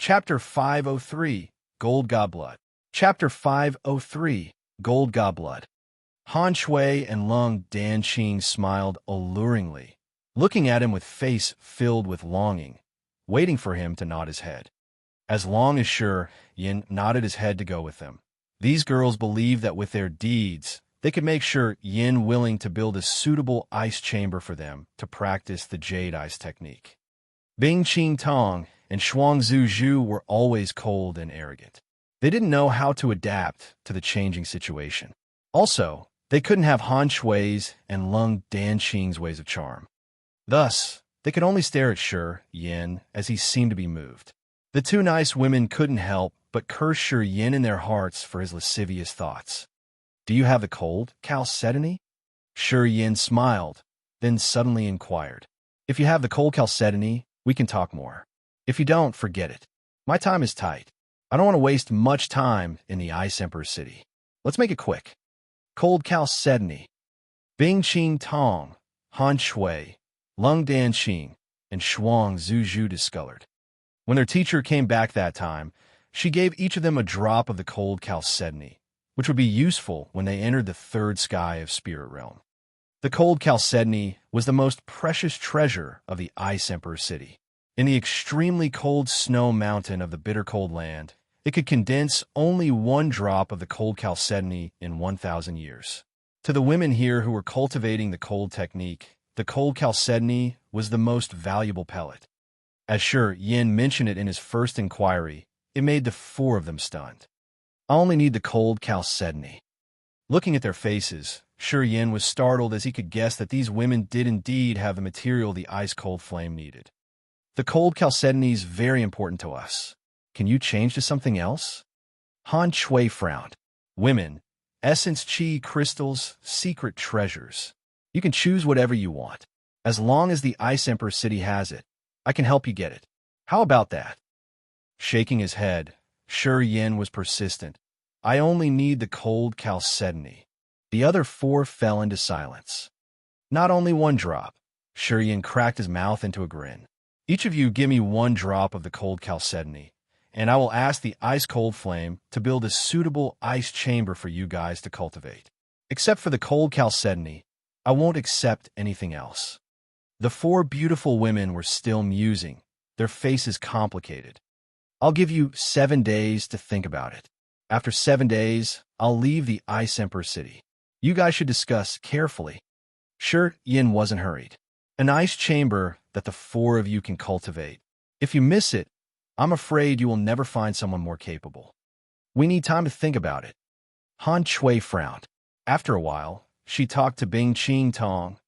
Chapter 503, Gold Goblet. Chapter 503, Gold Goblet. Han Shui and Lung Danqing smiled alluringly, looking at him with face filled with longing, waiting for him to nod his head. As long as Shi Yin nodded his head to go with them, these girls believed that with their deeds, they could make Shi Yin willing to build a suitable ice chamber for them to practice the jade ice technique. Bing Qing Tong and Shuang Zhu were always cold and arrogant. They didn't know how to adapt to the changing situation. Also, they couldn't have Han Shui's and Lung Danqing's ways of charm. Thus, they could only stare at Shi Yin as he seemed to be moved. The two nice women couldn't help but curse Shi Yin in their hearts for his lascivious thoughts. "Do you have the cold chalcedony?" Shi Yin smiled, then suddenly inquired. "If you have the cold chalcedony, we can talk more. If you don't, forget it. My time is tight. I don't want to waste much time in the Ice Emperor City. Let's make it quick." Cold chalcedony. Bing Qing Tong, Han Shui, Lung Danqing, and Shuang Zhu discolored. When their teacher came back that time, she gave each of them a drop of the cold chalcedony, which would be useful when they entered the third sky of Spirit Realm. The cold chalcedony was the most precious treasure of the Ice Emperor City. In the extremely cold snow mountain of the bitter cold land, it could condense only one drop of the cold chalcedony in 1,000 years. To the women here who were cultivating the cold technique, the cold chalcedony was the most valuable pellet. As Shi Yin mentioned it in his first inquiry, it made the four of them stunned. "I only need the cold chalcedony." Looking at their faces, Shi Yin was startled as he could guess that these women did indeed have the material the ice-cold flame needed. "The cold chalcedony is very important to us. Can you change to something else?" Han Shui frowned. "Women, essence chi crystals, secret treasures. You can choose whatever you want. As long as the Ice Emperor City has it, I can help you get it. How about that?" Shaking his head, Shi Yin was persistent. "I only need the cold chalcedony." The other four fell into silence. "Not only one drop." Shi Yin cracked his mouth into a grin. "Each of you give me one drop of the cold chalcedony, and I will ask the ice-cold flame to build a suitable ice chamber for you guys to cultivate. Except for the cold chalcedony, I won't accept anything else." The four beautiful women were still musing, their faces complicated. "I'll give you 7 days to think about it. After 7 days, I'll leave the Ice Emperor City. You guys should discuss carefully." Shi Yin wasn't hurried. "An ice chamber that the four of you can cultivate. If you miss it, I'm afraid you will never find someone more capable. We need time to think about it." Han Shui frowned. After a while, she talked to Bing Qing Tong.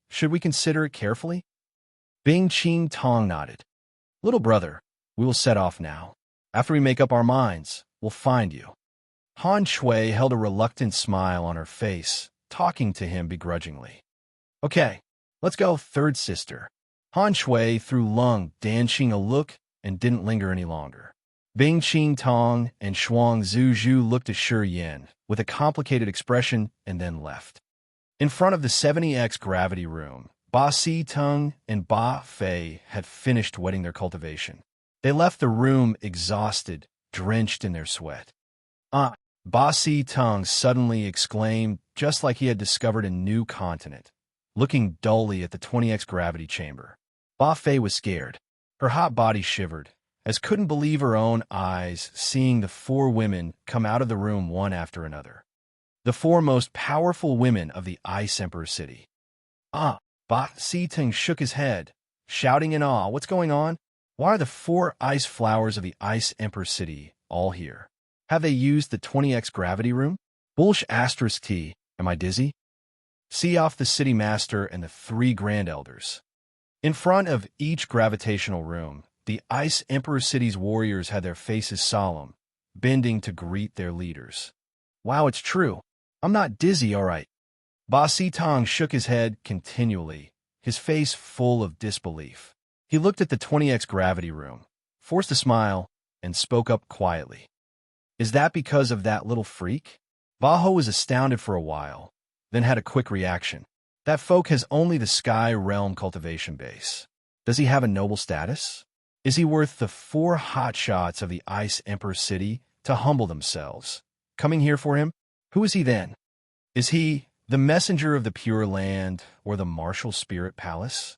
Should we consider it carefully?" Bing Qing Tong nodded. "Little brother, we will set off now. After we make up our minds, we'll find you." Han Shui held a reluctant smile on her face, talking to him begrudgingly. "Okay, let's go, third sister." Han Shui threw Lung Danqing a look and didn't linger any longer. Bing Qing Tong and Shuang Zhu looked at Shi Yin with a complicated expression and then left. In front of the 70X gravity room, Ba Si Tung and Ba Fei had finished wetting their cultivation. They left the room exhausted, drenched in their sweat. Ba Si Tung suddenly exclaimed, just like he had discovered a new continent, looking dully at the 20X gravity chamber. Ba Fei was scared. Her hot body shivered, as couldn't believe her own eyes seeing the four women come out of the room one after another. The four most powerful women of the Ice Emperor City. Ba Si Tung shook his head, shouting in awe, "What's going on? Why are the four ice flowers of the Ice Emperor City all here? Have they used the 20X gravity room? Bullsh asterisk T, am I dizzy?" See off the city master and the 3 grand elders. In front of each gravitational room, the Ice Emperor City's warriors had their faces solemn, bending to greet their leaders. "Wow, it's true. I'm not dizzy, all right." Ba Si Tong shook his head continually, his face full of disbelief. He looked at the 20X gravity room, forced a smile, and spoke up quietly. "Is that because of that little freak?" Ba Ho was astounded for a while, then had a quick reaction. "That folk has only the Sky Realm cultivation base. Does he have a noble status?" Is he worth the 4 hotshots of the Ice Emperor City to humble themselves, coming here for him? Who is he then? Is he the messenger of the Pure Land or the martial spirit palace?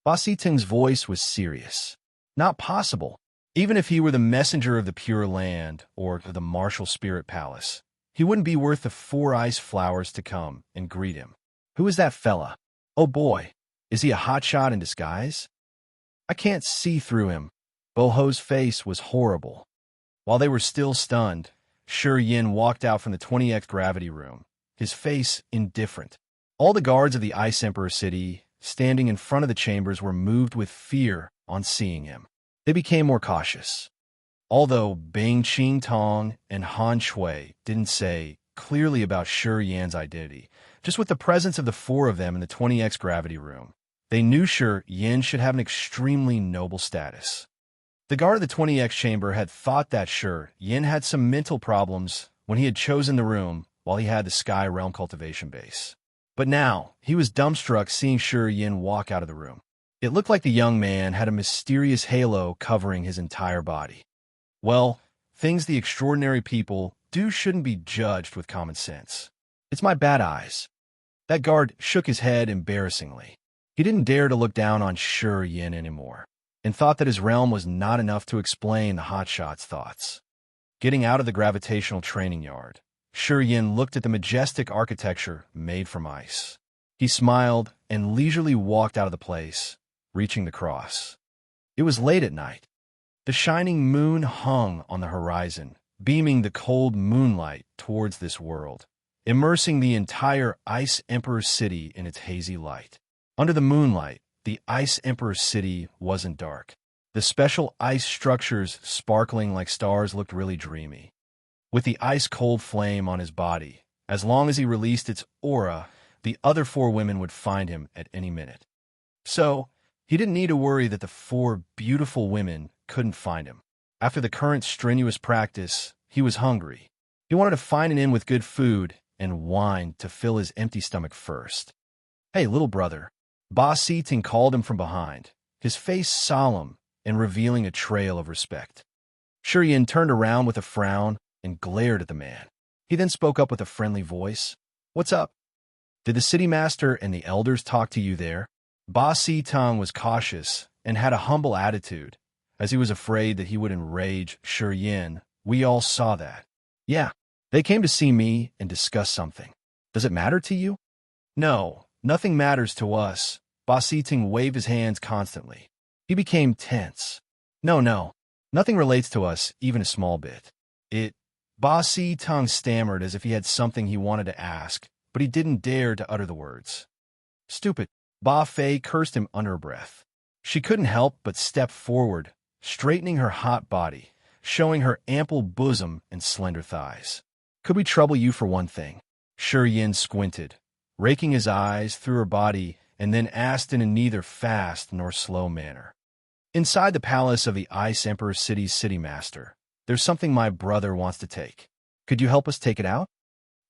Ba Siting's voice was serious. Not possible. Even if he were the messenger of the Pure Land or the martial spirit palace, he wouldn't be worth the 4 ice flowers to come and greet him. Who is that fella? Oh boy, is he a hotshot in disguise? I can't see through him. Boho's face was horrible. While they were still stunned, Shi Yin walked out from the 20X gravity room, his face indifferent. All the guards of the Ice Emperor City, standing in front of the chambers, were moved with fear on seeing him. They became more cautious. Although Bing Qing Tong and Han Shui didn't say clearly about Shi Yan's identity, just with the presence of the 4 of them in the 20X gravity room, they knew Shi Yan should have an extremely noble status. The guard of the 20X chamber had thought that Shi Yan had some mental problems when he had chosen the room while he had the Sky Realm cultivation base. But now, he was dumbstruck seeing Shi Yan walk out of the room. It looked like the young man had a mysterious halo covering his entire body. Well, things the extraordinary people do shouldn't be judged with common sense. It's my bad eyes. That guard shook his head embarrassingly. He didn't dare to look down on Shi Yan anymore, and thought that his realm was not enough to explain the hotshot's thoughts. Getting out of the gravitational training yard, Shi Yan looked at the majestic architecture made from ice. He smiled and leisurely walked out of the place, reaching the cross. It was late at night. The shining moon hung on the horizon, beaming the cold moonlight towards this world, immersing the entire Ice Emperor City in its hazy light. Under the moonlight, the Ice Emperor City wasn't dark. The special ice structures sparkling like stars looked really dreamy. With the ice-cold flame on his body, as long as he released its aura, the other 4 women would find him at any minute. So, he didn't need to worry that the 4 beautiful women couldn't find him. After the current strenuous practice, he was hungry. He wanted to find an inn with good food and wine to fill his empty stomach first. Hey, little brother. Ba Siting called him from behind, his face solemn and revealing a trail of respect. Shi Yan turned around with a frown and glared at the man. He then spoke up with a friendly voice. What's up? Did the city master and the elders talk to you there? Ba Siting was cautious and had a humble attitude, as he was afraid that he would enrage Shi Yan. We all saw that. Yeah, they came to see me and discuss something. Does it matter to you? No, nothing matters to us. Ba Siting waved his hands constantly. He became tense. No, nothing relates to us, even a small bit. Ba Siting stammered as if he had something he wanted to ask, but he didn't dare to utter the words. Stupid. Ba Fei cursed him under her breath. She couldn't help but step forward, straightening her hot body, showing her ample bosom and slender thighs. Could we trouble you for one thing? Shi Yan squinted, raking his eyes through her body, and then asked in a neither fast nor slow manner. Inside the palace of the Ice Emperor City's city master, there's something my brother wants to take. Could you help us take it out?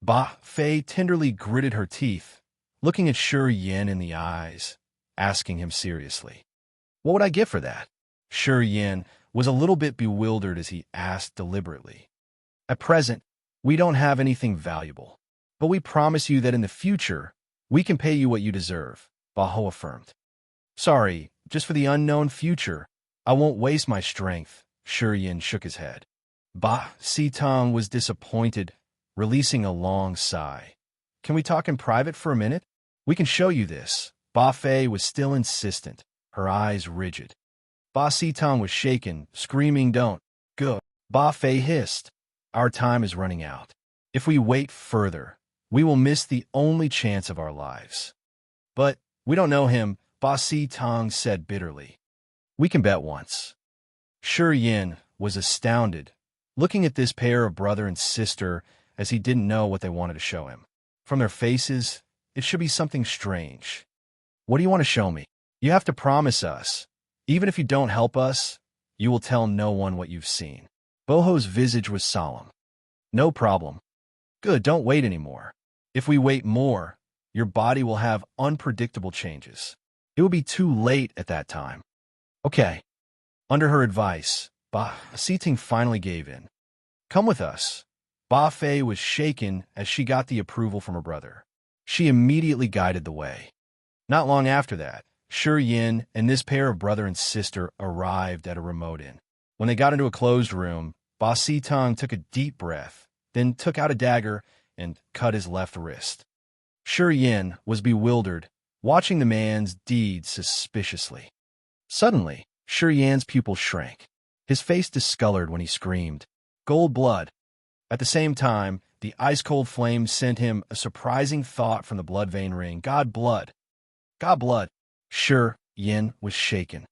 Ba Fei tenderly gritted her teeth, looking at Shi Yan in the eyes, asking him seriously. What would I get for that? Shi Yan was a little bit bewildered as he asked deliberately. At present, we don't have anything valuable, but we promise you that in the future, we can pay you what you deserve, Ba Ho affirmed. Sorry, just for the unknown future, I won't waste my strength. Shi Yan shook his head. Ba Siting was disappointed, releasing a long sigh. Can we talk in private for a minute? We can show you this. Ba Fei was still insistent, her eyes rigid. Ba Siting was shaken, screaming, Don't go. Ba Fei hissed. Our time is running out. If we wait further, we will miss the only chance of our lives. But we don't know him, Ba Siting said bitterly. We can bet once. Shi Yan was astounded, looking at this pair of brother and sister as he didn't know what they wanted to show him. From their faces, it should be something strange. What do you want to show me? You have to promise us. Even if you don't help us, you will tell no one what you've seen. Boho's visage was solemn. No problem. Good, don't wait anymore. If we wait more, your body will have unpredictable changes. It will be too late at that time. Okay. Under her advice, Ba Siting finally gave in. Come with us. Ba Fei was shaken as she got the approval from her brother. She immediately guided the way. Not long after that, Shi Yin and this pair of brother and sister arrived at a remote inn. When they got into a closed room, Ba Sitong took a deep breath, then took out a dagger and cut his left wrist. Shi Yin was bewildered, watching the man's deed suspiciously. Suddenly, Shi Yan's pupils shrank. His face discolored when he screamed, "Gold blood!" At the same time, the ice-cold flame sent him a surprising thought from the blood vein ring. God blood! God blood! Shi Yin was shaken.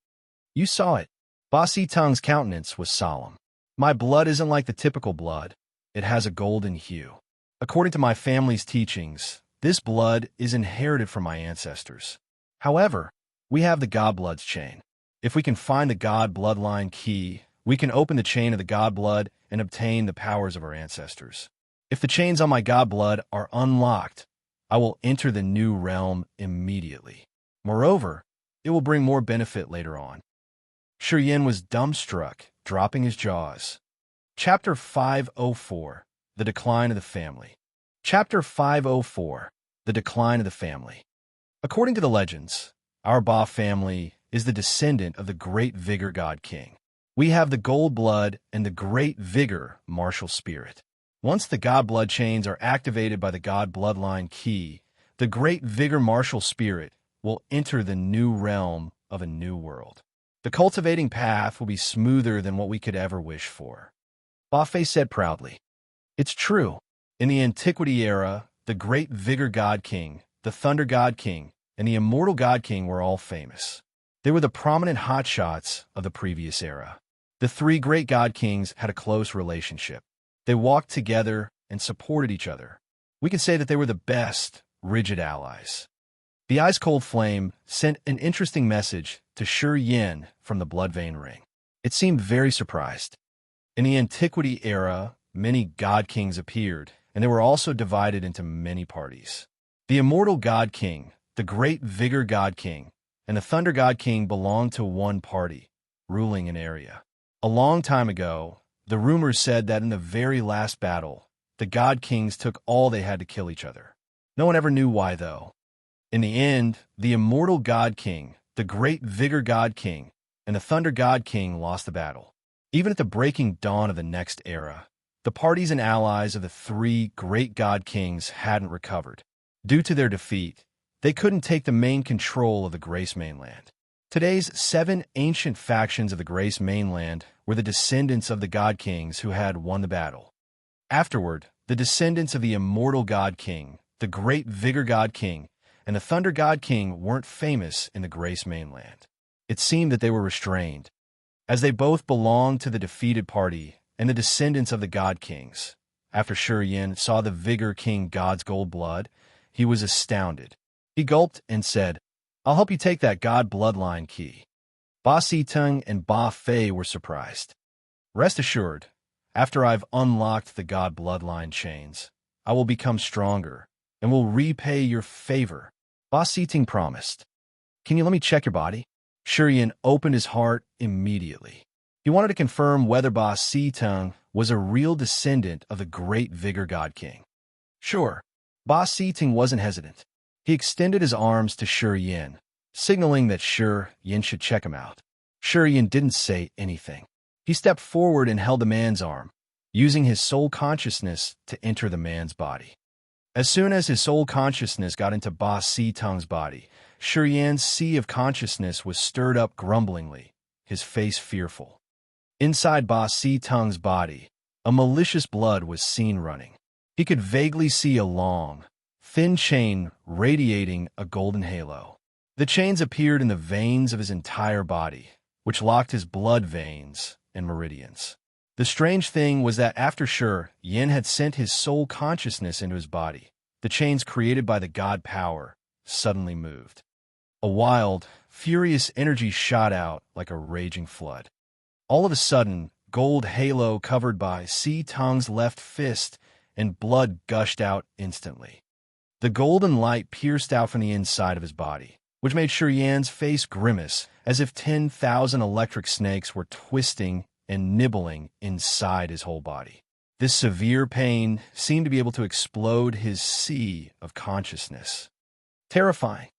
You saw it. Ba Sitong's countenance was solemn. My blood isn't like the typical blood. It has a golden hue. According to my family's teachings, this blood is inherited from my ancestors. However, we have the God Blood's chain. If we can find the God Bloodline key, we can open the chain of the God Blood and obtain the powers of our ancestors. If the chains on my God Blood are unlocked, I will enter the new realm immediately. Moreover, it will bring more benefit later on. Shi Yin was dumbstruck, dropping his jaws. Chapter 504, The Decline of the Family. Chapter 504, The Decline of the Family. According to the legends, our Ba family is the descendant of the great Vigor God King. We have the gold blood and the great Vigor martial spirit. Once the God Blood chains are activated by the God Bloodline key, the great Vigor martial spirit will enter the new realm of a new world. The cultivating path will be smoother than what we could ever wish for. Ba Fei said proudly. It's true. In the Antiquity era, the great Vigor God King, the Thunder God King, and the Immortal God King were all famous. They were the prominent hotshots of the previous era. The three great God Kings had a close relationship. They walked together and supported each other. We could say that they were the best, rigid allies. The ice-cold flame sent an interesting message to Shi Yin from the blood vein ring. It seemed very surprised. In the Antiquity era, many God Kings appeared, and they were also divided into many parties. The Immortal God King, the Great Vigor God King, and the Thunder God King belonged to one party, ruling an area. A long time ago, the rumors said that in the very last battle, the God Kings took all they had to kill each other. No one ever knew why, though. In the end, the Immortal God King, the Great Vigor God King, and the Thunder God King lost the battle. Even at the breaking dawn of the next era, the parties and allies of the three great God Kings hadn't recovered. Due to their defeat, they couldn't take the main control of the Grace Mainland. Today's 7 ancient factions of the Grace Mainland were the descendants of the God Kings who had won the battle. Afterward, the descendants of the Immortal God King, the Great Vigor God King, and the Thunder God King weren't famous in the Grace Mainland. It seemed that they were restrained, as they both belonged to the defeated party and the descendants of the God Kings. After Shi Yin saw the Vigor King God's gold blood, he was astounded. He gulped and said, I'll help you take that God Bloodline key. Ba Sitong and Ba Fei were surprised. Rest assured, after I've unlocked the God Bloodline chains, I will become stronger and will repay your favor. Ba Sitong promised. Can you let me check your body? Shi Yin opened his heart immediately. He wanted to confirm whether Ba Sitong was a real descendant of the great Vigor God King. Sure, Ba Sitong wasn't hesitant. He extended his arms to Shi Yin, signaling that Shi Yin should check him out. Shi Yin didn't say anything. He stepped forward and held the man's arm, using his soul consciousness to enter the man's body. As soon as his soul consciousness got into Ba Sitong's body, Shi Yin's sea of consciousness was stirred up grumblingly, his face fearful. Inside Ba Sitong's body, a malicious blood was seen running. He could vaguely see a long, thin chain radiating a golden halo. The chains appeared in the veins of his entire body, which locked his blood veins and meridians. The strange thing was that after Shi Yin had sent his soul consciousness into his body, the chains created by the God power suddenly moved. A wild, furious energy shot out like a raging flood. All of a sudden, gold halo covered by Sitong's left fist, and blood gushed out instantly. The golden light pierced out from the inside of his body, which made Yan's face grimace as if 10,000 electric snakes were twisting and nibbling inside his whole body. This severe pain seemed to be able to explode his sea of consciousness. Terrifying.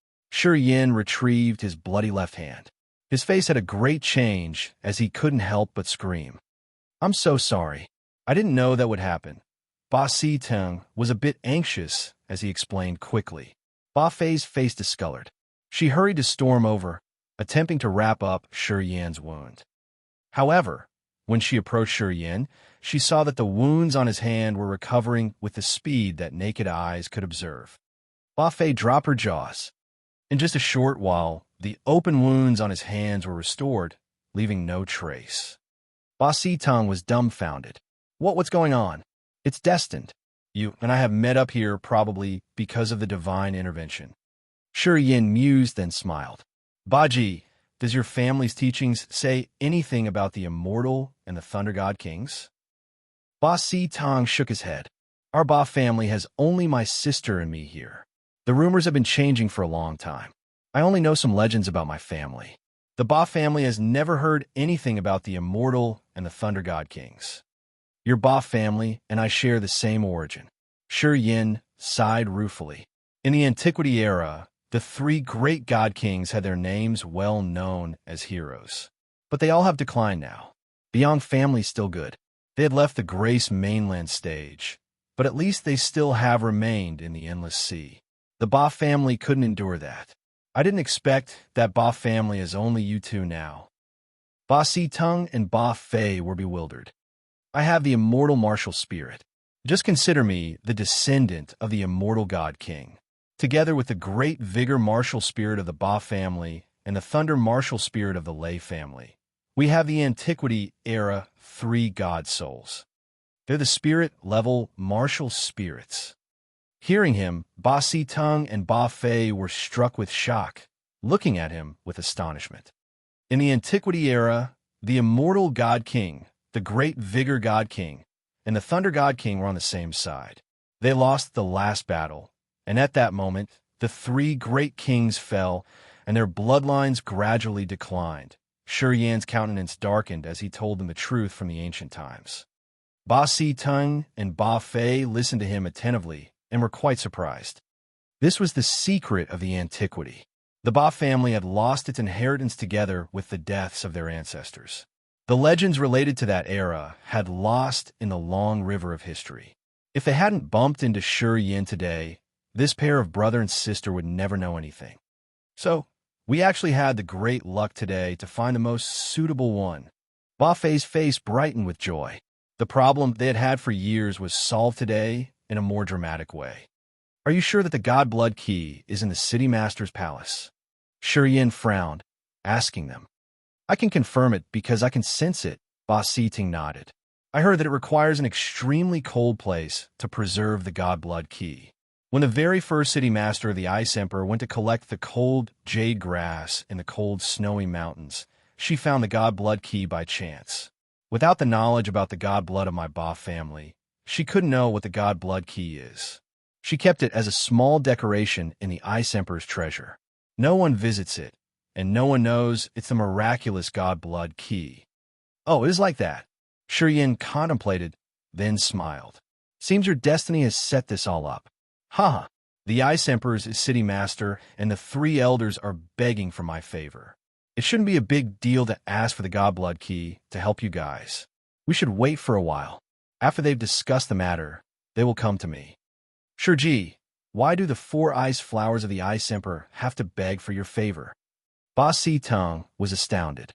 Yin retrieved his bloody left hand. His face had a great change as he couldn't help but scream. "I'm so sorry. I didn't know that would happen." Ba Si Teng was a bit anxious as he explained quickly. Ba Fei's face discolored. She hurried to storm over, attempting to wrap up Yan's wound. However, when she approached Yin, she saw that the wounds on his hand were recovering with the speed that naked eyes could observe. Ba Fei dropped her jaws. In just a short while, the open wounds on his hands were restored, leaving no trace. Ba Si Teng was dumbfounded. What's going on? It's destined. You and I have met up here probably because of the divine intervention." Yin mused, then smiled. "Baji, does your family's teachings say anything about the immortal and the Thunder God Kings?" Ba Si Teng shook his head. "Our Ba family has only my sister and me here. The rumors have been changing for a long time. I only know some legends about my family. The Ba family has never heard anything about the immortal and the Thunder God Kings. Your Ba family and I share the same origin." Yin sighed ruefully. In the Antiquity era, the three great God Kings had their names well known as heroes. But they all have declined now. Beyond family's still good. They had left the Grace mainland stage, but at least they still have remained in the Endless Sea. The Ba family couldn't endure that. I didn't expect that Ba family is only you two now. Ba Si Teng and Ba Fei were bewildered. "I have the immortal martial spirit. Just consider me the descendant of the immortal God King, together with the great vigor martial spirit of the Ba family and the thunder martial spirit of the Lei family. We have the Antiquity era three god souls. They're the spirit-level martial spirits." Hearing him, Ba Si Teng and Ba Fei were struck with shock, looking at him with astonishment. In the Antiquity era, the immortal God King, the great vigor God King, and the Thunder God King were on the same side. They lost the last battle, and at that moment, the three great kings fell, and their bloodlines gradually declined. Yan's countenance darkened as he told them the truth from the ancient times. Ba Si Teng and Ba Fei listened to him attentively and were quite surprised. This was the secret of the Antiquity. The Ba family had lost its inheritance together with the deaths of their ancestors. The legends related to that era had lost in the long river of history. If they hadn't bumped into Yin today, this pair of brother and sister would never know anything. So, we actually had the great luck today to find the most suitable one. Ba Fei's face brightened with joy. The problem they had had for years was solved today in a more dramatic way. "Are you sure that the God Blood Key is in the City Master's palace?" Yin frowned, asking them. "I can confirm it because I can sense it," Ba Si Teng nodded. "I heard that it requires an extremely cold place to preserve the God Blood Key. When the very first City Master of the Ice Emperor went to collect the cold jade grass in the cold snowy mountains, she found the God Blood Key by chance. Without the knowledge about the God Blood of my Ba family, she couldn't know what the God Blood Key is. She kept it as a small decoration in the Ice Emperor's treasure. No one visits it, and no one knows it's the miraculous God Blood Key." "Oh, it is like that." Yin contemplated, then smiled. "Seems your destiny has set this all up. Haha, the Ice Emperor's City Master and the three elders are begging for my favor. It shouldn't be a big deal to ask for the God Blood Key to help you guys. We should wait for a while. After they've discussed the matter, they will come to me." "Gee, why do the four ice flowers of the Ice Emperor have to beg for your favor?" Ba Si Teng was astounded.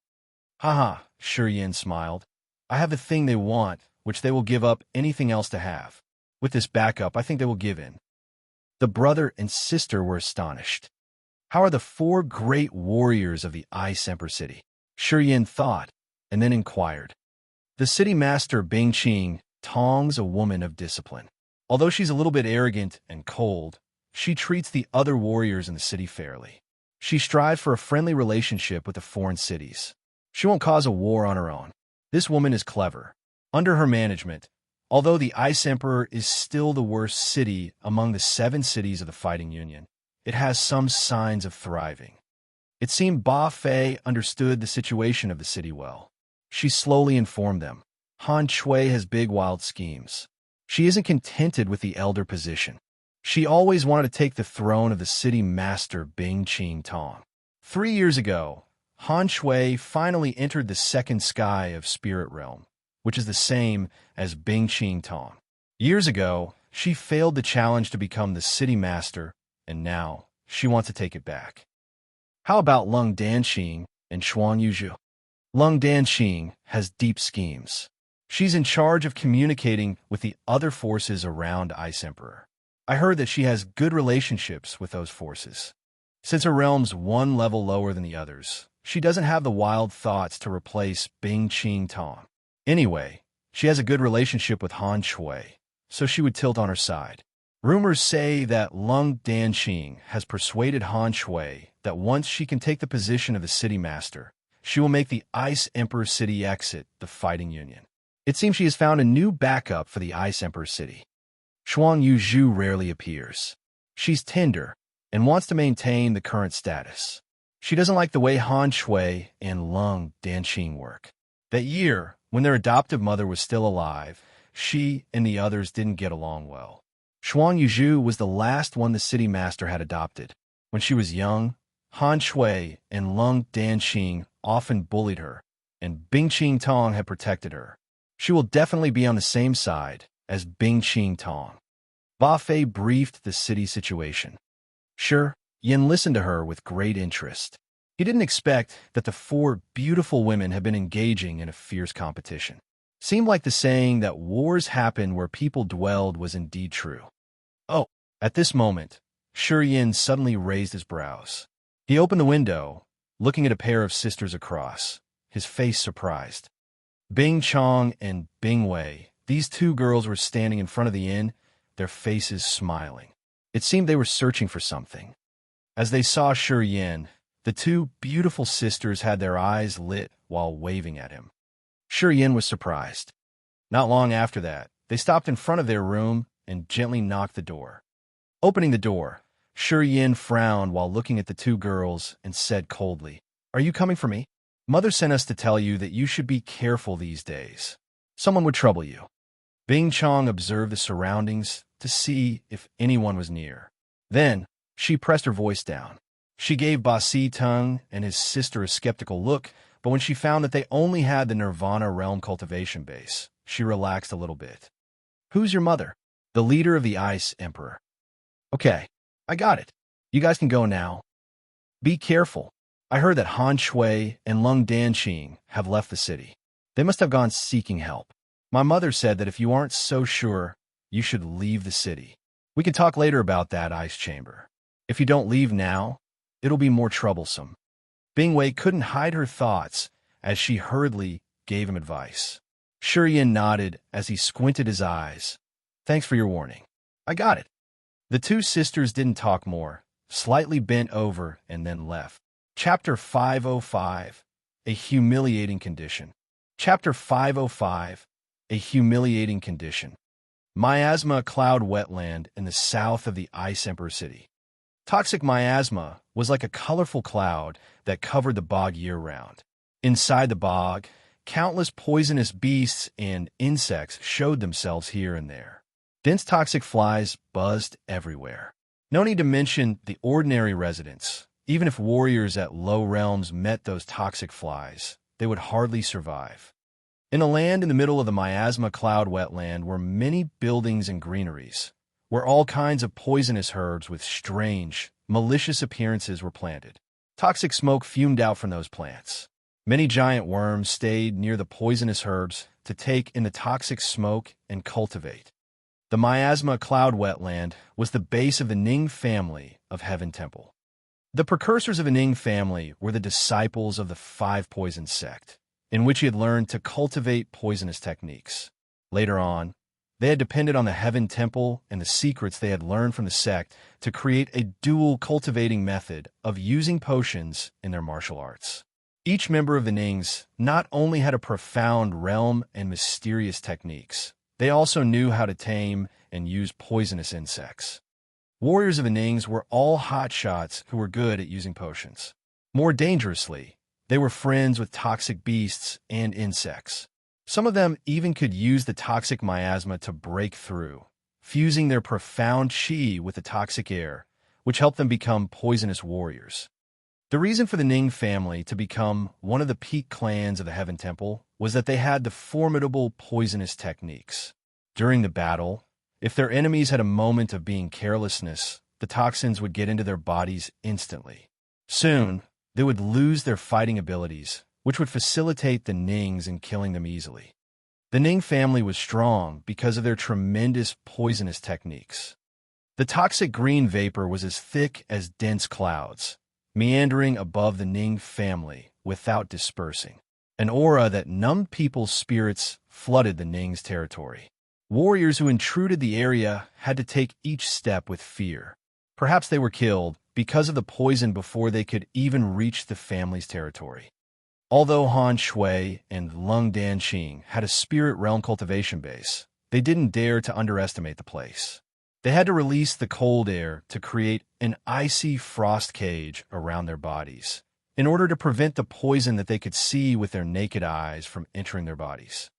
"Haha," Yin smiled. "I have the thing they want, which they will give up anything else to have. With this backup, I think they will give in." The brother and sister were astonished. "How are the four great warriors of the Ice Emperor City?" Yin thought, and then inquired. "The City Master Bing Qing Tong's a woman of discipline. Although she's a little bit arrogant and cold, she treats the other warriors in the city fairly. She strives for a friendly relationship with the foreign cities. She won't cause a war on her own. This woman is clever. Under her management, although the Ice Emperor is still the worst city among the 7 cities of the Fighting Union, it has some signs of thriving. It seemed Ba Fei understood the situation of the city well. She slowly informed them. Han Shui has big wild schemes. She isn't contented with the elder position. She always wanted to take the throne of the city master Bing Qing Tong. 3 years ago, Han Shui finally entered the second sky of Spirit Realm, which is the same as Bing Qing Tong. Years ago, she failed the challenge to become the city master, and now she wants to take it back. How about Lung Danxing and Xuan Yuzhu? Lung Danxing has deep schemes. She's in charge of communicating with the other forces around Ice Emperor. I heard that she has good relationships with those forces. Since her realm's one level lower than the others, she doesn't have the wild thoughts to replace Bing Qing Tong. Anyway, she has a good relationship with Han Shui, so she would tilt on her side. Rumors say that Lung Danxing has persuaded Han Shui that once she can take the position of the city master, she will make the Ice Emperor City exit the fighting union. It seems she has found a new backup for the Ice Emperor City. Xuan Yuzhu rarely appears. She's tender and wants to maintain the current status. She doesn't like the way Han Shui and Lung Danxing work. That year, when their adoptive mother was still alive, she and the others didn't get along well. Xuan Yuzhu was the last one the city master had adopted. When she was young, Han Shui and Lung Danxing often bullied her, and Bing Qing Tong had protected her. She will definitely be on the same side as Bing Qing Tong. Ba Fei briefed the city situation. Sure, Yin listened to her with great interest. He didn't expect that the 4 beautiful women had been engaging in a fierce competition. Seemed like the saying that wars happen where people dwelled was indeed true. Oh, at this moment, Shi Yin suddenly raised his brows. He opened the window, looking at a pair of sisters across, his face surprised. Bing Chong and Bing Wei, these 2 girls were standing in front of the inn, their faces smiling. It seemed they were searching for something. As they saw Shi Yin, the 2 beautiful sisters had their eyes lit while waving at him. Shi Yin was surprised. Not long after that, they stopped in front of their room and gently knocked the door. Opening the door, Shi Yin frowned while looking at the 2 girls and said coldly, "Are you coming for me? Mother sent us to tell you that you should be careful these days. Someone would trouble you." Bing Chong observed the surroundings to see if anyone was near. Then, she pressed her voice down. She gave Ba Si Tung and his sister a skeptical look, but when she found that they only had the Nirvana realm cultivation base, she relaxed a little bit. "Who's your mother?" "The leader of the Ice Emperor." "Okay, I got it. You guys can go now. Be careful. I heard that Han Shui and Lung Danxing have left the city. They must have gone seeking help. My mother said that if you aren't so sure, you should leave the city. We can talk later about that ice chamber. If you don't leave now, it'll be more troublesome." Bing Wei couldn't hide her thoughts as she hurriedly gave him advice. Shi Yin nodded as he squinted his eyes. "Thanks for your warning. I got it." The 2 sisters didn't talk more, slightly bent over and then left. Chapter 505, A Humiliating Condition. Chapter 505, A Humiliating Condition. Miasma cloud wetland in the south of the Ice Emperor City. Toxic miasma was like a colorful cloud that covered the bog year-round. Inside the bog, countless poisonous beasts and insects showed themselves here and there. Dense toxic flies buzzed everywhere. No need to mention the ordinary residents. Even if warriors at low realms met those toxic flies, they would hardly survive. In a land in the middle of the miasma cloud wetland were many buildings and greeneries, where all kinds of poisonous herbs with strange, malicious appearances were planted. Toxic smoke fumed out from those plants. Many giant worms stayed near the poisonous herbs to take in the toxic smoke and cultivate. The miasma cloud wetland was the base of the Ning family of Heaven Temple. The precursors of the Ning family were the disciples of the 5 Poison sect, in which he had learned to cultivate poisonous techniques. Later on, they had depended on the Heaven Temple and the secrets they had learned from the sect to create a dual cultivating method of using potions in their martial arts. Each member of the Nings not only had a profound realm and mysterious techniques, they also knew how to tame and use poisonous insects. Warriors of the Nings were all hotshots who were good at using potions. More dangerously, they were friends with toxic beasts and insects. Some of them even could use the toxic miasma to break through, fusing their profound chi with the toxic air, which helped them become poisonous warriors. The reason for the Ning family to become one of the peak clans of the Heaven Temple was that they had the formidable poisonous techniques. During the battle, if their enemies had a moment of being carelessness, the toxins would get into their bodies instantly. Soon, they would lose their fighting abilities, which would facilitate the Nings in killing them easily. The Ning family was strong because of their tremendous poisonous techniques. The toxic green vapor was as thick as dense clouds, meandering above the Ning family without dispersing. An aura that numbed people's spirits flooded the Ning's territory. Warriors who intruded the area had to take each step with fear. Perhaps they were killed because of the poison before they could even reach the family's territory. Although Han Shui and Lung Danqing had a spirit realm cultivation base, they didn't dare to underestimate the place. They had to release the cold air to create an icy frost cage around their bodies, in order to prevent the poison that they could see with their naked eyes from entering their bodies.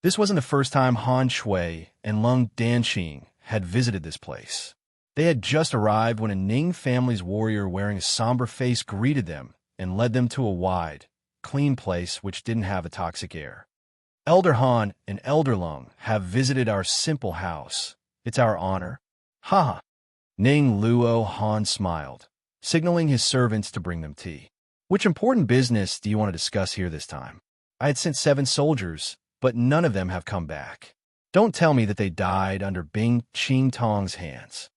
This wasn't the first time Han Shui and Lung Danqing had visited this place. They had just arrived when a Ning family's warrior wearing a somber face greeted them and led them to a wide, clean place which didn't have a toxic air. Elder Han and Elder Lung have visited our simple house. It's our honor. Ha! Ning Luo Han smiled, signaling his servants to bring them tea. Which important business do you want to discuss here this time? I had sent 7 soldiers, but none of them have come back. Don't tell me that they died under Bing Qing Tong's hands.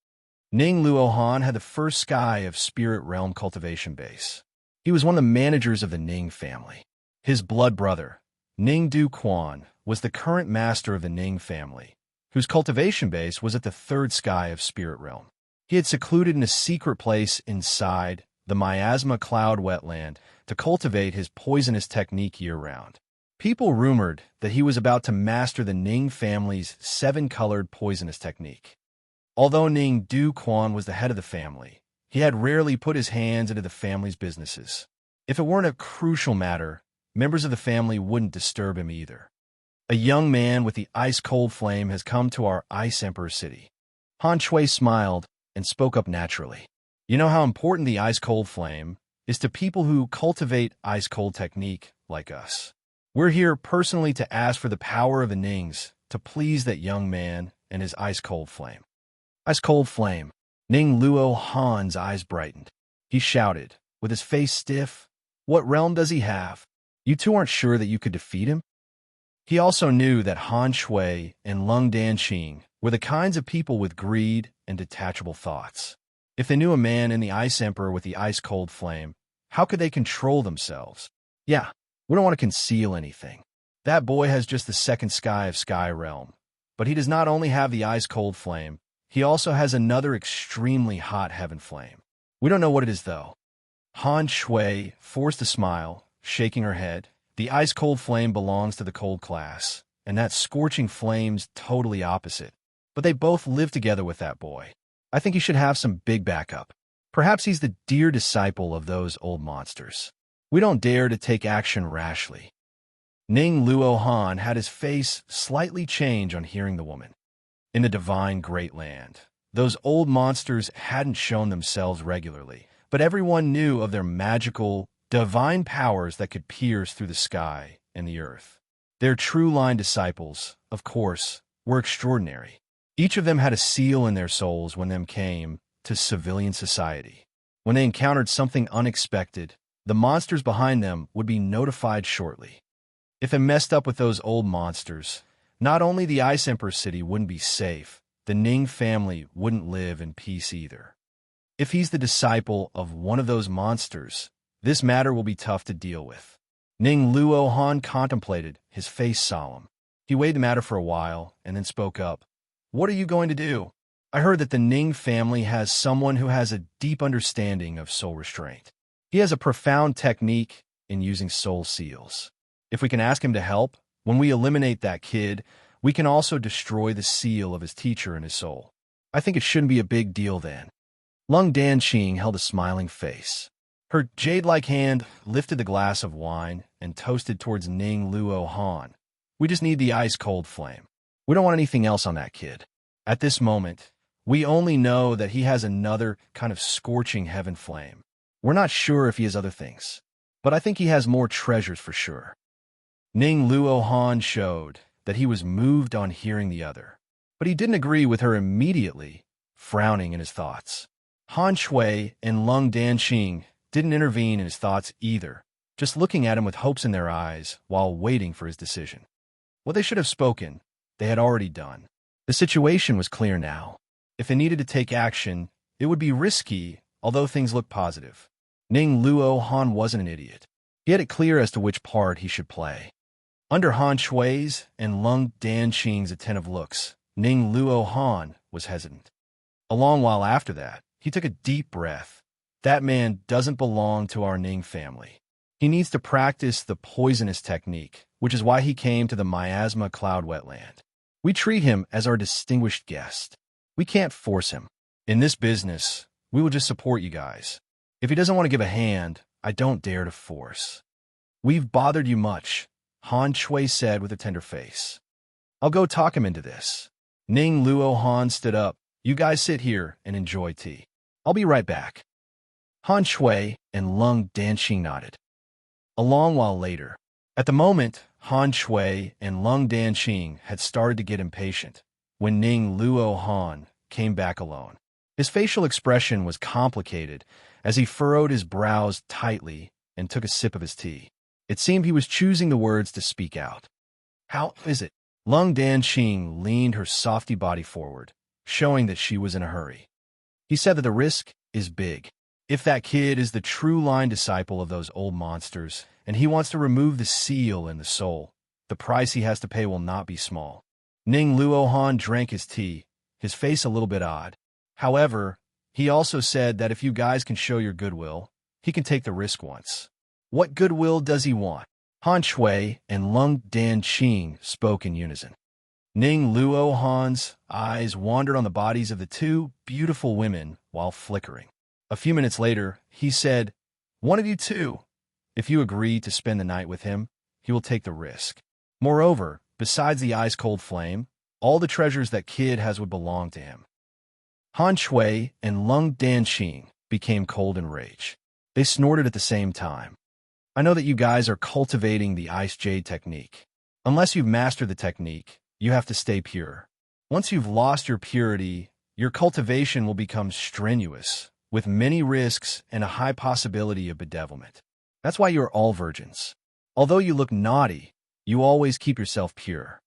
Ning Luo Han had the first sky of Spirit Realm cultivation base. He was one of the managers of the Ning family. His blood brother, Ning Du Quan, was the current master of the Ning family, whose cultivation base was at the 3rd sky of Spirit Realm. He had secluded in a secret place inside the miasma cloud wetland to cultivate his poisonous technique year-round. People rumored that he was about to master the Ning family's 7-colored poisonous technique. Although Ning Du Quan was the head of the family, he had rarely put his hands into the family's businesses. If it weren't a crucial matter, members of the family wouldn't disturb him either. A young man with the ice-cold flame has come to our Ice Emperor city. Han Shui smiled and spoke up naturally. You know how important the ice-cold flame is to people who cultivate ice-cold technique like us. We're here personally to ask for the power of the Nings to please that young man and his ice-cold flame. Ice-cold flame. Ning Luo Han's eyes brightened. He shouted, with his face stiff, "What realm does he have? You two aren't sure that you could defeat him?" He also knew that Han Shui and Lung Danqing were the kinds of people with greed and detachable thoughts. If they knew a man in the Ice Emperor with the ice-cold flame, how could they control themselves? Yeah, we don't want to conceal anything. That boy has just the 2nd sky of Sky Realm. But he does not only have the ice-cold flame, he also has another extremely hot heaven flame. We don't know what it is, though. Han Shui forced a smile, shaking her head. The ice-cold flame belongs to the cold class, and that scorching flame's totally opposite. But they both live together with that boy. I think he should have some big backup. Perhaps he's the dear disciple of those old monsters. We don't dare to take action rashly. Ning Luo Han had his face slightly change on hearing the woman. In the divine Great Land, those old monsters hadn't shown themselves regularly, but everyone knew of their magical, divine powers that could pierce through the sky and the earth. Their true-line disciples, of course, were extraordinary. Each of them had a seal in their souls when them came to civilian society. When they encountered something unexpected, the monsters behind them would be notified shortly. If it messed up with those old monsters, not only the Ice Emperor city wouldn't be safe, the Ning family wouldn't live in peace either. If he's the disciple of one of those monsters, this matter will be tough to deal with. Ning Luo Han contemplated, his face solemn. He weighed the matter for a while and then spoke up. What are you going to do? I heard that the Ning family has someone who has a deep understanding of soul restraint. He has a profound technique in using soul seals. If we can ask him to help, when we eliminate that kid, we can also destroy the seal of his teacher in his soul. I think it shouldn't be a big deal then. Lung Danqing held a smiling face. Her jade-like hand lifted the glass of wine and toasted towards Ning Luo Han. We just need the ice-cold flame. We don't want anything else on that kid. At this moment, we only know that he has another kind of scorching heaven flame. We're not sure if he has other things, but I think he has more treasures for sure. Ning Luo Han showed that he was moved on hearing the other, but he didn't agree with her immediately, frowning in his thoughts. Han Shui and Lung Danqing didn't intervene in his thoughts either, just looking at him with hopes in their eyes while waiting for his decision. What they should have spoken, they had already done. The situation was clear now. If they needed to take action, it would be risky, although things looked positive. Ning Luo Han wasn't an idiot. He had it clear as to which part he should play. Under Han Shui's and Lung Danqing's attentive looks, Ning Luo Han was hesitant. A long while after that, he took a deep breath. That man doesn't belong to our Ning family. He needs to practice the poisonous technique, which is why he came to the miasma cloud wetland. We treat him as our distinguished guest. We can't force him. In this business, we will just support you guys. If he doesn't want to give a hand, I don't dare to force. We've bothered you much, Han Shui said with a tender face. I'll go talk him into this. Ning Luo Han stood up. You guys sit here and enjoy tea. I'll be right back. Han Shui and Lung Danqing nodded. A long while later, at the moment, Han Shui and Lung Danqing had started to get impatient when Ning Luo Han came back alone. His facial expression was complicated as he furrowed his brows tightly and took a sip of his tea. It seemed he was choosing the words to speak out. How is it? Lung Danqing leaned her softy body forward, showing that she was in a hurry. He said that the risk is big. If that kid is the true line disciple of those old monsters, and he wants to remove the seal and the soul, the price he has to pay will not be small. Ning Luo Han drank his tea, his face a little bit odd. However, he also said that if you guys can show your goodwill, he can take the risk once. What goodwill does he want? Han Shui and Lung Danqing spoke in unison. Ning Luo Han's eyes wandered on the bodies of the two beautiful women while flickering. A few minutes later, he said, one of you two. If you agree to spend the night with him, he will take the risk. Moreover, besides the ice-cold flame, all the treasures that kid has would belong to him. Han Shui and Lung Danqing became cold in rage. They snorted at the same time. I know that you guys are cultivating the ice jade technique. Unless you've mastered the technique, you have to stay pure. Once you've lost your purity, your cultivation will become strenuous, with many risks and a high possibility of bedevilment. That's why you're all virgins. Although you look naughty, you always keep yourself pure.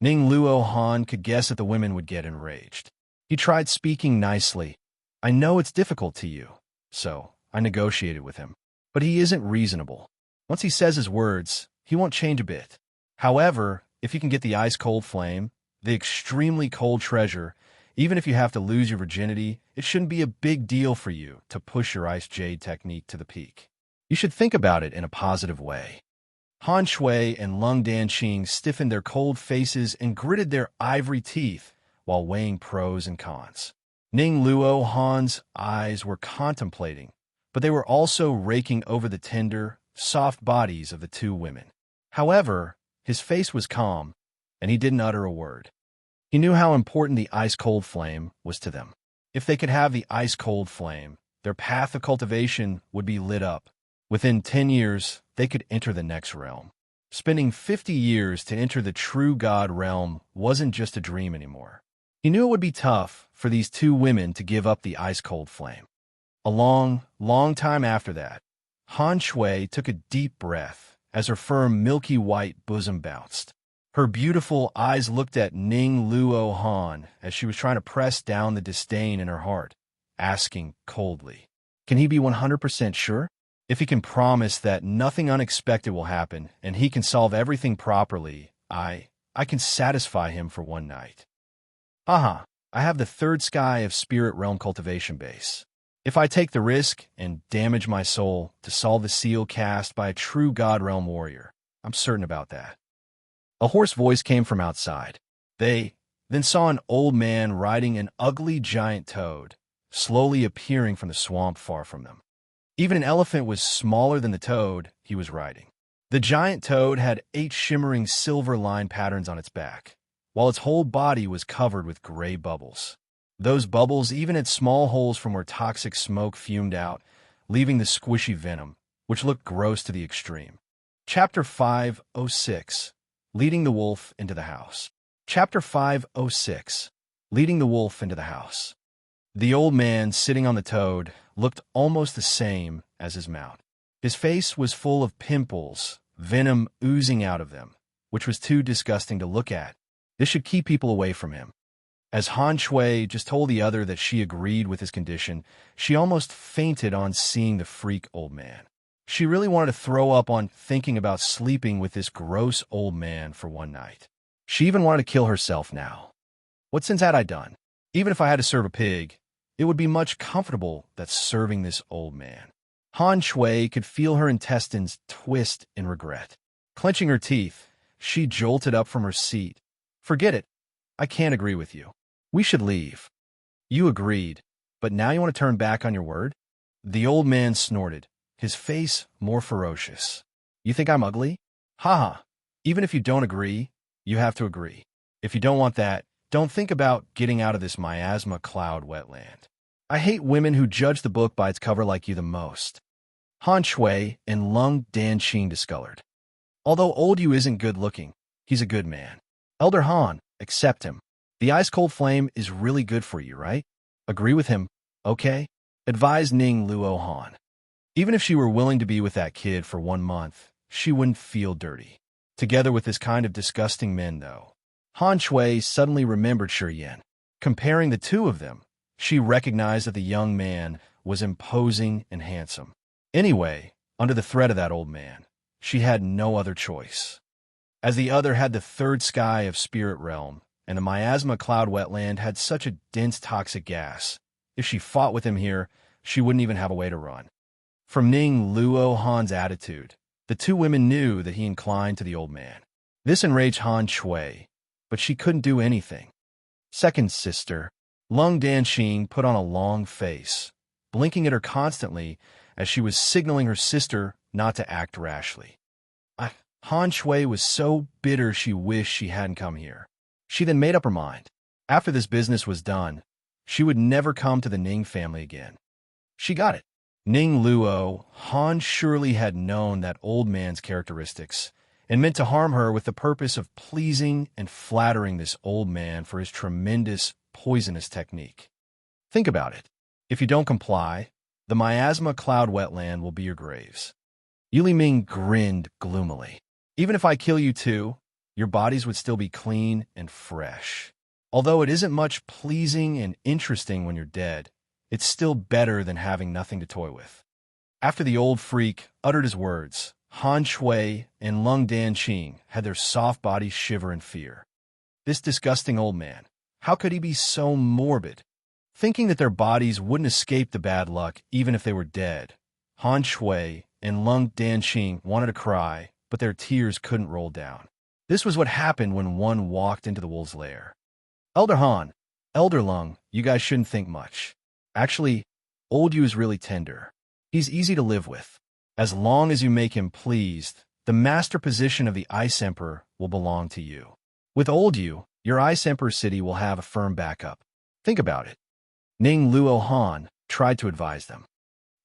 Ning Luo Han could guess that the women would get enraged. He tried speaking nicely. I know it's difficult to you, so I negotiated with him. But he isn't reasonable. Once he says his words, he won't change a bit. However, if you can get the ice-cold flame, the extremely cold treasure, even if you have to lose your virginity, it shouldn't be a big deal for you to push your ice jade technique to the peak. You should think about it in a positive way. Han Shui and Lung Danqing stiffened their cold faces and gritted their ivory teeth while weighing pros and cons. Ning Luo Han's eyes were contemplating, but they were also raking over the tender, soft bodies of the two women. However, his face was calm, and he didn't utter a word. He knew how important the ice-cold flame was to them. If they could have the ice-cold flame, their path of cultivation would be lit up. Within 10 years, they could enter the next realm. Spending 50 years to enter the true God realm wasn't just a dream anymore. He knew it would be tough for these two women to give up the ice-cold flame. A long, long time after that, Han Shui took a deep breath as her firm, milky white bosom bounced. Her beautiful eyes looked at Ning Luo Han as she was trying to press down the disdain in her heart, asking coldly, can he be 100% sure? If he can promise that nothing unexpected will happen and he can solve everything properly, I can satisfy him for one night. I have the third sky of spirit realm cultivation base. If I take the risk and damage my soul to solve the seal cast by a true God realm warrior, I'm certain about that. A hoarse voice came from outside. They then saw an old man riding an ugly giant toad, slowly appearing from the swamp far from them. Even an elephant was smaller than the toad he was riding. The giant toad had 8 shimmering silver line patterns on its back, while its whole body was covered with gray bubbles. Those bubbles even had small holes from where toxic smoke fumed out, leaving the squishy venom, which looked gross to the extreme. Chapter 506, Leading the Wolf into the House. Chapter 506, Leading the Wolf into the House. The old man sitting on the toad looked almost the same as his mount. His face was full of pimples, venom oozing out of them, which was too disgusting to look at. This should keep people away from him. As Han Shui just told the other that she agreed with his condition, she almost fainted on seeing the freak old man. She really wanted to throw up on thinking about sleeping with this gross old man for one night. She even wanted to kill herself now. What sins had I done? Even if I had to serve a pig, it would be much comfortable than serving this old man. Han Shui could feel her intestines twist in regret. Clenching her teeth, she jolted up from her seat. Forget it. I can't agree with you. We should leave. You agreed, but now you want to turn back on your word? The old man snorted, his face more ferocious. You think I'm ugly? Haha. Even if you don't agree, you have to agree. If you don't want that, don't think about getting out of this miasma cloud wetland. I hate women who judge the book by its cover like you the most. Han Shui and Lung Danqing discolored. Although old you isn't good looking, he's a good man. Elder Han, accept him. The ice-cold flame is really good for you, right? Agree with him, okay? Advised Ning Luo Han. Even if she were willing to be with that kid for 1 month, she wouldn't feel dirty. Together with this kind of disgusting men, though. Han Shui suddenly remembered Shi Yan. Comparing the two of them, she recognized that the young man was imposing and handsome. Anyway, under the threat of that old man, she had no other choice. As the other had the third sky of Spirit Realm, and the miasma cloud wetland had such a dense toxic gas, if she fought with him here, she wouldn't even have a way to run. From Ning Luo Han's attitude, the two women knew that he inclined to the old man. This enraged Han Shui, but she couldn't do anything. Second sister, Lung Danqing put on a long face, blinking at her constantly as she was signaling her sister not to act rashly. Han Shui was so bitter she wished she hadn't come here. She then made up her mind. After this business was done, she would never come to the Ning family again. She got it. Ning Luo, Han surely had known that old man's characteristics and meant to harm her with the purpose of pleasing and flattering this old man for his tremendous, poisonous technique. Think about it. If you don't comply, the miasma cloud wetland will be your graves. Yuli Ming grinned gloomily. Even if I kill you too, your bodies would still be clean and fresh. Although it isn't much pleasing and interesting when you're dead, it's still better than having nothing to toy with. After the old freak uttered his words, Han Shui and Lung Danqing had their soft bodies shiver in fear. This disgusting old man, how could he be so morbid? Thinking that their bodies wouldn't escape the bad luck even if they were dead, Han Shui and Lung Danqing wanted to cry, but their tears couldn't roll down. This was what happened when one walked into the wolf's lair. Elder Han, Elder Lung, you guys shouldn't think much. Actually, old you is really tender. He's easy to live with. As long as you make him pleased, the master position of the Ice Emperor will belong to you. With old you, your Ice Emperor city will have a firm backup. Think about it. Ning Luo Han tried to advise them.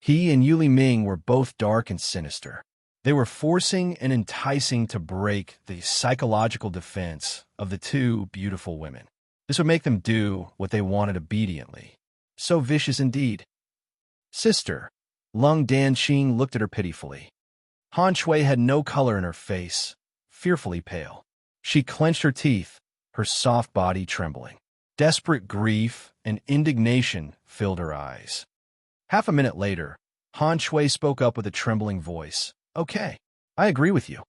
He and Yuli Ming were both dark and sinister. They were forcing and enticing to break the psychological defense of the two beautiful women. This would make them do what they wanted obediently. So vicious indeed. Sister, Lung Danqing looked at her pitifully. Han Shui had no color in her face, fearfully pale. She clenched her teeth, her soft body trembling. Desperate grief and indignation filled her eyes. Half a minute later, Han Shui spoke up with a trembling voice. Okay, I agree with you.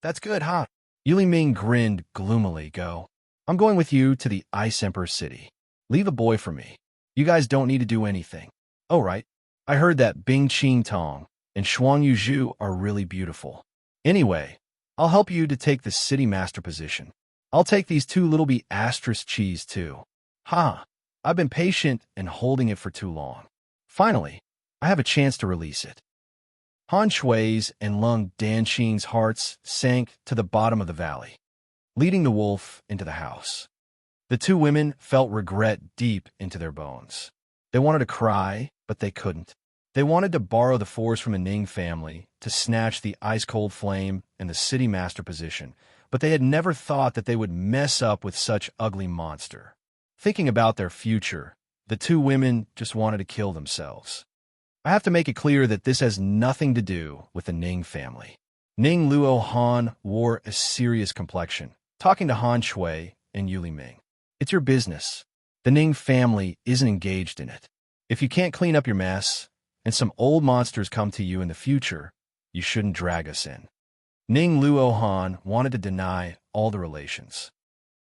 That's good, huh? Yuli Ming grinned gloomily. Go. I'm going with you to the Ice Emperor city. Leave a boy for me. You guys don't need to do anything. Oh, right. I heard that Bing Qing Tong and Shuang Yuzhu are really beautiful. Anyway, I'll help you to take the city master position. I'll take these 2 little bee asterisk cheese too. Ha! I've been patient and holding it for too long. Finally, I have a chance to release it. Han Shui's and Lung Danqing's hearts sank to the bottom of the valley, leading the wolf into the house. The two women felt regret deep into their bones. They wanted to cry, but they couldn't. They wanted to borrow the force from the Ning family to snatch the ice-cold flame and the city master position, but they had never thought that they would mess up with such ugly monster. Thinking about their future, the two women just wanted to kill themselves. I have to make it clear that this has nothing to do with the Ning family. Ning Luo Han wore a serious complexion, talking to Han Shui and Yuli Ming. It's your business. The Ning family isn't engaged in it. If you can't clean up your mess, and some old monsters come to you in the future, you shouldn't drag us in. Ning Luo Han wanted to deny all the relations.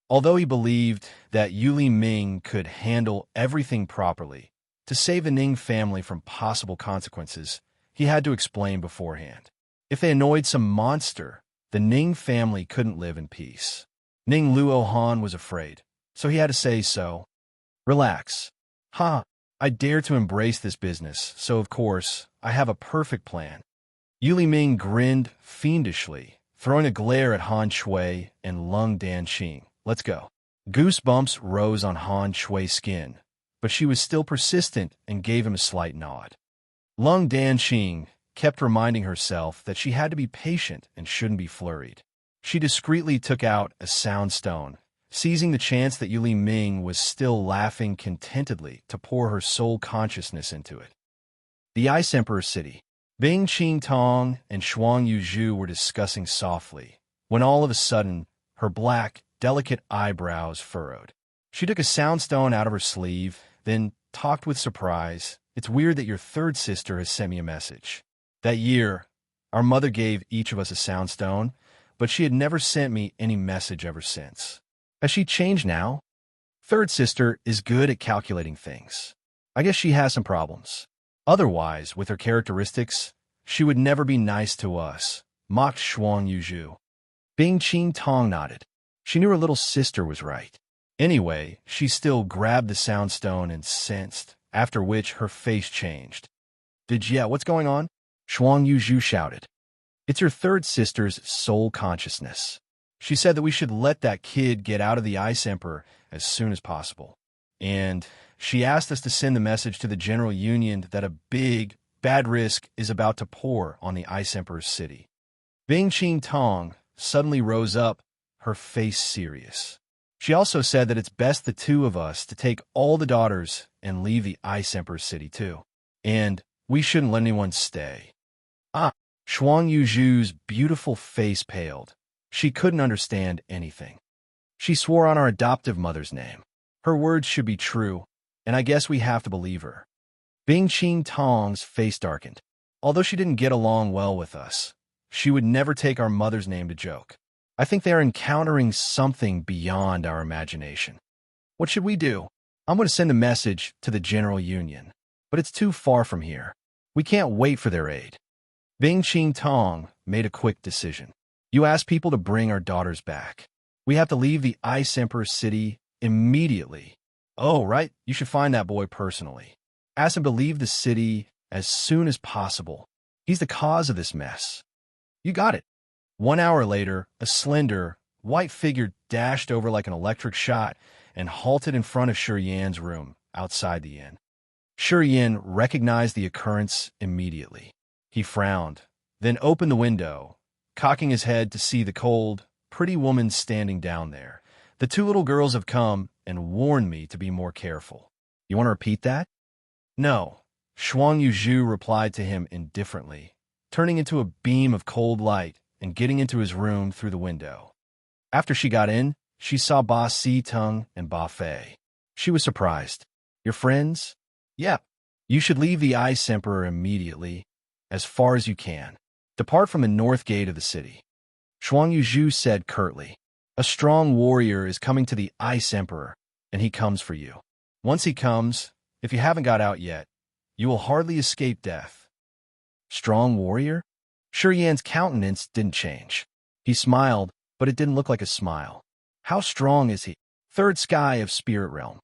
Although he believed that Yuli Ming could handle everything properly, to save the Ning family from possible consequences, he had to explain beforehand. If they annoyed some monster, the Ning family couldn't live in peace. Ning Luo Han was afraid, so he had to say so. Relax. I dare to embrace this business, so of course, I have a perfect plan. Yuli Ming grinned fiendishly, throwing a glare at Han Shui and Lung Danqing. Let's go. Goosebumps rose on Han Shui's skin, but she was still persistent and gave him a slight nod. Lung Danqing kept reminding herself that she had to be patient and shouldn't be flurried. She discreetly took out a sound stone, seizing the chance that Yuli Ming was still laughing contentedly to pour her soul consciousness into it. The Ice Emperor City. Bing Qing Tong and Shuang Yuzhu were discussing softly, when all of a sudden, her black, delicate eyebrows furrowed. She took a sound stone out of her sleeve, then talked with surprise. It's weird that your third sister has sent me a message. That year, our mother gave each of us a sound stone, but she had never sent me any message ever since. Has she changed now? Third sister is good at calculating things. I guess she has some problems. Otherwise, with her characteristics, she would never be nice to us, mocked Shuang Yuzhu. Bing Qing Tong nodded. She knew her little sister was right. Anyway, she still grabbed the sound stone and sensed, after which her face changed. What's going on? Shuang Yuzhu shouted. It's your third sister's soul consciousness. She said that we should let that kid get out of the Ice Emperor as soon as possible. And she asked us to send the message to the General Union that a big, bad risk is about to pour on the Ice Emperor's city. Bing Qing Tong suddenly rose up, her face serious. She also said that it's best the two of us to take all the daughters and leave the Ice Emperor's city too. And we shouldn't let anyone stay. Shuang Yuzhu's beautiful face paled. She couldn't understand anything. She swore on our adoptive mother's name. Her words should be true, and I guess we have to believe her. Bing Qing Tong's face darkened. Although she didn't get along well with us, she would never take our mother's name to joke. I think they are encountering something beyond our imagination. What should we do? I'm going to send a message to the General Union, but it's too far from here. We can't wait for their aid. Bing Qing Tong made a quick decision. You ask people to bring our daughters back. We have to leave the Ice Emperor city immediately. Oh, right, you should find that boy personally. Ask him to leave the city as soon as possible. He's the cause of this mess. You got it. 1 hour later, a slender, white figure dashed over like an electric shot and halted in front of Shiyan's room outside the inn. Shiyan recognized the occurrence immediately. He frowned, then opened the window, cocking his head to see the cold, pretty woman standing down there. The two little girls have come and warned me to be more careful. You want to repeat that? No. Shuang Yuzhu replied to him indifferently, turning into a beam of cold light and getting into his room through the window. After she got in, she saw Ba Si Tung and Ba Fei. She was surprised. Your friends? Yep. You should leave the Ice Emperor immediately, as far as you can. Depart from the north gate of the city. Shuang Yuzhu said curtly. A strong warrior is coming to the Ice Emperor, and he comes for you. Once he comes, if you haven't got out yet, you will hardly escape death. Strong warrior? Shiyan's countenance didn't change. He smiled, but it didn't look like a smile. How strong is he? Third sky of spirit realm.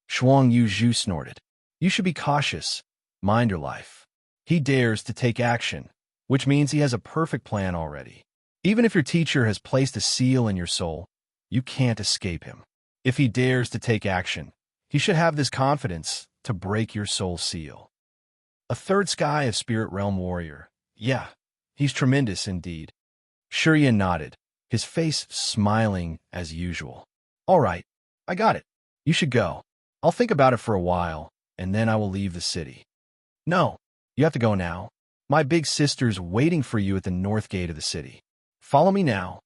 Shuang Yuzhu snorted. You should be cautious. Mind your life. He dares to take action, which means he has a perfect plan already. Even if your teacher has placed a seal in your soul, you can't escape him. If he dares to take action, he should have this confidence to break your soul seal. A third sky of spirit realm warrior. Yeah, he's tremendous indeed. Shurian nodded, his face smiling as usual. All right, I got it. You should go. I'll think about it for a while, and then I will leave the city. No, you have to go now. My big sister's waiting for you at the north gate of the city. Follow me now.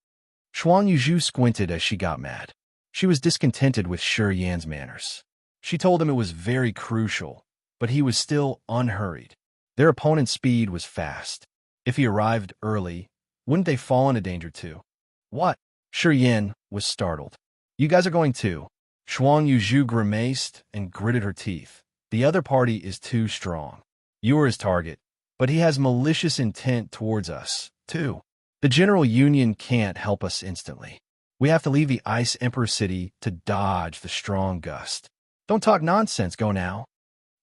Xuan Yuzhu squinted as she got mad. She was discontented with Shurian's manners. She told him it was very crucial, but he was still unhurried. Their opponent's speed was fast. If he arrived early, wouldn't they fall into danger too? What? Shurian was startled. You guys are going too. Xuan Yuzhu grimaced and gritted her teeth. The other party is too strong. You are his target, but he has malicious intent towards us, too. The General Union can't help us instantly. We have to leave the Ice Emperor City to dodge the strong gust. Don't talk nonsense, go now.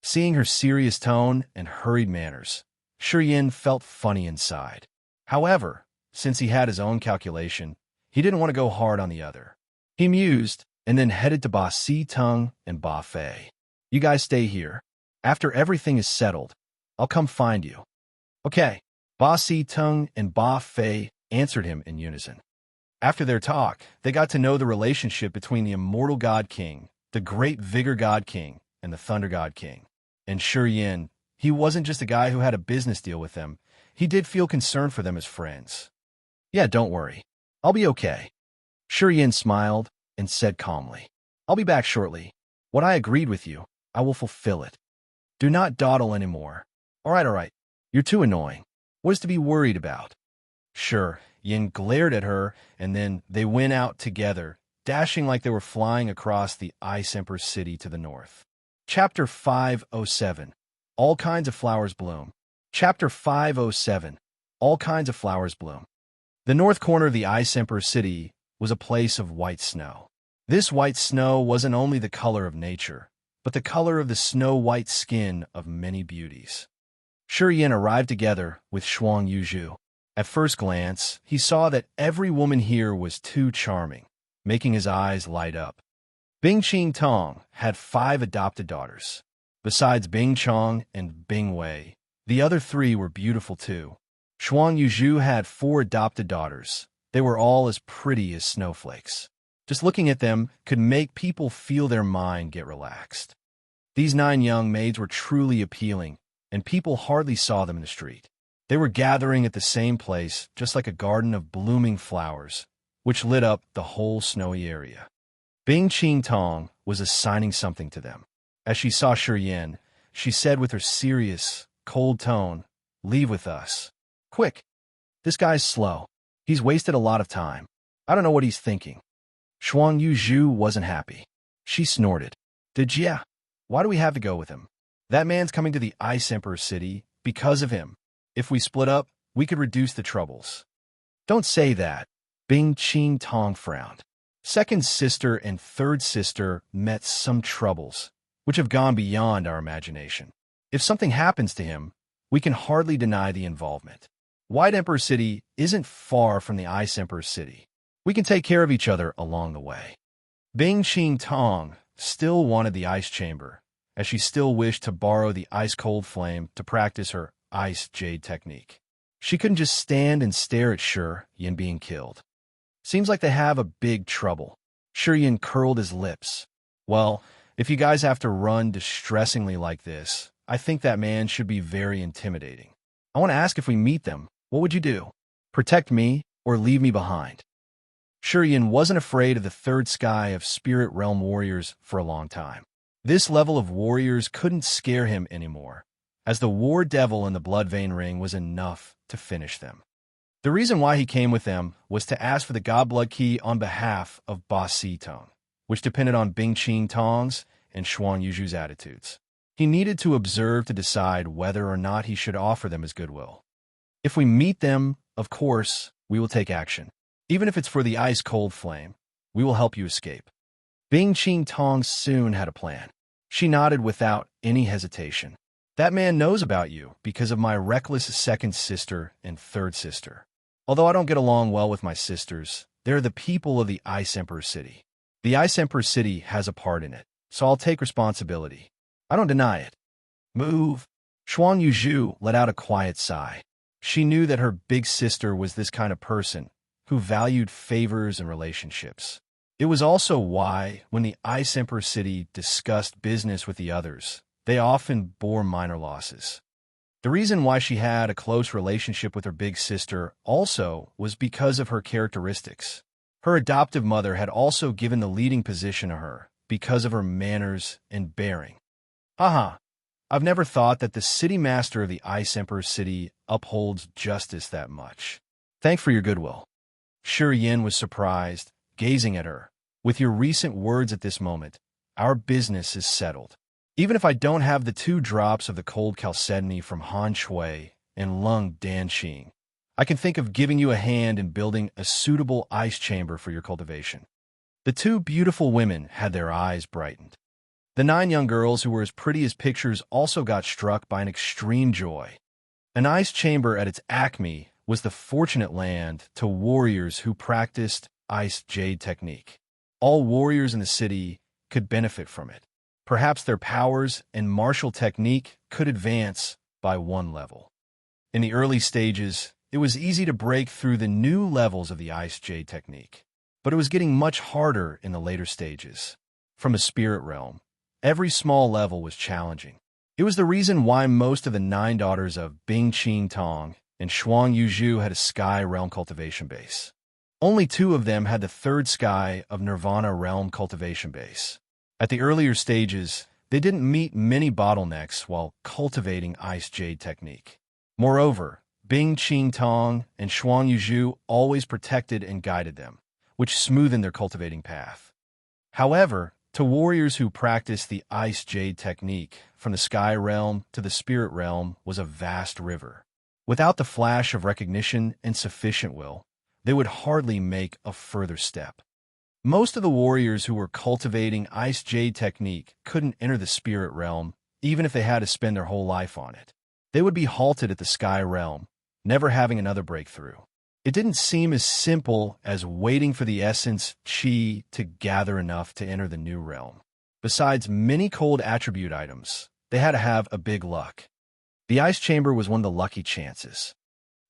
Seeing her serious tone and hurried manners, Shurian felt funny inside. However, since he had his own calculation, he didn't want to go hard on the other. He mused and then headed to Ba Si Tung and Ba Fei. You guys stay here. After everything is settled, I'll come find you. Okay. Ba Si Tung and Ba Fei answered him in unison. After their talk, they got to know the relationship between the Immortal God King, the Great Vigor God King, and the Thunder God King. And Shurian, he wasn't just a guy who had a business deal with them. He did feel concerned for them as friends. Yeah, don't worry. I'll be okay. Shurian smiled and said calmly, I'll be back shortly. What I agreed with you, I will fulfill it. Do not dawdle anymore. All right. You're too annoying. What is to be worried about? Sure, Yin glared at her, and then they went out together, dashing like they were flying across the Ice Emperor City to the north. Chapter 507. All kinds of flowers bloom. Chapter 507. All kinds of flowers bloom. The north corner of the Ice Emperor City was a place of white snow. This white snow wasn't only the color of nature, but the color of the snow-white skin of many beauties. Shurian arrived together with Xuan Yuzhu. At first glance, he saw that every woman here was too charming, making his eyes light up. Bing Qing Tong had 5 adopted daughters. Besides Bing Chong and Bing Wei, the other 3 were beautiful too. Xuan Yuzhu had 4 adopted daughters. They were all as pretty as snowflakes. Just looking at them could make people feel their mind get relaxed. These 9 young maids were truly appealing, and people hardly saw them in the street. They were gathering at the same place, just like a garden of blooming flowers, which lit up the whole snowy area. Bing Qing Tong was assigning something to them. As she saw Shurian, she said with her serious, cold tone, Leave with us. Quick. This guy's slow. He's wasted a lot of time. I don't know what he's thinking. Xuan Yuzhu wasn't happy. She snorted. Yeah. Why do we have to go with him? That man's coming to the Ice Emperor City because of him. If we split up, we could reduce the troubles. Don't say that. Bing Qing Tong frowned. Second sister and third sister met some troubles, which have gone beyond our imagination. If something happens to him, we can hardly deny the involvement. White Emperor City isn't far from the Ice Emperor City. We can take care of each other along the way. Bing Qing Tong still wanted the ice chamber, as she still wished to borrow the ice-cold flame to practice her ice jade technique. She couldn't just stand and stare at Shurian being killed. Seems like they have a big trouble. Shurian curled his lips. Well, if you guys have to run distressingly like this, I think that man should be very intimidating. I want to ask if we meet them, what would you do? Protect me or leave me behind? Shurian wasn't afraid of the third sky of spirit realm warriors for a long time. This level of warriors couldn't scare him anymore, as the war devil in the blood vein ring was enough to finish them. The reason why he came with them was to ask for the God Blood Key on behalf of Ba Si Tung, which depended on Bing Qing Tong's and Xuan Yuzhu's attitudes. He needed to observe to decide whether or not he should offer them his goodwill. If we meet them, of course, we will take action. Even if it's for the ice-cold flame, we will help you escape. Bing Qing Tong soon had a plan. She nodded without any hesitation. That man knows about you because of my reckless second sister and third sister. Although I don't get along well with my sisters, they're the people of the Ice Emperor City. The Ice Emperor City has a part in it, so I'll take responsibility. I don't deny it. Move. Xuan Yuzhu let out a quiet sigh. She knew that her big sister was this kind of person who valued favors and relationships. It was also why, when the Ice Emperor City discussed business with the others, they often bore minor losses. The reason why she had a close relationship with her big sister also was because of her characteristics. Her adoptive mother had also given the leading position to her because of her manners and bearing. Haha, I've never thought that the city master of the Ice Emperor City upholds justice that much. Thanks for your goodwill. Shi Yin was surprised, gazing at her. With your recent words at this moment, our business is settled. Even if I don't have the 2 drops of the cold chalcedony from Han Shui and Lung Danxing, I can think of giving you a hand in building a suitable ice chamber for your cultivation. The 2 beautiful women had their eyes brightened. The 9 young girls who were as pretty as pictures also got struck by an extreme joy. An ice chamber at its acme was the fortunate land to warriors who practiced ice jade technique. All warriors in the city could benefit from it. Perhaps their powers and martial technique could advance by 1 level. In the early stages, it was easy to break through the new levels of the ice jade technique, but it was getting much harder in the later stages. From a spirit realm, every small level was challenging. It was the reason why most of the 9 daughters of Bing Qing Tong and Xuan Yuzhu had a sky realm cultivation base. Only 2 of them had the 3rd sky of Nirvana realm cultivation base. At the earlier stages, they didn't meet many bottlenecks while cultivating ice jade technique. Moreover, Bing Qing Tong and Xuan Yuzhu always protected and guided them, which smoothened their cultivating path. However, to warriors who practiced the ice jade technique, from the sky realm to the spirit realm was a vast river. Without the flash of recognition and sufficient will, they would hardly make a further step. Most of the warriors who were cultivating ice jade technique couldn't enter the spirit realm, even if they had to spend their whole life on it. They would be halted at the sky realm, never having another breakthrough. It didn't seem as simple as waiting for the essence qi to gather enough to enter the new realm. Besides many cold attribute items, they had to have a big luck. The ice chamber was one of the lucky chances.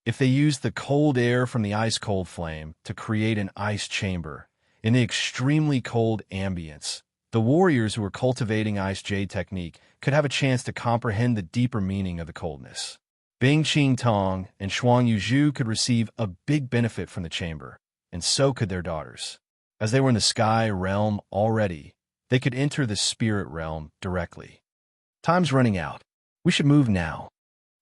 If they used the cold air from the ice-cold flame to create an ice chamber, in the extremely cold ambience, the warriors who were cultivating ice jade technique could have a chance to comprehend the deeper meaning of the coldness. Bing Qing Tong and Xuan Yuzhu could receive a big benefit from the chamber, and so could their daughters. As they were in the sky realm already, they could enter the spirit realm directly. Time's running out. We should move now.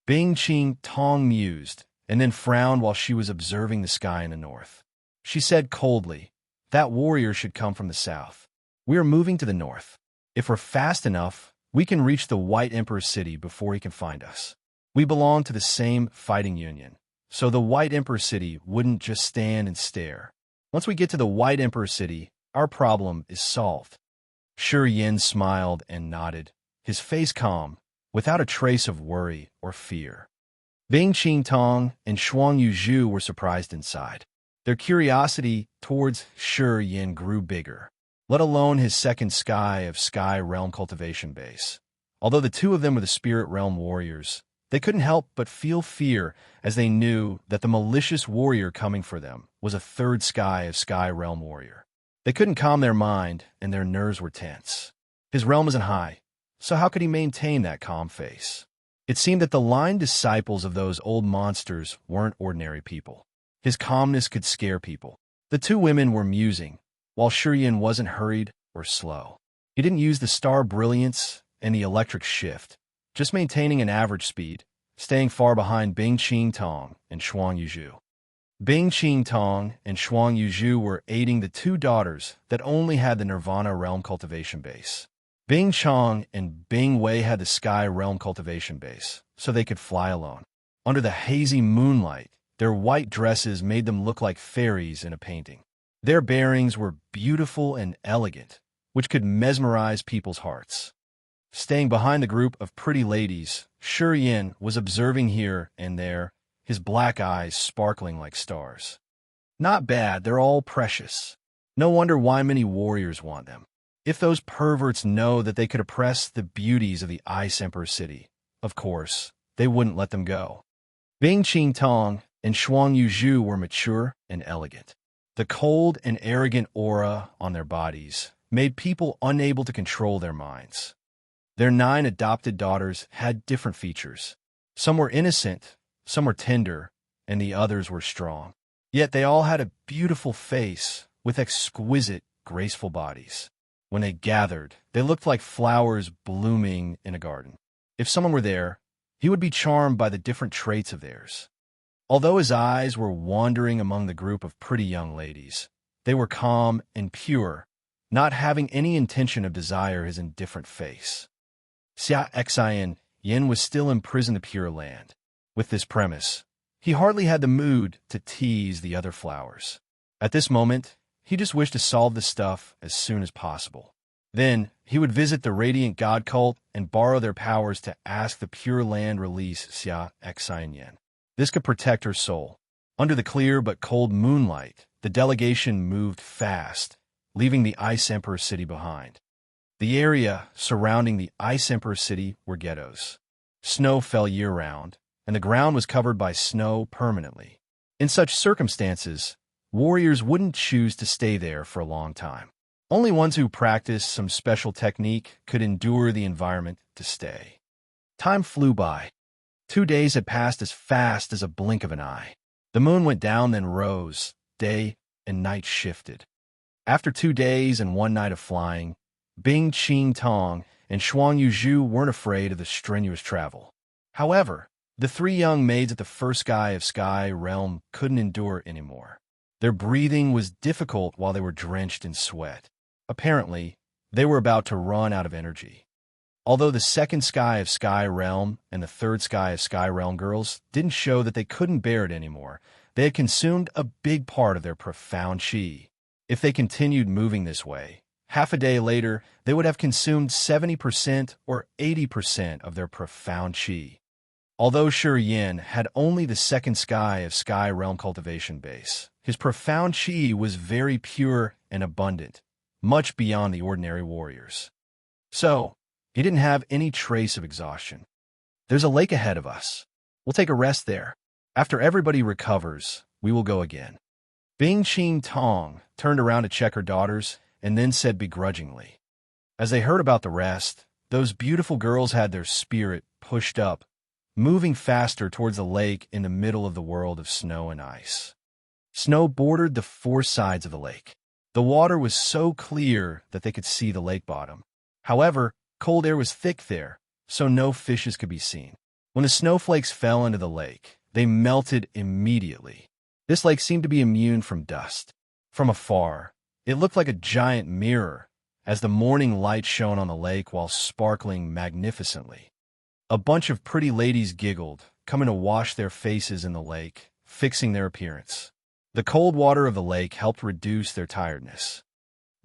Bing Qing Tong mused, and then frowned while she was observing the sky in the north. She said coldly, "That warrior should come from the south. We are moving to the north. If we're fast enough, we can reach the White Emperor City before he can find us. We belong to the same fighting union, so the White Emperor City wouldn't just stand and stare. Once we get to the White Emperor City, our problem is solved." Shi Yin smiled and nodded, his face calm, without a trace of worry or fear. Bing Qing Tong and Xuan Yuzhu were surprised inside. Their curiosity towards Shi Yin grew bigger, let alone his second sky of sky realm cultivation base. Although the 2 of them were the spirit realm warriors, they couldn't help but feel fear as they knew that the malicious warrior coming for them was a 3rd sky of sky realm warrior. They couldn't calm their mind, and their nerves were tense. His realm isn't high, so how could he maintain that calm face? It seemed that the lying disciples of those old monsters weren't ordinary people. His calmness could scare people. The 2 women were musing, while Shi Yin wasn't hurried or slow. He didn't use the star brilliance and the electric shift, just maintaining an average speed, staying far behind Bing Qing Tong and Xuan Yuzhu. Bing Qing Tong and Xuan Yuzhu were aiding the 2 daughters that only had the Nirvana realm cultivation base. Bing Chong and Bing Wei had the Sky Realm cultivation base, so they could fly alone. Under the hazy moonlight, their white dresses made them look like fairies in a painting. Their bearings were beautiful and elegant, which could mesmerize people's hearts. Staying behind the group of pretty ladies, Yin was observing here and there, his black eyes sparkling like stars. Not bad, they're all precious. No wonder why many warriors want them. If those perverts know that they could oppress the beauties of the Ice Emperor city, of course, they wouldn't let them go. Bing Qing Tong and Shuang Yuzhu were mature and elegant. The cold and arrogant aura on their bodies made people unable to control their minds. Their 9 adopted daughters had different features. Some were innocent, some were tender, and the others were strong. Yet they all had a beautiful face with exquisite, graceful bodies. When they gathered, they looked like flowers blooming in a garden. If someone were there, he would be charmed by the different traits of theirs. Although his eyes were wandering among the group of pretty young ladies, they were calm and pure, not having any intention of desire his indifferent face. Xia Xian Yin was still imprisoned in the Pure Land. With this premise, he hardly had the mood to tease the other flowers. At this moment, he just wished to solve the stuff as soon as possible. Then, he would visit the Radiant God Cult and borrow their powers to ask the Pure Land release Xia Xian Yin. This could protect her soul. Under the clear but cold moonlight, the delegation moved fast, leaving the Ice Emperor city behind. The area surrounding the Ice Emperor city were ghettos. Snow fell year-round, and the ground was covered by snow permanently. In such circumstances, warriors wouldn't choose to stay there for a long time. Only ones who practiced some special technique could endure the environment to stay. Time flew by. 2 days had passed as fast as a blink of an eye. The moon went down, then rose. Day and night shifted. After 2 days and 1 night of flying, Bing Qing Tong and Shuang Yuzhu weren't afraid of the strenuous travel. However, the 3 young maids at the first sky realm couldn't endure anymore. Their breathing was difficult while they were drenched in sweat. Apparently, they were about to run out of energy. Although the second sky realm and the third sky realm girls didn't show that they couldn't bear it anymore, they had consumed a big part of their profound qi. If they continued moving this way, half a day later, they would have consumed 70% or 80% of their profound qi. Although Yin had only the second sky realm cultivation base, his profound qi was very pure and abundant, much beyond the ordinary warriors. So, he didn't have any trace of exhaustion. There's a lake ahead of us. We'll take a rest there. After everybody recovers, we will go again. Bing Qing Tong turned around to check her daughters and then said begrudgingly. As they heard about the rest, those beautiful girls had their spirit pushed up, moving faster towards the lake in the middle of the world of snow and ice. Snow bordered the 4 sides of the lake. The water was so clear that they could see the lake bottom. However, cold air was thick there, so no fishes could be seen. When the snowflakes fell into the lake, they melted immediately. This lake seemed to be immune from dust. From afar, it looked like a giant mirror, as the morning light shone on the lake while sparkling magnificently. A bunch of pretty ladies giggled, coming to wash their faces in the lake, fixing their appearance. The cold water of the lake helped reduce their tiredness.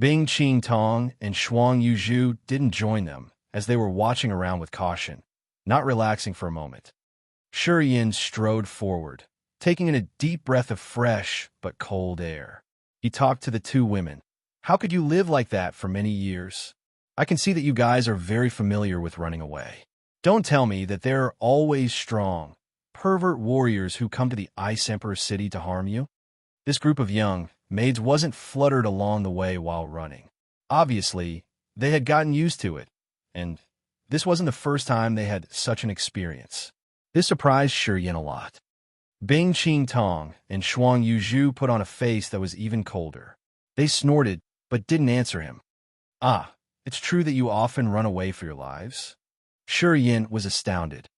Bing Qing Tong and Shuang Yuzhu didn't join them, as they were watching around with caution, not relaxing for a moment. Yin strode forward, taking in a deep breath of fresh but cold air. He talked to the 2 women. How could you live like that for many years? I can see that you guys are very familiar with running away. Don't tell me that there are always strong, pervert warriors who come to the Ice Emperor city to harm you. This group of young maids wasn't fluttered along the way while running. Obviously, they had gotten used to it, and this wasn't the first time they had such an experience. This surprised Yin a lot. Bing Qing Tong and Shuang Yuzhu put on a face that was even colder. They snorted, but didn't answer him. Ah, it's true that you often run away for your lives? Yin was astounded.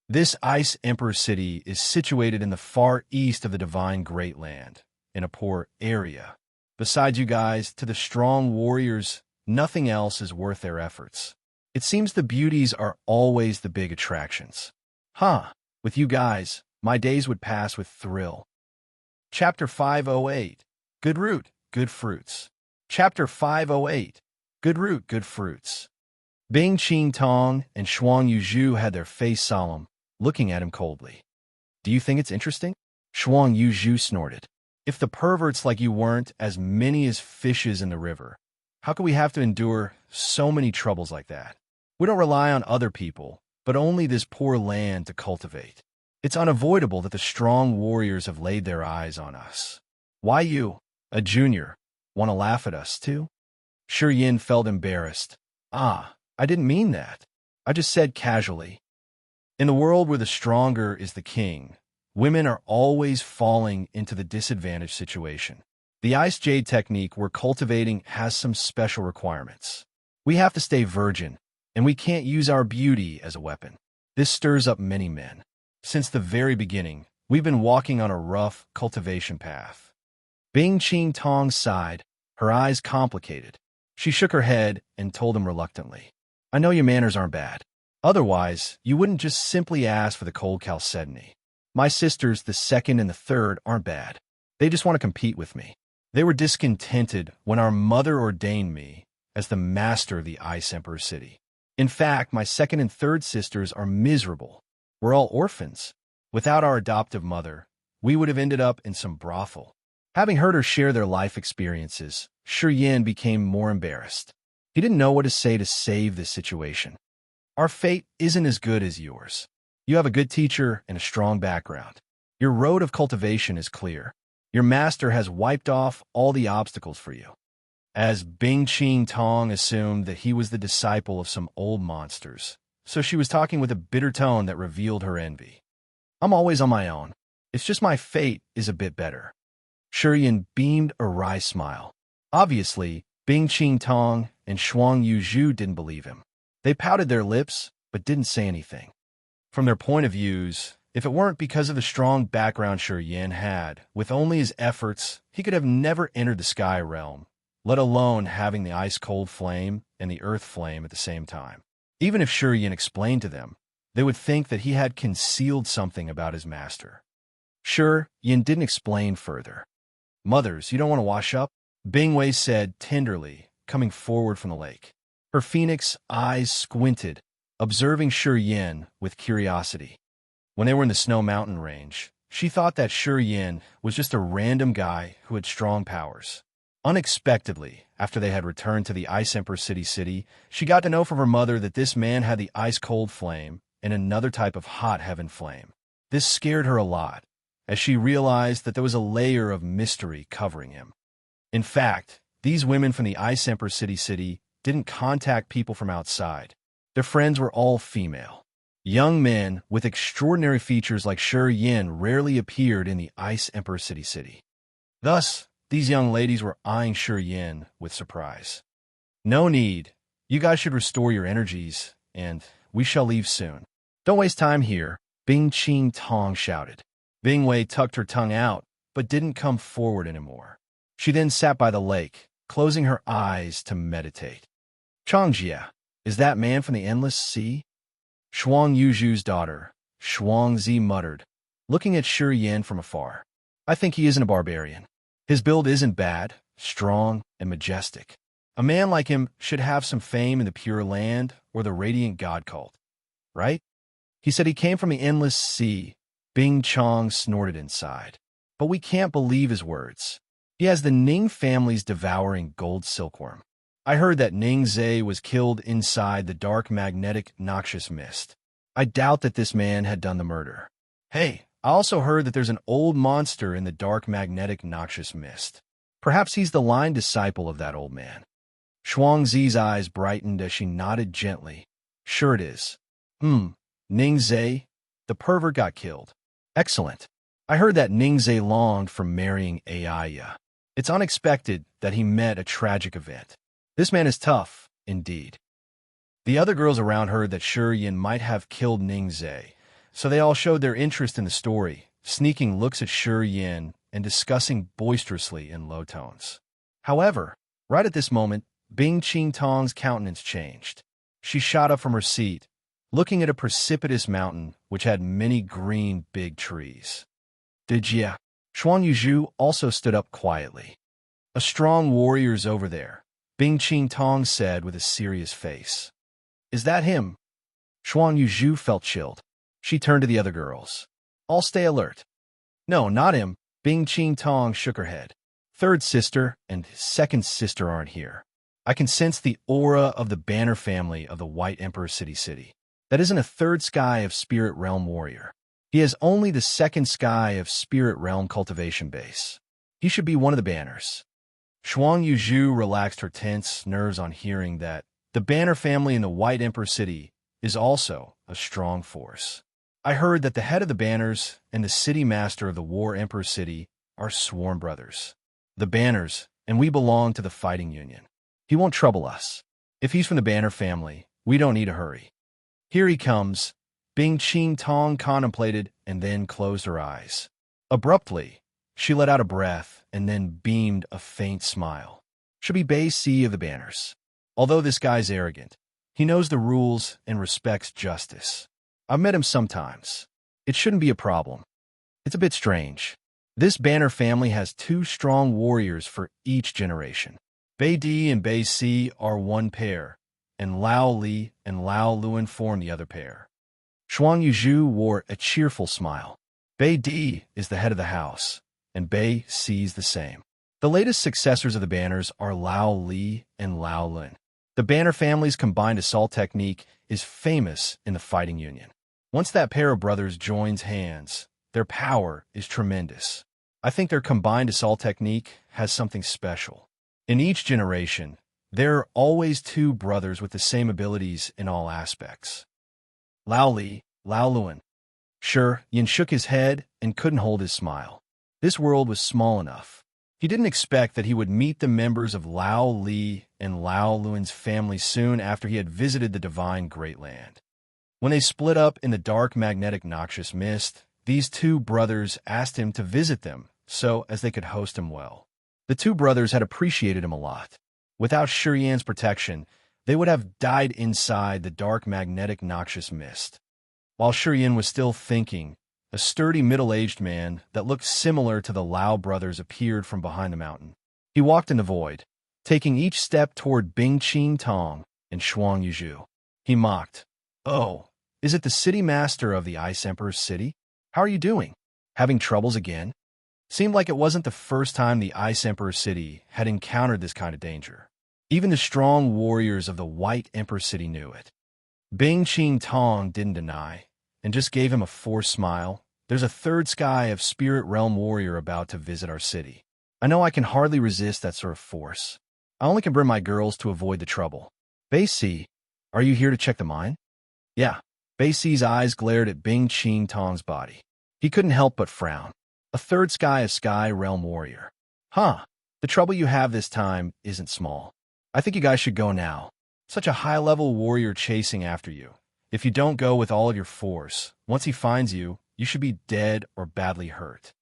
This Ice Emperor city is situated in the far east of the divine Great Land, in a poor area. Besides you guys, to the strong warriors, nothing else is worth their efforts. It seems the beauties are always the big attractions. With you guys, my days would pass with thrill. Chapter 508. Good Root, Good Fruits. Chapter 508. Good Root, Good Fruits. Bing Qing Tong and Shuang Yuzhu had their face solemn, looking at him coldly. Do you think it's interesting? Shuang Yuzhu snorted. If the perverts like you weren't as many as fishes in the river, how could we have to endure so many troubles like that? We don't rely on other people, but only this poor land to cultivate. It's unavoidable that the strong warriors have laid their eyes on us. Why you, a junior, want to laugh at us too? Shi Yin felt embarrassed. I didn't mean that. I just said casually. In the world where the stronger is the king, women are always falling into the disadvantaged situation. The Ice Jade technique we're cultivating has some special requirements. We have to stay virgin, and we can't use our beauty as a weapon. This stirs up many men. Since the very beginning, we've been walking on a rough cultivation path. Bing Qing Tong sighed, her eyes complicated. She shook her head and told him reluctantly, I know your manners aren't bad. Otherwise, you wouldn't just simply ask for the cold chalcedony. My sisters, the second and the third, aren't bad. They just want to compete with me. They were discontented when our mother ordained me as the master of the Ice Emperor City. In fact, my second and third sisters are miserable. We're all orphans. Without our adoptive mother, we would have ended up in some brothel. Having heard her share their life experiences, Shi Yin became more embarrassed. He didn't know what to say to save this situation. Our fate isn't as good as yours. You have a good teacher and a strong background. Your road of cultivation is clear. Your master has wiped off all the obstacles for you. As Bing Qing Tong assumed that he was the disciple of some old monsters, so she was talking with a bitter tone that revealed her envy. I'm always on my own. It's just my fate is a bit better. Shi Yin beamed a wry smile. Obviously, Bing Qing Tong and Shuang Yuzhu didn't believe him. They pouted their lips, but didn't say anything. From their point of views, if it weren't because of the strong background Shi Yin had, with only his efforts, he could have never entered the sky realm, let alone having the ice-cold flame and the earth flame at the same time. Even if Shi Yin explained to them, they would think that he had concealed something about his master. Shi Yin didn't explain further. Mothers, you don't want to wash up? Bing Wei said tenderly, coming forward from the lake. Her phoenix eyes squinted, observing Shi Yin with curiosity. When they were in the Snow Mountain range, she thought that Shi Yin was just a random guy who had strong powers. Unexpectedly, after they had returned to the Ice Emperor City, she got to know from her mother that this man had the ice-cold flame and another type of hot heaven flame. This scared her a lot, as she realized that there was a layer of mystery covering him. In fact, these women from the Ice Emperor City didn't contact people from outside. Their friends were all female. Young men with extraordinary features like Shi Yin rarely appeared in the Ice Emperor City. Thus, these young ladies were eyeing Shi Yin with surprise. No need. You guys should restore your energies, and we shall leave soon. Don't waste time here, Bing Qing Tong shouted. Bing Wei tucked her tongue out, but didn't come forward anymore. She then sat by the lake, closing her eyes to meditate. Changjia, is that man from the endless sea? Shuang Yuzhu's daughter, Shuang Zi muttered, looking at Shi Yin from afar. I think he isn't a barbarian. His build isn't bad, strong, and majestic. A man like him should have some fame in the Pure Land or the Radiant God cult, right? He said he came from the endless sea. Bing Chong snorted inside. But we can't believe his words. He has the Ning family's devouring gold silkworm. I heard that Ning Zhe was killed inside the dark magnetic noxious mist. I doubt that this man had done the murder. Hey, I also heard that there's an old monster in the dark magnetic noxious mist. Perhaps he's the line disciple of that old man. Shuang Zi's eyes brightened as she nodded gently. Sure it is. Ning Zhe, the pervert got killed. Excellent. I heard that Ning Zhe longed for marrying Aiya. It's unexpected that he met a tragic event. This man is tough, indeed. The other girls around heard that Shi Yin might have killed Ning Zhe, so they all showed their interest in the story, sneaking looks at Shi Yin and discussing boisterously in low tones. However, right at this moment, Bing Qing Tong's countenance changed. She shot up from her seat, looking at a precipitous mountain which had many green big trees. Did ya? Shuang Yuzhu also stood up quietly. A strong warrior's over there, Bing Qing Tong said with a serious face. Is that him? Xuan Yuzhu felt chilled. She turned to the other girls. All stay alert. No, not him. Bing Qing Tong shook her head. Third sister and second sister aren't here. I can sense the aura of the banner family of the White Emperor City. That isn't a third sky of Spirit Realm warrior. He has only the second sky of Spirit Realm cultivation base. He should be one of the banners. Xuan Yuzhu relaxed her tense nerves on hearing that the banner family in the White Emperor City is also a strong force. I heard that the head of the banners and the city master of the War Emperor City are sworn brothers. The banners, and we belong to the fighting union. He won't trouble us. If he's from the banner family, we don't need to hurry. Here he comes. Bing Qing Tong contemplated and then closed her eyes. Abruptly, she let out a breath and then beamed a faint smile. Should be Bei Si of the banners. Although this guy's arrogant, he knows the rules and respects justice. I've met him sometimes. It shouldn't be a problem. It's a bit strange. This banner family has 2 strong warriors for each generation. Bei Di and Bei Si are one pair, and Lao Li and Lao Luan form the other pair. Xuan Yuzhu wore a cheerful smile. Bei Di is the head of the house, and Bei Si's the same. The latest successors of the banners are Lao Li and Lao Lun. The banner family's combined assault technique is famous in the fighting union. Once that pair of brothers joins hands, their power is tremendous. I think their combined assault technique has something special. In each generation, there are always 2 brothers with the same abilities in all aspects. Lao Li, Lao Luan. Sure, Yin shook his head and couldn't hold his smile. This world was small enough. He didn't expect that he would meet the members of Lao Li and Lao Luan's family soon after he had visited the divine Great Land. When they split up in the dark magnetic noxious mist, these 2 brothers asked him to visit them so as they could host him well. The 2 brothers had appreciated him a lot. Without Shuriyan's protection, they would have died inside the dark magnetic noxious mist. While Shuriyan was still thinking, a sturdy middle-aged man that looked similar to the Lao brothers appeared from behind the mountain. He walked in the void, taking each step toward Bing Qing Tong and Xuan Yuzhu. He mocked, "Oh, is it the city master of the Ice Emperor's city? How are you doing? Having troubles again?" Seemed like it wasn't the first time the Ice Emperor's city had encountered this kind of danger. Even the strong warriors of the White Emperor City knew it. Bing Qing Tong didn't deny, and just gave him a forced smile. "There's a third sky of Spirit Realm warrior about to visit our city. I know I can hardly resist that sort of force. I only can bring my girls to avoid the trouble. Bei Si, are you here to check the mine?" "Yeah." Bei Si's eyes glared at Bing Qing Tong's body. He couldn't help but frown. A third sky of Sky Realm warrior. Huh. The trouble you have this time isn't small. I think you guys should go now. Such a high-level warrior chasing after you. If you don't go with all of your force, once he finds you, you should be dead or badly hurt.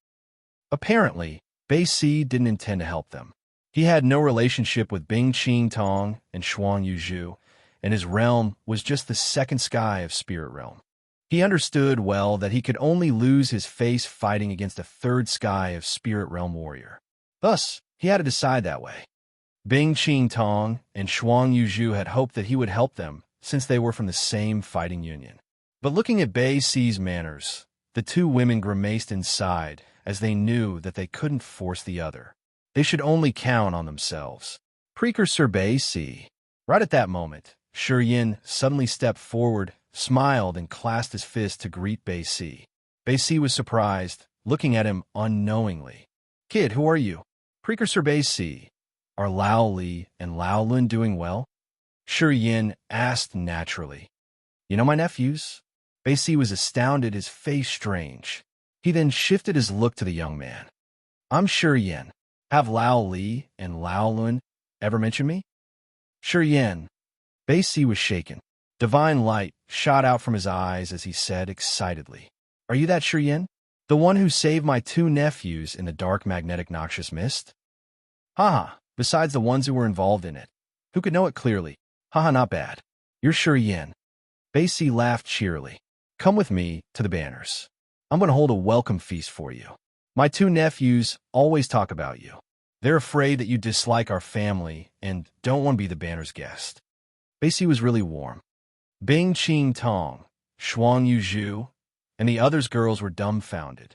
Apparently, Bei Si didn't intend to help them. He had no relationship with Bing Qing Tong and Xuan Yuzhu, and his realm was just the second sky of Spirit Realm. He understood well that he could only lose his face fighting against a third sky of Spirit Realm warrior. Thus, he had to decide that way. Bing Qing Tong and Xuan Yuzhu had hoped that he would help them, since they were from the same fighting union. But looking at Bei Si's manners, the 2 women grimaced inside as they knew that they couldn't force the other. They should only count on themselves. Precursor Bei Si. Right at that moment, Shuriyan suddenly stepped forward, smiled, and clasped his fist to greet Bei Si. Bei Si was surprised, looking at him unknowingly. "Kid, who are you?" "Precursor Bei Si. Are Lao Li and Lao Lun doing well?" Shuriyan asked naturally. "You know my nephews?" Bei Si was astounded, his face strange. He then shifted his look to the young man. "I'm Shuriyan. Have Lao Li and Lao Lun ever mentioned me?" "Shuriyan." Bei Si was shaken. Divine light shot out from his eyes as he said excitedly, "Are you that Shuriyan? The one who saved my 2 nephews in the dark magnetic noxious mist?" "Haha, besides the ones who were involved in it. Who could know it clearly? Haha, not bad. You're Shuriyan." Bei Si laughed cheerily. "Come with me to the banners. I'm going to hold a welcome feast for you. My 2 nephews always talk about you. They're afraid that you dislike our family and don't want to be the banner's guest." Bei Si was really warm. Bing Qing Tong, Shuang Yuzhu, and the others girls were dumbfounded.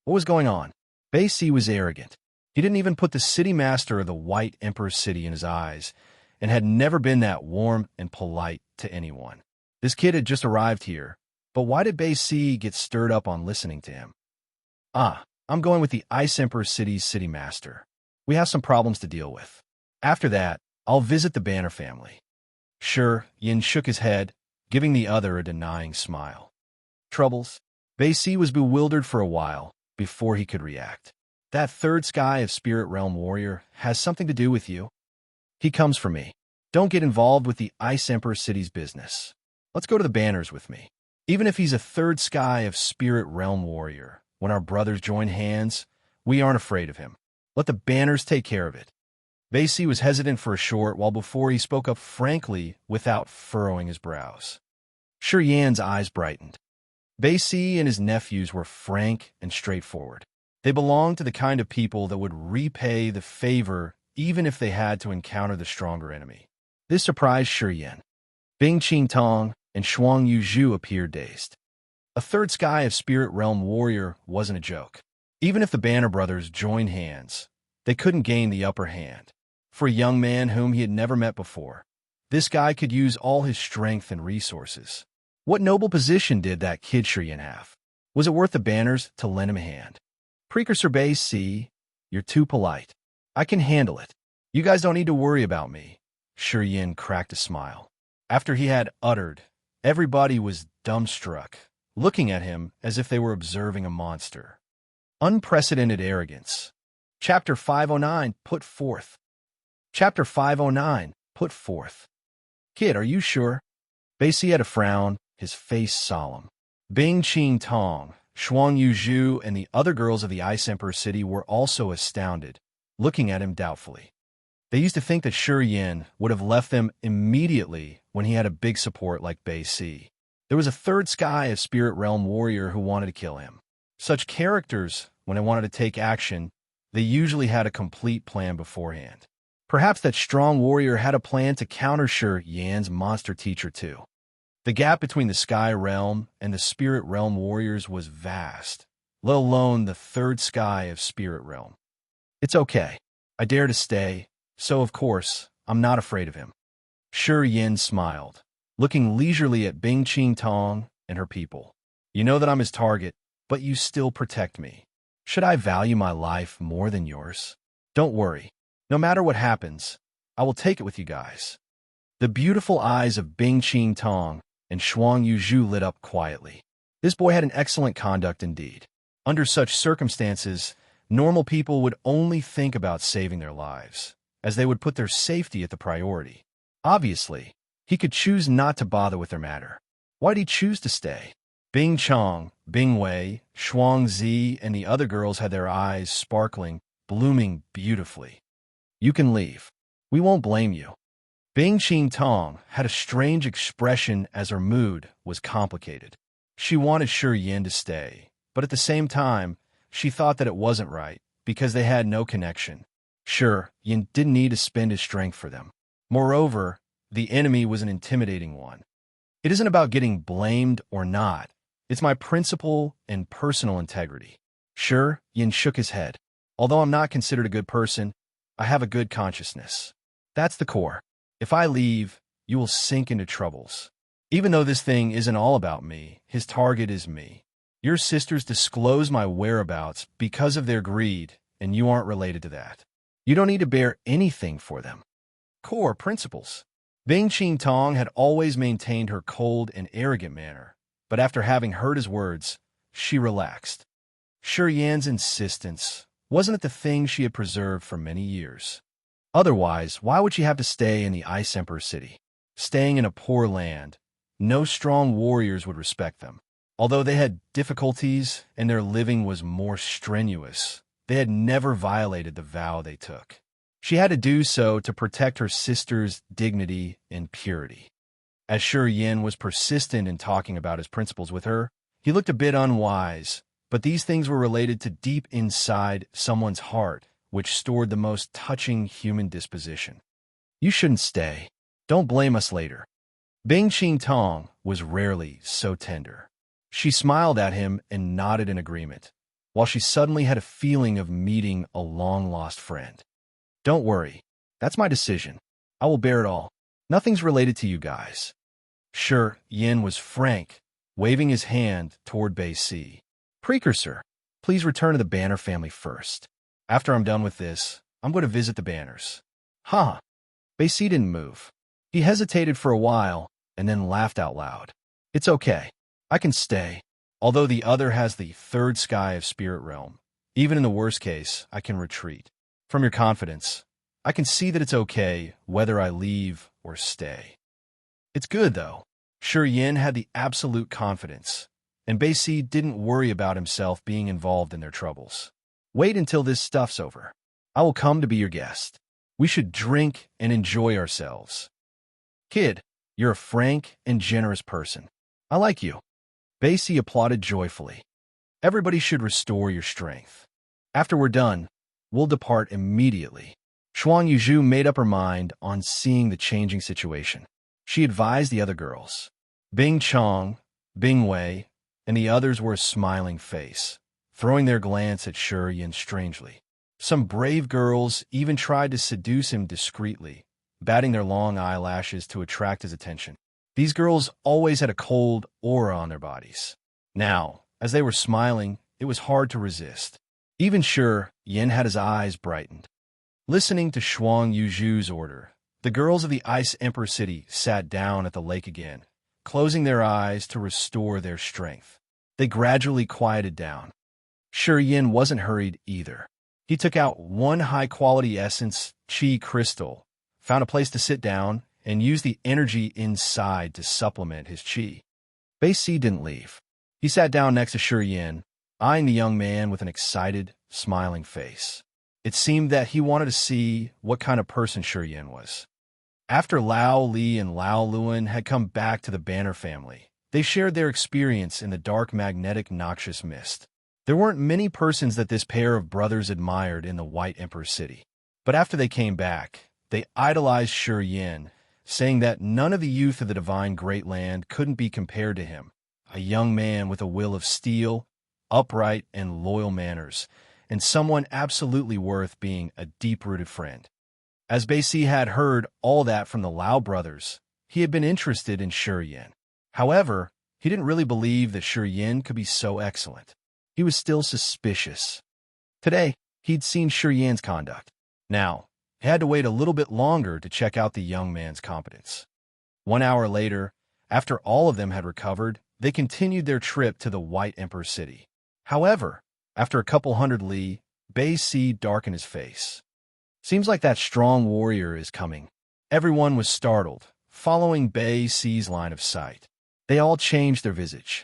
What was going on? Bei Si was arrogant. He didn't even put the city master of the White Emperor City in his eyes, and had never been that warm and polite to anyone. This kid had just arrived here, but why did Bei Si get stirred up on listening to him? I'm going with the Ice Emperor City's city master. We have some problems to deal with. After that, I'll visit the Banner family. Sure, Yin shook his head, giving the other a denying smile. Troubles? Bei Si was bewildered for a while before he could react. That third sky of Spirit Realm warrior has something to do with you. He comes for me. Don't get involved with the Ice Emperor City's business. Let's go to the Banners with me. Even if he's a third sky of Spirit Realm warrior, when our brothers join hands, we aren't afraid of him. Let the Banners take care of it. Bei Si was hesitant for a short while before he spoke up frankly without furrowing his brows. Shi Yan's eyes brightened. Bei Si and his nephews were frank and straightforward. They belonged to the kind of people that would repay the favor even if they had to encounter the stronger enemy. This surprised Shi Yan. Bing Qing Tong and Shuang Yuzhu appeared dazed. A third sky of Spirit Realm warrior wasn't a joke. Even if the Banner brothers joined hands, they couldn't gain the upper hand. For a young man whom he had never met before, this guy could use all his strength and resources. What noble position did that kid Shi Yan have? Was it worth the Banners to lend him a hand? Precursor Bei Si, you're too polite. I can handle it. You guys don't need to worry about me. Shi Yan cracked a smile. After he had uttered, everybody was dumbstruck, looking at him as if they were observing a monster. Unprecedented arrogance. Chapter 509, put forth. Chapter 509, put forth. Kid, are you sure? Bei Si had a frown, his face solemn. Bing Qing Tong, Shuang Yuzhu, and the other girls of the Ice Emperor City were also astounded, looking at him doubtfully. They used to think that Shi Yan would have left them immediately when he had a big support like Bei Si. There was a third sky of Spirit Realm warrior who wanted to kill him. Such characters, when they wanted to take action, they usually had a complete plan beforehand. Perhaps that strong warrior had a plan to counter Shi Yan's monster teacher too. The gap between the Sky Realm and the Spirit Realm warriors was vast, let alone the third sky of Spirit Realm. It's okay. I dare to stay, so of course, I'm not afraid of him. Shi Yan smiled, looking leisurely at Bing Qing Tong and her people. You know that I'm his target, but you still protect me. Should I value my life more than yours? Don't worry. No matter what happens, I will take it with you guys. The beautiful eyes of Bing Qing Tong and Shuang Yuzhu lit up quietly. This boy had an excellent conduct indeed. Under such circumstances, normal people would only think about saving their lives, as they would put their safety at the priority. Obviously, he could choose not to bother with their matter. Why'd he choose to stay? Bing Chong, Bing Wei, Shuang Zi, and the other girls had their eyes sparkling, blooming beautifully. You can leave. We won't blame you. Bing Qing Tong had a strange expression as her mood was complicated. She wanted Shi Yan to stay, but at the same time, she thought that it wasn't right because they had no connection. Sure, Yan didn't need to spend his strength for them. Moreover, the enemy was an intimidating one. It isn't about getting blamed or not. It's my principle and personal integrity. Sure, Yan shook his head. Although I'm not considered a good person, I have a good consciousness. That's the core. If I leave, you will sink into troubles. Even though this thing isn't all about me, his target is me. Your sisters disclose my whereabouts because of their greed, and you aren't related to that. You don't need to bear anything for them. Core principles. Bing Qing Tong had always maintained her cold and arrogant manner, but after having heard his words, she relaxed. Shi Yan's insistence wasn't it the thing she had preserved for many years. Otherwise, why would she have to stay in the Ice Emperor City? Staying in a poor land, no strong warriors would respect them. Although they had difficulties and their living was more strenuous, they had never violated the vow they took. She had to do so to protect her sister's dignity and purity. As Shi Yan was persistent in talking about his principles with her, he looked a bit unwise, but these things were related to deep inside someone's heart, which stored the most touching human disposition. You shouldn't stay. Don't blame us later. Bing Ching Tong was rarely so tender. She smiled at him and nodded in agreement, while she suddenly had a feeling of meeting a long-lost friend. Don't worry, that's my decision. I will bear it all. Nothing's related to you guys. Sure, Yin was frank, waving his hand toward Bei Si. Precursor, please return to the Banner family first. After I'm done with this, I'm going to visit the Banners. Huh. Bei Si didn't move. He hesitated for a while and then laughed out loud. It's okay. I can stay. Although the other has the third sky of Spirit Realm, even in the worst case, I can retreat. From your confidence, I can see that it's okay whether I leave or stay. It's good, though. Sure Yin had the absolute confidence, and Bei Si didn't worry about himself being involved in their troubles. Wait until this stuff's over. I will come to be your guest. We should drink and enjoy ourselves. Kid, you're a frank and generous person. I like you. Bei Si applauded joyfully. Everybody should restore your strength. After we're done, we'll depart immediately. Shuang Yuzhu made up her mind on seeing the changing situation. She advised the other girls. Bing Chong, Bing Wei, and the others were a smiling face, throwing their glance at Shi Yin strangely. Some brave girls even tried to seduce him discreetly, batting their long eyelashes to attract his attention. These girls always had a cold aura on their bodies. Now, as they were smiling, it was hard to resist. Even Shi Yin had his eyes brightened. Listening to Shuang Yuzhu's order, the girls of the Ice Emperor City sat down at the lake again, closing their eyes to restore their strength. They gradually quieted down. Shi Yin wasn't hurried either. He took out one high-quality essence Qi crystal, found a place to sit down, and used the energy inside to supplement his Qi. Bei Si didn't leave. He sat down next to Shi Yin, eyeing the young man with an excited, smiling face. It seemed that he wanted to see what kind of person Shi Yin was. After Lao Li and Lao Luan had come back to the Banner family, they shared their experience in the dark magnetic noxious mist. There weren't many persons that this pair of brothers admired in the White Emperor City. But after they came back, they idolized Shi Yin, saying that none of the youth of the divine great land couldn't be compared to him, a young man with a will of steel, upright and loyal manners, and someone absolutely worth being a deep-rooted friend. As Bei Si had heard all that from the Lao brothers, he had been interested in Shi Yin. However, he didn't really believe that Shi Yin could be so excellent. He was still suspicious. Today, he'd seen Shi Yin's conduct. Now, he had to wait a little bit longer to check out the young man's competence. 1 hour later, after all of them had recovered, they continued their trip to the White Emperor City. However, after a couple hundred li, Bei Si darkened his face. Seems like that strong warrior is coming. Everyone was startled, following Bei Si's line of sight. They all changed their visage.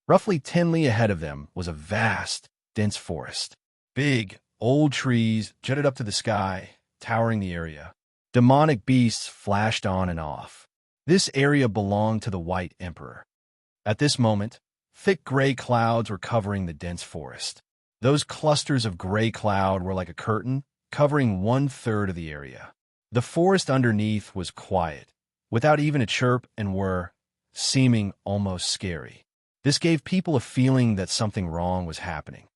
Roughly 10 li ahead of them was a vast, dense forest. Big, old trees jutted up to the sky, towering the area. Demonic beasts flashed on and off. This area belonged to the White Emperor. At this moment, thick gray clouds were covering the dense forest. Those clusters of gray cloud were like a curtain, covering 1/3 of the area. The forest underneath was quiet, without even a chirp, and were seeming almost scary. This gave people a feeling that something wrong was happening.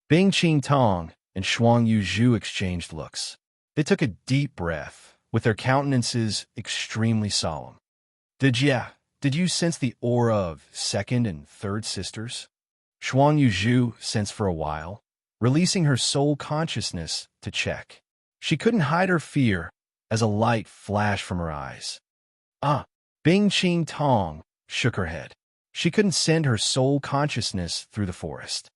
Bing Ching Tong and Shuang Yuzhu exchanged looks. They took a deep breath, with their countenances extremely solemn. Did you sense the aura of second and third sisters? Shuang Yuzhu sensed for a while, releasing her soul consciousness to check. She couldn't hide her fear as a light flashed from her eyes. Bing Ching Tong shook her head. She couldn't send her soul consciousness through the forest.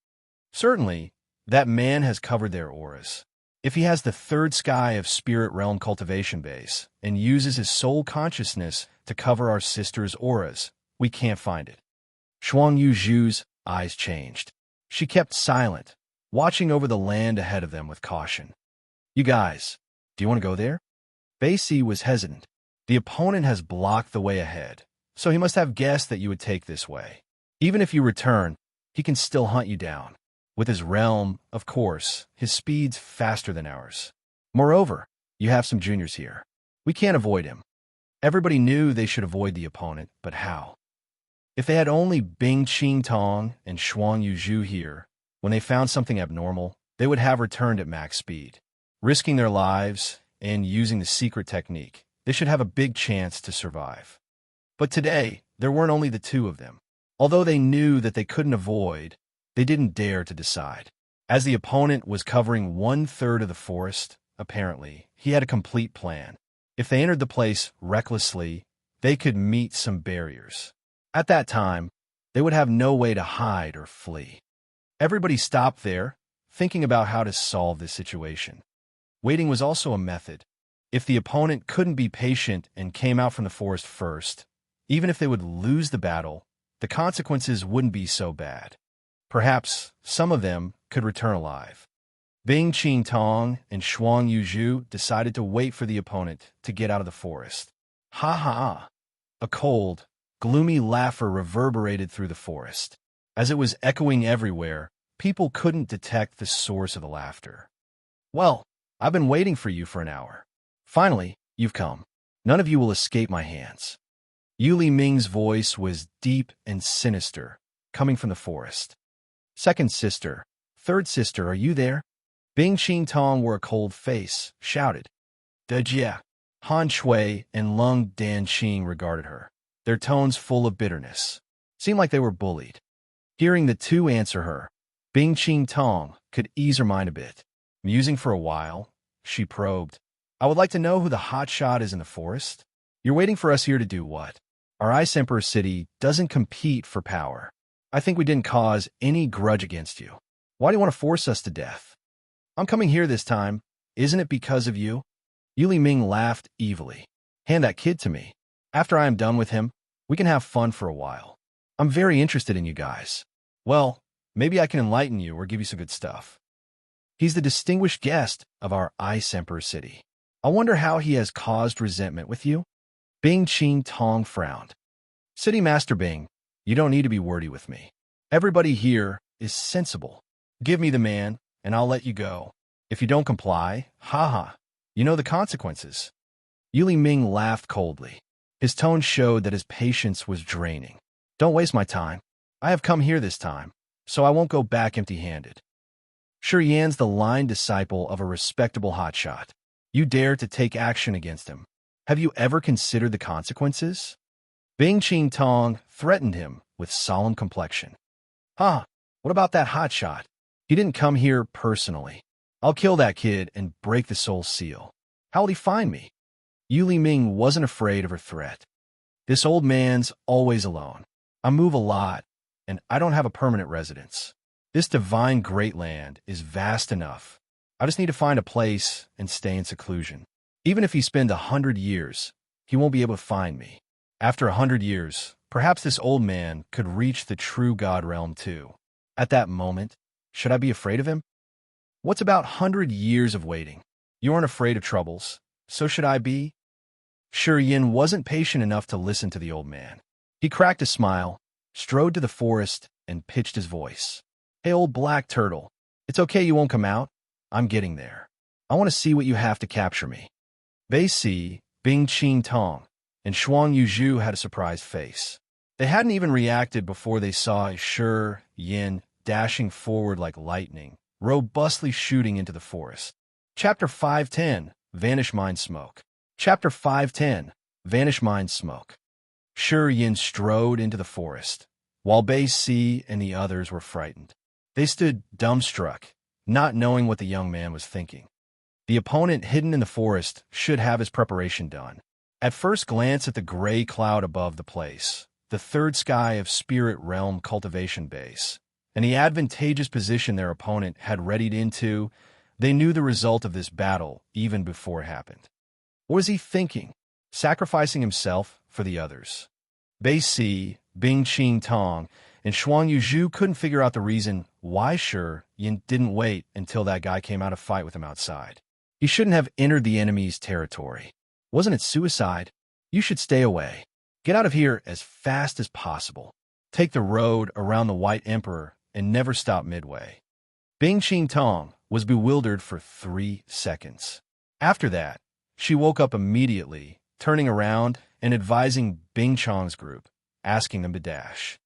Certainly, that man has covered their auras. If he has the third sky of Spirit Realm cultivation base and uses his soul consciousness to cover our sister's auras, we can't find it. Shuang Yuzhu's eyes changed. She kept silent, watching over the land ahead of them with caution. You guys, do you want to go there? Bei Si was hesitant. The opponent has blocked the way ahead, so he must have guessed that you would take this way. Even if you return, he can still hunt you down. With his realm, of course, his speed's faster than ours. Moreover, you have some juniors here. We can't avoid him. Everybody knew they should avoid the opponent, but how? If they had only Bing Qing Tong and Shuang Yuzhu here, when they found something abnormal, they would have returned at max speed. Risking their lives and using the secret technique, they should have a big chance to survive. But today, there weren't only the two of them. Although they knew that they couldn't avoid, they didn't dare to decide. As the opponent was covering 1/3 of the forest, apparently, he had a complete plan. If they entered the place recklessly, they could meet some barriers. At that time, they would have no way to hide or flee. Everybody stopped there, thinking about how to solve this situation. Waiting was also a method. If the opponent couldn't be patient and came out from the forest first, even if they would lose the battle, the consequences wouldn't be so bad. Perhaps some of them could return alive. Bing Qing Tong and Shuang Yuzhu decided to wait for the opponent to get out of the forest. Ha ha! A cold, gloomy laughter reverberated through the forest. As it was echoing everywhere, people couldn't detect the source of the laughter. Well, I've been waiting for you for an hour. Finally, you've come. None of you will escape my hands. Yuli Ming's voice was deep and sinister, coming from the forest. Second sister, third sister, are you there? Bing Qing Tong wore a cold face, shouted. Dejia. Han Shui and Lung Danqing regarded her, their tones full of bitterness. Seemed like they were bullied. Hearing the two answer her, Bing Qing Tong could ease her mind a bit. Musing for a while, she probed. I would like to know who the hotshot is in the forest. You're waiting for us here to do what? Our Ice Emperor City doesn't compete for power. I think we didn't cause any grudge against you. Why do you want to force us to death? I'm coming here this time. Isn't it because of you? Yuli Ming laughed evilly. Hand that kid to me. After I am done with him, we can have fun for a while. I'm very interested in you guys. Well, maybe I can enlighten you or give you some good stuff. He's the distinguished guest of our Ice Emperor City. I wonder how he has caused resentment with you? Bing Qing Tong frowned. City Master Bing, you don't need to be wordy with me. Everybody here is sensible. Give me the man, and I'll let you go. If you don't comply, haha, you know the consequences. Yuli Ming laughed coldly. His tone showed that his patience was draining. Don't waste my time. I have come here this time, so I won't go back empty-handed. Shi Yan's the line disciple of a respectable hotshot. You dare to take action against him. Have you ever considered the consequences? Bing Qing Tong threatened him with solemn complexion. What about that hotshot? He didn't come here personally. I'll kill that kid and break the soul seal. How will he find me? Yuli Ming wasn't afraid of her threat. This old man's always alone. I move a lot, and I don't have a permanent residence. This divine great land is vast enough. I just need to find a place and stay in seclusion. Even if he spends 100 years, he won't be able to find me. After 100 years, perhaps this old man could reach the true God realm too. At that moment, should I be afraid of him? What's about 100 years of waiting? You aren't afraid of troubles, so should I be? Shi Yan wasn't patient enough to listen to the old man. He cracked a smile, strode to the forest, and pitched his voice. Hey, old black turtle, it's okay you won't come out. I'm getting there. I want to see what you have to capture me. Bei Si, Bing Qing Tong, and Shuang Yuzhu had a surprised face. They hadn't even reacted before they saw Shi Yan dashing forward like lightning, robustly shooting into the forest. Chapter 510, Vanish Mind Smoke. Chapter 510, Vanish Mind Smoke. Shi Yan strode into the forest, while Bei Si and the others were frightened. They stood dumbstruck, not knowing what the young man was thinking. The opponent hidden in the forest should have his preparation done. At first glance at the gray cloud above the place, the third sky of Spirit Realm cultivation base, and the advantageous position their opponent had readied into, they knew the result of this battle even before it happened. What was he thinking? Sacrificing himself for the others. Bei Si, Bing Qing Tong, and Shuang Yuzhu couldn't figure out the reason why Shi Yan didn't wait until that guy came out to fight with him outside. He shouldn't have entered the enemy's territory. Wasn't it suicide? You should stay away. Get out of here as fast as possible. Take the road around the White Emperor and never stop midway. Bing Qing Tong was bewildered for 3 seconds. After that, she woke up immediately, turning around and advising Bing Chong's group, asking them to dash.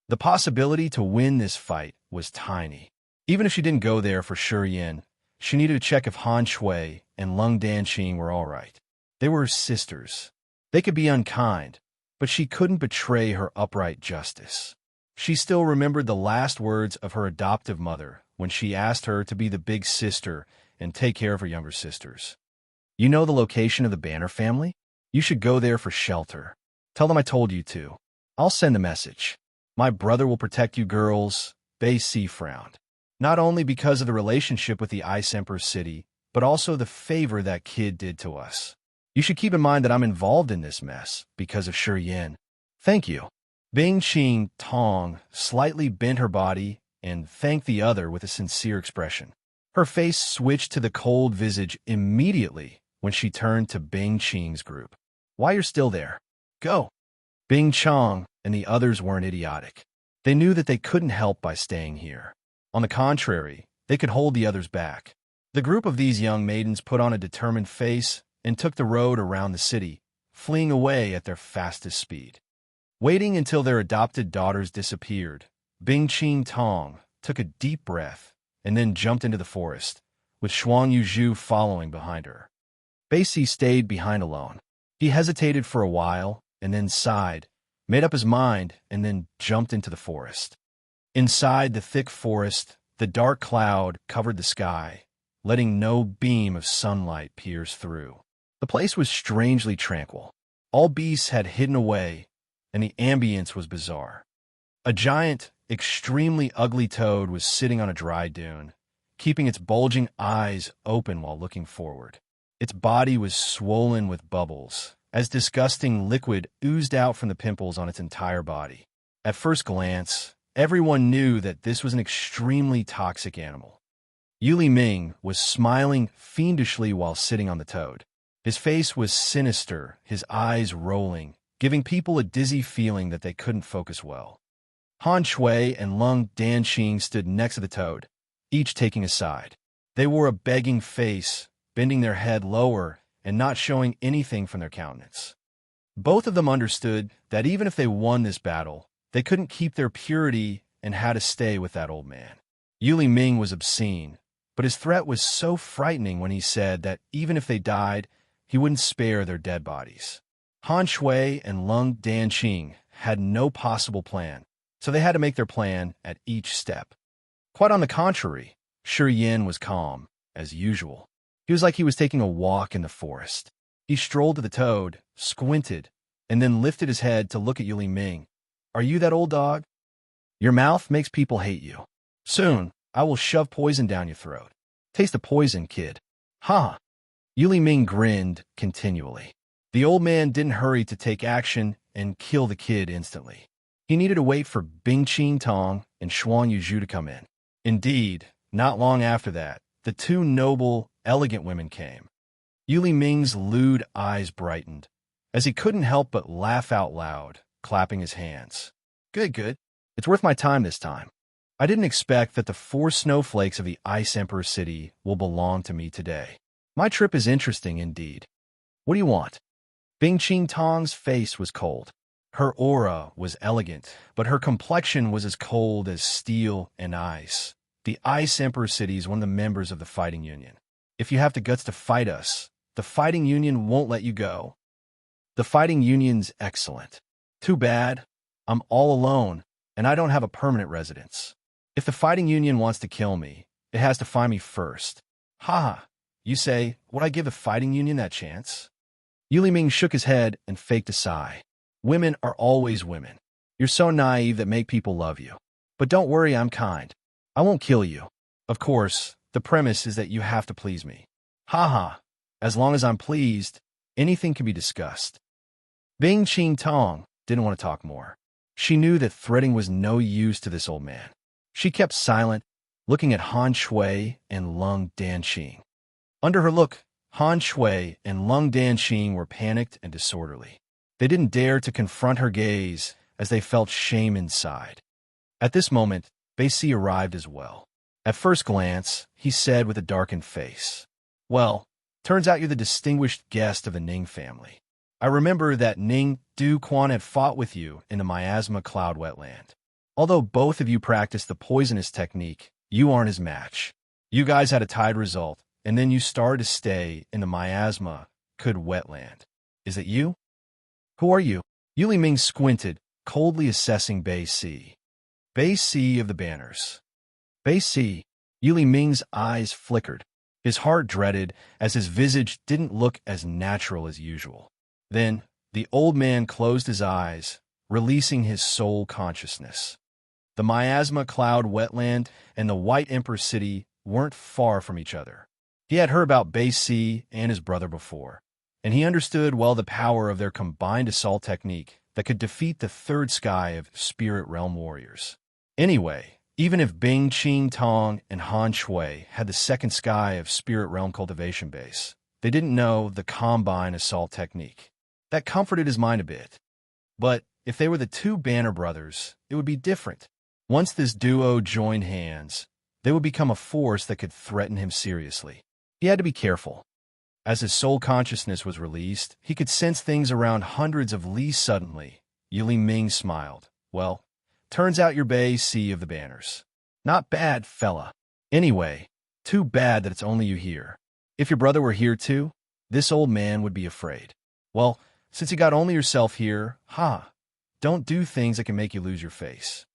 The possibility to win this fight was tiny. Even if she didn't go there for Yin, she needed to check if Han Shui and Lung Danqing were all right. They were her sisters. They could be unkind, but she couldn't betray her upright justice. She still remembered the last words of her adoptive mother when she asked her to be the big sister and take care of her younger sisters. You know the location of the Banner family? You should go there for shelter. Tell them I told you to. I'll send a message. My brother will protect you girls. Bei Si frowned. Not only because of the relationship with the Ice Emperor City, but also the favor that kid did to us. You should keep in mind that I'm involved in this mess because of Yin. Thank you. Bing Qing Tong slightly bent her body and thanked the other with a sincere expression. Her face switched to the cold visage immediately when she turned to Bing Qing's group. Why you're still there? Go. Bing Chong and the others weren't idiotic. They knew that they couldn't help by staying here. On the contrary, they could hold the others back. The group of these young maidens put on a determined face and took the road around the city, fleeing away at their fastest speed. Waiting until their adopted daughters disappeared, Bing Qing Tong took a deep breath and then jumped into the forest, with Shuang Yuzhu following behind her. Bei Si stayed behind alone. He hesitated for a while and then sighed, made up his mind, and then jumped into the forest. Inside the thick forest, the dark cloud covered the sky, letting no beam of sunlight pierce through. The place was strangely tranquil. All beasts had hidden away, and the ambience was bizarre. A giant, extremely ugly toad was sitting on a dry dune, keeping its bulging eyes open while looking forward. Its body was swollen with bubbles, as disgusting liquid oozed out from the pimples on its entire body. At first glance, everyone knew that this was an extremely toxic animal. Yuli Ming was smiling fiendishly while sitting on the toad. His face was sinister, his eyes rolling, giving people a dizzy feeling that they couldn't focus well. Han Shui and Lung Danqing stood next to the toad, each taking a side. They wore a begging face, bending their head lower and not showing anything from their countenance. Both of them understood that even if they won this battle, they couldn't keep their purity and had to stay with that old man. Yuli Ming was obscene, but his threat was so frightening when he said that even if they died, he wouldn't spare their dead bodies. Han Shui and Lung Danqing had no possible plan, so they had to make their plan at each step. Quite on the contrary, Yin was calm, as usual. He was like he was taking a walk in the forest. He strolled to the toad, squinted, and then lifted his head to look at Yuli Ming. Are you that old dog? Your mouth makes people hate you. Soon, I will shove poison down your throat. Taste the poison, kid. Ha! Yuli Ming grinned continually. The old man didn't hurry to take action and kill the kid instantly. He needed to wait for Bing Qing Tong and Shuang Yuzhu to come in. Indeed, not long after that, the two noble, elegant women came. Yuli Ming's lewd eyes brightened, as he couldn't help but laugh out loud, clapping his hands. Good. It's worth my time this time. I didn't expect that the 4 snowflakes of the Ice Emperor City will belong to me today. My trip is interesting indeed. What do you want? Bing Qing Tong's face was cold. Her aura was elegant, but her complexion was as cold as steel and ice. The Ice Emperor City is one of the members of the Fighting Union. If you have the guts to fight us, the Fighting Union won't let you go. The Fighting Union's excellent. Too bad. I'm all alone, and I don't have a permanent residence. If the Fighting Union wants to kill me, it has to find me first. Ha! You say, would I give the Fighting Union that chance? Yuli Ming shook his head and faked a sigh. Women are always women. You're so naive that make people love you. But don't worry, I'm kind. I won't kill you. Of course, the premise is that you have to please me. Ha! As long as I'm pleased, anything can be discussed. Bing Qing Tong didn't want to talk more. She knew that threatening was no use to this old man. She kept silent, looking at Han Shui and Lung Danqing. Under her look, Han Shui and Lung Danqing were panicked and disorderly. They didn't dare to confront her gaze as they felt shame inside. At this moment, Bei Si arrived as well. At first glance, he said with a darkened face, Well, turns out you're the distinguished guest of the Ning family. I remember that Ning Du Quan had fought with you in the miasma cloud wetland. Although both of you practiced the poisonous technique, you aren't his match. You guys had a tied result, and then you started to stay in the miasma could wetland. Is it you? Who are you? Yuli Ming squinted, coldly assessing Bei Si. Bei Si of the banners. Bei Si. Yuli Ming's eyes flickered. His heart dreaded as his visage didn't look as natural as usual. Then, the old man closed his eyes, releasing his soul consciousness. The miasma cloud wetland and the White Emperor city weren't far from each other. He had heard about Bei Si and his brother before, and he understood well the power of their combined assault technique that could defeat the third sky of spirit realm warriors. Anyway, even if Bing Qing Tong and Han Shui had the second sky of spirit realm cultivation base, they didn't know the combine assault technique. That comforted his mind a bit. But if they were the two Banner brothers, it would be different. Once this duo joined hands, they would become a force that could threaten him seriously. He had to be careful. As his soul consciousness was released, he could sense things around hundreds of leagues suddenly. Yili Ming smiled. Well, turns out you're Bei Si of the banners. Not bad, fella. Anyway, too bad that it's only you here. If your brother were here too, this old man would be afraid. Well, since you got only yourself here, don't do things that can make you lose your face.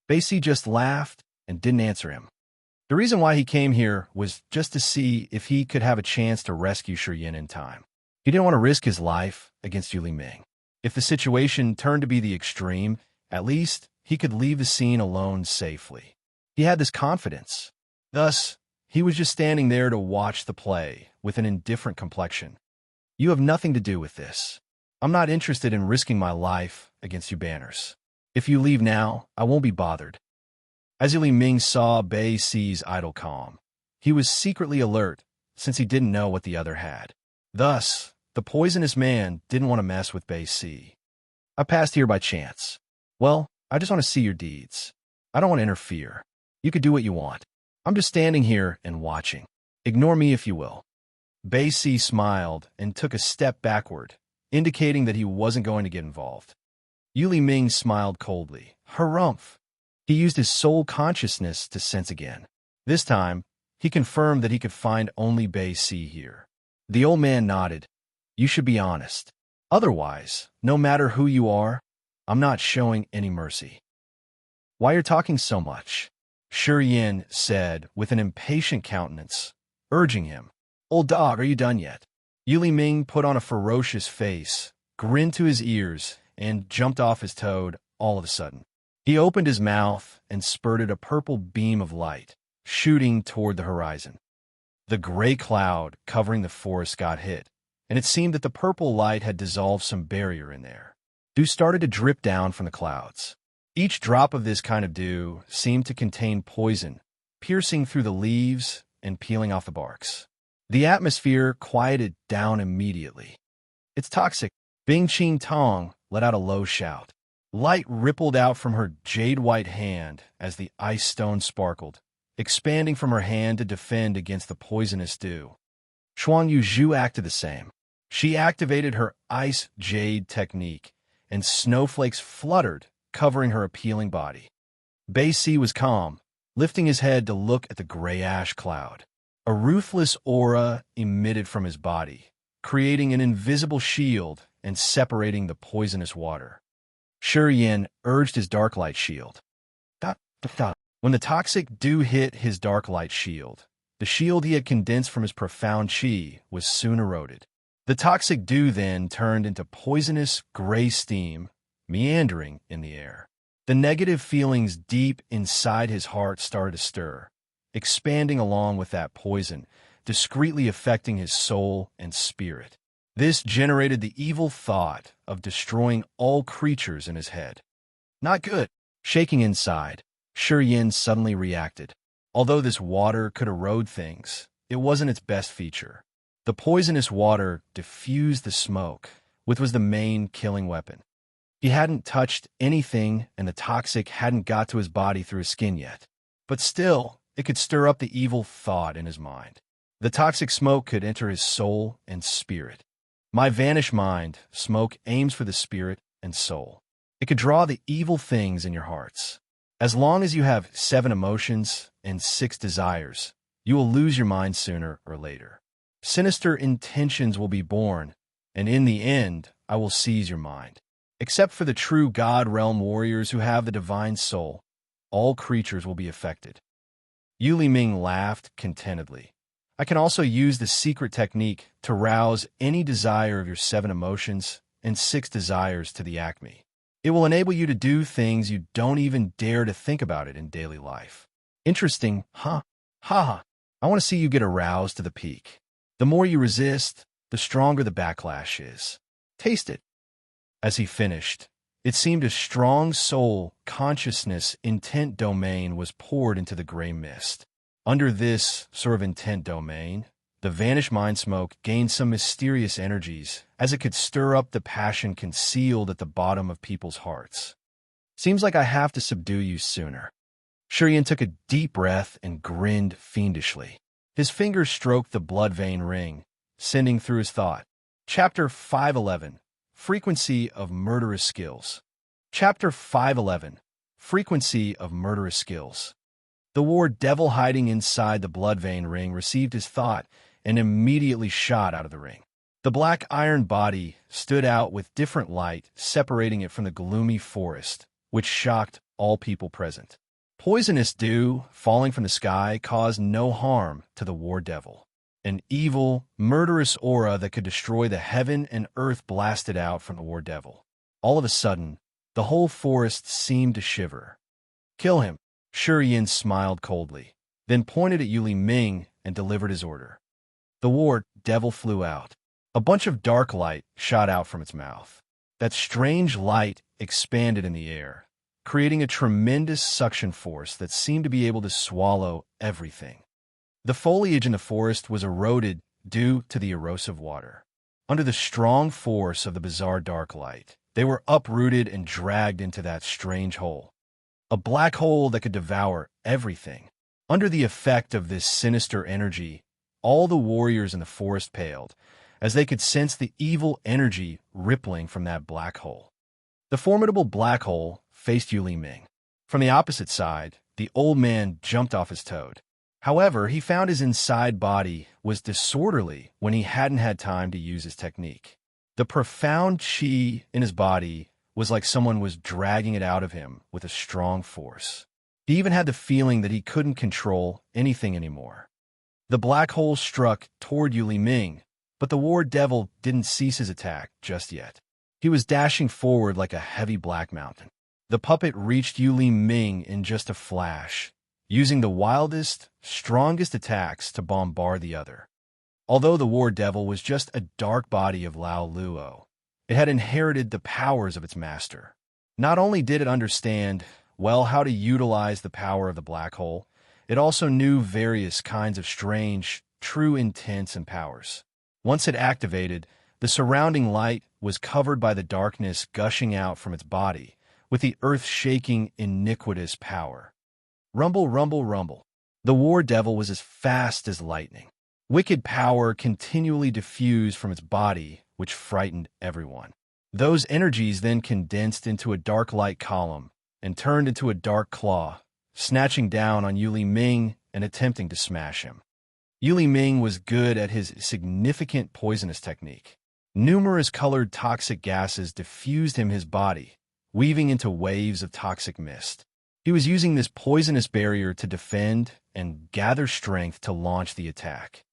Bei Si just laughed and didn't answer him. The reason why he came here was just to see if he could have a chance to rescue Shi Yin in time. He didn't want to risk his life against Yuli Ming. If the situation turned to be the extreme, at least he could leave the scene alone safely. He had this confidence. Thus, he was just standing there to watch the play with an indifferent complexion. You have nothing to do with this. I'm not interested in risking my life against you banners. If you leave now, I won't be bothered. As Yuli Ming saw Bei Si's idle calm, he was secretly alert since he didn't know what the other had. Thus, the poisonous man didn't want to mess with Bei Si. I passed here by chance. Well, I just want to see your deeds. I don't want to interfere. You could do what you want. I'm just standing here and watching. Ignore me if you will. Bei Si smiled and took a step backward, indicating that he wasn't going to get involved. Yuli Ming smiled coldly. Harumph! He used his soul consciousness to sense again. This time, he confirmed that he could find only Bei Si here. The old man nodded. You should be honest. Otherwise, no matter who you are, I'm not showing any mercy. Why you're talking so much? Shi Yin said with an impatient countenance, urging him. Old dog, are you done yet? Yuli Ming put on a ferocious face, grinned to his ears, and jumped off his toad all of a sudden. He opened his mouth and spurted a purple beam of light, shooting toward the horizon. The gray cloud covering the forest got hit, and it seemed that the purple light had dissolved some barrier in there. Dew started to drip down from the clouds. Each drop of this kind of dew seemed to contain poison, piercing through the leaves and peeling off the barks. The atmosphere quieted down immediately. It's toxic. Bing Qing Tong let out a low shout. Light rippled out from her jade-white hand as the ice stone sparkled, expanding from her hand to defend against the poisonous dew. Xuan Yuzhu acted the same. She activated her ice jade technique, and snowflakes fluttered, covering her appealing body. Bei Si was calm, lifting his head to look at the gray ash cloud. A ruthless aura emitted from his body, creating an invisible shield and separating the poisonous water. Shi Yin urged his dark light shield. When the toxic dew hit his dark light shield, the shield he had condensed from his profound qi was soon eroded. The toxic dew then turned into poisonous gray steam, meandering in the air. The negative feelings deep inside his heart started to stir, expanding along with that poison, discreetly affecting his soul and spirit. This generated the evil thought of destroying all creatures in his head. Not good. Shaking inside, Shi Yin suddenly reacted. Although this water could erode things, it wasn't its best feature. The poisonous water diffused the smoke, which was the main killing weapon. He hadn't touched anything, and the toxic hadn't got to his body through his skin yet. But still, it could stir up the evil thought in his mind. The toxic smoke could enter his soul and spirit. My vanished mind, smoke, aims for the spirit and soul. It could draw the evil things in your hearts. As long as you have 7 emotions and 6 desires, you will lose your mind sooner or later. Sinister intentions will be born, and in the end, I will seize your mind. Except for the true God realm warriors who have the divine soul, all creatures will be affected. Yu Li Ming laughed contentedly. I can also use the secret technique to rouse any desire of your 7 emotions and 6 desires to the acme. It will enable you to do things you don't even dare to think about it in daily life. Interesting, huh? Ha! I want to see you get aroused to the peak. The more you resist, the stronger the backlash is. Taste it. As he finished, it seemed a strong soul, consciousness, intent domain was poured into the gray mist. Under this sort of intent domain, the vanished mind smoke gained some mysterious energies, as it could stir up the passion concealed at the bottom of people's hearts. Seems like I have to subdue you sooner. Shurian took a deep breath and grinned fiendishly. His fingers stroked the blood vein ring, sending through his thought. Chapter 511. Frequency of Murderous Skills. Chapter 511. Frequency of Murderous Skills. The war devil hiding inside the blood vein ring received his thought and immediately shot out of the ring. The black iron body stood out with different light, separating it from the gloomy forest, which shocked all people present. Poisonous dew falling from the sky caused no harm to the war devil. An evil, murderous aura that could destroy the heaven and earth blasted out from the war devil. All of a sudden, the whole forest seemed to shiver. Kill him. Shurian smiled coldly, then pointed at Yu Li Ming and delivered his order. The war devil flew out. A bunch of dark light shot out from its mouth. That strange light expanded in the air, creating a tremendous suction force that seemed to be able to swallow everything. The foliage in the forest was eroded due to the erosive water. Under the strong force of the bizarre dark light, they were uprooted and dragged into that strange hole. A black hole that could devour everything. Under the effect of this sinister energy, all the warriors in the forest paled, as they could sense the evil energy rippling from that black hole. The formidable black hole faced Yu Li Ming. From the opposite side, the old man jumped off his toad. However, he found his inside body was disorderly when he hadn't had time to use his technique. The profound chi in his body was like someone was dragging it out of him with a strong force. He even had the feeling that he couldn't control anything anymore. The black hole struck toward Yu Li Ming, but the war devil didn't cease his attack just yet. He was dashing forward like a heavy black mountain. The puppet reached Yu Li Ming in just a flash, using the wildest, strongest attacks to bombard the other. Although the war devil was just a dark body of Lao Luo, it had inherited the powers of its master. Not only did it understand, well, how to utilize the power of the black hole, it also knew various kinds of strange, true intents and powers. Once it activated, the surrounding light was covered by the darkness gushing out from its body, with the earth-shaking, iniquitous power. Rumble, rumble, rumble. The war devil was as fast as lightning. Wicked power continually diffused from its body, which frightened everyone. Those energies then condensed into a dark light column and turned into a dark claw, snatching down on Yu Li Ming and attempting to smash him. Yu Li Ming was good at his significant poisonous technique. Numerous colored toxic gases diffused his body, weaving into waves of toxic mist. He was using this poisonous barrier to defend and gather strength to launch the attack.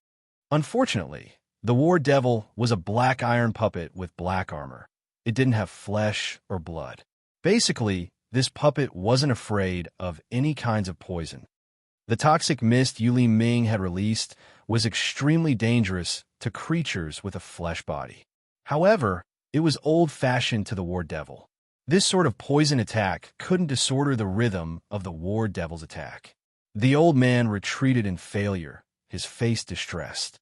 Unfortunately, the war devil was a black iron puppet with black armor. It didn't have flesh or blood. Basically, this puppet wasn't afraid of any kinds of poison. The toxic mist Yu Li Ming had released was extremely dangerous to creatures with a flesh body. However, it was old-fashioned to the war devil. This sort of poison attack couldn't disorder the rhythm of the war devil's attack. The old man retreated in failure, his face distressed.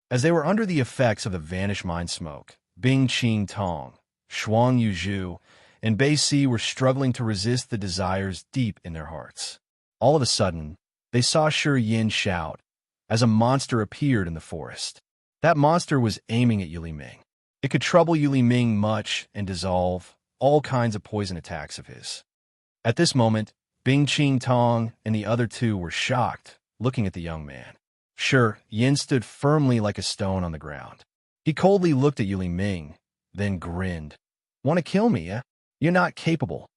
As they were under the effects of the vanished mind smoke, Bing Qing Tong, Shuang Yuzhu, and Bei Si were struggling to resist the desires deep in their hearts. All of a sudden, they saw Shi Yin shout, as a monster appeared in the forest. That monster was aiming at Yu Li Ming. It could trouble Yuli Ming much and dissolve all kinds of poison attacks of his. At this moment, Bing Ching Tong and the other two were shocked, looking at the young man. Sure, Yin stood firmly like a stone on the ground. He coldly looked at Yuli Ming, then grinned. "Want to kill me, eh? You're not capable."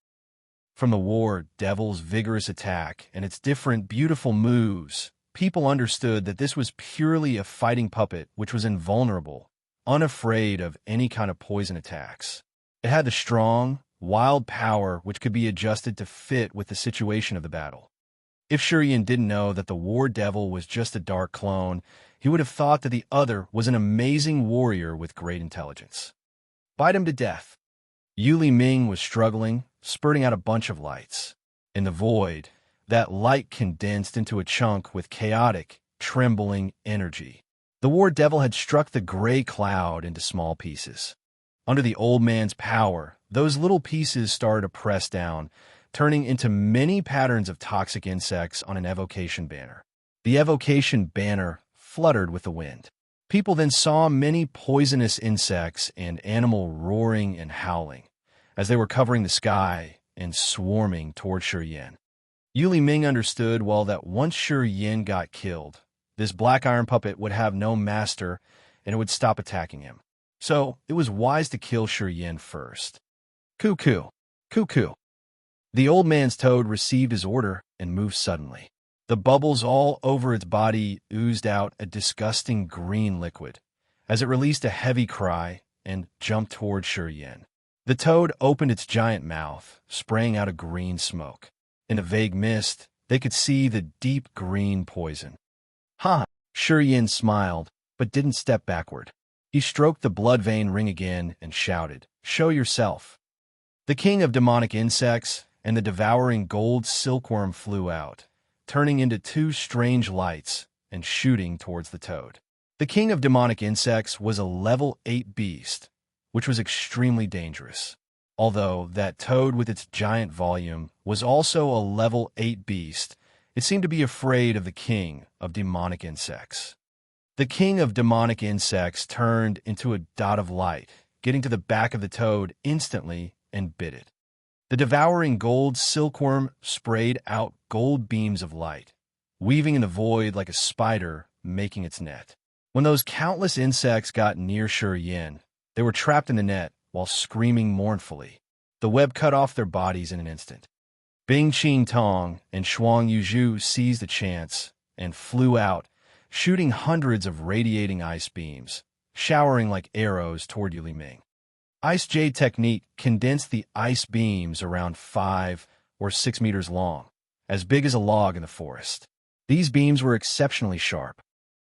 From the war devil's vigorous attack and its different beautiful moves, people understood that this was purely a fighting puppet which was invulnerable, unafraid of any kind of poison attacks. It had the strong, wild power which could be adjusted to fit with the situation of the battle. If Shurian didn't know that the war devil was just a dark clone, he would have thought that the other was an amazing warrior with great intelligence. Bite him to death. Yuli Ming was struggling, spurting out a bunch of lights. In the void, that light condensed into a chunk with chaotic, trembling energy. The war devil had struck the gray cloud into small pieces. Under the old man's power, those little pieces started to press down, turning into many patterns of toxic insects on an evocation banner. The evocation banner fluttered with the wind. People then saw many poisonous insects and animal roaring and howling, as they were covering the sky and swarming toward Shurian. Yuli Ming understood well that once Shurian got killed, this black iron puppet would have no master and it would stop attacking him. So it was wise to kill Shurian first. Cuckoo, cuckoo. The old man's toad received his order and moved suddenly. The bubbles all over its body oozed out a disgusting green liquid, as it released a heavy cry and jumped toward Shurian. The toad opened its giant mouth, spraying out a green smoke. In the vague mist, they could see the deep green poison. "Ha!" Shurian smiled, but didn't step backward. He stroked the blood vein ring again and shouted, "Show yourself." The king of demonic insects and the devouring gold silkworm flew out, turning into two strange lights and shooting towards the toad. The king of demonic insects was a level 8 beast, which was extremely dangerous. Although that toad with its giant volume was also a level 8 beast, it seemed to be afraid of the king of demonic insects. The king of demonic insects turned into a dot of light, getting to the back of the toad instantly and bit it. The devouring gold silkworm sprayed out gold beams of light, weaving in the void like a spider making its net. When those countless insects got near Shurian, they were trapped in the net while screaming mournfully. The web cut off their bodies in an instant. Bing Ching Tong and Shuang Yuzhu seized the chance and flew out, shooting hundreds of radiating ice beams, showering like arrows toward Yuli Ming. Ice Jade technique condensed the ice beams around 5 or 6 meters long, as big as a log in the forest. These beams were exceptionally sharp.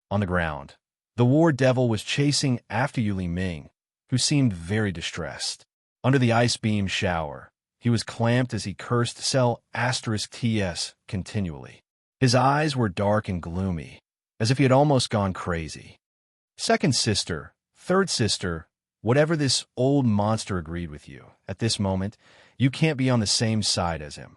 On the ground, the war devil was chasing after Yuli Ming, who seemed very distressed. Under the ice beam shower, he was clamped as he cursed cell *TS continually. His eyes were dark and gloomy, as if he had almost gone crazy. Second sister, third sister, whatever this old monster agreed with you, at this moment, you can't be on the same side as him.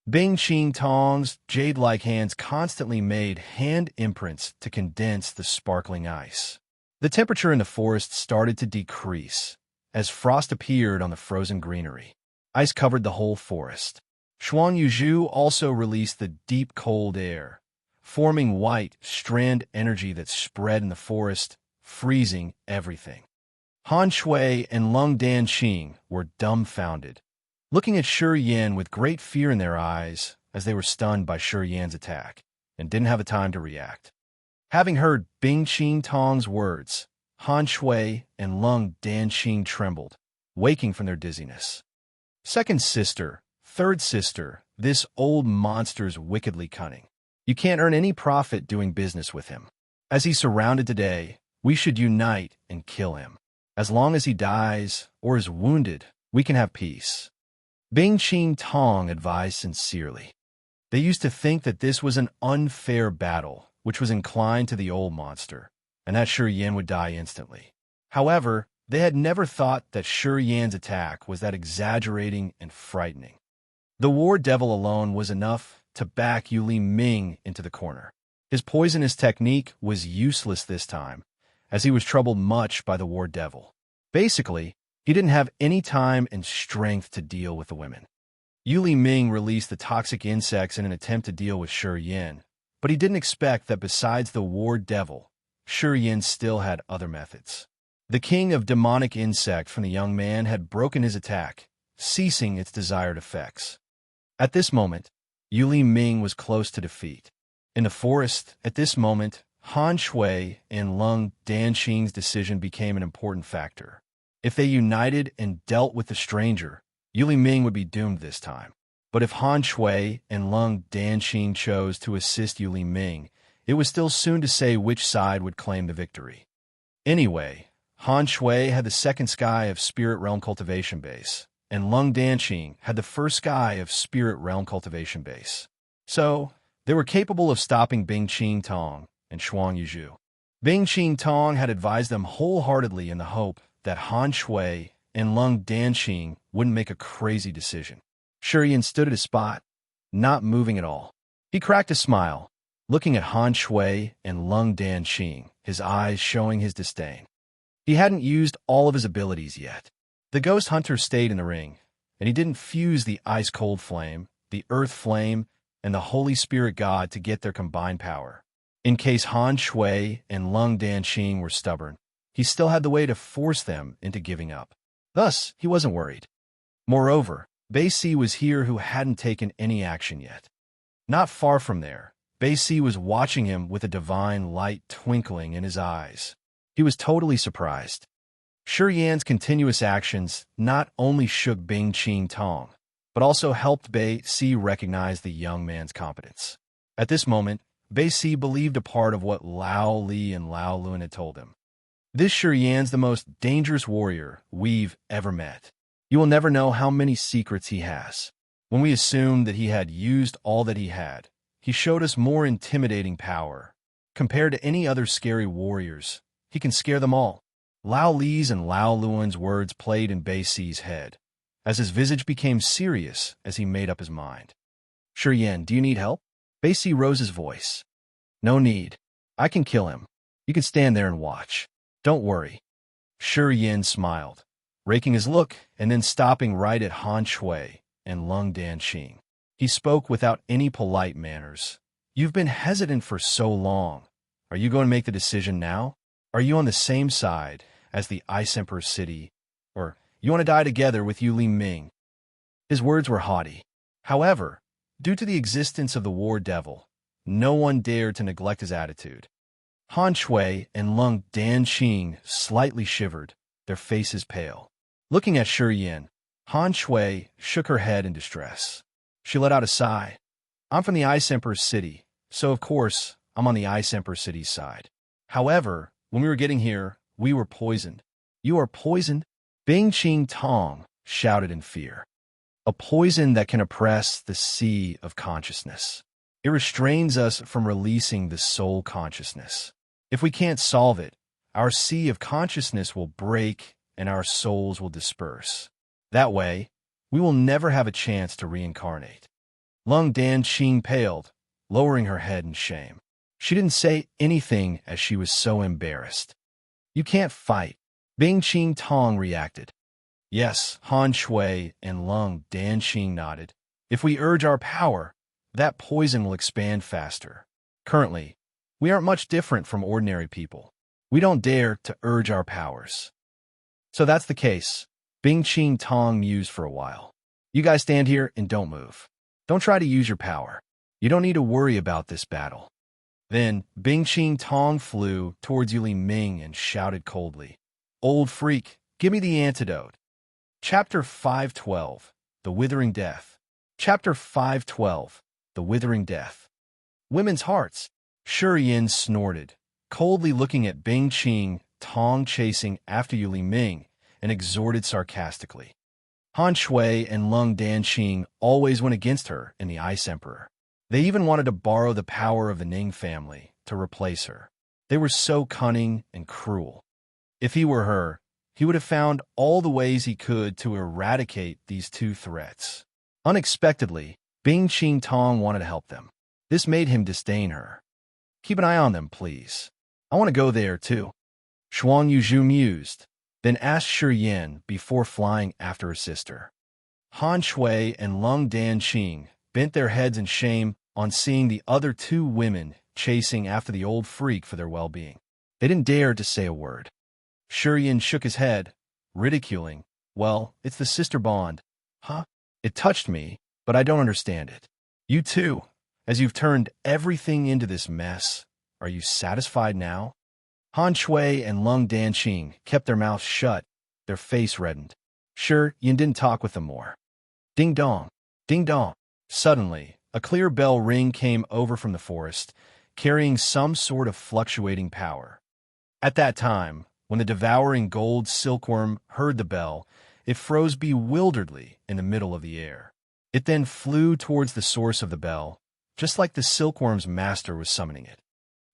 Bing Ching Tong's jade-like hands constantly made hand imprints to condense the sparkling ice. The temperature in the forest started to decrease as frost appeared on the frozen greenery. Ice covered the whole forest. Shuang Yuzhu also released the deep cold air, forming white strand energy that spread in the forest, freezing everything. Han Shui and Lung Dan Qing were dumbfounded, looking at Shurian with great fear in their eyes as they were stunned by Shurian's attack and didn't have the time to react. Having heard Bing Ching Tong's words, Han Shui and Lung Dan Qing trembled, waking from their dizziness. Second sister, third sister, this old monster's wickedly cunning. You can't earn any profit doing business with him. As he's surrounded today, we should unite and kill him. As long as he dies or is wounded, we can have peace. Bing Ching Tong advised sincerely. They used to think that this was an unfair battle, which was inclined to the old monster, and that Shurian would die instantly. However, they had never thought that Shurian's attack was that exaggerating and frightening. The war devil alone was enough to back Yuli Ming into the corner. His poisonous technique was useless this time, as he was troubled much by the war devil. Basically, he didn't have any time and strength to deal with the women. Yuli Ming released the toxic insects in an attempt to deal with Shi Yin, but he didn't expect that besides the war devil, Shi Yin still had other methods. The king of demonic insect from the young man had broken his attack, ceasing its desired effects. At this moment, Yuli Ming was close to defeat. In the forest, at this moment, Han Shui and Lung Danxing's decision became an important factor. If they united and dealt with the stranger, Yuli Ming would be doomed this time. But if Han Shui and Lung Danxing chose to assist Yuli Ming, it was still soon to say which side would claim the victory. Anyway, Han Shui had the second sky of Spirit Realm Cultivation Base, and Lung Danxing had the first sky of Spirit Realm Cultivation Base. So, they were capable of stopping Bing Qing Tong and Shuang Yuzhu. Bing Qing Tong had advised them wholeheartedly in the hope that Han Shui and Lung Danxing wouldn't make a crazy decision. Shi Yin stood at his spot, not moving at all. He cracked a smile, looking at Han Shui and Lung Danxing, his eyes showing his disdain. He hadn't used all of his abilities yet. The ghost hunter stayed in the ring, and he didn't fuse the ice-cold flame, the earth flame, and the Holy Spirit God to get their combined power. In case Han Shui and Lung Danxing were stubborn, he still had the way to force them into giving up. Thus, he wasn't worried. Moreover, Bei Si was here who hadn't taken any action yet. Not far from there, Bei Si was watching him with a divine light twinkling in his eyes. He was totally surprised. Shi Yan's continuous actions not only shook Bing Qing Tong, but also helped Bei Si recognize the young man's competence. At this moment, Bei Si believed a part of what Lao Li and Lao Lun had told him. This Shi Yan's the most dangerous warrior we've ever met. You will never know how many secrets he has. When we assumed that he had used all that he had, he showed us more intimidating power. Compared to any other scary warriors, he can scare them all. Lao Li's and Lao Luan's words played in Bei Si's head, as his visage became serious as he made up his mind. Shi Yan, do you need help? Bei Si rose his voice. No need. I can kill him. You can stand there and watch. Don't worry. Shi Yan smiled, raking his look and then stopping right at Han Shui and Lung Danxing. He spoke without any polite manners. You've been hesitant for so long. Are you going to make the decision now? Are you on the same side as the Ice Emperor City, or you want to die together with Yuli Ming? His words were haughty. However, due to the existence of the war devil, no one dared to neglect his attitude. Han Shui and Lung Danxing slightly shivered, their faces pale. Looking at Shi Yan, Han Shui shook her head in distress. She let out a sigh. I'm from the Ice Emperor City, so of course, I'm on the Ice Emperor City's side. However, when we were getting here, we were poisoned. You are poisoned? Bing Qing Tong shouted in fear. A poison that can oppress the sea of consciousness. It restrains us from releasing the soul consciousness. If we can't solve it, our sea of consciousness will break and our souls will disperse. That way, we will never have a chance to reincarnate. Lung Danxing paled, lowering her head in shame. She didn't say anything as she was so embarrassed. You can't fight. Bing Qing Tong reacted. Yes, Han Shui and Lung Danxing nodded. If we urge our power, that poison will expand faster. Currently, we aren't much different from ordinary people. We don't dare to urge our powers. So that's the case. Bing Qing Tong mused for a while. You guys stand here and don't move. Don't try to use your power. You don't need to worry about this battle. Then Bing Qing Tong flew towards Yuli Ming and shouted coldly, Old freak, give me the antidote. Chapter 512, The Withering Death. Chapter 512, The Withering Death. Women's hearts. Shi Yan snorted, coldly looking at Bing Qing Tong chasing after Yuli Ming, and exhorted sarcastically. Han Shui and Lung Danxing always went against her in the Ice Emperor. They even wanted to borrow the power of the Ning family to replace her. They were so cunning and cruel. If he were her, he would have found all the ways he could to eradicate these two threats. Unexpectedly, Bing Qing Tong wanted to help them. This made him disdain her. Keep an eye on them, please. I want to go there, too. Shuang Yuzhu mused. then asked Shi Yin before flying after her sister. Han Shui and Lung Dan-qing bent their heads in shame on seeing the other two women chasing after the old freak for their well-being. They didn't dare to say a word. Shi Yin shook his head, ridiculing, "Well, it's the sister bond. Huh? It touched me, but I don't understand it. You too, as you've turned everything into this mess, are you satisfied now?" Han Shui and Lung Dan-qing kept their mouths shut, their face reddened. Shi Yin didn't talk with them more. Ding dong, ding dong. Suddenly, a clear bell ring came over from the forest, carrying some sort of fluctuating power. At that time, when the devouring gold silkworm heard the bell, it froze bewilderedly in the middle of the air. It then flew towards the source of the bell, just like the silkworm's master was summoning it.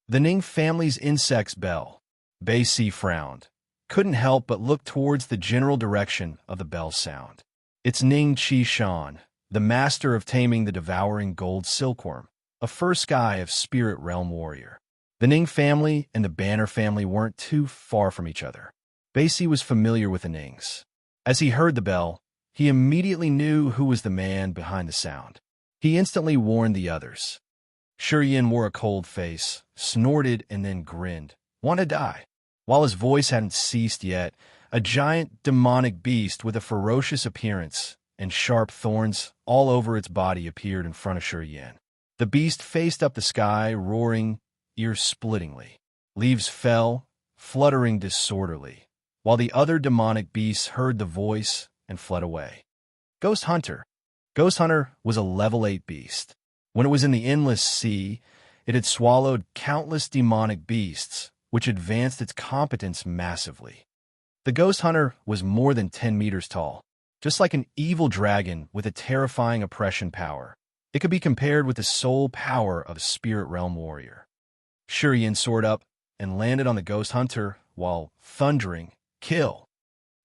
The Ning family's insect's bell. Bei Si frowned, couldn't help but look towards the general direction of the bell's sound. It's Ning Qi Shan, the master of taming the devouring gold silkworm, a first sky of spirit realm warrior. The Ning family and the Banner family weren't too far from each other. Bei Si was familiar with the Nings. As he heard the bell, he immediately knew who was the man behind the sound. He instantly warned the others. Shi Yin wore a cold face, snorted, and then grinned. "Want to die?" While his voice hadn't ceased yet, a giant demonic beast with a ferocious appearance and sharp thorns all over its body appeared in front of Shi Yin. The beast faced up the sky, roaring ear-splittingly. Leaves fell, fluttering disorderly, while the other demonic beasts heard the voice and fled away. Ghost Hunter. Ghost Hunter was a level 8 beast. When it was in the endless sea, it had swallowed countless demonic beasts, which advanced its competence massively. The Ghost Hunter was more than 10 meters tall, just like an evil dragon with a terrifying oppression power. It could be compared with the soul power of a spirit realm warrior. Shi Yin soared up and landed on the Ghost Hunter while thundering, "Kill!"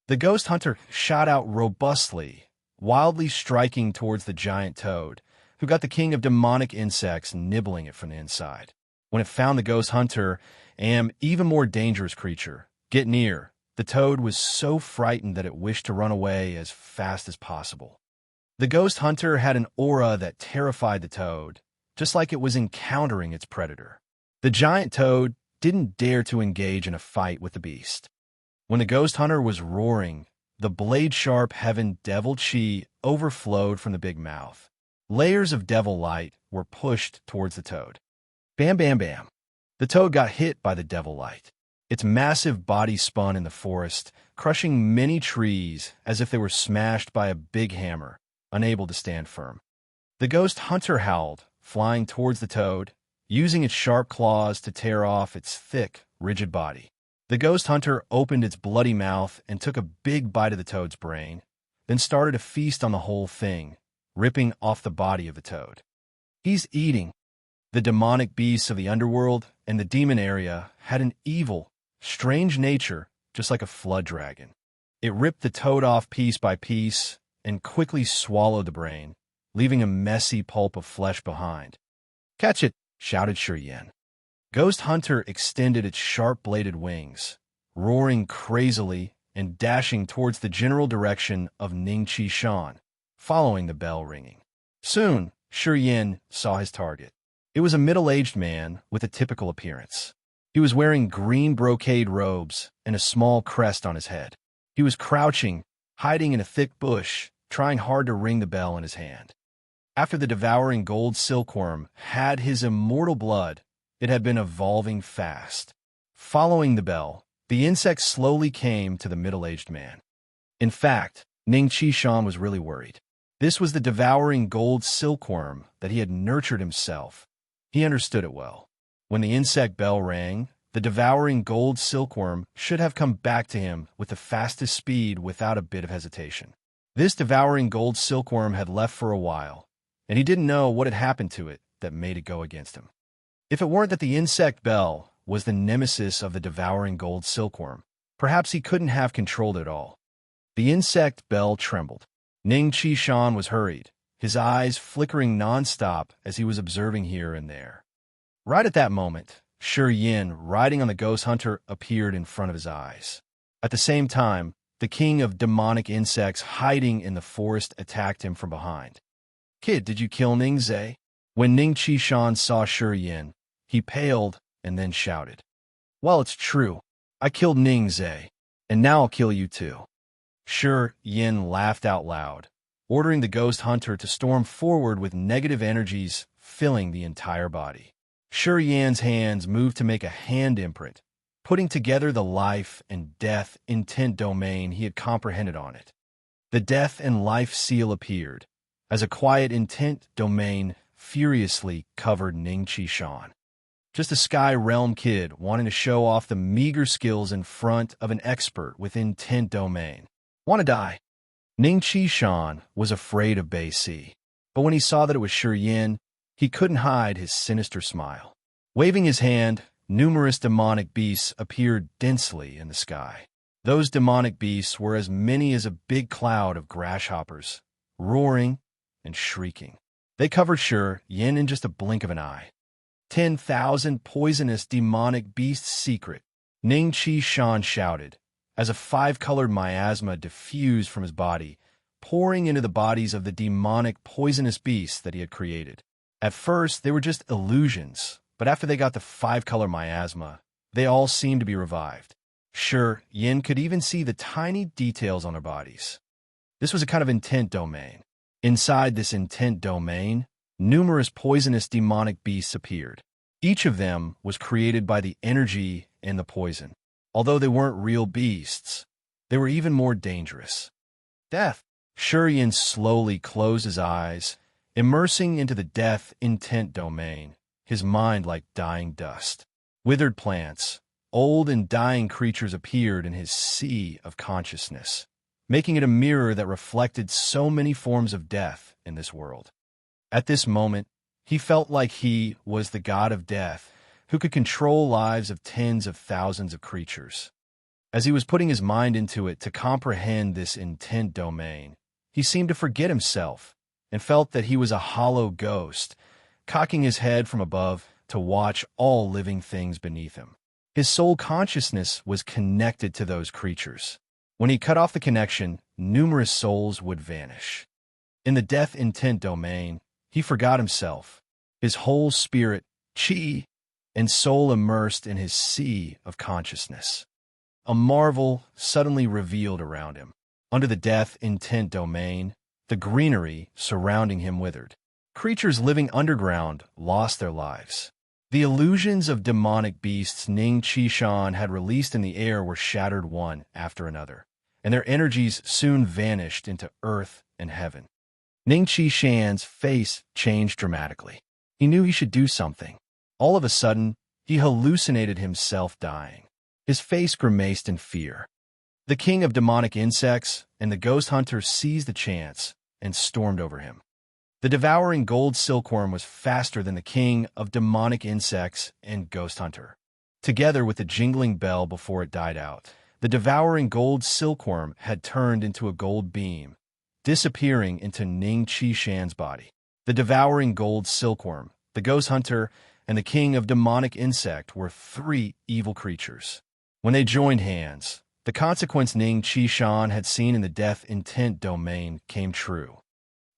The Ghost Hunter shot out robustly, wildly striking towards the giant toad, who got the king of demonic insects nibbling it from the inside. When it found the Ghost Hunter, an even more dangerous creature, get near, the toad was so frightened that it wished to run away as fast as possible. The Ghost Hunter had an aura that terrified the toad, just like it was encountering its predator. The giant toad didn't dare to engage in a fight with the beast. When the Ghost Hunter was roaring, the blade-sharp heaven devil chi overflowed from the big mouth. Layers of devil light were pushed towards the toad. Bam, bam, bam. The toad got hit by the devil light. Its massive body spun in the forest, crushing many trees as if they were smashed by a big hammer, unable to stand firm. The Ghost Hunter howled, flying towards the toad, using its sharp claws to tear off its thick, rigid body. The Ghost Hunter opened its bloody mouth and took a big bite of the toad's brain, then started to feast on the whole thing, ripping off the body of the toad. "He's eating." The demonic beasts of the underworld and the demon area had an evil, strange nature, just like a flood dragon. It ripped the toad off piece by piece and quickly swallowed the brain, leaving a messy pulp of flesh behind. "Catch it!" shouted Shi Yin. Ghost Hunter extended its sharp-bladed wings, roaring crazily and dashing towards the general direction of Ning Qi Shan, following the bell ringing. Soon, Shi Yin saw his target. It was a middle-aged man with a typical appearance. He was wearing green brocade robes and a small crest on his head. He was crouching, hiding in a thick bush, trying hard to ring the bell in his hand. After the devouring gold silkworm had his immortal blood, it had been evolving fast. Following the bell, the insect slowly came to the middle-aged man. In fact, Ning Qi Shan was really worried. This was the devouring gold silkworm that he had nurtured himself. He understood it well. When the insect bell rang, the devouring gold silkworm should have come back to him with the fastest speed without a bit of hesitation. This devouring gold silkworm had left for a while, and he didn't know what had happened to it that made it go against him. If it weren't that the insect bell was the nemesis of the devouring gold silkworm, perhaps he couldn't have controlled it all. The insect bell trembled. Ning Qi Shan was hurried, his eyes flickering nonstop as he was observing here and there. Right at that moment, Shi Yin, riding on the Ghost Hunter, appeared in front of his eyes. At the same time, the king of demonic insects hiding in the forest attacked him from behind. "Kid, did you kill Ning Zhe?" When Ning Qishan saw Shi Yin, he paled and then shouted, "Well, it's true. I killed Ning Zhe, and now I'll kill you too." Shi Yin laughed out loud, ordering the ghost hunter to storm forward with negative energies filling the entire body. Shi Yan's hands moved to make a hand imprint, putting together the life and death intent domain he had comprehended on it. The death and life seal appeared, as a quiet intent domain furiously covered Ning Qishan. Just a Sky Realm kid wanting to show off the meager skills in front of an expert with intent domain. "Want to die?" Ning Qishan was afraid of Bei Si, but when he saw that it was Shi Yin, he couldn't hide his sinister smile. Waving his hand, numerous demonic beasts appeared densely in the sky. Those demonic beasts were as many as a big cloud of grasshoppers, roaring and shrieking. They covered Shi Yin in just a blink of an eye. 10,000 poisonous demonic beasts secret, Ning Qishan shouted, as a 5-colored miasma diffused from his body, pouring into the bodies of the demonic poisonous beasts that he had created. At first, they were just illusions, but after they got the 5-color miasma, they all seemed to be revived. Shi Yin could even see the tiny details on their bodies. This was a kind of intent domain. Inside this intent domain, numerous poisonous demonic beasts appeared. Each of them was created by the energy and the poison. Although they weren't real beasts, they were even more dangerous. Death. Shi Yin slowly closed his eyes, immersing into the death intent domain, his mind like dying dust. Withered plants, old and dying creatures appeared in his sea of consciousness, making it a mirror that reflected so many forms of death in this world. At this moment, he felt like he was the god of death who could control lives of tens of thousands of creatures. As he was putting his mind into it to comprehend this intent domain, he seemed to forget himself and felt that he was a hollow ghost, cocking his head from above to watch all living things beneath him. His soul consciousness was connected to those creatures. When he cut off the connection, numerous souls would vanish. In the death intent domain, he forgot himself, his whole spirit, chi, and soul immersed in his sea of consciousness. A marvel suddenly revealed around him. Under the death intent domain, the greenery surrounding him withered. Creatures living underground lost their lives. The illusions of demonic beasts Ning Qishan had released in the air were shattered one after another, and their energies soon vanished into earth and heaven. Ning Qishan's face changed dramatically. He knew he should do something. All of a sudden, he hallucinated himself dying. His face grimaced in fear. The king of demonic insects and the ghost hunter seized the chance and stormed over him. The devouring gold silkworm was faster than the king of demonic insects and ghost hunter. Together with the jingling bell before it died out, the devouring gold silkworm had turned into a gold beam, disappearing into Ning Qishan's body. The devouring gold silkworm, the ghost hunter, and the king of demonic insect were 3 evil creatures. When they joined hands, the consequence Ning Qishan had seen in the death intent domain came true.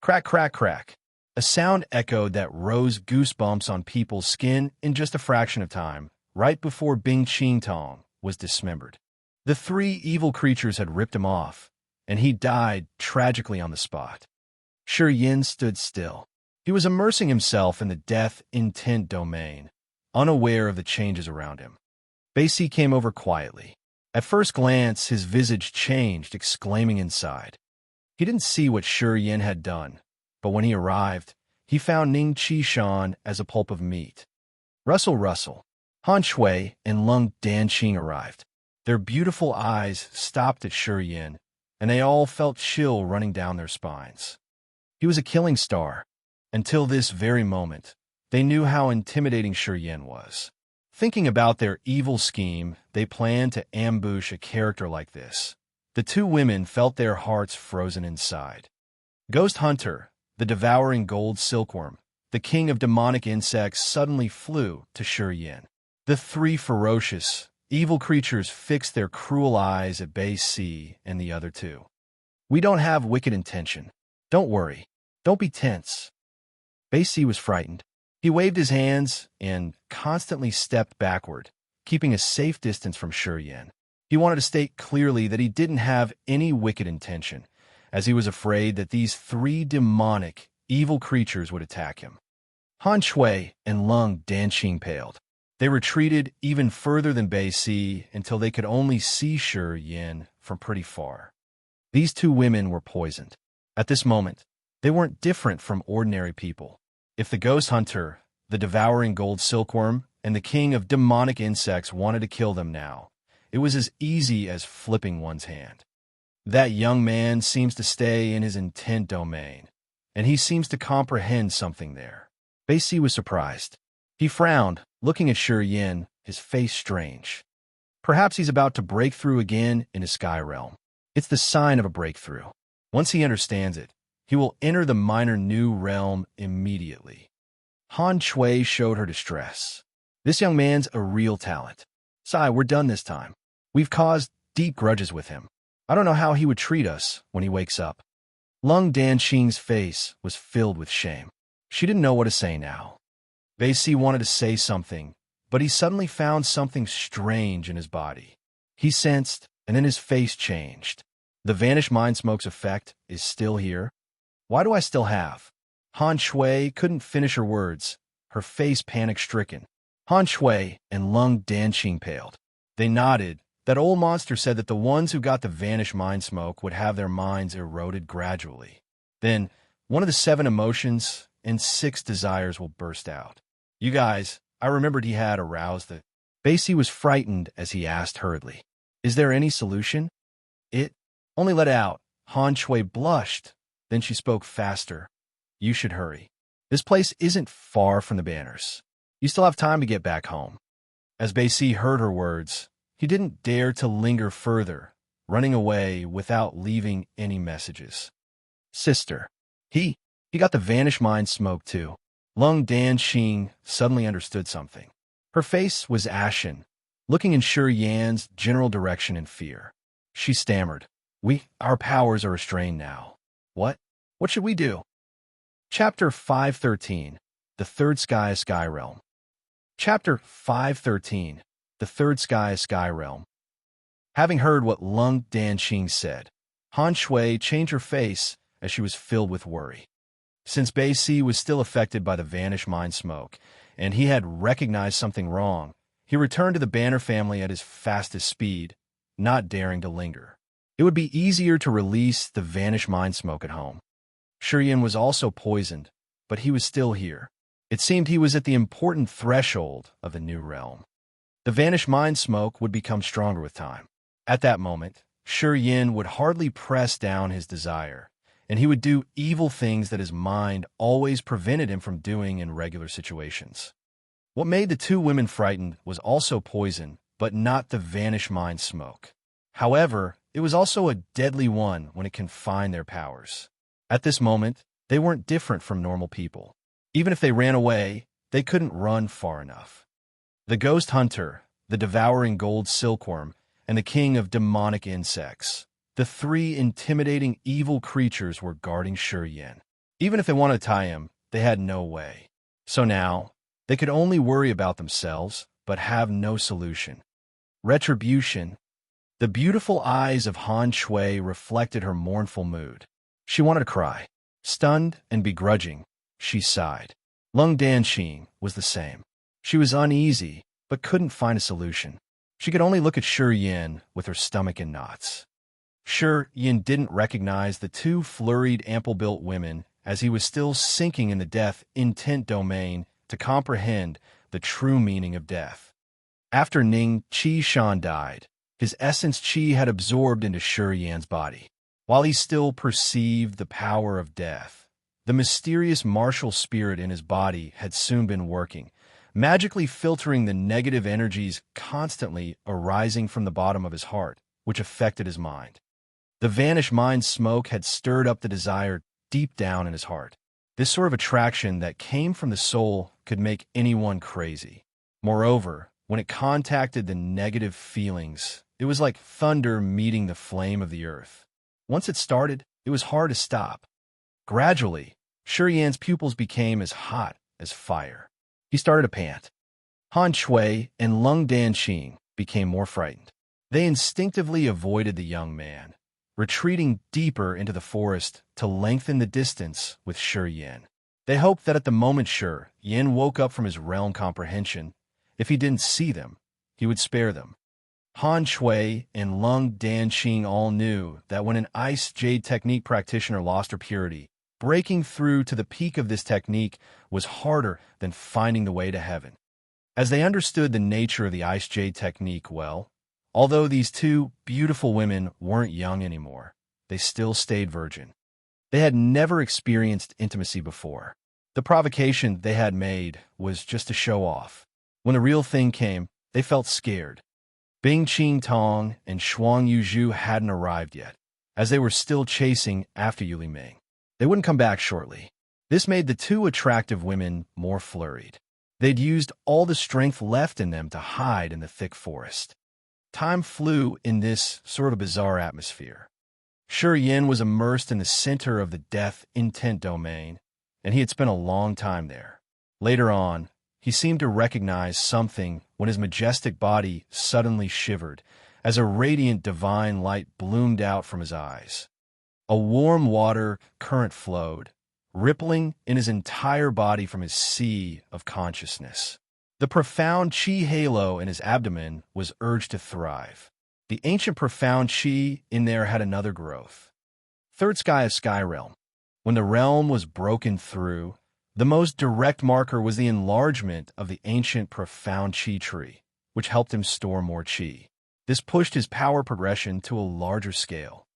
Crack, crack, crack. A sound echoed that rose goosebumps on people's skin in just a fraction of time, right before Bing Qingtong was dismembered. The 3 evil creatures had ripped him off, and he died tragically on the spot. Shi Yin stood still. He was immersing himself in the death intent domain, unaware of the changes around him. Bei Si came over quietly. At first glance, his visage changed, exclaiming inside. He didn't see what Shi Yin had done, but when he arrived, he found Ning Qishan as a pulp of meat. Rustle, rustle. Han Shui and Lung Danqing arrived. Their beautiful eyes stopped at Shi Yin, and they all felt chill running down their spines. He was a killing star. Until this very moment, they knew how intimidating Shi Yin was. Thinking about their evil scheme, they planned to ambush a character like this. The 2 women felt their hearts frozen inside. Ghost Hunter, the devouring gold silkworm, the king of demonic insects, suddenly flew to Shi Yin. The 3 ferocious, evil creatures fixed their cruel eyes at Bay C and the other two. We don't have wicked intention. Don't worry. Don't be tense. Bay C was frightened. He waved his hands and constantly stepped backward, keeping a safe distance from Yen. He wanted to state clearly that he didn't have any wicked intention, as he was afraid that these three demonic, evil creatures would attack him. Han Shui and Lung Danqing paled. They retreated even further than Bei Si until they could only see Yen from pretty far. These two women were poisoned. At this moment, they weren't different from ordinary people. If the ghost hunter, the devouring gold silkworm, and the king of demonic insects wanted to kill them now, it was as easy as flipping one's hand. That young man seems to stay in his intent domain, and he seems to comprehend something there. Bei Si was surprised. He frowned, looking at Yen, his face strange. Perhaps he's about to break through again in his sky realm. It's the sign of a breakthrough. Once he understands it, he will enter the minor new realm immediately. Han Shui showed her distress. This young man's a real talent. Sai, we're done this time. We've caused deep grudges with him. I don't know how he would treat us when he wakes up. Lung Danqing's face was filled with shame. She didn't know what to say now. Bei Si wanted to say something, but he suddenly found something strange in his body. He sensed, and then his face changed. The vanished mind smoke's effect is still here. Why do I still have? Han Shui couldn't finish her words, her face panic-stricken. Han Shui and Lung Danqing paled. They nodded. That old monster said that the ones who got the vanished mind smoke would have their minds eroded gradually. Then, one of the 7 emotions and 6 desires will burst out. You guys, I remembered he had aroused the... Bei Si was frightened as he asked hurriedly, is there any solution? Only let out. Han Shui blushed. Then she spoke faster. You should hurry. This place isn't far from the banners. You still have time to get back home. As Bei Si heard her words, he didn't dare to linger further, running away without leaving any messages. Sister. He got the vanished mind smoke too. Lung Danqing suddenly understood something. Her face was ashen, looking in Yan's general direction in fear. She stammered. Our powers are restrained now. What? What should we do? Chapter 513, The Third Sky Realm. Chapter 513, The Third Sky Realm. Having heard what Lung Danqing said, Han Shui changed her face as she was filled with worry. Since Bei Si was still affected by the vanished mind smoke, and he had recognized something wrong, he returned to the Banner family at his fastest speed, not daring to linger. It would be easier to release the vanished mind smoke at home. Yen was also poisoned, but he was still here. It seemed he was at the important threshold of the new realm. The vanished mind smoke would become stronger with time. At that moment, Yen would hardly press down his desire, and he would do evil things that his mind always prevented him from doing in regular situations. What made the two women frightened was also poison, but not the vanished mind smoke. However, it was also a deadly one when it confined their powers. At this moment, they weren't different from normal people. Even if they ran away, they couldn't run far enough. The ghost hunter, the devouring gold silkworm, and the king of demonic insects, the 3 intimidating evil creatures were guarding Yen. Even if they wanted to tie him, they had no way. So now, they could only worry about themselves, but have no solution. Retribution. The beautiful eyes of Han Shui reflected her mournful mood. She wanted to cry. Stunned and begrudging, she sighed. Lung Danqing was the same. She was uneasy, but couldn't find a solution. She could only look at Yen with her stomach in knots. Yen didn't recognize the 2 flurried, ample-built women as he was still sinking in the death intent domain to comprehend the true meaning of death. After Ning Qi Shan died, his essence Qi had absorbed into Yan's body. While he still perceived the power of death, the mysterious martial spirit in his body had soon been working, magically filtering the negative energies constantly arising from the bottom of his heart, which affected his mind. The vanished mind smoke had stirred up the desire deep down in his heart. This sort of attraction that came from the soul could make anyone crazy. Moreover, when it contacted the negative feelings, it was like thunder meeting the flame of the earth. Once it started, it was hard to stop. Gradually, Shiyan's pupils became as hot as fire. He started to pant. Han Shui and Lung Danqing became more frightened. They instinctively avoided the young man, retreating deeper into the forest to lengthen the distance with Shiyan. They hoped that at the moment Shiyan woke up from his realm comprehension, if he didn't see them, he would spare them. Han Shui and Lung Danqing all knew that when an ice jade technique practitioner lost her purity, breaking through to the peak of this technique was harder than finding the way to heaven. As they understood the nature of the ice jade technique well, although these two beautiful women weren't young anymore, they still stayed virgin. They had never experienced intimacy before. The provocation they had made was just to show off. When the real thing came, they felt scared. Bing Qing Tong and Shuang Yuzhu hadn't arrived yet, as they were still chasing after Yuli Ming. They wouldn't come back shortly. This made the two attractive women more flurried. They'd used all the strength left in them to hide in the thick forest. Time flew in this sort of bizarre atmosphere. Shiyan was immersed in the center of the death intent domain, and he had spent a long time there. Later on, he seemed to recognize something when his majestic body suddenly shivered as a radiant divine light bloomed out from his eyes. A warm water current flowed, rippling in his entire body from his sea of consciousness. The profound chi halo in his abdomen was urged to thrive. The ancient profound chi in there had another growth. Third sky of Sky Realm. When the realm was broken through, the most direct marker was the enlargement of the ancient profound chi tree, which helped him store more chi. This pushed his power progression to a larger scale.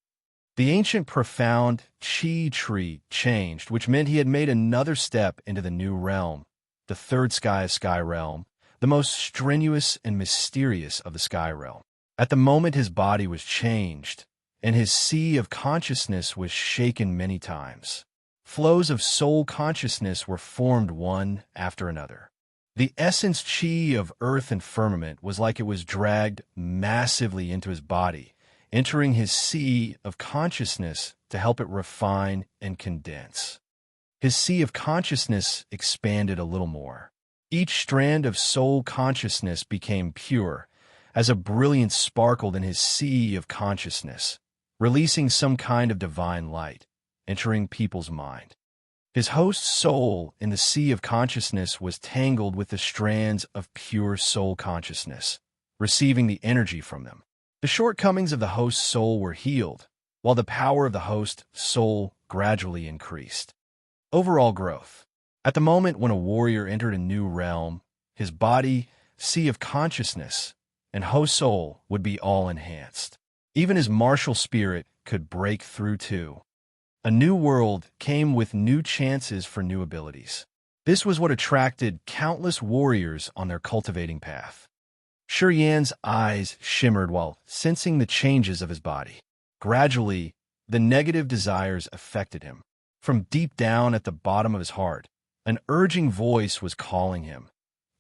The ancient profound chi tree changed, which meant he had made another step into the new realm, the third sky of Sky Realm, the most strenuous and mysterious of the Sky Realm. At the moment his body was changed, and his sea of consciousness was shaken many times. Flows of soul consciousness were formed one after another. The essence chi of earth and firmament was like it was dragged massively into his body, entering his sea of consciousness to help it refine and condense. His sea of consciousness expanded a little more. Each strand of soul consciousness became pure, as a brilliance sparkled in his sea of consciousness, releasing some kind of divine light, entering people's mind. His host's soul in the sea of consciousness was tangled with the strands of pure soul consciousness, receiving the energy from them. The shortcomings of the host's soul were healed, while the power of the host's soul gradually increased. Overall growth. At the moment when a warrior entered a new realm, his body, sea of consciousness, and host soul would be all enhanced. Even his martial spirit could break through too. A new world came with new chances for new abilities. This was what attracted countless warriors on their cultivating path. Shiyan's eyes shimmered while sensing the changes of his body. Gradually, the negative desires affected him. From deep down at the bottom of his heart, an urging voice was calling him,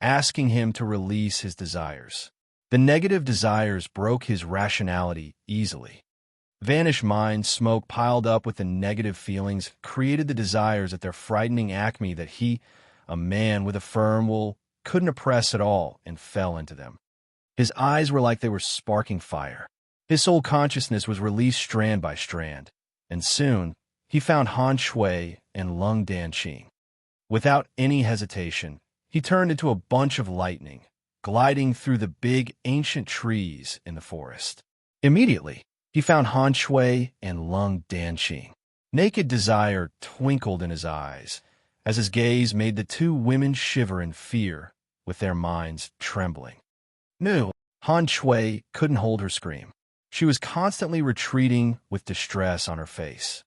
asking him to release his desires. The negative desires broke his rationality easily. Vanished mind smoke piled up with the negative feelings created the desires at their frightening acme that he, a man with a firm will, couldn't oppress at all and fell into them. His eyes were like they were sparking fire. His soul consciousness was released strand by strand, and soon he found Han Shui and Lung Danqing. Without any hesitation, he turned into a bunch of lightning, gliding through the big ancient trees in the forest. Immediately, he found Han Shui and Lung Danqing. Naked desire twinkled in his eyes, as his gaze made the two women shiver in fear, with their minds trembling. No, Han Shui couldn't hold her scream. She was constantly retreating with distress on her face.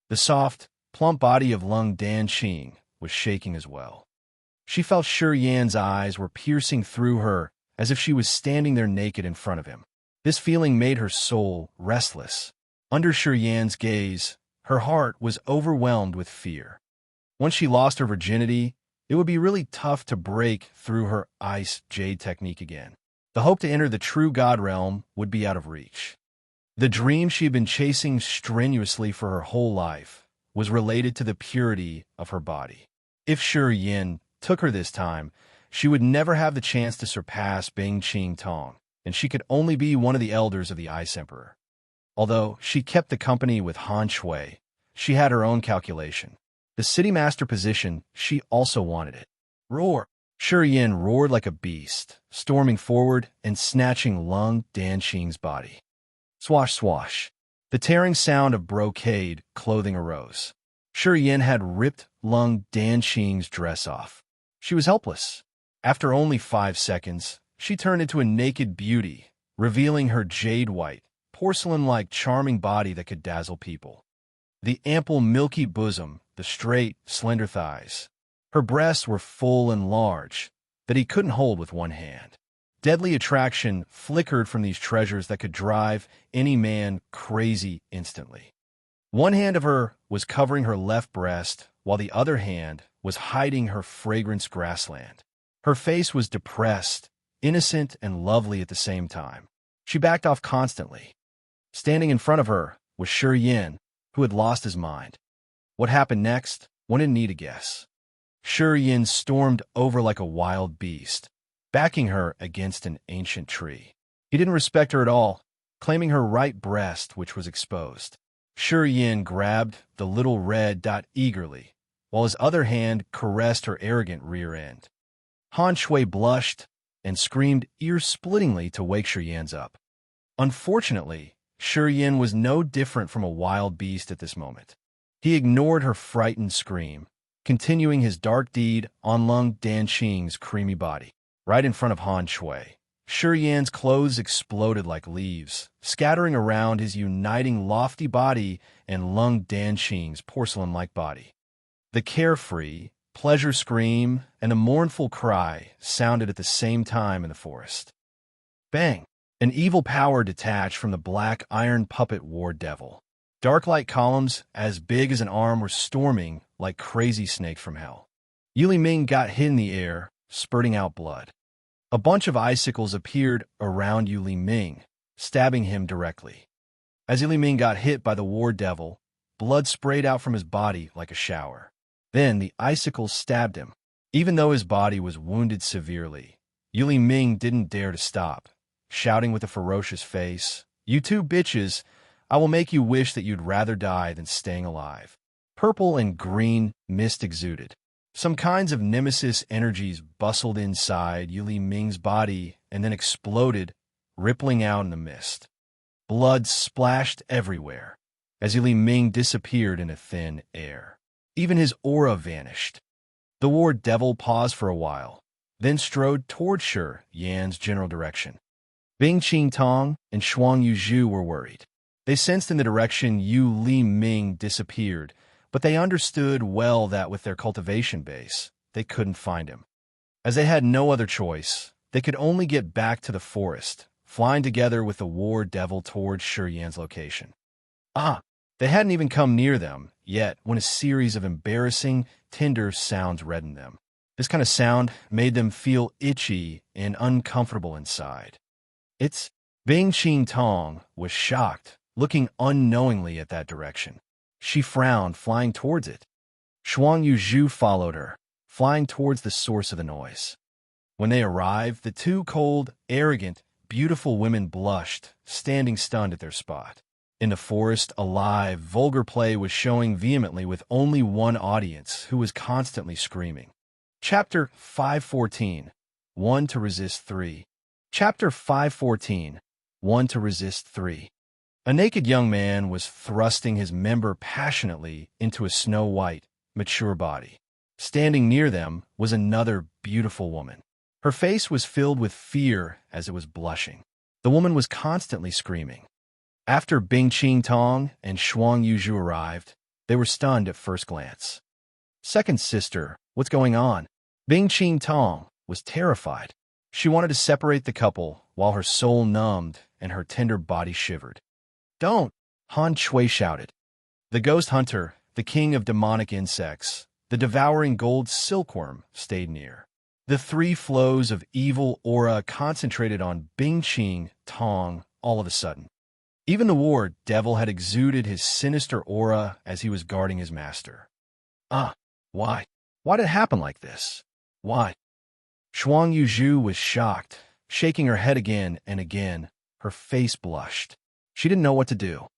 The soft, plump body of Lung Danqing was shaking as well. She felt Shiyan's eyes were piercing through her as if she was standing there naked in front of him. This feeling made her soul restless. Under Shiyan's gaze, her heart was overwhelmed with fear. Once she lost her virginity, It would be really tough to break through her ice jade technique again. The hope to enter the true god realm would be out of reach. The dream she had been chasing strenuously for her whole life was related to the purity of her body. If Shi Yin took her this time, she would never have the chance to surpass Bing Qing Tong, and she could only be one of the elders of the Ice Emperor. Although she kept the company with Han Shui, she had her own calculation. The city master position, she also wanted it. Roar! Shi Yin roared like a beast, storming forward and snatching Lung Danqing's body. Swash, swash. The tearing sound of brocade clothing arose. Shi Yin had ripped Lung Danqing's dress off. She was helpless. After only 5 seconds, she turned into a naked beauty, revealing her jade-white, porcelain-like charming body that could dazzle people. The ample, milky bosom, the straight, slender thighs. Her breasts were full and large, that he couldn't hold with one hand. Deadly attraction flickered from these treasures that could drive any man crazy instantly. One hand of her was covering her left breast, while the other hand was hiding her fragrance grassland. Her face was depressed, innocent, and lovely at the same time. She backed off constantly. Standing in front of her was Shi Yin, who had lost his mind. What happened next? One didn't need a guess. Shi Yin stormed over like a wild beast, backing her against an ancient tree. He didn't respect her at all, claiming her right breast, which was exposed. Shi Yin grabbed the little red dot eagerly, while his other hand caressed her arrogant rear end. Han Shui blushed and screamed ear-splittingly to wake Shi Yin up. Unfortunately, Shi Yin was no different from a wild beast at this moment. He ignored her frightened scream, continuing his dark deed on Lung Danqing's creamy body. Right in front of Han Shui, Shi Yin's clothes exploded like leaves, scattering around his uniting lofty body and Lung Danqing's porcelain-like body. The carefree, pleasure scream and a mournful cry sounded at the same time in the forest. Bang! An evil power detached from the black iron puppet war devil. Dark light columns as big as an arm were storming like crazy snakes from hell. Yuli Ming got hit in the air, spurting out blood. A bunch of icicles appeared around Yuli Ming, stabbing him directly. As Yuli Ming got hit by the war devil, blood sprayed out from his body like a shower. Then the icicles stabbed him. Even though his body was wounded severely, Yuli Ming didn't dare to stop, shouting with a ferocious face, "You two bitches, I will make you wish that you'd rather die than staying alive." Purple and green mist exuded. Some kinds of nemesis energies bustled inside Yuli Ming's body and then exploded, rippling out in the mist. Blood splashed everywhere as Yuli Ming disappeared in a thin air. Even his aura vanished. The war devil paused for a while, then strode toward Shi Yan's general direction. Bing Qing Tong and Shuang Yuzhu were worried. They sensed in the direction Yu Li Ming disappeared, but they understood well that with their cultivation base, they couldn't find him. As they had no other choice, they could only get back to the forest, flying together with the war devil towards Shi Yan's location. They hadn't even come near them yet when a series of embarrassing, tender sounds reddened them. This kind of sound made them feel itchy and uncomfortable inside. It's Bing Qing Tong was shocked, looking unknowingly at that direction. She frowned, flying towards it. Shuang Yuzhu followed her, flying towards the source of the noise. When they arrived, the two cold, arrogant, beautiful women blushed, standing stunned at their spot. In the forest, a live, vulgar play was showing vehemently with only one audience who was constantly screaming. Chapter 514, 1 to Resist 3. Chapter 514, 1 to Resist 3. A naked young man was thrusting his member passionately into a snow-white, mature body. Standing near them was another beautiful woman. Her face was filled with fear as it was blushing. The woman was constantly screaming. After Bing Qing Tong and Shuang Yuzhu arrived, they were stunned at first glance. "Second sister, what's going on?" Bing Qing Tong was terrified. She wanted to separate the couple while her soul numbed and her tender body shivered. "Don't!" Han Shui shouted. The ghost hunter, the king of demonic insects, The devouring gold silkworm stayed near. The three flows of evil aura concentrated on Bing-Ching Tong all of a sudden. Even the war devil had exuded his sinister aura as he was guarding his master. Why? Why did it happen like this? Why? Shuang Yuzhu was shocked, shaking her head again and again. Her face blushed. She didn't know what to do.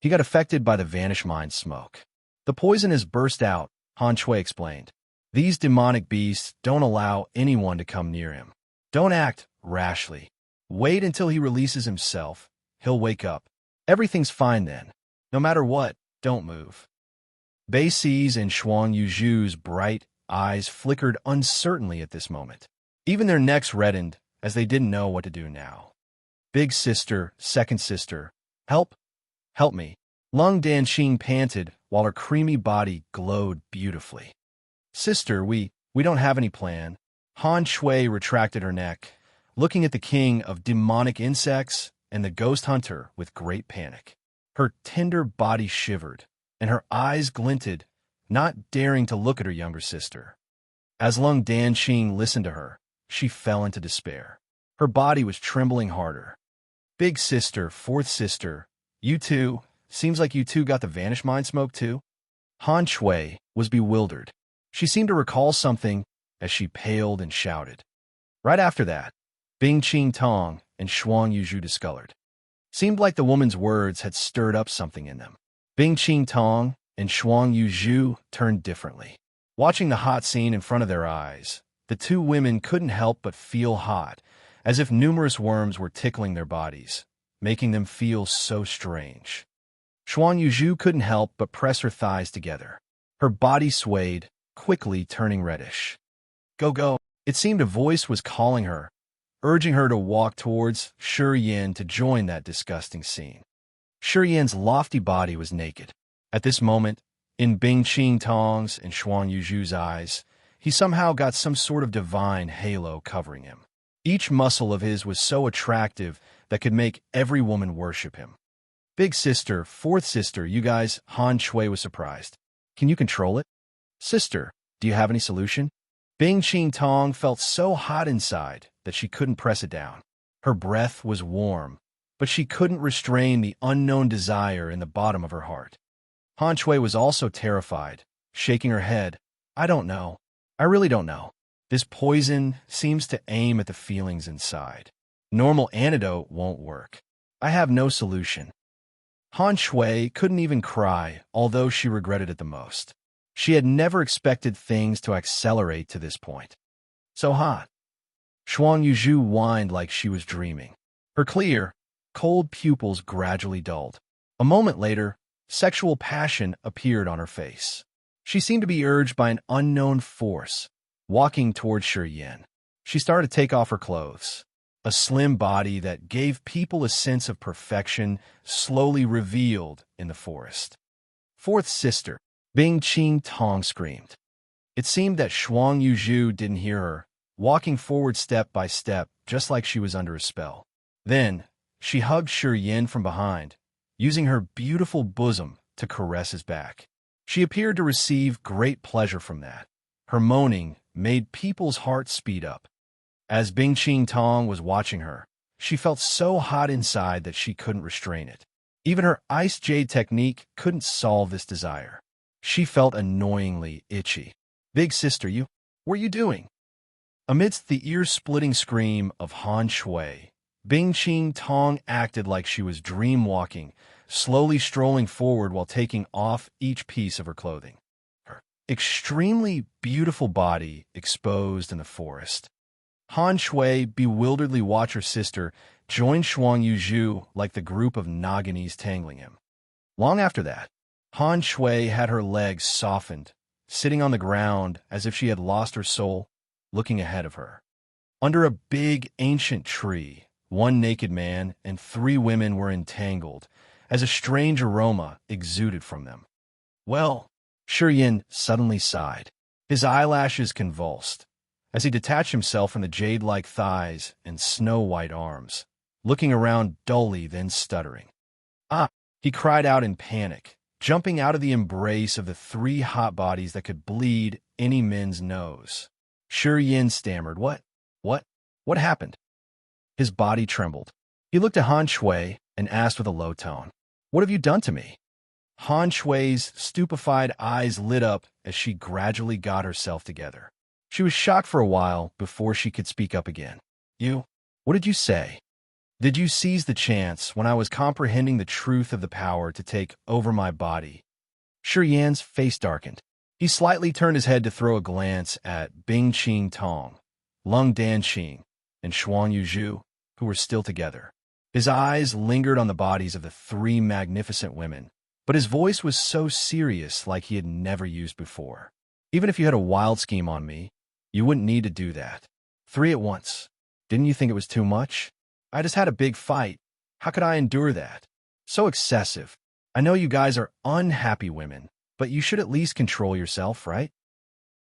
He got affected by the Vanish Mind smoke. The poison has burst out, Han Shui explained. These demonic beasts don't allow anyone to come near him. Don't act rashly. Wait until he releases himself. He'll wake up. Everything's fine then. No matter what, don't move. Bei Si's and Shuang Yuzhu's bright eyes flickered uncertainly at this moment. Even their necks reddened as they didn't know what to do now. Big sister, second sister, help me. Lung Danqing panted while her creamy body glowed beautifully. Sister, we don't have any plan. Han Shui retracted her neck, looking at the king of demonic insects and the ghost hunter with great panic. Her tender body shivered, and her eyes glinted, not daring to look at her younger sister. As Lung Danqing listened to her, she fell into despair. Her body was trembling harder. Big sister, fourth sister, you two, seems like you two got the Vanish Mind smoke too? Han Shui was bewildered. She seemed to recall something as she paled and shouted. Right after that, Bing-Ching Tong and Shuang Yuzhu discolored. Seemed like the woman's words had stirred up something in them. Bing-Ching Tong and Shuang Yuzhu turned differently. Watching the hot scene in front of their eyes, the two women couldn't help but feel hot, as if numerous worms were tickling their bodies, making them feel so strange. Shuang Yuzhu couldn't help but press her thighs together. Her body swayed, quickly turning reddish. Go, go. It seemed a voice was calling her, urging her to walk towards Shi Yan to join that disgusting scene. Shi Yan's lofty body was naked. At this moment, in Bing-Ching Tong's and Shuang Yuzhu's eyes, he somehow got some sort of divine halo covering him. Each muscle of his was so attractive that could make every woman worship him. Big sister, fourth sister, you guys, Han Shui was surprised. Can you control it? Sister, do you have any solution? Bing-Ching Tong felt so hot inside that she couldn't press it down. Her breath was warm, but she couldn't restrain the unknown desire in the bottom of her heart. Han Shui was also terrified, shaking her head. I don't know. I really don't know. This poison seems to aim at the feelings inside. Normal antidote won't work. I have no solution. Han Shui couldn't even cry, although she regretted it the most. She had never expected things to accelerate to this point. So hot. Shuang Yuzhu whined like she was dreaming. Her clear, cold pupils gradually dulled. A moment later, sexual passion appeared on her face. She seemed to be urged by an unknown force, walking towards Shi Yan. She started to take off her clothes. A slim body that gave people a sense of perfection slowly revealed in the forest. Fourth sister, Bing-Ching Tong screamed. It seemed that Shuang Yuzhu didn't hear her, walking forward step by step, just like she was under a spell. Then, she hugged Shi Yan from behind, using her beautiful bosom to caress his back. She appeared to receive great pleasure from that. Her moaning made people's hearts speed up. As Bing-Ching Tong was watching her, she felt so hot inside that she couldn't restrain it. Even her ice jade technique couldn't solve this desire. She felt annoyingly itchy. Big sister, what are you doing? Amidst the ear-splitting scream of Han Shui, Bing-Ching Tong acted like she was dream-walking, slowly strolling forward while taking off each piece of her clothing. Her extremely beautiful body exposed in the forest. Han Shui bewilderedly watched her sister join Shuang Yuzhu like the group of Naganis tangling him. Long after that, Han Shui had her legs softened, sitting on the ground as if she had lost her soul, looking ahead of her. Under a big, ancient tree, one naked man and three women were entangled, as a strange aroma exuded from them. Well, Shi Yan suddenly sighed. His eyelashes convulsed, as he detached himself from the jade-like thighs and snow-white arms, looking around dully, then stuttering. Ah! He cried out in panic, jumping out of the embrace of the three hot bodies that could bleed any man's nose. Shi Yin stammered, What? What happened? His body trembled. He looked at Han Shui and asked with a low tone, What have you done to me? Han Shui's stupefied eyes lit up as she gradually got herself together. She was shocked for a while before she could speak up again. What did you say? Did you seize the chance when I was comprehending the truth of the power to take over my body? Shi Yan's face darkened. He slightly turned his head to throw a glance at Bing Qing Tong, Lung Danqing, and Xuan Yuzhu, who were still together. His eyes lingered on the bodies of the three magnificent women, but his voice was so serious like he had never used before. Even if you had a wild scheme on me, you wouldn't need to do that. 3 at once. Didn't you think it was too much? I just had a big fight. How could I endure that? So excessive. I know you guys are unhappy women, but you should at least control yourself, right?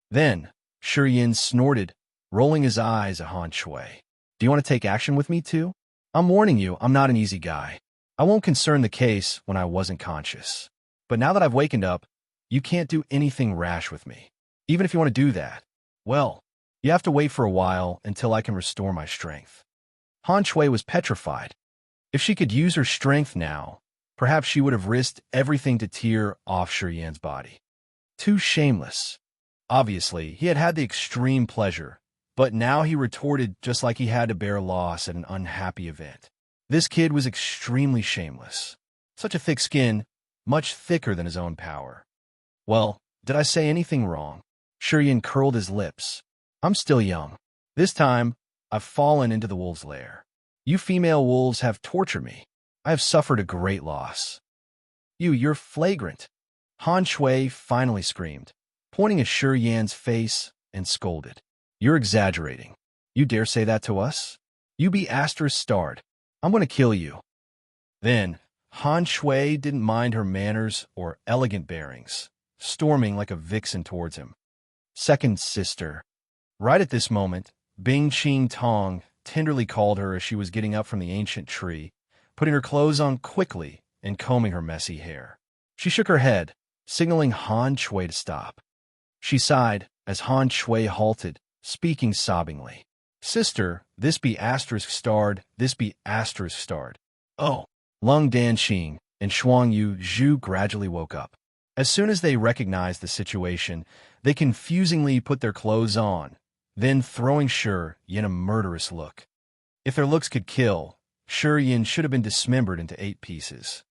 Then, Shi Yin snorted, rolling his eyes at Han Shui. Do you want to take action with me too? I'm warning you, I'm not an easy guy. I won't concern the case when I wasn't conscious. But now that I've wakened up, you can't do anything rash with me. Even if you want to do that, well, you have to wait for a while until I can restore my strength. Han Shui was petrified. If she could use her strength now, perhaps she would have risked everything to tear off Shi Yan's body. Too shameless. Obviously, he had had the extreme pleasure, but now he retorted just like he had to bear loss at an unhappy event. This kid was extremely shameless. Such a thick skin, much thicker than his own power. Well, did I say anything wrong? Shi Yan curled his lips. I'm still young. This time, I've fallen into the wolves' lair. You female wolves have tortured me. I have suffered a great loss. You're flagrant. Han Shui finally screamed, pointing at Shi Yan's face and scolded. You're exaggerating. You dare say that to us? You be ****starred. I'm going to kill you. Then, Han Shui didn't mind her manners or elegant bearings, storming like a vixen towards him. Second sister. Right at this moment, Bing Qing Tong tenderly called her as she was getting up from the ancient tree, putting her clothes on quickly and combing her messy hair. She shook her head, signaling Han Shui to stop. She sighed as Han Shui halted, speaking sobbingly. Sister, this be ****starred, this be ****starred. Oh. Lung Danqing and Xuan Yuzhu gradually woke up. As soon as they recognized the situation, they confusingly put their clothes on, then throwing Shi Yin a murderous look. If their looks could kill, Shi Yin should have been dismembered into 8 pieces.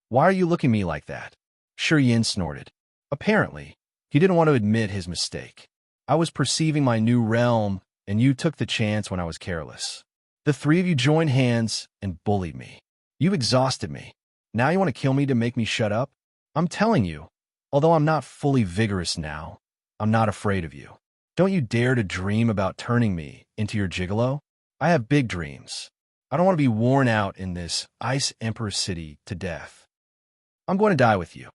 Why are you looking at me like that? Shi Yin snorted. Apparently, he didn't want to admit his mistake. I was perceiving my new realm, and you took the chance when I was careless. The 3 of you joined hands and bullied me. You exhausted me. Now you want to kill me to make me shut up? I'm telling you, although I'm not fully vigorous now, I'm not afraid of you. Don't you dare to dream about turning me into your gigolo? I have big dreams. I don't want to be worn out in this Ice Emperor city to death. I'm going to die with you.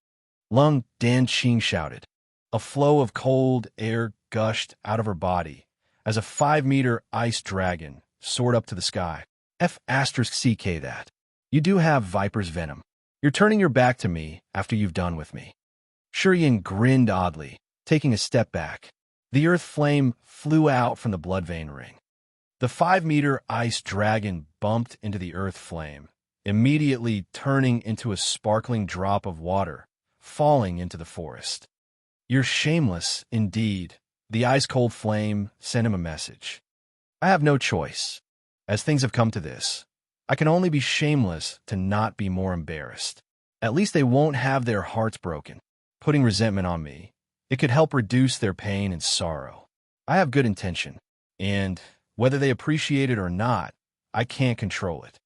Lung Danqing shouted. A flow of cold air gushed out of her body as a 5-meter ice dragon soared up to the sky. ****CK that. You do have viper's venom. You're turning your back to me after you've done with me. Shi Yin grinned oddly, taking a step back. The earth flame flew out from the blood vein ring. The 5-meter ice dragon bumped into the earth flame, immediately turning into a sparkling drop of water, falling into the forest. You're shameless, indeed. The ice-cold flame sent him a message. I have no choice. As things have come to this, I can only be shameless to not be more embarrassed. At least they won't have their hearts broken. Putting resentment on me, it could help reduce their pain and sorrow. I have good intention, and whether they appreciate it or not, I can't control it.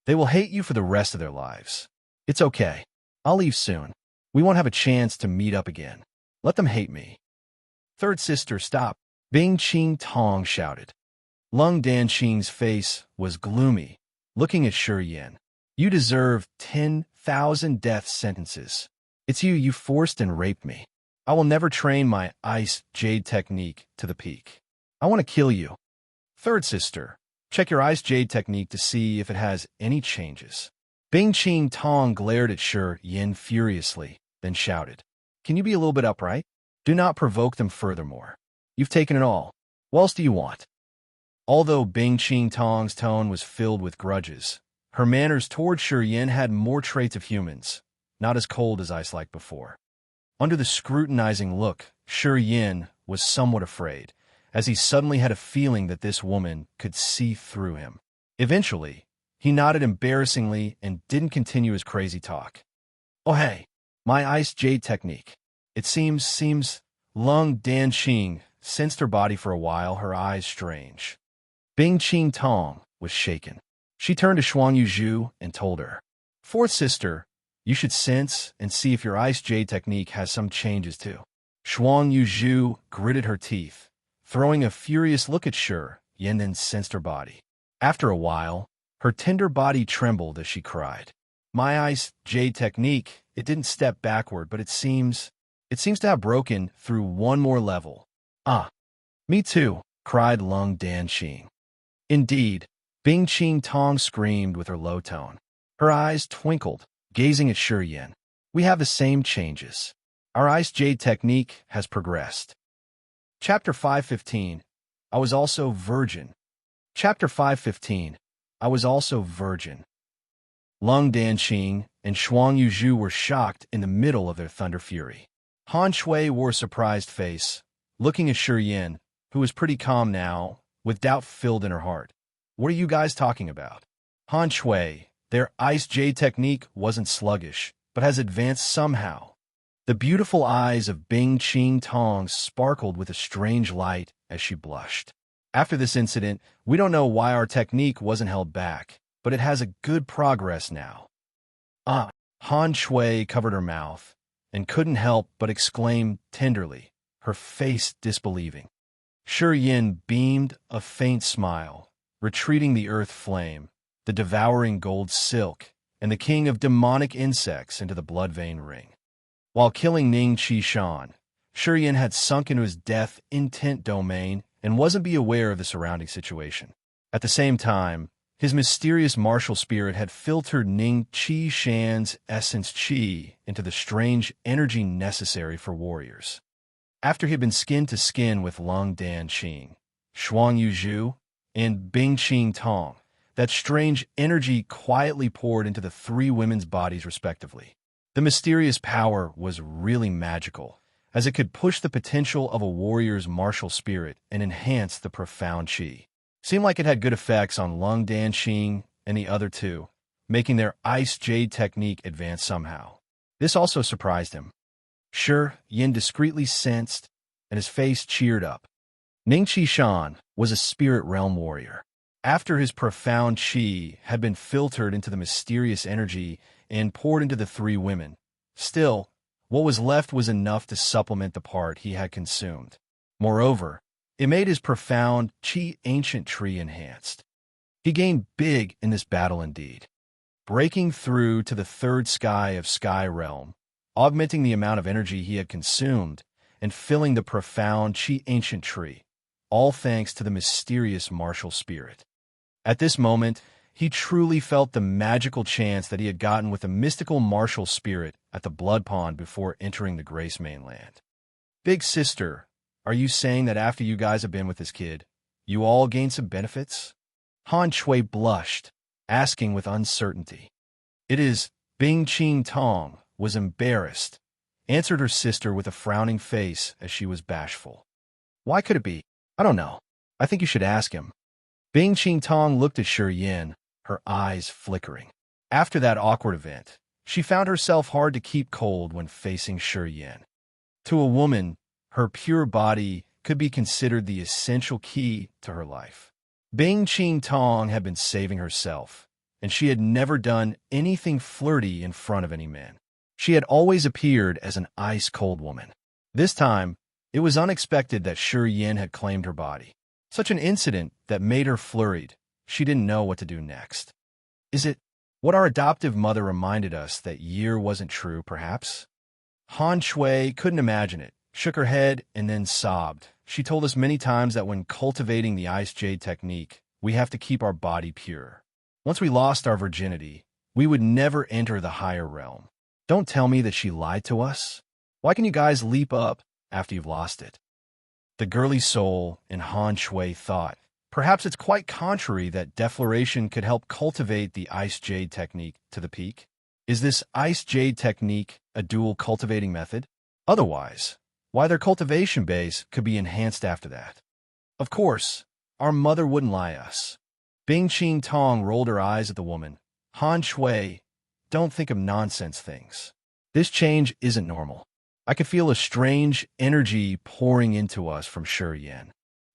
They will hate you for the rest of their lives. It's okay. I'll leave soon. We won't have a chance to meet up again. Let them hate me. Third sister, stop. Bing Qing Tong shouted. Lung Danqing's face was gloomy, looking at Shi Yin. You deserve 10,000 death sentences. It's you forced and raped me. I will never train my ice jade technique to the peak. I want to kill you. Third sister, check your ice jade technique to see if it has any changes. Bing Qing Tong glared at Shi Yin furiously, then shouted, "Can you be a little bit upright? Do not provoke them furthermore. You've taken it all. What else do you want?" Although Bing Ching Tong's tone was filled with grudges, her manners toward Shi Yin had more traits of humans, not as cold as ice like before. Under the scrutinizing look, Shi Yin was somewhat afraid, as he suddenly had a feeling that this woman could see through him. Eventually, he nodded embarrassingly and didn't continue his crazy talk. "Oh hey, my ice jade technique. It seems, Lung Danqing sensed her body for a while, her eyes strange." Bing Ching Tong was shaken. She turned to Xuan Yuzhu and told her, "Fourth sister, you should sense and see if your ice jade technique has some changes too." Xuan Yuzhu gritted her teeth, throwing a furious look at Shi Yin, then sensed her body. After a while, her tender body trembled as she cried, "My ice jade technique, it didn't step backward, but it seems to have broken through one more level." "Ah, me too," cried Lung Danqing. "Indeed," Bing Ching Tong screamed with her low tone. Her eyes twinkled, gazing at Shi Yin. "We have the same changes. Our ice jade technique has progressed." Chapter 515. I was also virgin. Chapter 515. I was also virgin. Lung Danqing and Xuan Yuzhu were shocked in the middle of their thunder fury. Han Shui wore a surprised face, looking at Shi Yin, who was pretty calm now, with doubt filled in her heart. "What are you guys talking about?" "Han Shui, their ice jade technique wasn't sluggish, but has advanced somehow." The beautiful eyes of Bing Ching Tong sparkled with a strange light as she blushed. "After this incident, we don't know why our technique wasn't held back, but it has a good progress now." "Ah," Han Shui covered her mouth and couldn't help but exclaim tenderly, her face disbelieving. Shi Yin beamed a faint smile, retreating the earth flame, the devouring gold silk, and the king of demonic insects into the blood vein ring. While killing Ning Qi Shan, Shi Yin had sunk into his death intent domain and wasn't be aware of the surrounding situation. At the same time, his mysterious martial spirit had filtered Ning Qi Shan's essence qi into the strange energy necessary for warriors. After he had been skin to skin with Lung Danqing, Xuan Yuzhu, and Bing Ching Tong, that strange energy quietly poured into the three women's bodies respectively. The mysterious power was really magical, as it could push the potential of a warrior's martial spirit and enhance the profound qi. Seemed like it had good effects on Lung Danqing and the other two, making their ice jade technique advance somehow. This also surprised him. Shi Yin discreetly sensed, and his face cheered up. Ning Qi Shan was a spirit realm warrior. After his profound qi had been filtered into the mysterious energy and poured into the three women, still, what was left was enough to supplement the part he had consumed. Moreover, it made his profound qi ancient tree enhanced. He gained big in this battle indeed, breaking through to the third sky of Sky Realm, augmenting the amount of energy he had consumed, and filling the profound qi ancient tree, all thanks to the mysterious martial spirit. At this moment, he truly felt the magical chance that he had gotten with the mystical martial spirit at the Blood Pond before entering the Grace Mainland. "Big sister, are you saying that after you guys have been with this kid, you all gained some benefits?" Han Shui blushed, asking with uncertainty. "It is." Bing Ching Tong was embarrassed, answered her sister with a frowning face as she was bashful. "Why could it be? I don't know. I think you should ask him." Bing Ching Tong looked at Shi Yin, her eyes flickering. After that awkward event, she found herself hard to keep cold when facing Shi Yin. To a woman, her pure body could be considered the essential key to her life. Bing Ching Tong had been saving herself, and she had never done anything flirty in front of any men. She had always appeared as an ice-cold woman. This time, it was unexpected that Shi Yin had claimed her body. Such an incident that made her flurried. She didn't know what to do next. Is it what our adoptive mother reminded us that year wasn't true, perhaps? Han Shui couldn't imagine it, shook her head, and then sobbed. She told us many times that when cultivating the ice jade technique, we have to keep our body pure. Once we lost our virginity, we would never enter the higher realm. Don't tell me that she lied to us. Why can you guys leap up after you've lost it? The girly soul in Han Shui thought, perhaps it's quite contrary that defloration could help cultivate the ice jade technique to the peak. Is this ice jade technique a dual cultivating method? Otherwise, why their cultivation base could be enhanced after that? Of course, our mother wouldn't lie us. Bing Qing Tong rolled her eyes at the woman. Han Shui, don't think of nonsense things. This change isn't normal. I could feel a strange energy pouring into us from Shi Yan.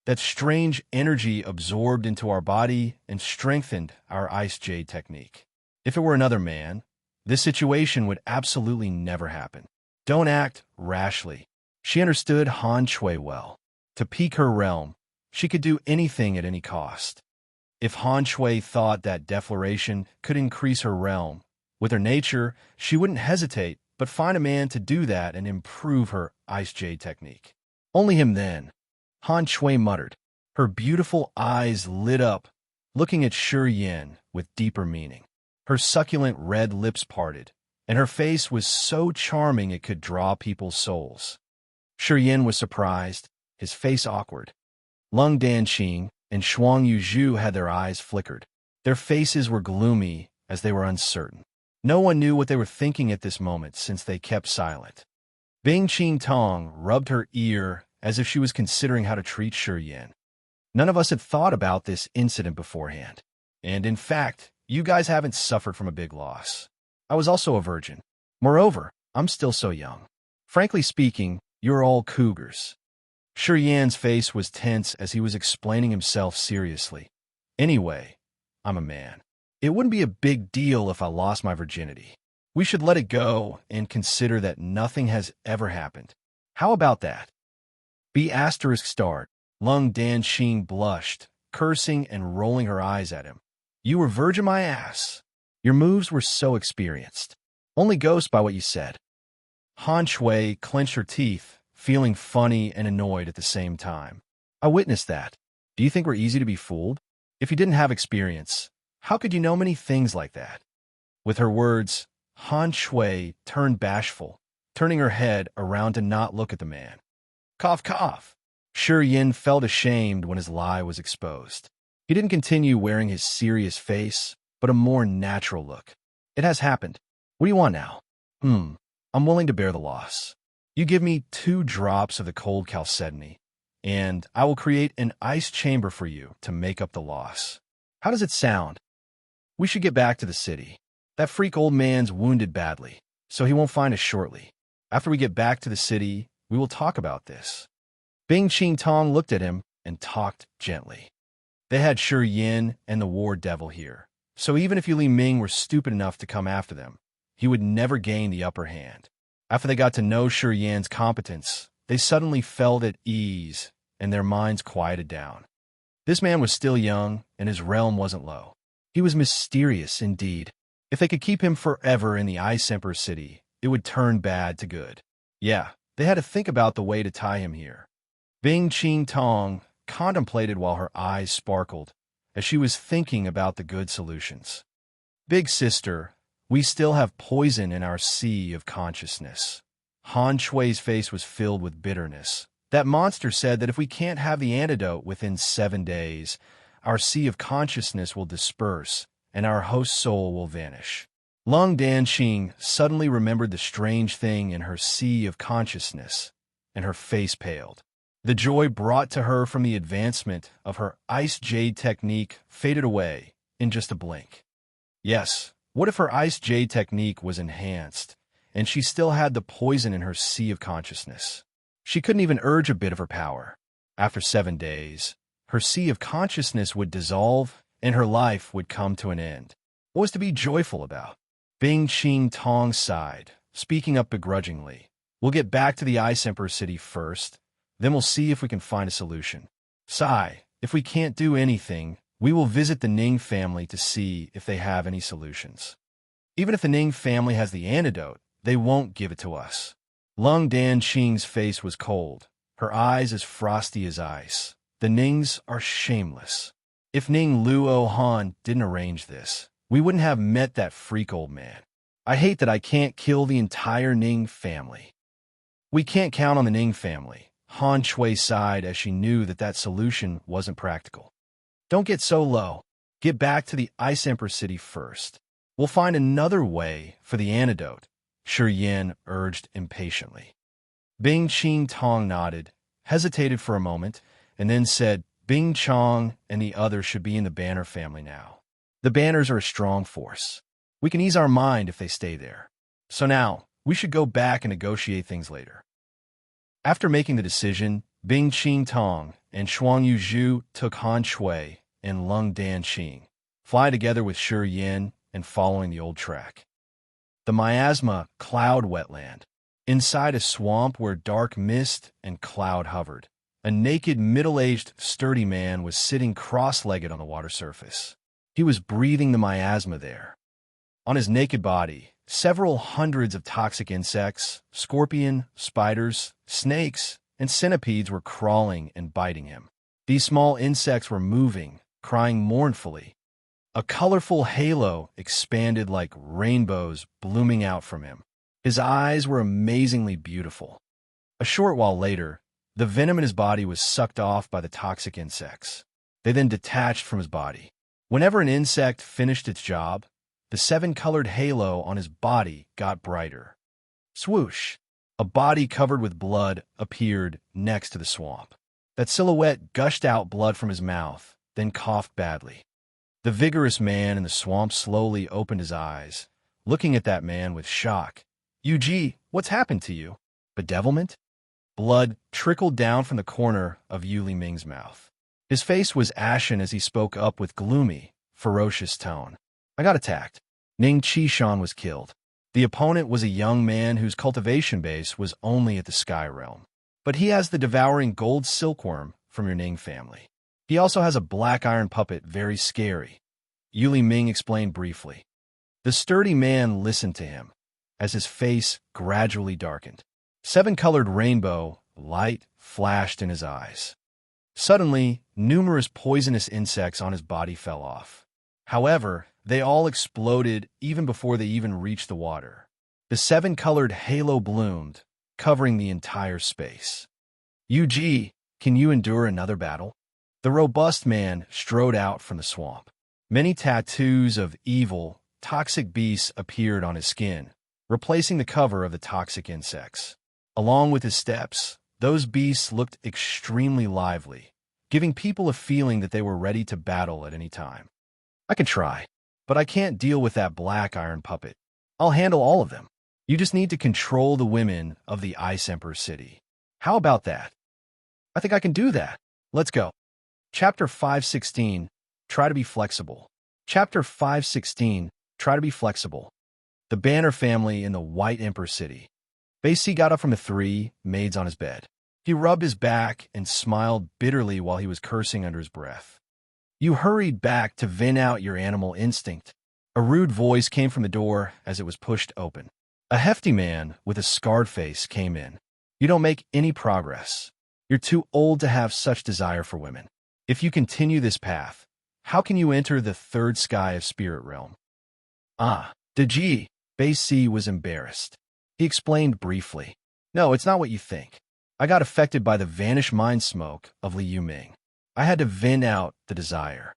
That strange energy absorbed into our body and strengthened our ice jade technique. If it were another man, this situation would absolutely never happen. Don't act rashly. She understood Han Shui well. To peak her realm, she could do anything at any cost. If Han Shui thought that defloration could increase her realm, with her nature, she wouldn't hesitate but find a man to do that and improve her ice jade technique. Only him then. Han Shui muttered. Her beautiful eyes lit up, looking at Shi Yan with deeper meaning. Her succulent red lips parted, and her face was so charming it could draw people's souls. Shi Yan was surprised, his face awkward. Lung Danqing and Shuang Yuzhu had their eyes flickered. Their faces were gloomy as they were uncertain. No one knew what they were thinking at this moment since they kept silent. Bing Qing Tong rubbed her ear as if she was considering how to treat Shi Yan. None of us had thought about this incident beforehand. And in fact, you guys haven't suffered from a big loss. I was also a virgin. Moreover, I'm still so young. Frankly speaking, you're all cougars. Shi Yan's face was tense as he was explaining himself seriously. Anyway, I'm a man. It wouldn't be a big deal if I lost my virginity. We should let it go and consider that nothing has ever happened. How about that? B****. Lung Danqing blushed, cursing and rolling her eyes at him. You were virgin my ass. Your moves were so experienced. Only ghost by what you said. Han Shui clenched her teeth, feeling funny and annoyed at the same time. I witnessed that. Do you think we're easy to be fooled? If you didn't have experience, how could you know many things like that? With her words, Han Shui turned bashful, turning her head around to not look at the man. Cough, cough. Shi Yan felt ashamed when his lie was exposed. He didn't continue wearing his serious face, but a more natural look. It has happened. What do you want now? I'm willing to bear the loss. You give me 2 drops of the cold chalcedony, and I will create an ice chamber for you to make up the loss. How does it sound? We should get back to the city. That freak old man's wounded badly, so he won't find us shortly. After we get back to the city, we will talk about this. Bing Qing Tong looked at him and talked gently. They had Shi Yan and the war devil here, so even if Yu Li Ming were stupid enough to come after them, he would never gain the upper hand. After they got to know Shi Yan's competence, they suddenly felt at ease and their minds quieted down. This man was still young and his realm wasn't low. He was mysterious indeed. If they could keep him forever in the Ice Emperor city, it would turn bad to good. Yeah, they had to think about the way to tie him here. Bing Qing Tong contemplated while her eyes sparkled, as she was thinking about the good solutions. Big sister, we still have poison in our sea of consciousness. Han Shui's face was filled with bitterness. That monster said that if we can't have the antidote within 7 days, our sea of consciousness will disperse, and our host soul will vanish. Lung Danqing suddenly remembered the strange thing in her sea of consciousness, and her face paled. The joy brought to her from the advancement of her ice jade technique faded away in just a blink. Yes, what if her ice jade technique was enhanced, and she still had the poison in her sea of consciousness? She couldn't even urge a bit of her power. After 7 days, her sea of consciousness would dissolve, and her life would come to an end. What was to be joyful about? Bing Qing Tong sighed, speaking up begrudgingly. We'll get back to the Ice Emperor city first, then we'll see if we can find a solution. Sigh, if we can't do anything, we will visit the Ning family to see if they have any solutions. Even if the Ning family has the antidote, they won't give it to us. Lung Danqing's face was cold, her eyes as frosty as ice. The Nings are shameless. If Ning Luo Han didn't arrange this, we wouldn't have met that freak old man. I hate that I can't kill the entire Ning family. We can't count on the Ning family. Han Shui sighed as she knew that that solution wasn't practical. Don't get so low. Get back to the Ice Emperor city first. We'll find another way for the antidote, Shi Yin urged impatiently. Bing Qing Tong nodded, hesitated for a moment, and then said, Bing Chong and the others should be in the Banner family now. The Banners are a strong force. We can ease our mind if they stay there. So now, we should go back and negotiate things later. After making the decision, Bing Qing Tong and Shuang Yuzhu took Han Shui and Lung Dan Qing, fly together with Shi Yin and following the old track. The miasma cloud wetland. Inside a swamp where dark mist and cloud hovered, a naked, middle-aged, sturdy man was sitting cross-legged on the water surface. He was breathing the miasma there. On his naked body, several hundreds of toxic insects, scorpion, spiders, snakes, and centipedes were crawling and biting him. These small insects were moving, crying mournfully. A colorful halo expanded like rainbows blooming out from him. His eyes were amazingly beautiful. A short while later, the venom in his body was sucked off by the toxic insects. They then detached from his body. Whenever an insect finished its job, the seven-colored halo on his body got brighter. Swoosh! A body covered with blood appeared next to the swamp. That silhouette gushed out blood from his mouth, then coughed badly. The vigorous man in the swamp slowly opened his eyes, looking at that man with shock. Yuji, what's happened to you? Bedevilment? Blood trickled down from the corner of Yu Li Ming's mouth. His face was ashen as he spoke up with gloomy, ferocious tone. I got attacked. Ning Qishan was killed. The opponent was a young man whose cultivation base was only at the Sky Realm. But he has the devouring gold silkworm from your Ning family. He also has a black iron puppet, very scary. Yu Li Ming explained briefly. The sturdy man listened to him, as his face gradually darkened. Seven-colored rainbow light flashed in his eyes. Suddenly, numerous poisonous insects on his body fell off. However, they all exploded even before they even reached the water. The seven-colored halo bloomed, covering the entire space. Yuji, can you endure another battle? The robust man strode out from the swamp. Many tattoos of evil, toxic beasts appeared on his skin, replacing the cover of the toxic insects. Along with his steps, those beasts looked extremely lively, giving people a feeling that they were ready to battle at any time. I can try, but I can't deal with that black iron puppet. I'll handle all of them. You just need to control the women of the Ice Emperor city. How about that? I think I can do that. Let's go. Chapter 516, Try to be flexible. Chapter 516, Try to be flexible. The Banner family in the White Emperor city. Baisi got up from the three maids on his bed. He rubbed his back and smiled bitterly while he was cursing under his breath. You hurried back to vent out your animal instinct. A rude voice came from the door as it was pushed open. A hefty man with a scarred face came in. You don't make any progress. You're too old to have such desire for women. If you continue this path, how can you enter the third sky of Spirit Realm? Deji, Baisi was embarrassed. He explained briefly. No, it's not what you think. I got affected by the vanished mind smoke of Li Yuming. I had to vent out the desire.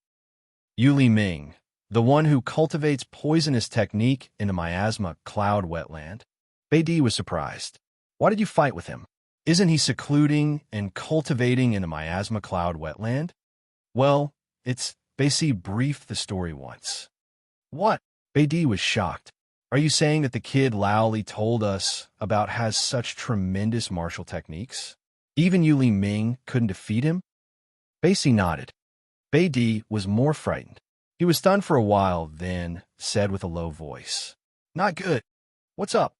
Yu Li Ming, the one who cultivates poisonous technique in the miasma cloud wetland. Beidi was surprised. Why did you fight with him? Isn't he secluding and cultivating in the miasma cloud wetland? Well, it's Baisi briefed the story once. What? Beidi was shocked. Are you saying that the kid Lao Li told us about has such tremendous martial techniques? Even Yu Li Ming couldn't defeat him? Baisi nodded. Beidi was more frightened. He was stunned for a while, then said with a low voice, Not good. What's up?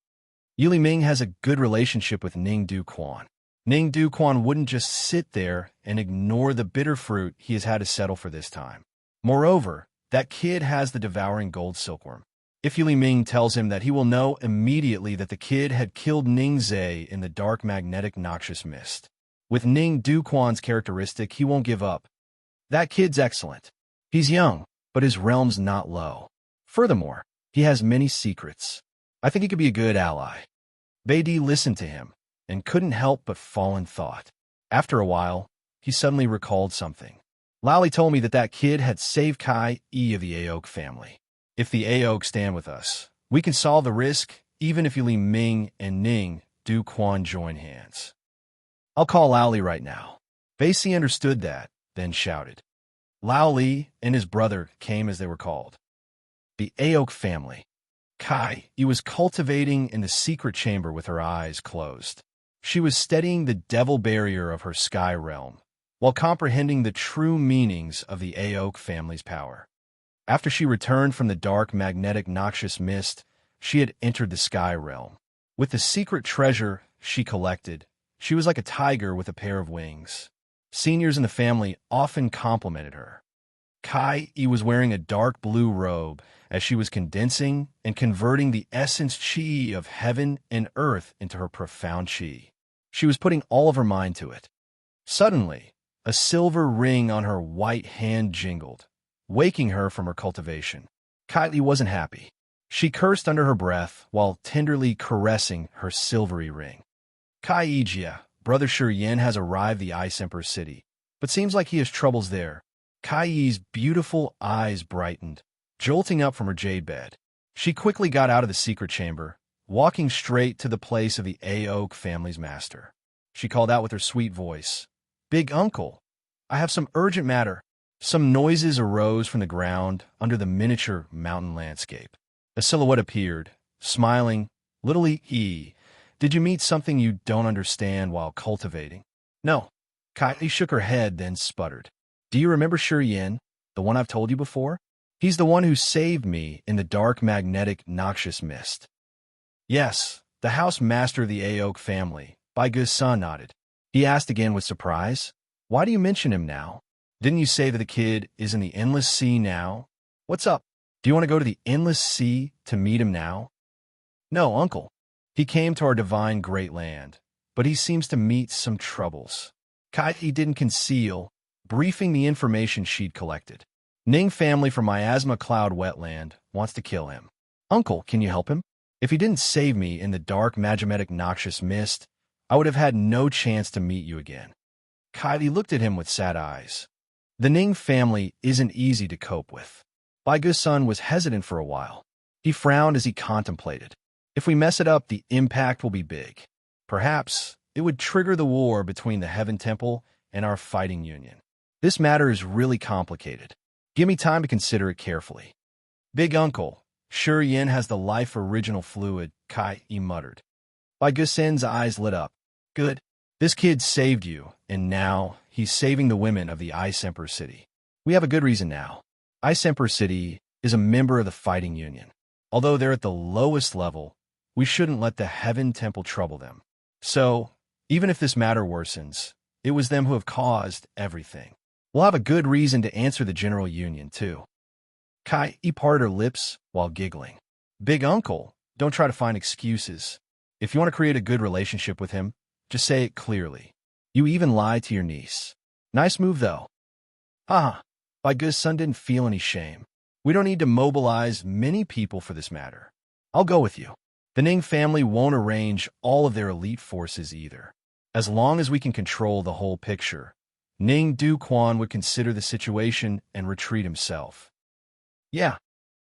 Yu Li Ming has a good relationship with Ning Du Quan. Ning Du Quan wouldn't just sit there and ignore the bitter fruit he has had to settle for this time. Moreover, that kid has the devouring gold silkworm. If Yu Li Ming tells him that, he will know immediately that the kid had killed Ning Zhe in the dark magnetic noxious mist. With Ning Du Quan's characteristic, he won't give up. That kid's excellent. He's young, but his realm's not low. Furthermore, he has many secrets. I think he could be a good ally. Beidi listened to him and couldn't help but fall in thought. After a while, he suddenly recalled something. Lally told me that kid had saved Kai E of the Aok family. If the Aok stand with us, we can solve the risk, even if you leave Ming and Ning do Quan join hands. I'll call Lao Li right now. Basie understood that, then shouted. Lao Li and his brother came as they were called. The Aok family. Kai E was cultivating in the secret chamber with her eyes closed. She was studying the devil barrier of her sky realm, while comprehending the true meanings of the Aok family's power. After she returned from the dark, magnetic, noxious mist, she had entered the sky realm. With the secret treasure she collected, she was like a tiger with a pair of wings. Seniors in the family often complimented her. Kai E was wearing a dark blue robe as she was condensing and converting the essence chi of heaven and earth into her profound chi. She was putting all of her mind to it. Suddenly, a silver ring on her white hand jingled, waking her from her cultivation. Kai E wasn't happy. She cursed under her breath while tenderly caressing her silvery ring. Kai Ijia, Brother Shi Yin has arrived the Ice Emperor city, but seems like he has troubles there. Kai Yi's beautiful eyes brightened, jolting up from her jade bed. She quickly got out of the secret chamber, walking straight to the place of the Aok family's master. She called out with her sweet voice, "Big uncle, I have some urgent matter." Some noises arose from the ground under the miniature mountain landscape. A silhouette appeared, smiling. "Little E, did you meet something you don't understand while cultivating?" "No." Kylie shook her head, then sputtered. "Do you remember Shi Yin, the one I've told you before? He's the one who saved me in the dark, magnetic, noxious mist." "Yes, the house master of the Aok family," Bai Gu's son nodded. He asked again with surprise, "Why do you mention him now? Didn't you say that the kid is in the Endless Sea now? What's up? Do you want to go to the Endless Sea to meet him now?" "No, uncle. He came to our divine great land, but he seems to meet some troubles." Kaiti didn't conceal, briefing the information she'd collected. "Ning family from Miasma Cloud Wetland wants to kill him. Uncle, can you help him? If he didn't save me in the dark, magimetic, noxious mist, I would have had no chance to meet you again." Kaiti looked at him with sad eyes. The Ning family isn't easy to cope with. Bai Gu's son was hesitant for a while. He frowned as he contemplated. "If we mess it up, the impact will be big. Perhaps it would trigger the war between the Heaven Temple and our fighting union. This matter is really complicated. Give me time to consider it carefully." "Big uncle, Shi Yin has the life original fluid," Kai E muttered. Bai Gusen's eyes lit up. "Good. This kid saved you, and now he's saving the women of the Ice Emperor City. We have a good reason now. Ice Emperor City is a member of the fighting union. Although they're at the lowest level, we shouldn't let the Heaven Temple trouble them. So, even if this matter worsens, it was them who have caused everything. We'll have a good reason to answer the General Union, too." Kai E parted her lips while giggling. "Big uncle, don't try to find excuses. If you want to create a good relationship with him, just say it clearly. You even lied to your niece. Nice move, though." "Haha, Bai Gu's son didn't feel any shame. We don't need to mobilize many people for this matter. I'll go with you. The Ning family won't arrange all of their elite forces either. As long as we can control the whole picture, Ning Du Quan would consider the situation and retreat himself." "Yeah."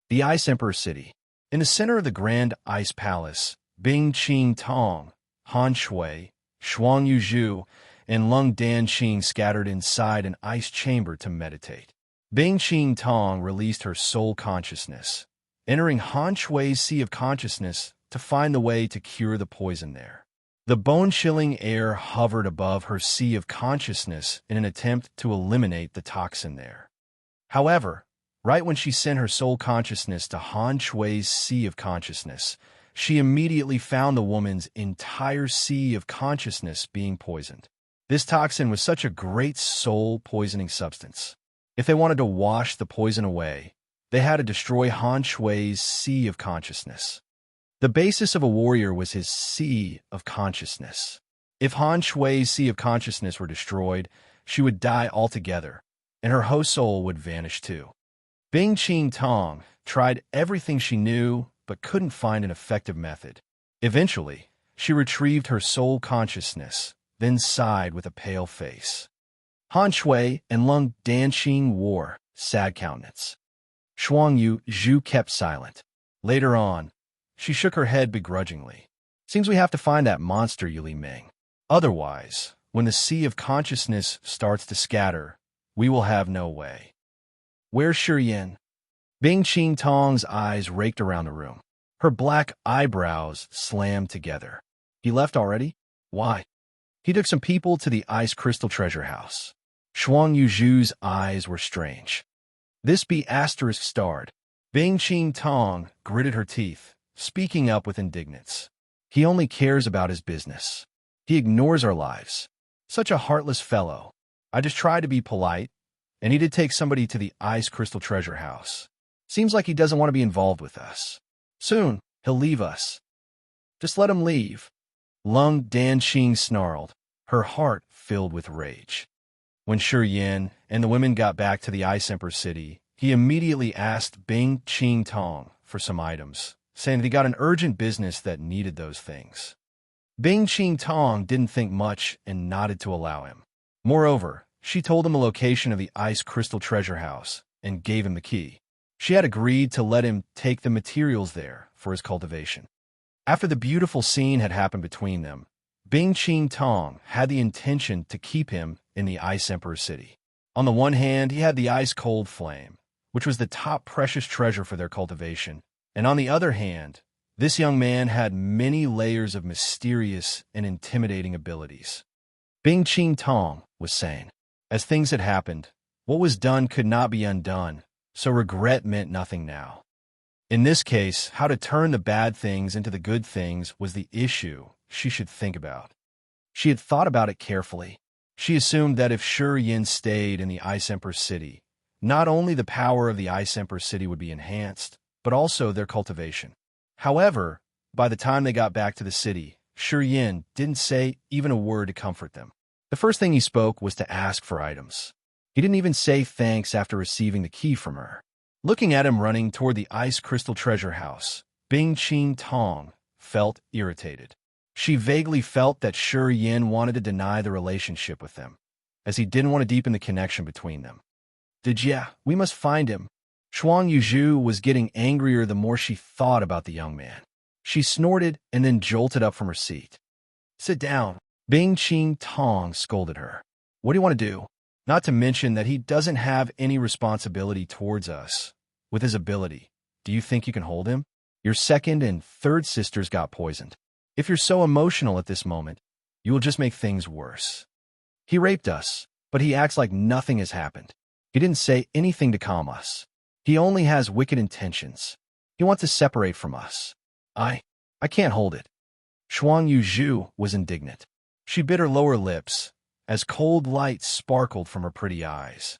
The Ice Emperor City. In the center of the Grand Ice Palace, Bing Qing Tong, Han Shui, Shuang Yuzhu, and Lung Dan Qing scattered inside an ice chamber to meditate. Bing Qing Tong released her soul consciousness, entering Han Shui's sea of consciousness to find the way to cure the poison there. The bone-chilling air hovered above her sea of consciousness in an attempt to eliminate the toxin there. However, right when she sent her soul consciousness to Han Shui's sea of consciousness, she immediately found the woman's entire sea of consciousness being poisoned. This toxin was such a great soul-poisoning substance. If they wanted to wash the poison away, they had to destroy Han Shui's sea of consciousness. The basis of a warrior was his sea of consciousness. If Han Shui's sea of consciousness were destroyed, she would die altogether, and her whole soul would vanish too. Bing Qing Tong tried everything she knew but couldn't find an effective method. Eventually, she retrieved her soul consciousness, then sighed with a pale face. Han Shui and Lung Danqing wore sad countenance. Shuang Yu Zhu kept silent. Later on, she shook her head begrudgingly. Seems we have to find that monster Yuli Ming. Otherwise, when the sea of consciousness starts to scatter, we will have no way. Where's Shi Yin? Bing Qing Tong's eyes raked around the room. Her black eyebrows slammed together. He left already? Why? He took some people to the ice crystal treasure house. Shuang Yuzhu's eyes were strange. This be asterisk starred. Bing Qing Tong gritted her teeth, speaking up with indignance. He only cares about his business. He ignores our lives. Such a heartless fellow. I just tried to be polite, and he did take somebody to the ice crystal treasure house. Seems like he doesn't want to be involved with us. Soon, he'll leave us. Just let him leave. Lung Danqing snarled, her heart filled with rage. When Shi Yin and the women got back to the Ice Emperor city, he immediately asked Bing Qing Tong for some items, saying that he got an urgent business that needed those things. Bing Qing Tong didn't think much and nodded to allow him. Moreover, she told him the location of the ice crystal treasure house and gave him the key. She had agreed to let him take the materials there for his cultivation. After the beautiful scene had happened between them, Bing Qing Tong had the intention to keep him in the Ice Emperor city. On the one hand, he had the ice-cold flame, which was the top precious treasure for their cultivation, and on the other hand, this young man had many layers of mysterious and intimidating abilities. Bing Qing Tong was saying, as things had happened, what was done could not be undone, so regret meant nothing now. In this case, how to turn the bad things into the good things was the issue she should think about. She had thought about it carefully. She assumed that if Shi Yin stayed in the Ice Emperor city, not only the power of the Ice Emperor city would be enhanced, but also their cultivation. However, by the time they got back to the city, Shi Yin didn't say even a word to comfort them. The first thing he spoke was to ask for items. He didn't even say thanks after receiving the key from her. Looking at him running toward the ice crystal treasure house, Bing Qing Tong felt irritated. She vaguely felt that Shi Yin wanted to deny the relationship with them, as he didn't want to deepen the connection between them. We must find him. Shuang Yuzhu was getting angrier the more she thought about the young man. She snorted and then jolted up from her seat. Sit down. Bing Qing Tong scolded her. What do you want to do? Not to mention that he doesn't have any responsibility towards us. With his ability, do you think you can hold him? Your second and third sisters got poisoned. If you're so emotional at this moment, you will just make things worse. He raped us, but he acts like nothing has happened. He didn't say anything to calm us. He only has wicked intentions. He wants to separate from us. I can't hold it. Shuang Yuzhu was indignant. She bit her lower lips, as cold light sparkled from her pretty eyes.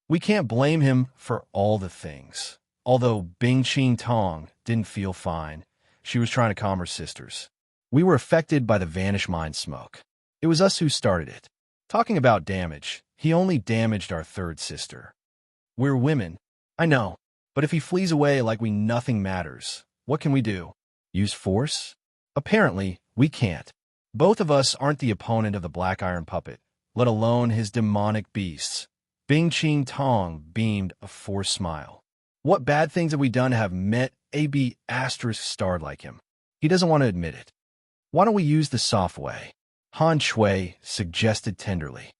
We can't blame him for all the things. Although Bing Qing Tong didn't feel fine, she was trying to calm her sisters. We were affected by the Vanish Mind smoke. It was us who started it. Talking about damage, he only damaged our third sister. We're women. I know, but if he flees away like nothing matters, what can we do? Use force? Apparently, we can't. Both of us aren't the opponent of the Black Iron Puppet, let alone his demonic beasts. Bing Qing Tong beamed a forced smile. What bad things have we done to have met a B asterisk starred like him? He doesn't want to admit it. Why don't we use the soft way? Han Shui suggested tenderly.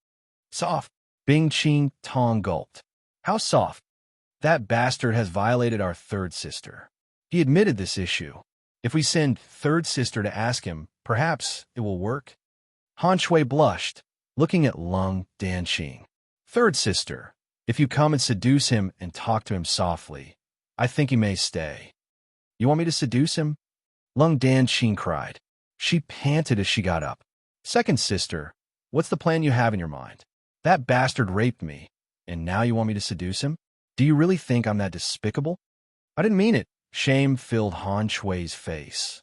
Soft? Bing Qing Tong gulped. How soft? That bastard has violated our third sister. He admitted this issue. If we send third sister to ask him, perhaps it will work. Han Shui blushed, looking at Lung Danqing. Third sister, if you come and seduce him and talk to him softly, I think he may stay. You want me to seduce him? Lung Danqing cried. She panted as she got up. Second sister, what's the plan you have in your mind? That bastard raped me, and now you want me to seduce him? Do you really think I'm that despicable? I didn't mean it. Shame filled Han Shui's face.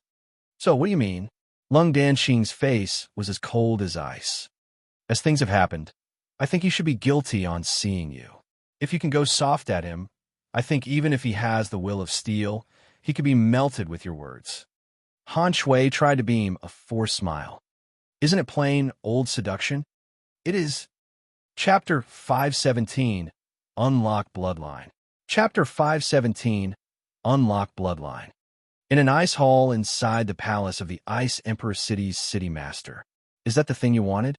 So what do you mean? Lung Danqing's face was as cold as ice. As things have happened, I think he should be guilty on seeing you. If you can go soft at him, I think even if he has the will of steel, he could be melted with your words. Han Shui tried to beam a forced smile. Isn't it plain old seduction? It is. Chapter 517, Unlock Bloodline. Chapter 517, Unlock Bloodline. In an ice hall inside the palace of the Ice Emperor City's city master. Is that the thing you wanted?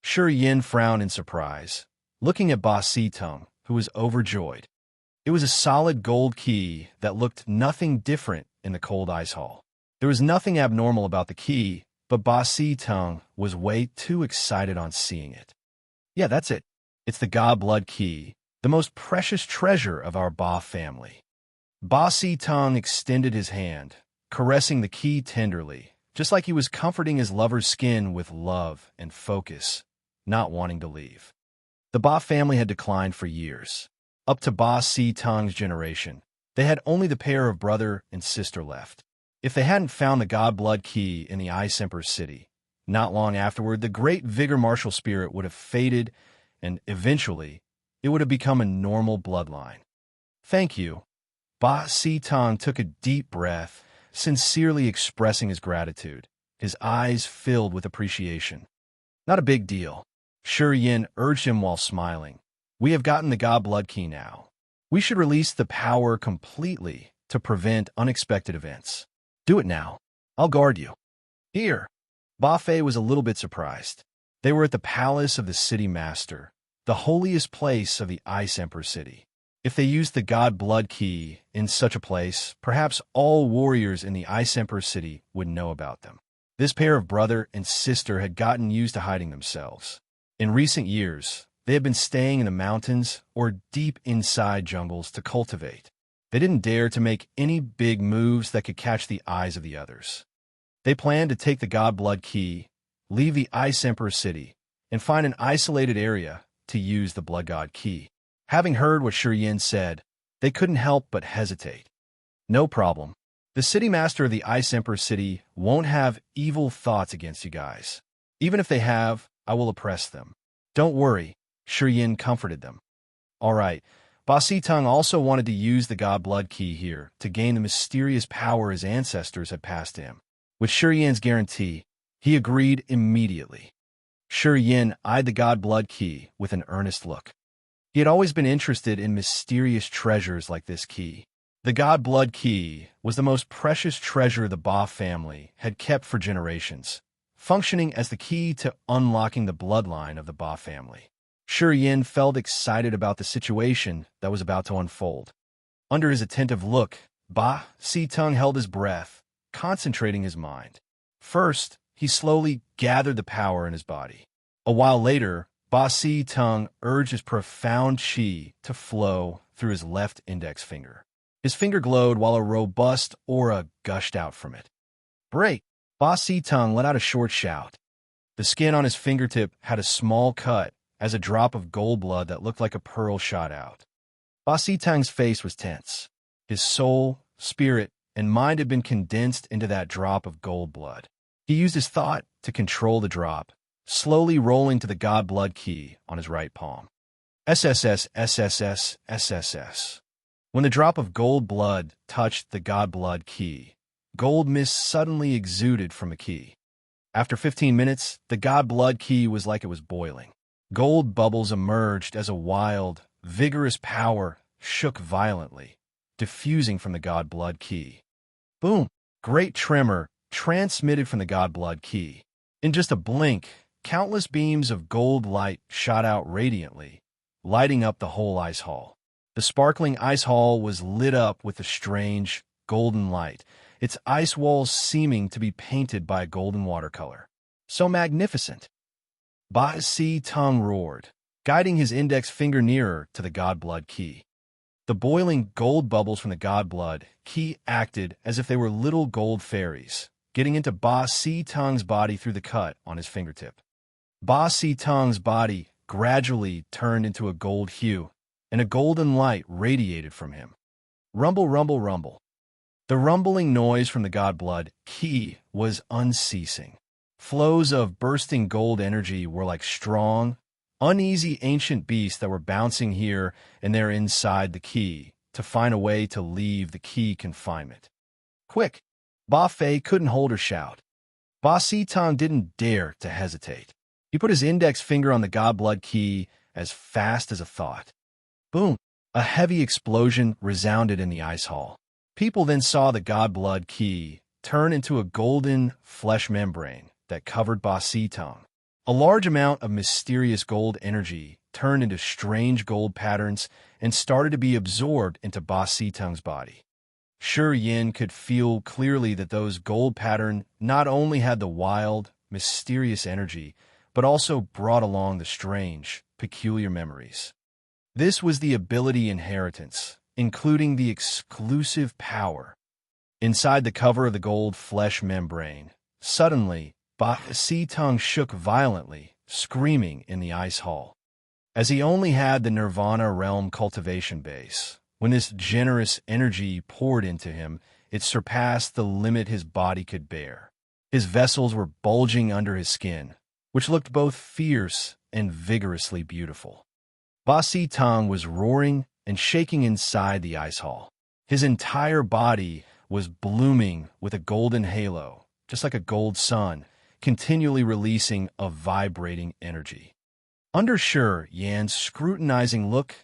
Shi Yin frowned in surprise, looking at Ba Tung, who was overjoyed. It was a solid gold key that looked nothing different in the cold ice hall. There was nothing abnormal about the key, but Ba Tung was way too excited on seeing it. Yeah, that's it. It's the God Blood Key, the most precious treasure of our Ba family. Ba Tung extended his hand, caressing the key tenderly, just like he was comforting his lover's skin with love and focus, not wanting to leave. The Ba family had declined for years. Up to Ba Tung's generation, they had only the pair of brother and sister left. If they hadn't found the God Blood Key in the Ice Emperor City, not long afterward, the great vigor martial spirit would have faded, and eventually, it would have become a normal bloodline. Thank you. Ba Tung took a deep breath, sincerely expressing his gratitude, his eyes filled with appreciation. Not a big deal. Shi Yin urged him while smiling. We have gotten the God Blood Key now. We should release the power completely to prevent unexpected events. Do it now. I'll guard you. Here. Ba Fei was a little bit surprised. They were at the palace of the city master, the holiest place of the Ice Emperor City. If they used the God Blood Key in such a place, perhaps all warriors in the Ice Emperor City would know about them. This pair of brother and sister had gotten used to hiding themselves. In recent years, they had been staying in the mountains or deep inside jungles to cultivate. They didn't dare to make any big moves that could catch the eyes of the others. They planned to take the God Blood Key, leave the Ice Emperor City, and find an isolated area to use the Blood God Key. Having heard what Shi Yin said, they couldn't help but hesitate. No problem. The city master of the Ice Emperor City won't have evil thoughts against you guys. Even if they have, I will oppress them. Don't worry, Shi Yin comforted them. All right, Ba Tung also wanted to use the God Blood Key here to gain the mysterious power his ancestors had passed to him. With Shi Yin's guarantee, he agreed immediately. Shi Yin eyed the God Blood Key with an earnest look. He had always been interested in mysterious treasures like this key. The God Blood Key was the most precious treasure the Ba family had kept for generations, functioning as the key to unlocking the bloodline of the Ba family. Shi Yin felt excited about the situation that was about to unfold. Under his attentive look, Ba Tung held his breath, concentrating his mind. First, he slowly gathered the power in his body. A while later, Ba Tung urged his profound qi to flow through his left index finger. His finger glowed while a robust aura gushed out from it. Break! Ba Tung let out a short shout. The skin on his fingertip had a small cut as a drop of gold blood that looked like a pearl shot out. Ba Tung's face was tense. His soul, spirit, and mind had been condensed into that drop of gold blood. He used his thought to control the drop, slowly rolling to the God Blood Key on his right palm. SSS, SSS, SSS. When the drop of gold blood touched the God Blood Key, gold mist suddenly exuded from the key. After 15 minutes, the God Blood Key was like it was boiling. Gold bubbles emerged as a wild, vigorous power shook violently, diffusing from the God Blood Key. Boom! Great tremor transmitted from the God Blood Key. In just a blink, countless beams of gold light shot out radiantly, lighting up the whole ice hall. The sparkling ice hall was lit up with a strange, golden light, its ice walls seeming to be painted by a golden watercolor. So magnificent! Ba Tung roared, guiding his index finger nearer to the God Blood Key. The boiling gold bubbles from the God Blood Key acted as if they were little gold fairies, getting into Ba Tung's body through the cut on his fingertip. Ba Tung's body gradually turned into a gold hue, and a golden light radiated from him. Rumble, rumble, rumble. The rumbling noise from the God Blood Key was unceasing. Flows of bursting gold energy were like strong, uneasy ancient beasts that were bouncing here and there inside the key to find a way to leave the key confinement. Quick! Ba Fei couldn't hold her shout. Ba Si Tong didn't dare to hesitate. He put his index finger on the godblood key as fast as a thought. Boom! A heavy explosion resounded in the ice hall. People then saw the godblood key turn into a golden flesh membrane that covered Ba Si Tong. A large amount of mysterious gold energy turned into strange gold patterns and started to be absorbed into Ba Si Tong's body. Shi Yin could feel clearly that those gold patterns not only had the wild, mysterious energy, but also brought along the strange, peculiar memories. This was the ability inheritance, including the exclusive power. Inside the cover of the gold flesh membrane, suddenly, Ba Si Tong shook violently, screaming in the ice hall. As he only had the Nirvana realm cultivation base, when this generous energy poured into him, it surpassed the limit his body could bear. His vessels were bulging under his skin, which looked both fierce and vigorously beautiful. Ba Si Tong was roaring and shaking inside the ice hall. His entire body was blooming with a golden halo, just like a gold sun, continually releasing a vibrating energy. Under Shi Yan's scrutinizing look,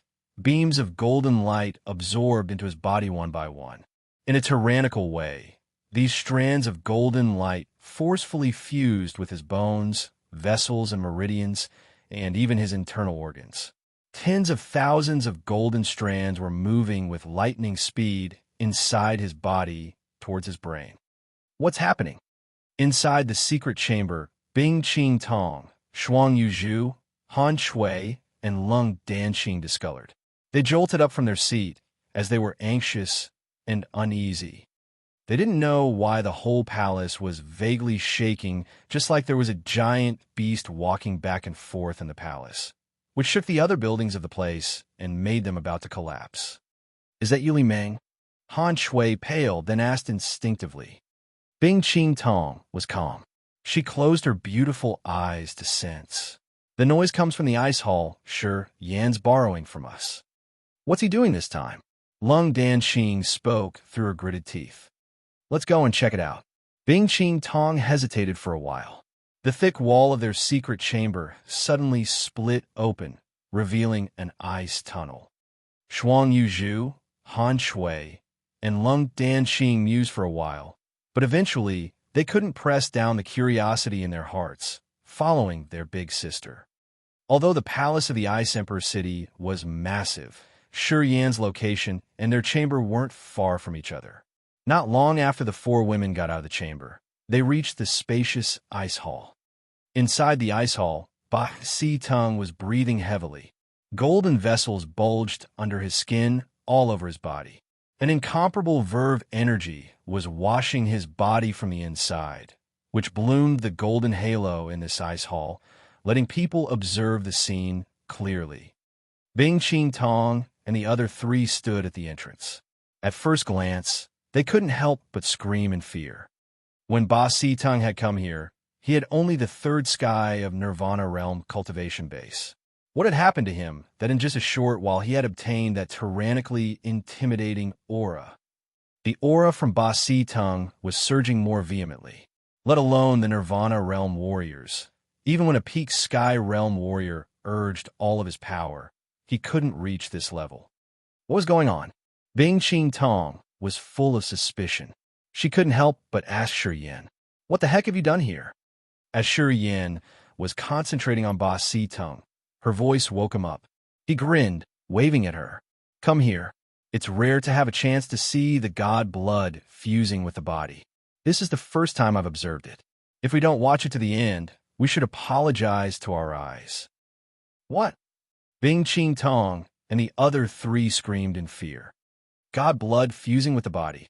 beams of golden light absorbed into his body one by one. In a tyrannical way, these strands of golden light forcefully fused with his bones, vessels and meridians, and even his internal organs. Tens of thousands of golden strands were moving with lightning speed inside his body towards his brain. What's happening? Inside the secret chamber, Bing Qing Tong, Shuang Yuzhu, Han Shui, and Lung Danxing discolored. They jolted up from their seat as they were anxious and uneasy. They didn't know why the whole palace was vaguely shaking, just like there was a giant beast walking back and forth in the palace, which shook the other buildings of the place and made them about to collapse. "Is that Yuli Meng?" Han Shui paled, then asked instinctively. Bing Qing Tong was calm. She closed her beautiful eyes to sense. "The noise comes from the ice hall. Shi Yan's borrowing from us." "What's he doing this time?" Lung Danxing spoke through her gritted teeth. "Let's go and check it out." Bing Qing Tong hesitated for a while. The thick wall of their secret chamber suddenly split open, revealing an ice tunnel. Shuang Yuzhu, Han Shui, and Lung Danxing mused for a while, but eventually they couldn't press down the curiosity in their hearts, following their big sister. Although the palace of the Ice Emperor City was massive, Shi Yan's location and their chamber weren't far from each other. Not long after the four women got out of the chamber, they reached the spacious ice hall. Inside the ice hall, Ba Si Tong was breathing heavily. Golden vessels bulged under his skin all over his body. An incomparable verve energy was washing his body from the inside, which bloomed the golden halo in this ice hall, letting people observe the scene clearly. Bing Qing Tong and the other three stood at the entrance. At first glance, they couldn't help but scream in fear. When Ba Si Tong had come here, he had only the third sky of Nirvana realm cultivation base. What had happened to him that in just a short while he had obtained that tyrannically intimidating aura? The aura from Ba Si Tong was surging more vehemently, let alone the Nirvana realm warriors. Even when a peak sky realm warrior urged all of his power, he couldn't reach this level. What was going on? Bing Qing Tong was full of suspicion. She couldn't help but ask Shi Yan, "What the heck have you done here?" As Shi Yan was concentrating on Ba Si Tong, her voice woke him up. He grinned, waving at her. "Come here. It's rare to have a chance to see the god blood fusing with the body. This is the first time I've observed it. If we don't watch it to the end, we should apologize to our eyes." "What?" Bing Qing Tong and the other three screamed in fear. God blood fusing with the body.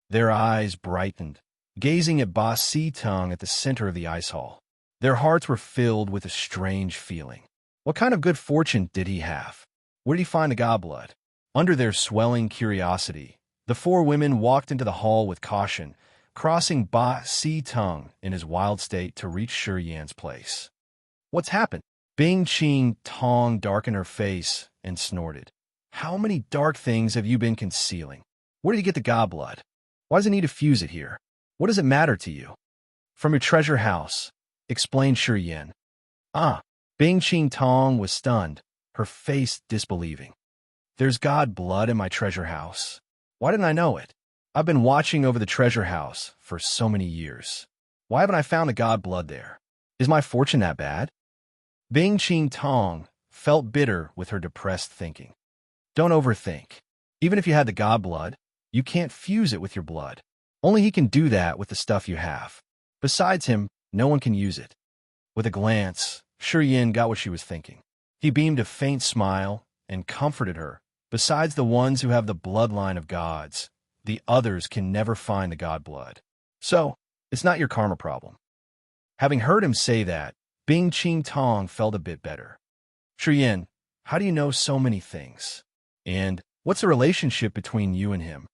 Their eyes brightened, gazing at Ba Si Tong at the center of the ice hall. Their hearts were filled with a strange feeling. What kind of good fortune did he have? Where did he find the god blood? Under their swelling curiosity, the four women walked into the hall with caution, crossing Ba Si Tong in his wild state to reach Shi Yan's place. "What's happened?" Bing Qing Tong darkened her face and snorted. "How many dark things have you been concealing? Where did you get the god blood?" Why does it need to fuse it here? What does it matter to you? From your treasure house, explained Shi Yin. Ah, Bing Qing Tong was stunned, her face disbelieving. There's god blood in my treasure house. Why didn't I know it? I've been watching over the treasure house for so many years. Why haven't I found the god blood there? Is my fortune that bad? Bing Qing Tong felt bitter with her depressed thinking. Don't overthink. Even if you had the god blood, you can't fuse it with your blood. Only he can do that with the stuff you have. Besides him, no one can use it. With a glance, Shi Yin got what she was thinking. He beamed a faint smile and comforted her. Besides the ones who have the bloodline of gods, the others can never find the god blood. So, it's not your karma problem. Having heard him say that, Bing Qing Tong felt a bit better. Shi Yin, how do you know so many things? And what's the relationship between you and him?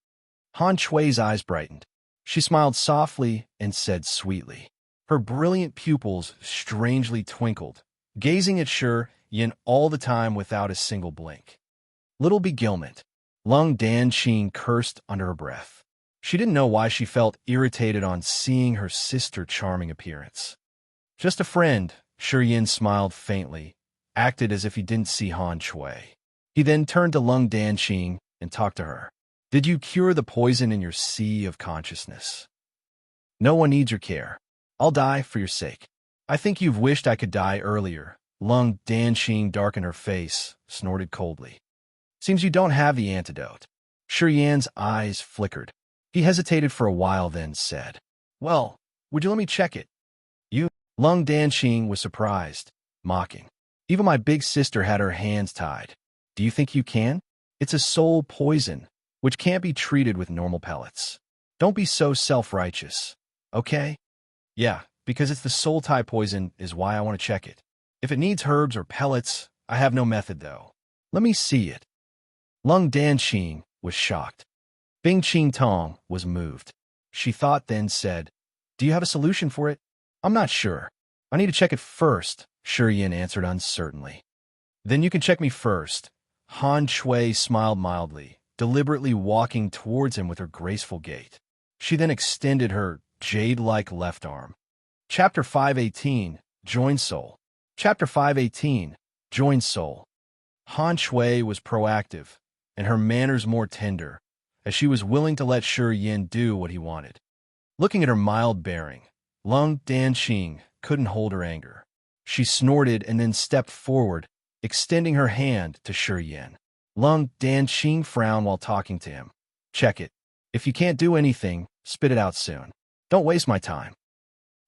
Han Chui's eyes brightened. She smiled softly and said sweetly. Her brilliant pupils strangely twinkled, gazing at Shi Yin all the time without a single blink. Little beguilement. Lung Danqing cursed under her breath. She didn't know why she felt irritated on seeing her sister's charming appearance. Just a friend, Shi Yin smiled faintly, acted as if he didn't see Han Chui. He then turned to Lung Danqing and talked to her. Did you cure the poison in your sea of consciousness? No one needs your care. I'll die for your sake. I think you've wished I could die earlier. Lung Danqing darkened her face, snorted coldly. Seems you don't have the antidote. Shi Yan's eyes flickered. He hesitated for a while, then said, Well, would you let me check it? You? Lung Danqing was surprised, mocking. Even my big sister had her hands tied. Do you think you can? It's a soul poison, which can't be treated with normal pellets. Don't be so self-righteous, okay? Yeah, because it's the soul tie poison is why I want to check it. If it needs herbs or pellets, I have no method, though. Let me see it. Lung Danqing was shocked. Bing Qing Tong was moved. She thought, then said, Do you have a solution for it? I'm not sure. I need to check it first, Shi Yin answered uncertainly. Then you can check me first. Han Chui smiled mildly, deliberately walking towards him with her graceful gait. She then extended her jade-like left arm. Chapter 518, Join Soul. Chapter 518, Join Soul. Han Chui was proactive, and her manners more tender, as she was willing to let Shi Yin do what he wanted. Looking at her mild bearing, Lung Danqing couldn't hold her anger. She snorted and then stepped forward, extending her hand to Shi Yin. Lung Danqing frowned while talking to him. Check it. If you can't do anything, spit it out soon. Don't waste my time.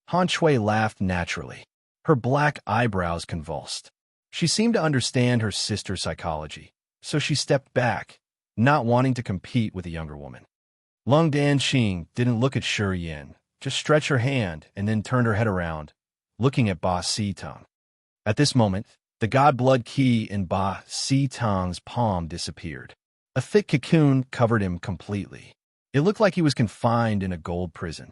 Han Chui laughed naturally. Her black eyebrows convulsed. She seemed to understand her sister's psychology, so she stepped back, not wanting to compete with the younger woman. Lung Danqing didn't look at Shi Yin, just stretched her hand and then turned her head around, looking at Ba Si Tong. At this moment, the god blood key in Ba Si Tong's palm disappeared. A thick cocoon covered him completely. It looked like he was confined in a gold prison.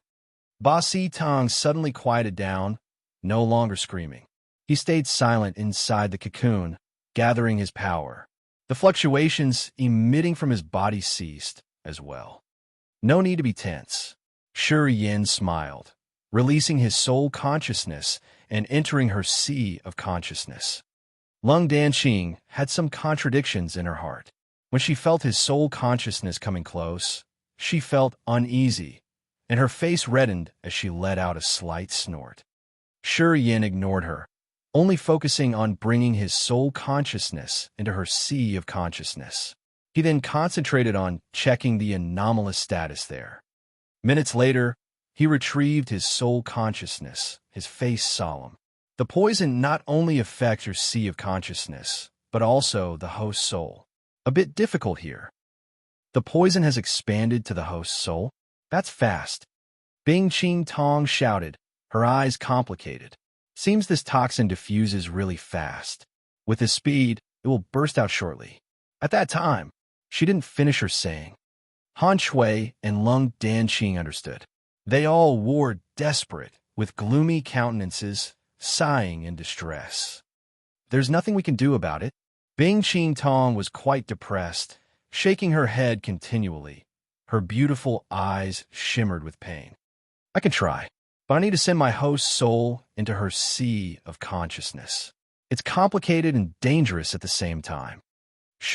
Ba Si Tong suddenly quieted down, no longer screaming. He stayed silent inside the cocoon, gathering his power. The fluctuations emitting from his body ceased as well. No need to be tense. Shi Yin smiled, releasing his soul consciousness and entering her sea of consciousness. Lung Danqing had some contradictions in her heart. When she felt his soul consciousness coming close, she felt uneasy, and her face reddened as she let out a slight snort. Shi Yin ignored her, only focusing on bringing his soul consciousness into her sea of consciousness. He then concentrated on checking the anomalous status there. Minutes later, he retrieved his soul consciousness, his face solemn. The poison not only affects your sea of consciousness, but also the host's soul. A bit difficult here. The poison has expanded to the host's soul? That's fast. Bing Qing Tong shouted, her eyes complicated. Seems this toxin diffuses really fast. With this speed, it will burst out shortly. At that time, she didn't finish her saying. Han Chui and Lung Danqing understood. They all wore desperate, with gloomy countenances, sighing in distress. There's nothing we can do about it. Bing Qing Tong was quite depressed, shaking her head continually, Her beautiful eyes shimmered with pain. I can try, but I need to send my host's soul into her sea of consciousness. It's complicated and dangerous at the same time.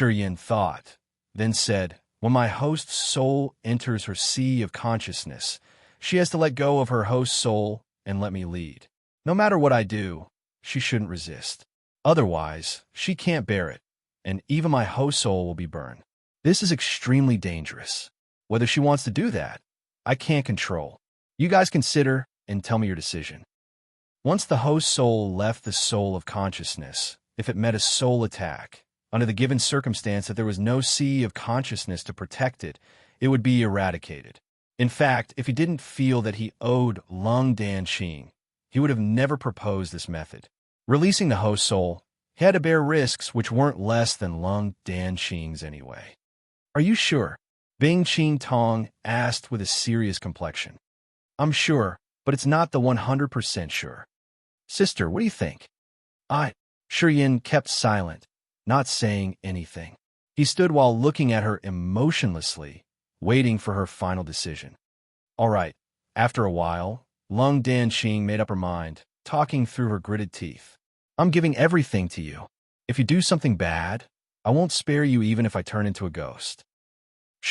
Yin thought, then said, when my host's soul enters her sea of consciousness, she has to let go of her host's soul and let me lead. No matter what I do, she shouldn't resist. Otherwise, she can't bear it, and even my host soul will be burned. This is extremely dangerous. Whether she wants to do that, I can't control. You guys consider and tell me your decision. Once the host soul left the soul of consciousness, if it met a soul attack, under the given circumstance that there was no sea of consciousness to protect it, it would be eradicated. In fact, if he didn't feel that he owed Lung Danqing, he would have never proposed this method. Releasing the host soul, he had to bear risks which weren't less than Lung Danqing's anyway. Are you sure? Bing Qing Tong asked with a serious complexion. I'm sure, but it's not the 100% sure. Sister, what do you think? Yin kept silent, not saying anything. He stood while looking at her emotionlessly, waiting for her final decision. All right. After a while, Lung Danqing made up her mind, talking through her gritted teeth. I'm giving everything to you. If you do something bad, I won't spare you even if I turn into a ghost.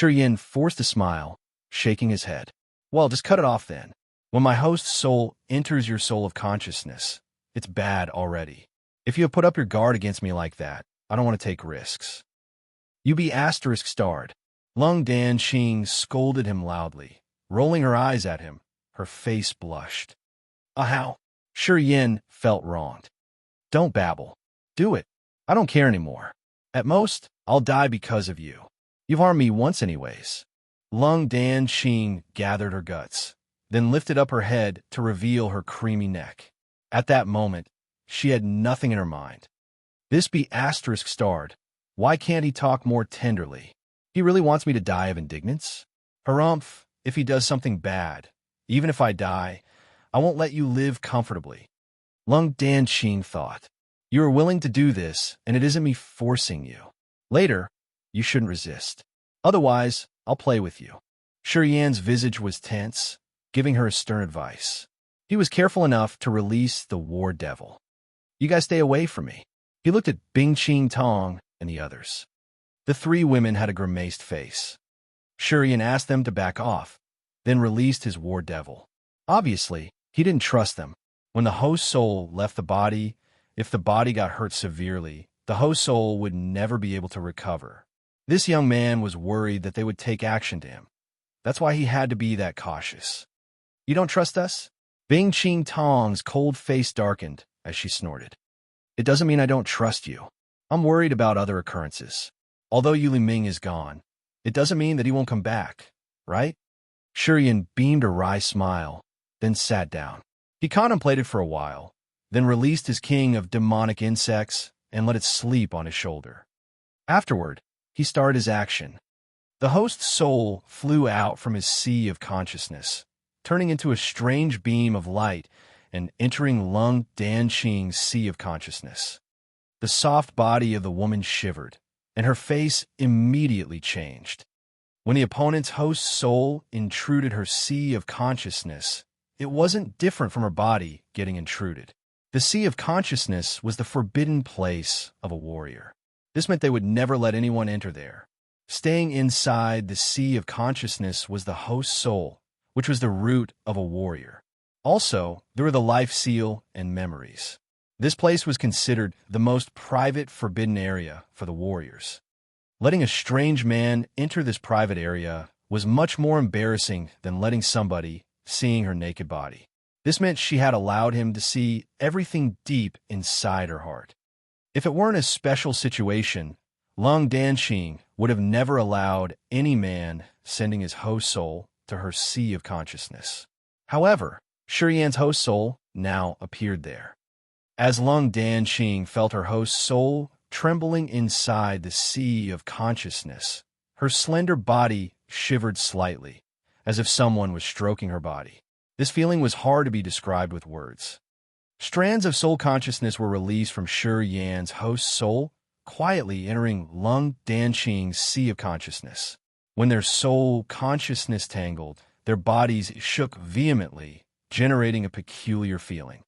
Yin forced a smile, shaking his head. Well, just cut it off then. When my host's soul enters your soul of consciousness, it's bad already. If you have put up your guard against me like that, I don't want to take risks. You be *starred. Lung Danqing scolded him loudly, rolling her eyes at him. Her face blushed. How? Yin felt wronged. Don't babble. Do it. I don't care anymore. At most, I'll die because of you. You've harmed me once anyways. Lung Danqing gathered her guts, then lifted up her head to reveal her creamy neck. At that moment, she had nothing in her mind. This be *starred. Why can't he talk more tenderly? He really wants me to die of indignance? Harumph, if he does something bad, even if I die, I won't let you live comfortably. Lung Danqing thought. You are willing to do this, and it isn't me forcing you. Later, you shouldn't resist. Otherwise, I'll play with you. Yan's visage was tense, giving her a stern advice. He was careful enough to release the war devil. You guys stay away from me. He looked at Bing Qing Tong and the others. The three women had a grimaced face. Yan asked them to back off, then released his war devil. Obviously, he didn't trust them. When the host soul left the body, if the body got hurt severely, the host soul would never be able to recover. This young man was worried that they would take action to him. That's why he had to be that cautious. You don't trust us? Bing Qing Tong's cold face darkened as she snorted. It doesn't mean I don't trust you. I'm worried about other occurrences. Although Yu Ming is gone, it doesn't mean that he won't come back, right? Yin beamed a wry smile, then sat down. He contemplated for a while, then released his king of demonic insects and let it sleep on his shoulder. Afterward, he started his action. The host's soul flew out from his sea of consciousness, turning into a strange beam of light and entering Lung Danqing's sea of consciousness. The soft body of the woman shivered, and her face immediately changed. When the opponent's host's soul intruded her sea of consciousness, it wasn't different from her body getting intruded. The sea of consciousness was the forbidden place of a warrior. This meant they would never let anyone enter there. Staying inside the sea of consciousness was the host's soul, which was the root of a warrior. Also, there were the life seal and memories. This place was considered the most private, forbidden area for the warriors. Letting a strange man enter this private area was much more embarrassing than letting somebody seeing her naked body. This meant she had allowed him to see everything deep inside her heart. If it weren't a special situation, Lung Danqing would have never allowed any man sending his host soul to her sea of consciousness. However, Yan's host soul now appeared there. As Lung Danqing felt her host soul trembling inside the sea of consciousness, her slender body shivered slightly, as if someone was stroking her body. This feeling was hard to be described with words. Strands of soul consciousness were released from Yan's host soul, quietly entering Lung Danqing's sea of consciousness. When their soul consciousness tangled, their bodies shook vehemently, generating a peculiar feeling.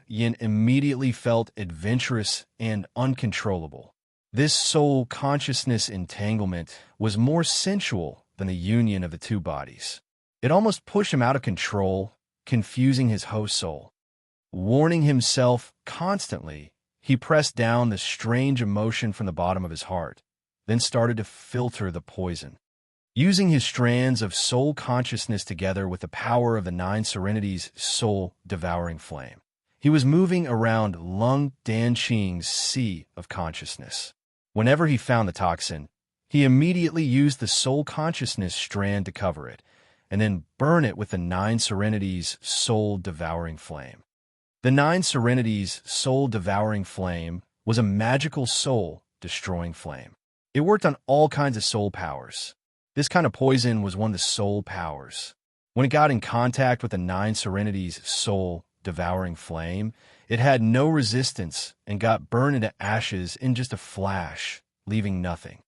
Yin immediately felt adventurous and uncontrollable. This soul consciousness entanglement was more sensual than the union of the two bodies. It almost pushed him out of control, confusing his host soul. Warning himself constantly, he pressed down the strange emotion from the bottom of his heart, then started to filter the poison. Using his strands of soul consciousness together with the power of the nine serenities' soul-devouring flame, he was moving around Lung Danqing's sea of consciousness. Whenever he found the toxin, he immediately used the soul consciousness strand to cover it, and then burn it with the nine serenities' soul-devouring flame. The nine serenities' soul-devouring flame was a magical soul-destroying flame. It worked on all kinds of soul powers. This kind of poison was one of the soul powers. When it got in contact with the nine serenities' soul-devouring flame, it had no resistance and got burned into ashes in just a flash, leaving nothing.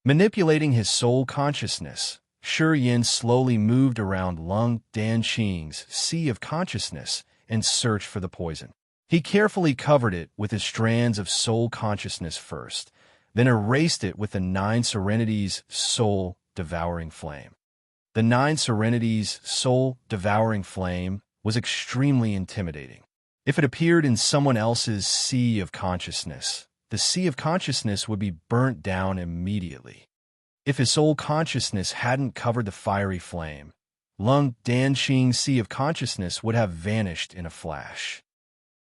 Manipulating his soul consciousness, Yin slowly moved around Lung Danqing's sea of consciousness and searched for the poison. He carefully covered it with his strands of soul consciousness first, then erased it with the nine serenities' soul-devouring flame. The nine serenities' soul-devouring flame was extremely intimidating. If it appeared in someone else's sea of consciousness, the sea of consciousness would be burnt down immediately. If his soul consciousness hadn't covered the fiery flame, Lung Danqing's sea of consciousness would have vanished in a flash.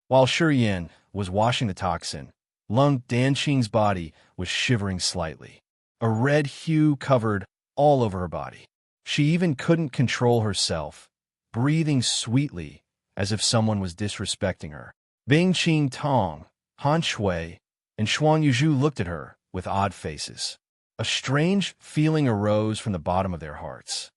While Yin was washing the toxin, Lung Danqing's body was shivering slightly. A red hue covered all over her body. She even couldn't control herself, breathing sweetly as if someone was disrespecting her. Bing Qing Tong, Han Shui, and Shuang Yuzhu looked at her with odd faces. A strange feeling arose from the bottom of their hearts.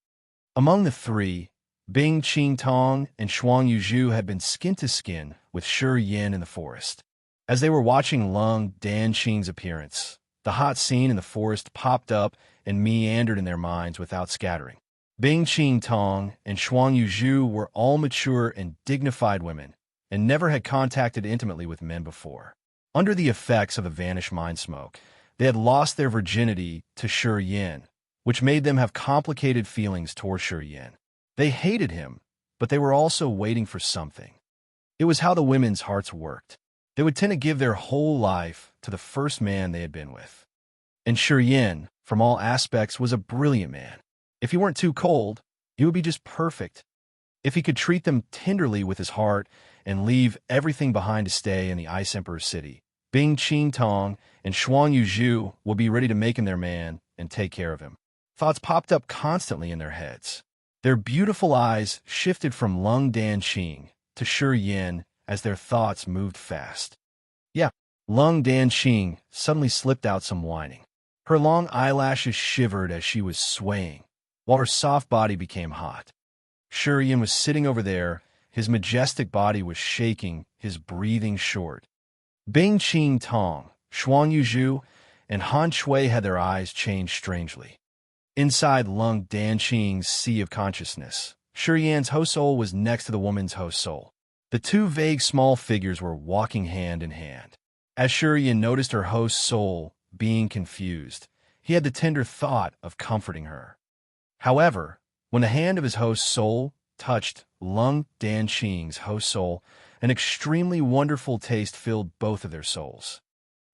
Among the three, Bing Qing Tong and Shuang Yuzhu had been skin to skin with Yin in the forest. As they were watching Lung Danqing's appearance, the hot scene in the forest popped up and meandered in their minds without scattering. Bing Qing Tong and Shuang Yuzhu were all mature and dignified women, and never had contacted intimately with men before. Under the effects of the vanished mind smoke, they had lost their virginity to Yin, which made them have complicated feelings toward Yin. They hated him, but they were also waiting for something. It was how the women's hearts worked. They would tend to give their whole life to the first man they had been with. And Yin, from all aspects, was a brilliant man. If he weren't too cold, he would be just perfect. If he could treat them tenderly with his heart and leave everything behind to stay in the Ice Emperor's city, Bing Qing Tong and Shuang Yuzhu would be ready to make him their man and take care of him. Thoughts popped up constantly in their heads. Their beautiful eyes shifted from Lung Danqing to Yin as their thoughts moved fast. Lung Danqing suddenly slipped out some whining. Her long eyelashes shivered as she was swaying, while her soft body became hot. Yin was sitting over there, his majestic body was shaking, his breathing short. Bing Qing Tong, Shuang Yuzhu, and Han Shui had their eyes changed strangely. Inside Lung Danqing's sea of consciousness, Yin's host soul was next to the woman's host soul. The two vague small figures were walking hand in hand. As Yin noticed her host soul being confused, he had the tender thought of comforting her. However, when the hand of his host soul touched Lung Danqing's host soul, an extremely wonderful taste filled both of their souls.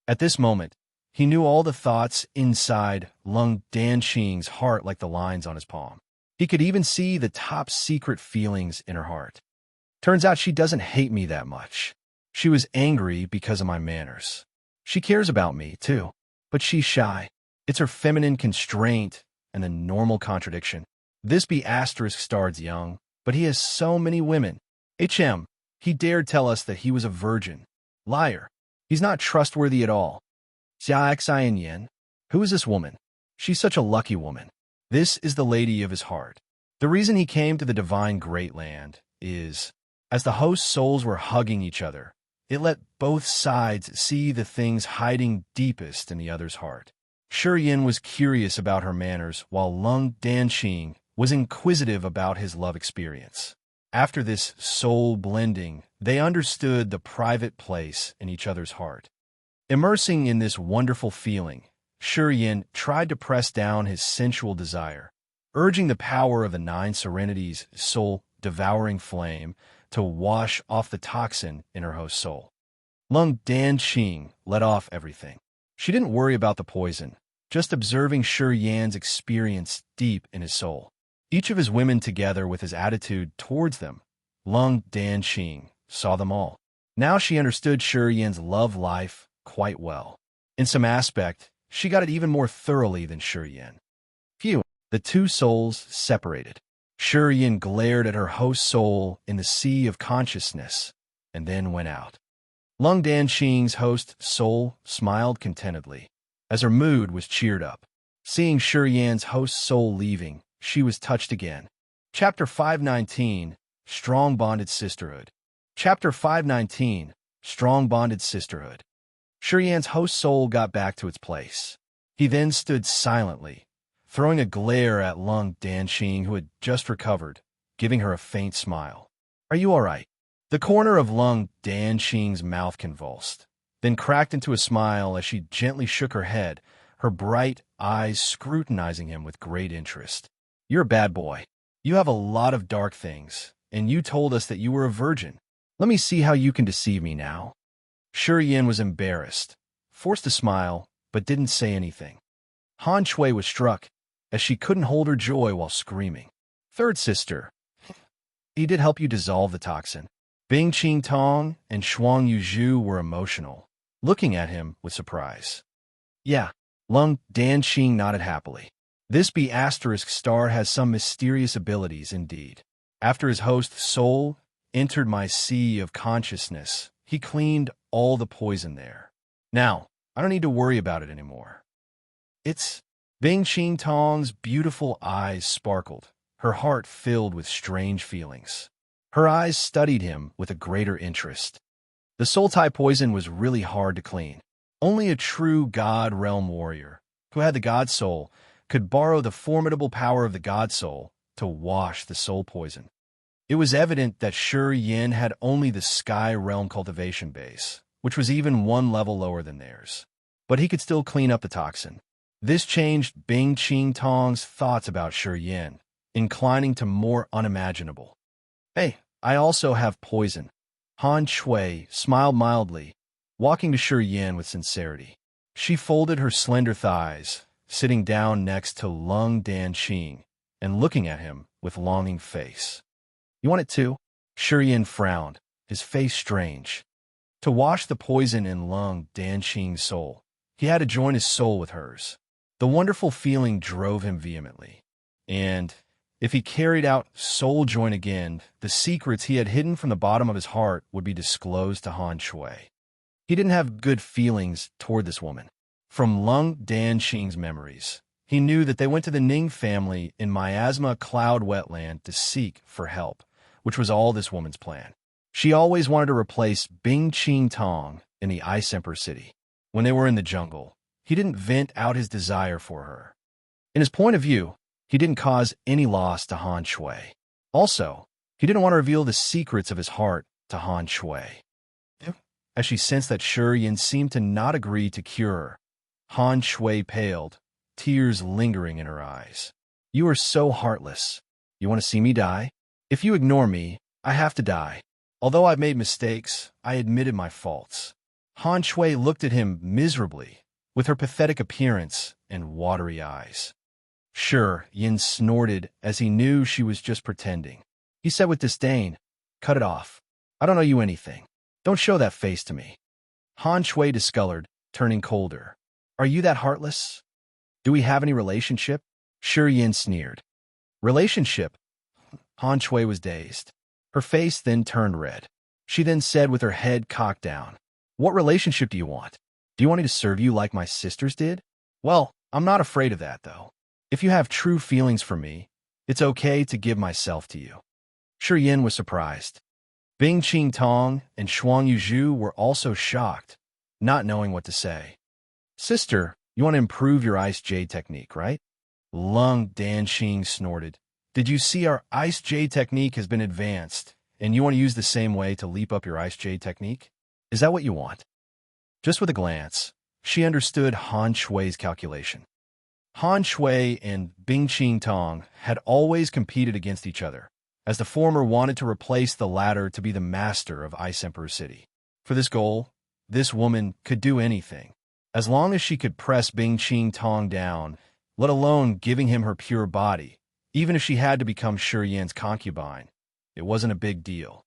At this moment, he knew all the thoughts inside Lung Danqing's heart like the lines on his palm. He could even see the top secret feelings in her heart. Turns out she doesn't hate me that much. She was angry because of my manners. She cares about me, too, but she's shy. It's her feminine constraint and the normal contradiction. This be asterisk star's young, but he has so many women. He dared tell us that he was a virgin. Liar. He's not trustworthy at all. Xia Yin. Who is this woman? She's such a lucky woman. This is the lady of his heart. The reason he came to the divine great land is, as the host souls were hugging each other, it let both sides see the things hiding deepest in the other's heart. Shi Yin was curious about her manners, while Lung Danqing was inquisitive about his love experience. After this soul blending, they understood the private place in each other's heart. Immersing in this wonderful feeling, Shi Yin tried to press down his sensual desire, urging the power of the nine serenities' soul-devouring flame to wash off the toxin in her host's soul. Lung Danqing let off everything. She didn't worry about the poison, just observing Shi Yan's experience deep in his soul. Each of his women together with his attitude towards them, Lung Danqing saw them all. Now she understood Shi Yan's love life quite well. In some aspect, she got it even more thoroughly than Shi Yan. Phew, the two souls separated. Shi Yan glared at her host's soul in the sea of consciousness, and then went out. Lung Danqing's host soul smiled contentedly, as her mood was cheered up. Seeing Shi Yan's host's soul leaving, she was touched again. Chapter 519, Strong Bonded Sisterhood. Chapter 519, Strong Bonded Sisterhood. Shi Yan's host soul got back to its place. He then stood silently, throwing a glare at Lung Danqing, who had just recovered, giving her a faint smile. "Are you all right?" The corner of Lung Danqing's mouth convulsed, then cracked into a smile as she gently shook her head, her bright eyes scrutinizing him with great interest. "You're a bad boy. You have a lot of dark things, and you told us that you were a virgin. Let me see how you can deceive me now." Shi Yin was embarrassed, forced to smile, but didn't say anything. Han Shui was struck, as she couldn't hold her joy while screaming. "Third sister, he did help you dissolve the toxin." Bing Qing Tong and Shuang Yuzhu were emotional, looking at him with surprise. "Yeah," Lung Danqing nodded happily. "This B** star has some mysterious abilities indeed. After his host's soul entered my sea of consciousness, he cleaned all the poison there. Now, I don't need to worry about it anymore." It's Bing Qing Tong's beautiful eyes sparkled, her heart filled with strange feelings. Her eyes studied him with a greater interest. The soul-tie poison was really hard to clean. Only a true God Realm warrior, who had the God Soul, could borrow the formidable power of the God Soul to wash the soul poison. It was evident that Shi Yin had only the Sky Realm cultivation base, which was even one level lower than theirs. But he could still clean up the toxin. This changed Bing Qing Tong's thoughts about Shi Yin, inclining to more unimaginable. "Hey, I also have poison." Han Shui smiled mildly, walking to Shi Yin with sincerity. She folded her slender thighs, sitting down next to Lung Danqing, and looking at him with longing face. "You want it too?" Shi Yin frowned, his face strange. To wash the poison in Lung Danqing's soul, he had to join his soul with hers. The wonderful feeling drove him vehemently. And if he carried out soul join again, the secrets he had hidden from the bottom of his heart would be disclosed to Han Shui. He didn't have good feelings toward this woman. From Lung Danqing's memories, he knew that they went to the Ning family in Miasma Cloud Wetland to seek for help, which was all this woman's plan. She always wanted to replace Bing Qing Tong in the Ice Emperor City. When they were in the jungle, he didn't vent out his desire for her. In his point of view, he didn't cause any loss to Han Shui. Also, he didn't want to reveal the secrets of his heart to Han Shui. As she sensed that Shi Yin seemed to not agree to cure her, Han Shui paled, tears lingering in her eyes. "You are so heartless. You want to see me die? If you ignore me, I have to die. Although I've made mistakes, I admitted my faults." Han Shui looked at him miserably, with her pathetic appearance and watery eyes. Shi Yin snorted as he knew she was just pretending. He said with disdain, "Cut it off. I don't owe you anything. Don't show that face to me." Han Shui discolored, turning colder. "Are you that heartless? Do we have any relationship?" Shi Yin sneered. "Relationship?" Han Shui was dazed. Her face then turned red. She then said with her head cocked down, "What relationship do you want? Do you want me to serve you like my sisters did? Well, I'm not afraid of that, though. If you have true feelings for me, it's okay to give myself to you." Shi Yin was surprised. Bing Qing Tong and Shuang Yuzhu were also shocked, not knowing what to say. "Sister, You want to improve your Ice Jade technique, right? Lung Danxing snorted. Did you see our Ice Jade technique has been advanced, and you want to use the same way to leap up your Ice Jade technique? Is that what you want? Just with a glance, she understood Han Shui's calculation. Han Shui and Bing Qing Tong had always competed against each other, as the former wanted to replace the latter to be the master of Ice Emperor City. For this goal, this woman could do anything. As long as she could press Bing Qing Tong down, let alone giving him her pure body, even if she had to become Shi Yan's concubine, it wasn't a big deal.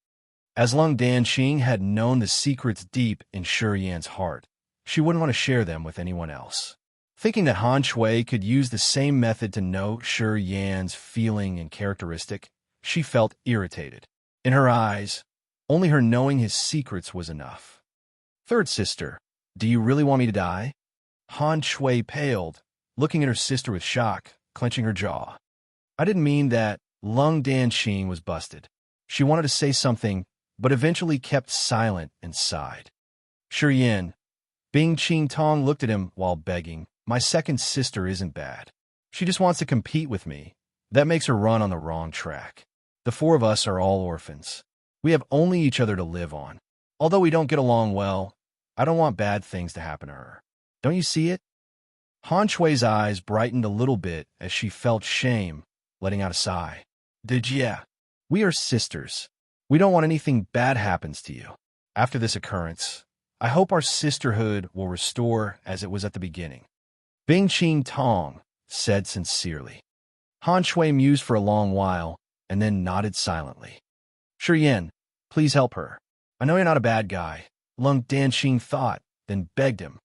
As Lung Danxing had known the secrets deep in Shi Yan's heart, she wouldn't want to share them with anyone else. Thinking that Han Shui could use the same method to know Shi Yan's feeling and characteristic, she felt irritated. In her eyes, only her knowing his secrets was enough. Third sister, do you really want me to die? Han Shui paled, looking at her sister with shock, clenching her jaw. I didn't mean that. Lung Danxing was busted. She wanted to say something, but eventually kept silent and sighed. Shi Yan. Bing Qing Tong looked at him while begging. My second sister isn't bad. She just wants to compete with me. That makes her run on the wrong track. The four of us are all orphans. We have only each other to live on. Although we don't get along well, I don't want bad things to happen to her. Don't you see it? Han Shui's eyes brightened a little bit as she felt shame, letting out a sigh. Yeah. We are sisters. We don't want anything bad happens to you. After this occurrence, I hope our sisterhood will restore as it was at the beginning. Bing Qing Tong said sincerely. Han Shui mused for a long while and then nodded silently. Shi Yan, please help her. I know you're not a bad guy, Lung Danxing thought, then begged him.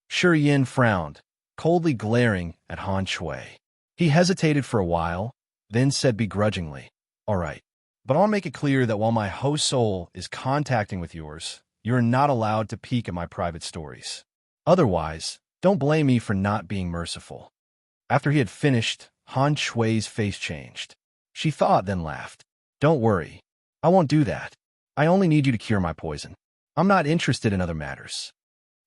Shi Yan frowned, coldly glaring at Han Shui. He hesitated for a while, then said begrudgingly, All right, but I'll make it clear that while my host soul is contacting with yours, you're not allowed to peek at my private stories. Otherwise, don't blame me for not being merciful. After he had finished, Han Shui's face changed. She thought, then laughed. Don't worry. I won't do that. I only need you to cure my poison. I'm not interested in other matters.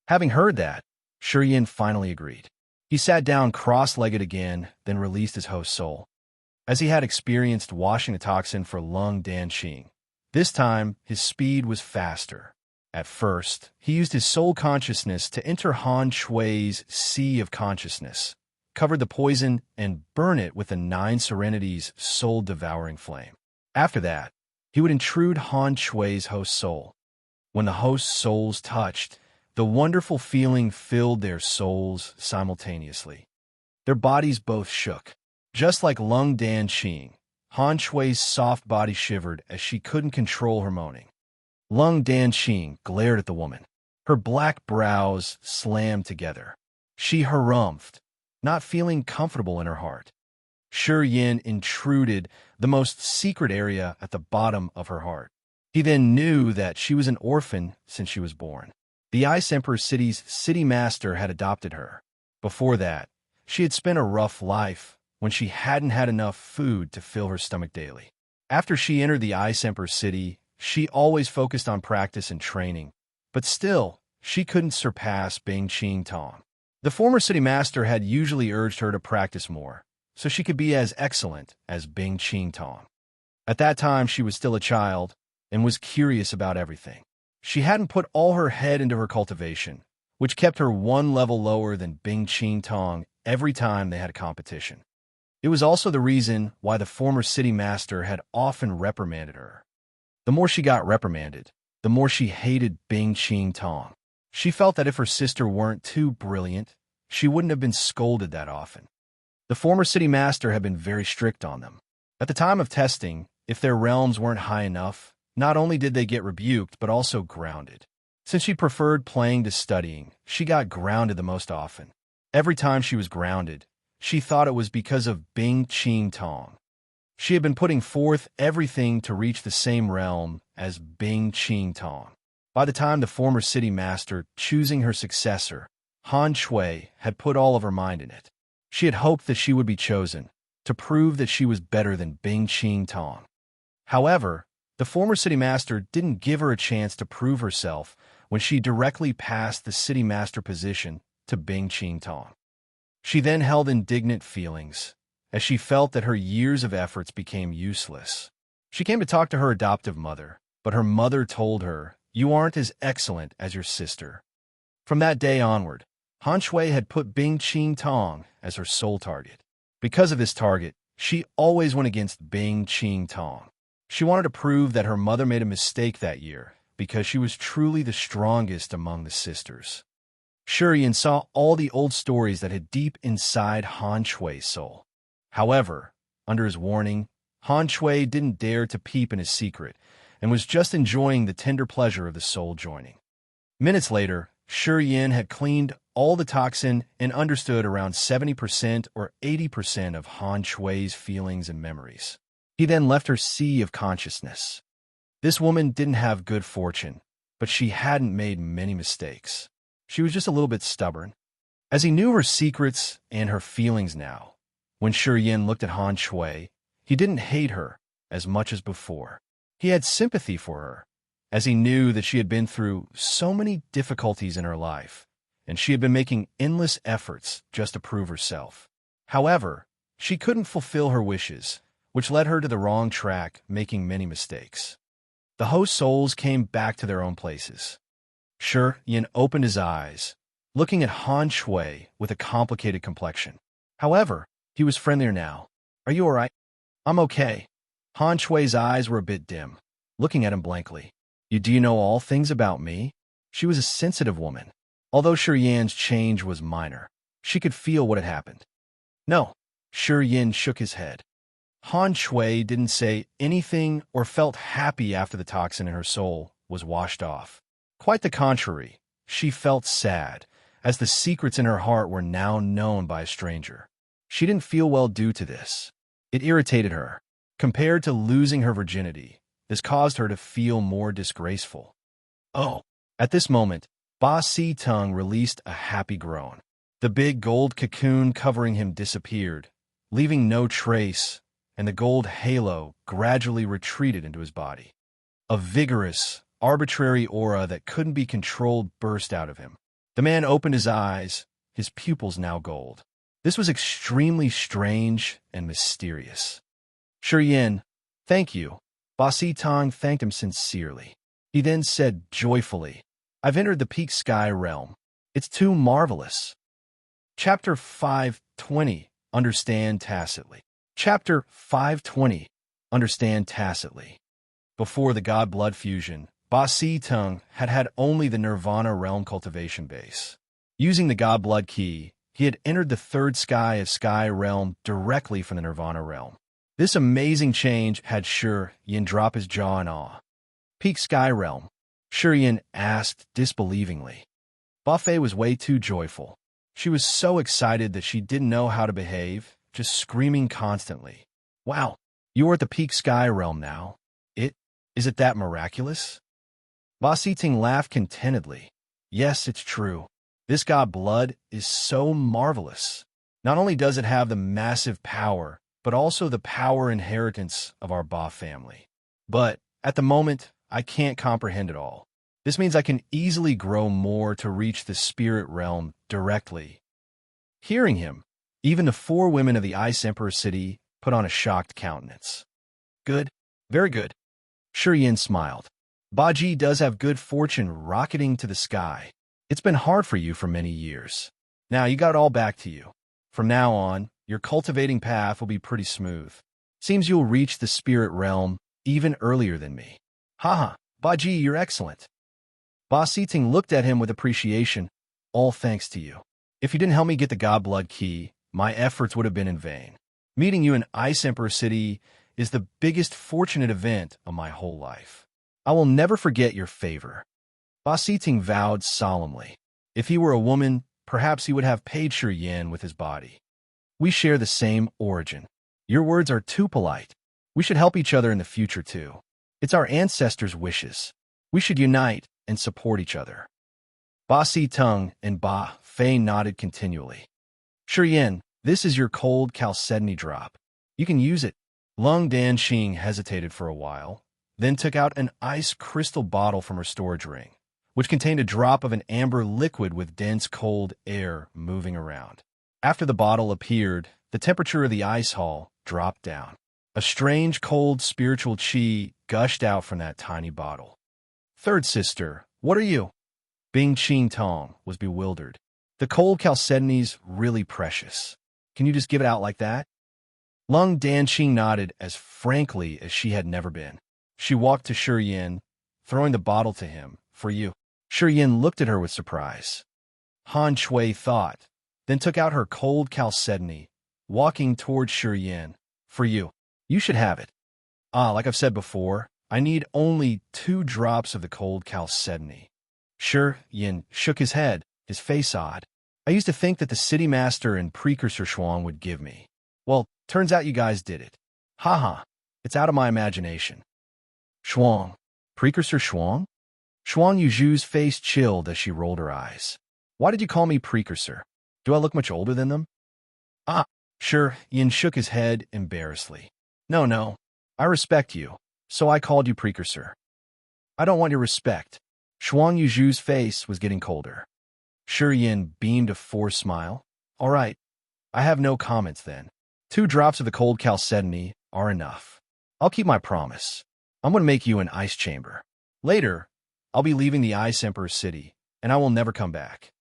Having heard that, Shi Yan finally agreed. He sat down cross-legged again, then released his host's soul. As he had experienced washing the toxin for Lung Danxing, this time his speed was faster. At first, he used his soul consciousness to enter Han Shui's sea of consciousness, covered the poison, and burn it with the 9 serenities soul-devouring flame. After that, he would intrude Han Shui's host soul. When the host's souls touched, the wonderful feeling filled their souls simultaneously. Their bodies both shook. Just like Lung Danxing, Han Shui's soft body shivered as she couldn't control her moaning. Lung Danxing glared at the woman. Her black brows slammed together. She harumphed, not feeling comfortable in her heart. Shi Yan intruded the most secret area at the bottom of her heart. He then knew that she was an orphan since she was born. The Ice Emperor City's city master had adopted her. Before that, she had spent a rough life when she hadn't had enough food to fill her stomach daily. After she entered the Ice Emperor City, she always focused on practice and training, but still, she couldn't surpass Bing Qing Tong. The former city master had usually urged her to practice more, so she could be as excellent as Bing Qing Tong. At that time, she was still a child and was curious about everything. She hadn't put all her head into her cultivation, which kept her one level lower than Bing Qing Tong every time they had a competition. It was also the reason why the former city master had often reprimanded her. The more she got reprimanded, the more she hated Bing Qing Tong. She felt that if her sister weren't too brilliant, she wouldn't have been scolded that often. The former city master had been very strict on them. At the time of testing, if their realms weren't high enough, not only did they get rebuked, but also grounded. Since she preferred playing to studying, she got grounded the most often. Every time she was grounded, she thought it was because of Bing Qing Tong. She had been putting forth everything to reach the same realm as Bing Qing Tong. By the time the former city master choosing her successor, Han Shui had put all of her mind in it. She had hoped that she would be chosen, to prove that she was better than Bing Qing Tong. However, the former city master didn't give her a chance to prove herself when she directly passed the city master position to Bing Qing Tong. She then held indignant feelings, as she felt that her years of efforts became useless. She came to talk to her adoptive mother, but her mother told her, "You aren't as excellent as your sister." From that day onward, Han Shui had put Bing Qing Tong as her sole target. Because of this target, she always went against Bing Qing Tong. She wanted to prove that her mother made a mistake that year, because she was truly the strongest among the sisters. Shurian saw all the old stories that hid deep inside Han Shui's soul. However, under his warning, Han Shui didn't dare to peep in his secret and was just enjoying the tender pleasure of the soul joining. Minutes later, Shurian had cleaned all the toxin and understood around 70% or 80% of Han Shui's feelings and memories. He then left her sea of consciousness. This woman didn't have good fortune, but she hadn't made many mistakes. She was just a little bit stubborn. As he knew her secrets and her feelings now, when Shurian looked at Han Shui, he didn't hate her as much as before. He had sympathy for her, as he knew that she had been through so many difficulties in her life, and she had been making endless efforts just to prove herself. However, she couldn't fulfill her wishes, which led her to the wrong track, making many mistakes. The host souls came back to their own places. Shurian opened his eyes, looking at Han Shui with a complicated complexion. However, he was friendlier now. "Are you all right?" "I'm okay." Han Shui's eyes were a bit dim, looking at him blankly. Do you know all things about me?" She was a sensitive woman. Although Shurian's change was minor, she could feel what had happened. "No." Shurian shook his head. Han Shui didn't say anything or felt happy after the toxin in her soul was washed off. Quite the contrary, she felt sad, as the secrets in her heart were now known by a stranger. She didn't feel well due to this. It irritated her. Compared to losing her virginity, this caused her to feel more disgraceful. Oh! At this moment, Ba Si Tung released a happy groan. The big gold cocoon covering him disappeared, leaving no trace, and the gold halo gradually retreated into his body. A vigorous, arbitrary aura that couldn't be controlled burst out of him. The man opened his eyes, his pupils now gold. This was extremely strange and mysterious. "Shurian, thank you." Ba Si Tong thanked him sincerely. He then said joyfully, "I've entered the peak sky realm. It's too marvelous." Chapter 520, Understand Tacitly. Chapter 520, Understand Tacitly. Before the God Blood fusion, Ba Si Tung had had only the Nirvana realm cultivation base. Using the God Blood key, he had entered the third sky of Sky realm directly from the Nirvana realm. This amazing change had Shurian drop his jaw in awe. "Peak Sky realm?" Shurian asked disbelievingly. Ba Fei was way too joyful. She was so excited that she didn't know how to behave, just screaming constantly. "Wow, you're at the Peak Sky realm now. Is it that miraculous?" Ba Si Tung laughed contentedly. "Yes, it's true. This God Blood is so marvelous. Not only does it have the massive power, but also the power inheritance of our Ba family. But, at the moment, I can't comprehend it all. This means I can easily grow more to reach the spirit realm directly." Hearing him, even the 4 women of the Ice Emperor city put on a shocked countenance. "Good, very good." Shurian smiled. "Baji does have good fortune rocketing to the sky. It's been hard for you for many years. Now you got it all back to you. From now on, your cultivating path will be pretty smooth. Seems you'll reach the spirit realm even earlier than me." "Haha, Baji, you're excellent." Ba Si Tung looked at him with appreciation. "All thanks to you. If you didn't help me get the God Blood key, my efforts would have been in vain. Meeting you in Ice Emperor City is the biggest fortunate event of my whole life. I will never forget your favor." Ba Si Tung vowed solemnly. If he were a woman, perhaps he would have paid Shurian with his body. "We share the same origin. Your words are too polite. We should help each other in the future too. It's our ancestors' wishes. We should unite and support each other." Ba Si Tung and Ba Fei nodded continually. "Shurian, this is your cold chalcedony drop. You can use it." Lung Danxing hesitated for a while, then took out an ice crystal bottle from her storage ring, which contained a drop of an amber liquid with dense cold air moving around. After the bottle appeared, the temperature of the ice hall dropped down. A strange, cold, spiritual chi gushed out from that tiny bottle. Third sister, what are you? Bing Ching Tong was bewildered. The cold chalcedone's really precious. Can you just give it out like that? Lung Danqing nodded as frankly as she had never been. She walked to Shi Yin, throwing the bottle to him. For you. Shi Yin looked at her with surprise. Han Shui thought, then took out her cold chalcedony, walking toward Shi Yin. For you. You should have it. Like I've said before, I need only 2 drops of the cold chalcedony. Shi Yin shook his head, his face odd. I used to think that the city master and precursor Shuang would give me. Well, turns out you guys did it. Haha, it's out of my imagination. Shuang. Precursor Shuang? Shuang Yuju's face chilled as she rolled her eyes. Why did you call me precursor? Do I look much older than them? Shi Yin shook his head embarrassedly. No, I respect you, so I called you precursor. I don't want your respect. Shuang Yuju's face was getting colder. Shi Yin beamed a forced smile. All right, I have no comments then. 2 drops of the cold chalcedony are enough. I'll keep my promise. I'm going to make you an ice chamber. Later, I'll be leaving the Ice Emperor city, and I will never come back.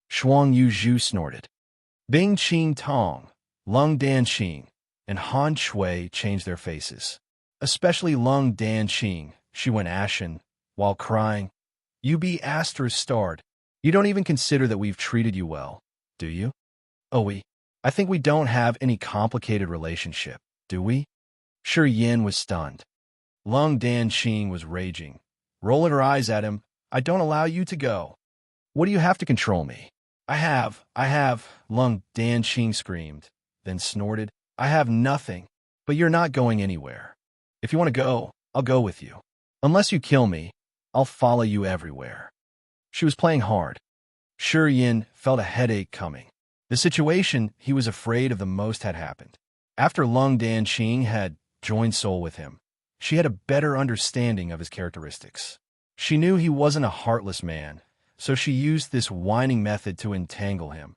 Shuang Yuju snorted. Bing Ching Tong, Lung Danqing, and Han Shui changed their faces. Especially Lung Danqing, she went ashen, while crying, You be starred. You don't even consider that we've treated you well, do you? Oh, I think we don't have any complicated relationship, do we? Shi Yin was stunned. Lung Danqing was raging, rolling her eyes at him. I don't allow you to go. What do you have to control me? I have, Lung Danqing screamed, then snorted. I have nothing, but you're not going anywhere. If you want to go, I'll go with you. Unless you kill me, I'll follow you everywhere. She was playing hard. Shi Yin felt a headache coming. The situation he was afraid of the most had happened. After Lung Danqing had joined soul with him, she had a better understanding of his characteristics. She knew he wasn't a heartless man, so she used this whining method to entangle him,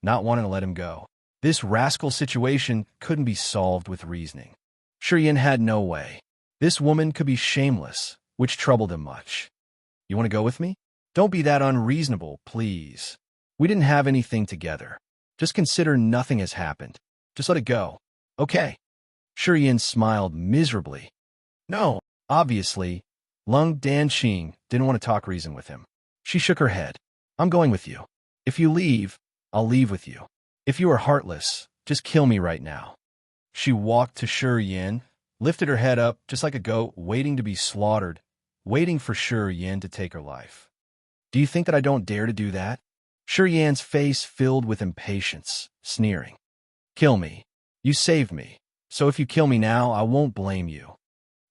not wanting to let him go. This rascal situation couldn't be solved with reasoning. Shi Yin had no way. This woman could be shameless, which troubled him much. You want to go with me? Don't be that unreasonable, please. We didn't have anything together. Just consider nothing has happened. Just let it go. Okay. Shi Yin smiled miserably. No, obviously, Lung Danqing didn't want to talk reason with him. She shook her head. I'm going with you. If you leave, I'll leave with you. If you are heartless, just kill me right now. She walked to Shi Yin, lifted her head up just like a goat waiting to be slaughtered, waiting for Shi Yin to take her life. Do you think that I don't dare to do that? Shi Yin's face filled with impatience, sneering. Kill me. You saved me. So if you kill me now, I won't blame you.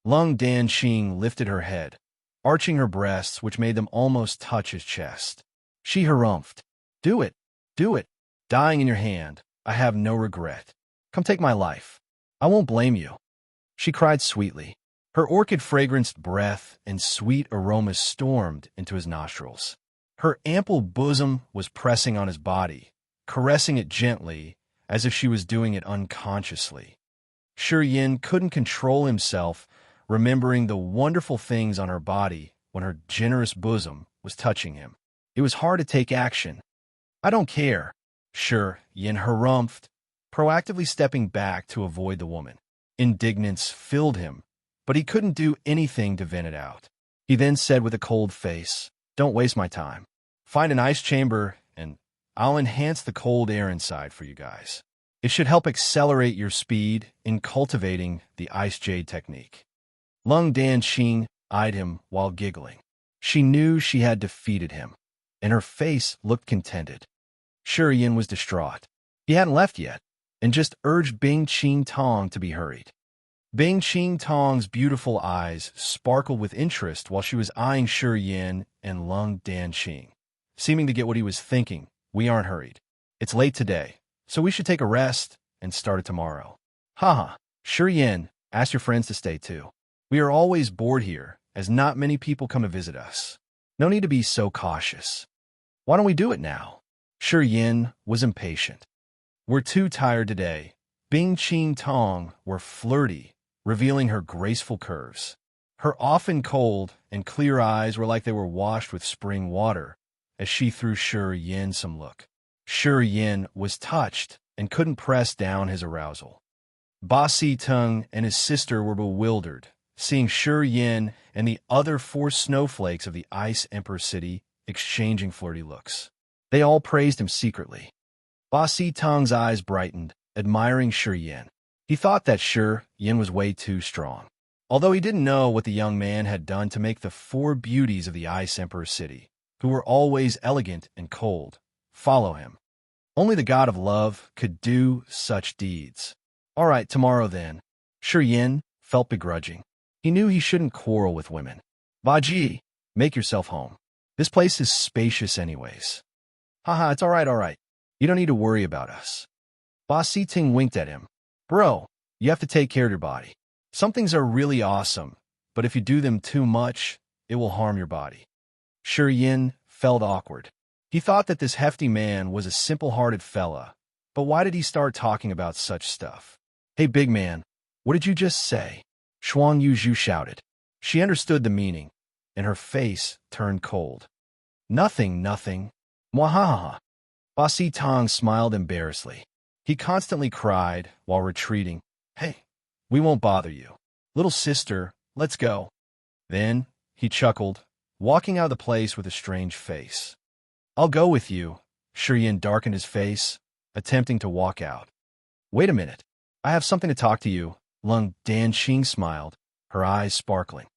Lung Danqing lifted her head, arching her breasts, which made them almost touch his chest. She harumphed. Do it. Do it. Dying in your hand. I have no regret. Come take my life. I won't blame you. She cried sweetly. Her orchid-fragranced breath and sweet aromas stormed into his nostrils. Her ample bosom was pressing on his body, caressing it gently, as if she was doing it unconsciously. Shi Yin couldn't control himself, remembering the wonderful things on her body when her generous bosom was touching him. It was hard to take action. I don't care. Shi Yin harumphed, proactively stepping back to avoid the woman. Indignance filled him, but he couldn't do anything to vent it out. He then said with a cold face, Don't waste my time. Find an ice chamber, and I'll enhance the cold air inside for you guys. It should help accelerate your speed in cultivating the ice jade technique. Lung Danqing eyed him while giggling. She knew she had defeated him, and her face looked contented. Shi Yin was distraught. He hadn't left yet, and just urged Bing Ching Tong to be hurried. Bing Ching Tong's beautiful eyes sparkled with interest while she was eyeing Shi Yin and Lung Danqing, seeming to get what he was thinking. We aren't hurried. It's late today, so we should take a rest and start it tomorrow. Haha, Shi Yin, ask your friends to stay too. We are always bored here, as not many people come to visit us. No need to be so cautious. Why don't we do it now? Shi Yin was impatient. We're too tired today. Bing Ching Tong were flirty, revealing her graceful curves. Her often cold and clear eyes were like they were washed with spring water as she threw Shi Yin some look. Shi Yin was touched and couldn't press down his arousal. Ba Si Tung and his sister were bewildered, seeing Shi Yin and the other 4 snowflakes of the Ice Emperor City exchanging flirty looks. They all praised him secretly. Ba Si Tung's eyes brightened, admiring Shi Yin. He thought that Shi Yin was way too strong. Although he didn't know what the young man had done to make the 4 beauties of the Ice Emperor City, who were always elegant and cold, follow him. Only the god of love could do such deeds. All right, tomorrow then. Shi Yin felt begrudging. He knew he shouldn't quarrel with women. Baji, make yourself home. This place is spacious anyways. Haha, it's all right. You don't need to worry about us. Ba Si Ting winked at him. Bro, you have to take care of your body. Some things are really awesome, but if you do them too much, it will harm your body. Shi Yin felt awkward. He thought that this hefty man was a simple-hearted fella, but why did he start talking about such stuff? Hey, big man, what did you just say? Shuang Yuzhu shouted. She understood the meaning, and her face turned cold. Nothing. Mwahaha. Ba Si Tong smiled embarrassedly. He constantly cried while retreating. Hey, we won't bother you. Little sister, let's go. Then he chuckled, walking out of the place with a strange face. I'll go with you. Shi Yin darkened his face, attempting to walk out. Wait a minute. I have something to talk to you. Lung Danqing smiled, her eyes sparkling.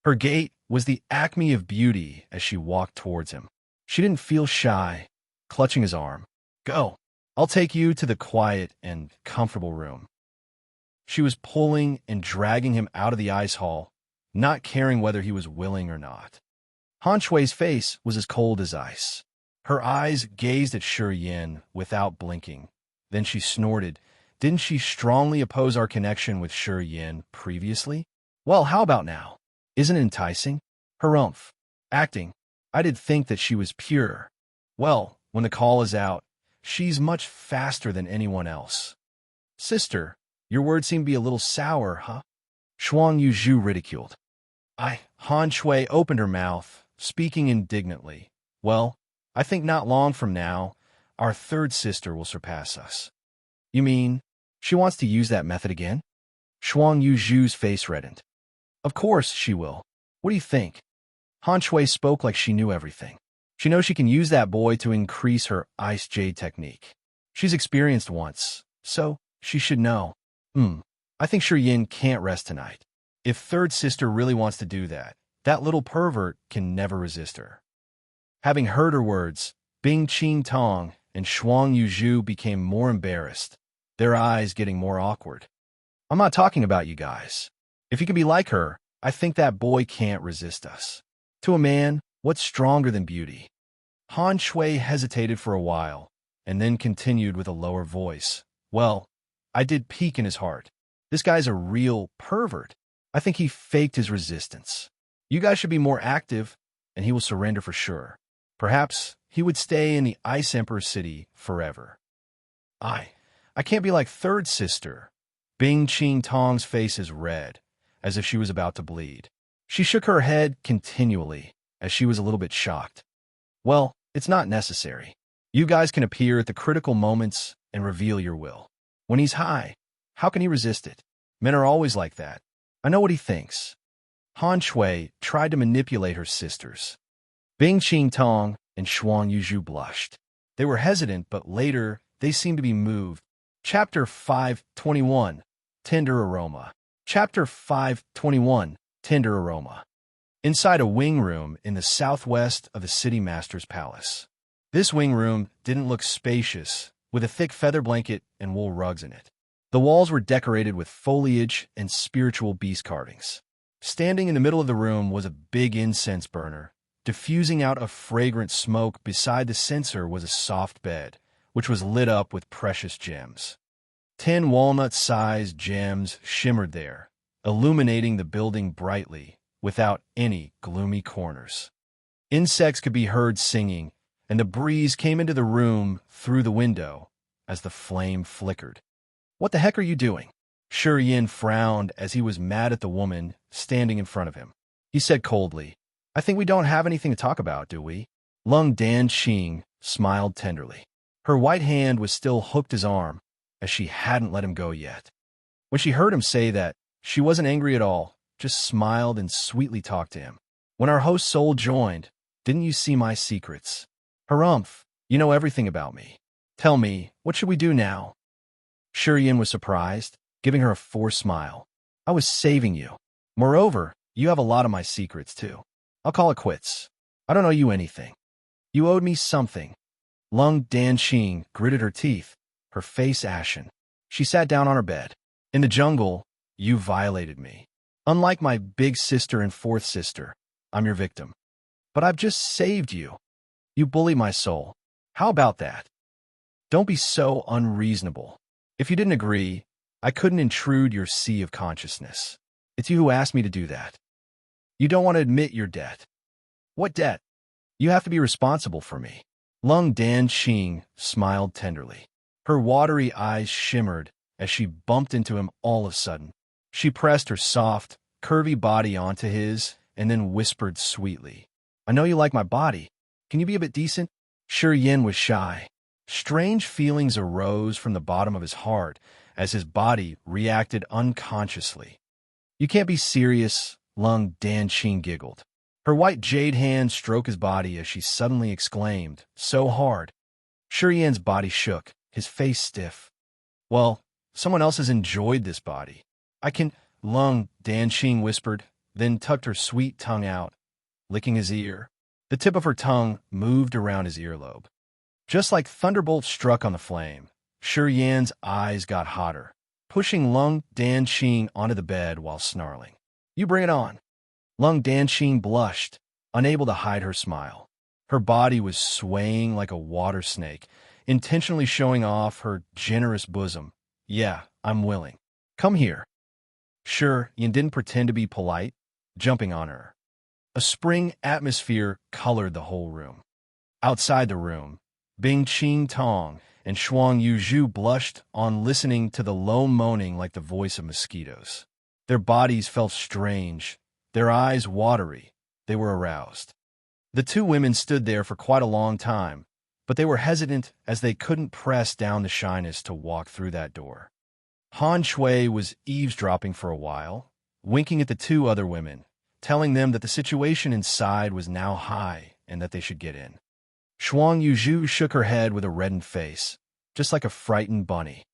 Her gait was the acme of beauty as she walked towards him. She didn't feel shy, clutching his arm. Go. I'll take you to the quiet and comfortable room. She was pulling and dragging him out of the ice hall, not caring whether he was willing or not. Han Shui's face was as cold as ice. Her eyes gazed at Shi Yin without blinking. Then she snorted. Didn't she strongly oppose our connection with Shi Yin previously? Well, how about now? Isn't it enticing? Her oomph. Acting. I did think that she was pure. Well, when the call is out, she's much faster than anyone else. Sister, your words seem to be a little sour, huh? Shuang Yuzhu ridiculed. Han Shui opened her mouth, speaking indignantly. Well, I think not long from now, our 3rd sister will surpass us. You mean, she wants to use that method again? Shuang Yuzhu's face reddened. Of course she will. What do you think? Han Shui spoke like she knew everything. She knows she can use that boy to increase her ice jade technique. She's experienced once, so she should know. I think Shi Yin can't rest tonight. If 3rd sister really wants to do that, that little pervert can never resist her. Having heard her words, Bing Ching Tong and Shuang Yuzhu became more embarrassed, their eyes getting more awkward. I'm not talking about you guys. If you can be like her, I think that boy can't resist us. To a man, what's stronger than beauty? Han Shui hesitated for a while, and then continued with a lower voice. Well, I did peek in his heart. This guy's a real pervert. I think he faked his resistance. You guys should be more active, and he will surrender for sure. Perhaps he would stay in the Ice Emperor City forever. I can't be like 3rd sister. Bing Ching Tong's face is red, as if she was about to bleed. She shook her head continually, as she was a little bit shocked. Well, it's not necessary. You guys can appear at the critical moments and reveal your will. When he's high, how can he resist it? Men are always like that. I know what he thinks. Han Shui tried to manipulate her sisters. Bing Ching Tong and Shuang Yuzhu blushed. They were hesitant, but later they seemed to be moved. Chapter 521, Tender Aroma. Chapter 521, Tender Aroma. Inside a wing room in the southwest of the city master's palace. This wing room didn't look spacious, with a thick feather blanket and wool rugs in it. The walls were decorated with foliage and spiritual beast carvings. Standing in the middle of the room was a big incense burner. Diffusing out a fragrant smoke beside the censer was a soft bed, which was lit up with precious gems. 10 walnut-sized gems shimmered there, illuminating the building brightly, without any gloomy corners. Insects could be heard singing, and the breeze came into the room through the window, as the flame flickered. "What the heck are you doing?" Shi Yin frowned as he was mad at the woman standing in front of him. He said coldly, "I think we don't have anything to talk about, do we?" Lung Danqing smiled tenderly. Her white hand was still hooked his arm, as she hadn't let him go yet. When she heard him say that, she wasn't angry at all, just smiled and sweetly talked to him. "When our host soul joined, didn't you see my secrets? Harumph, you know everything about me. Tell me, what should we do now?" Shi Yin was surprised, giving her a forced smile. "I was saving you. Moreover, you have a lot of my secrets, too. I'll call it quits. I don't owe you anything. You owed me something." Lung Danqing gritted her teeth, her face ashen. She sat down on her bed. "In the jungle, you violated me. Unlike my big sister and fourth sister, I'm your victim. But I've just saved you. You bully my soul. How about that? Don't be so unreasonable. If you didn't agree, I couldn't intrude your sea of consciousness. It's you who asked me to do that. You don't want to admit your debt. What debt? You have to be responsible for me." Lung Danqing smiled tenderly. Her watery eyes shimmered as she bumped into him all of a sudden. She pressed her soft, curvy body onto his and then whispered sweetly, "I know you like my body. Can you be a bit decent?" Shi Yin was shy. Strange feelings arose from the bottom of his heart as his body reacted unconsciously. "You can't be serious," Lung Danqing giggled. Her white jade hand stroked his body as she suddenly exclaimed, so hard. Shi Yin's body shook, his face stiff. "Well, someone else has enjoyed this body. I can," Lung Danqing whispered, then tucked her sweet tongue out, licking his ear. The tip of her tongue moved around his earlobe. Just like thunderbolts struck on the flame, Shi Yin's eyes got hotter, pushing Lung Danqing onto the bed while snarling. "You bring it on." Lung Danqing blushed, unable to hide her smile. Her body was swaying like a water snake, intentionally showing off her generous bosom. "Yeah, I'm willing. Come here." Shi Yin didn't pretend to be polite, jumping on her. A spring atmosphere colored the whole room. Outside the room, Bing Qing Tong and Shuang Yuzhu blushed on listening to the low moaning like the voice of mosquitoes. Their bodies felt strange, their eyes watery. They were aroused. The two women stood there for quite a long time, but they were hesitant as they couldn't press down the shyness to walk through that door. Han Shui was eavesdropping for a while, winking at the two other women, telling them that the situation inside was now high and that they should get in. Shuang Yuzhu shook her head with a reddened face, just like a frightened bunny.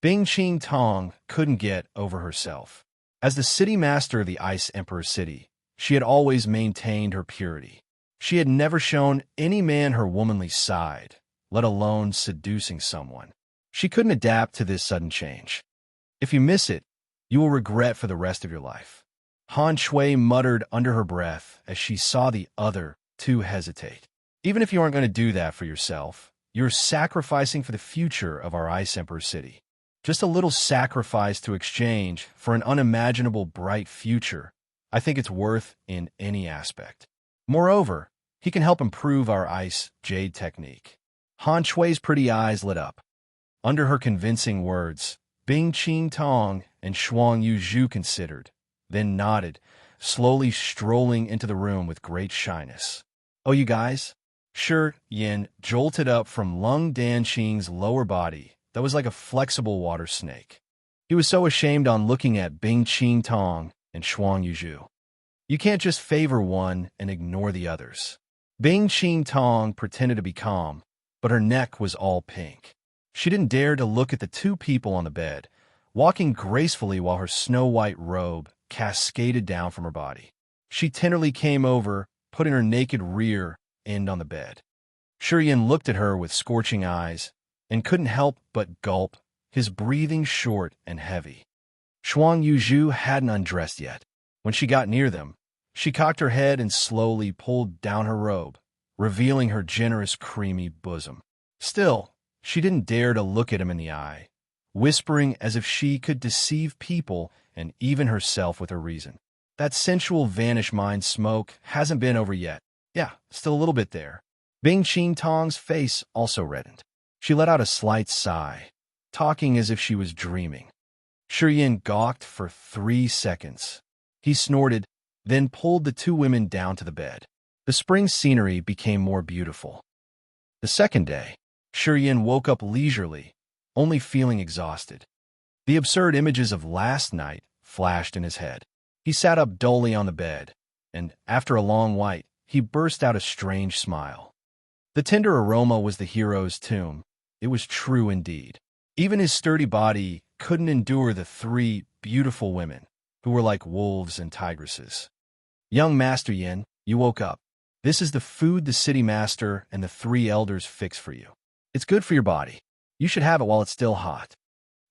Bing Qing Tong couldn't get over herself. As the city master of the Ice Emperor City, she had always maintained her purity. She had never shown any man her womanly side, let alone seducing someone. She couldn't adapt to this sudden change. "If you miss it, you will regret for the rest of your life." Han Shui muttered under her breath as she saw the other two hesitate. "Even if you aren't going to do that for yourself, you're sacrificing for the future of our Ice Emperor City. Just a little sacrifice to exchange for an unimaginable bright future. I think it's worth in any aspect. Moreover, he can help improve our ice jade technique." Han Shui's pretty eyes lit up. Under her convincing words, Bing Qing Tong and Shuang Yuzhu considered, then nodded, slowly strolling into the room with great shyness. "Oh, you guys?" Shi Yin jolted up from Lung Danqing's lower body that was like a flexible water snake. He was so ashamed on looking at Bing Qing Tong and Shuang Yuzhu. You can't just favor one and ignore the others. Bing Qing Tong pretended to be calm, but her neck was all pink. She didn't dare to look at the two people on the bed, walking gracefully while her snow-white robe cascaded down from her body. She tenderly came over, putting her naked rear end on the bed. Shi Yin looked at her with scorching eyes and couldn't help but gulp, his breathing short and heavy. Shuang Yuzhu hadn't undressed yet. When she got near them, she cocked her head and slowly pulled down her robe, revealing her generous, creamy bosom. Still, she didn't dare to look at him in the eye, whispering as if she could deceive people and even herself with her reason. "That sensual vanish mind smoke hasn't been over yet. Yeah, still a little bit there." Bing Qing Tong's face also reddened. She let out a slight sigh, talking as if she was dreaming. Shiyin gawked for 3 seconds. He snorted, then pulled the two women down to the bed. The spring scenery became more beautiful. The second day, Shiyin woke up leisurely, only feeling exhausted. The absurd images of last night flashed in his head. He sat up dully on the bed, and after a long wait, he burst out a strange smile. The tender aroma was the hero's tomb. It was true indeed. Even his sturdy body couldn't endure the 3 beautiful women, who were like wolves and tigresses. Young Master Yin, you woke up. This is the food the city master and the 3 elders fix for you. It's good for your body. You should have it while it's still hot.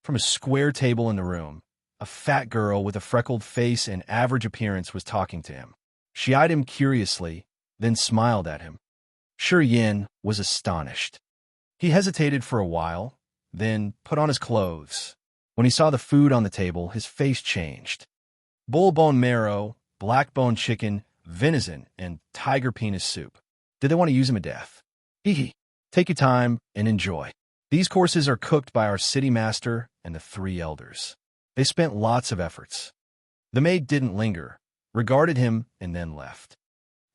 From a square table in the room, a fat girl with a freckled face and average appearance was talking to him. She eyed him curiously, then smiled at him. Yin was astonished. He hesitated for a while, then put on his clothes. When he saw the food on the table, his face changed. Bull bone marrow, black bone chicken, venison, and tiger penis soup. Did they want to use him to death? Hee. Take your time and enjoy. These courses are cooked by our city master and the 3 elders. They spent lots of efforts. The maid didn't linger, regarded him, and then left.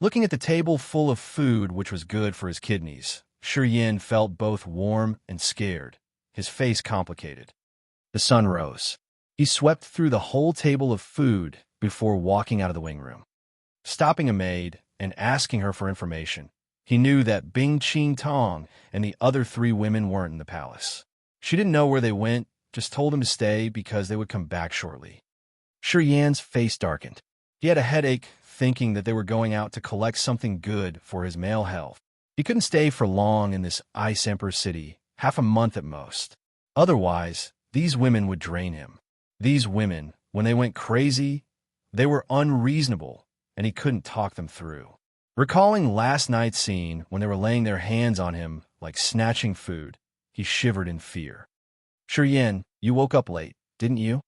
Looking at the table full of food which was good for his kidneys, Yin felt both warm and scared, his face complicated. The sun rose. He swept through the whole table of food before walking out of the wing room. Stopping a maid and asking her for information, he knew that Bing Qing Tong and the other 3 women weren't in the palace. She didn't know where they went, just told him to stay because they would come back shortly. Yin's face darkened. He had a headache, thinking that they were going out to collect something good for his male health. He couldn't stay for long in this Ice Emperor city, half a month at most. Otherwise, these women would drain him. These women, when they went crazy, they were unreasonable, and he couldn't talk them through. Recalling last night's scene when they were laying their hands on him like snatching food, he shivered in fear. Yin, you woke up late, didn't you?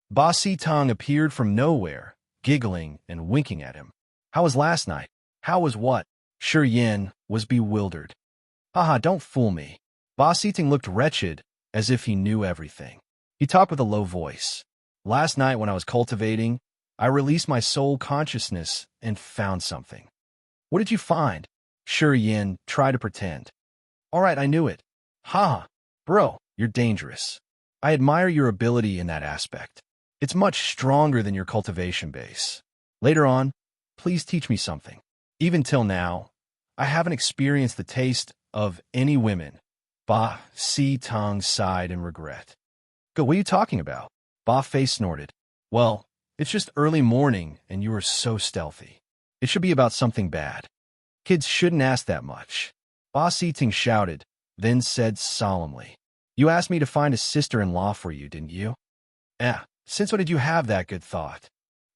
Ba Si Tong appeared from nowhere, giggling and winking at him. How was last night? How was what? Yin was bewildered. Haha, don't fool me. Ba Si Tong looked wretched, as if he knew everything. He talked with a low voice. Last night when I was cultivating, I released my soul consciousness and found something. What did you find? Yin tried to pretend. All right, I knew it. Ha! Bro, you're dangerous. I admire your ability in that aspect. It's much stronger than your cultivation base. Later on, please teach me something. Even till now, I haven't experienced the taste of any women. Ba Si Tong sighed in regret. Go, what are you talking about? Ba Fei snorted. Well, it's just early morning and you are so stealthy. It should be about something bad. Kids shouldn't ask that much. Ba Si Tong shouted, then said solemnly. You asked me to find a sister-in-law for you, didn't you? Since when did you have that good thought?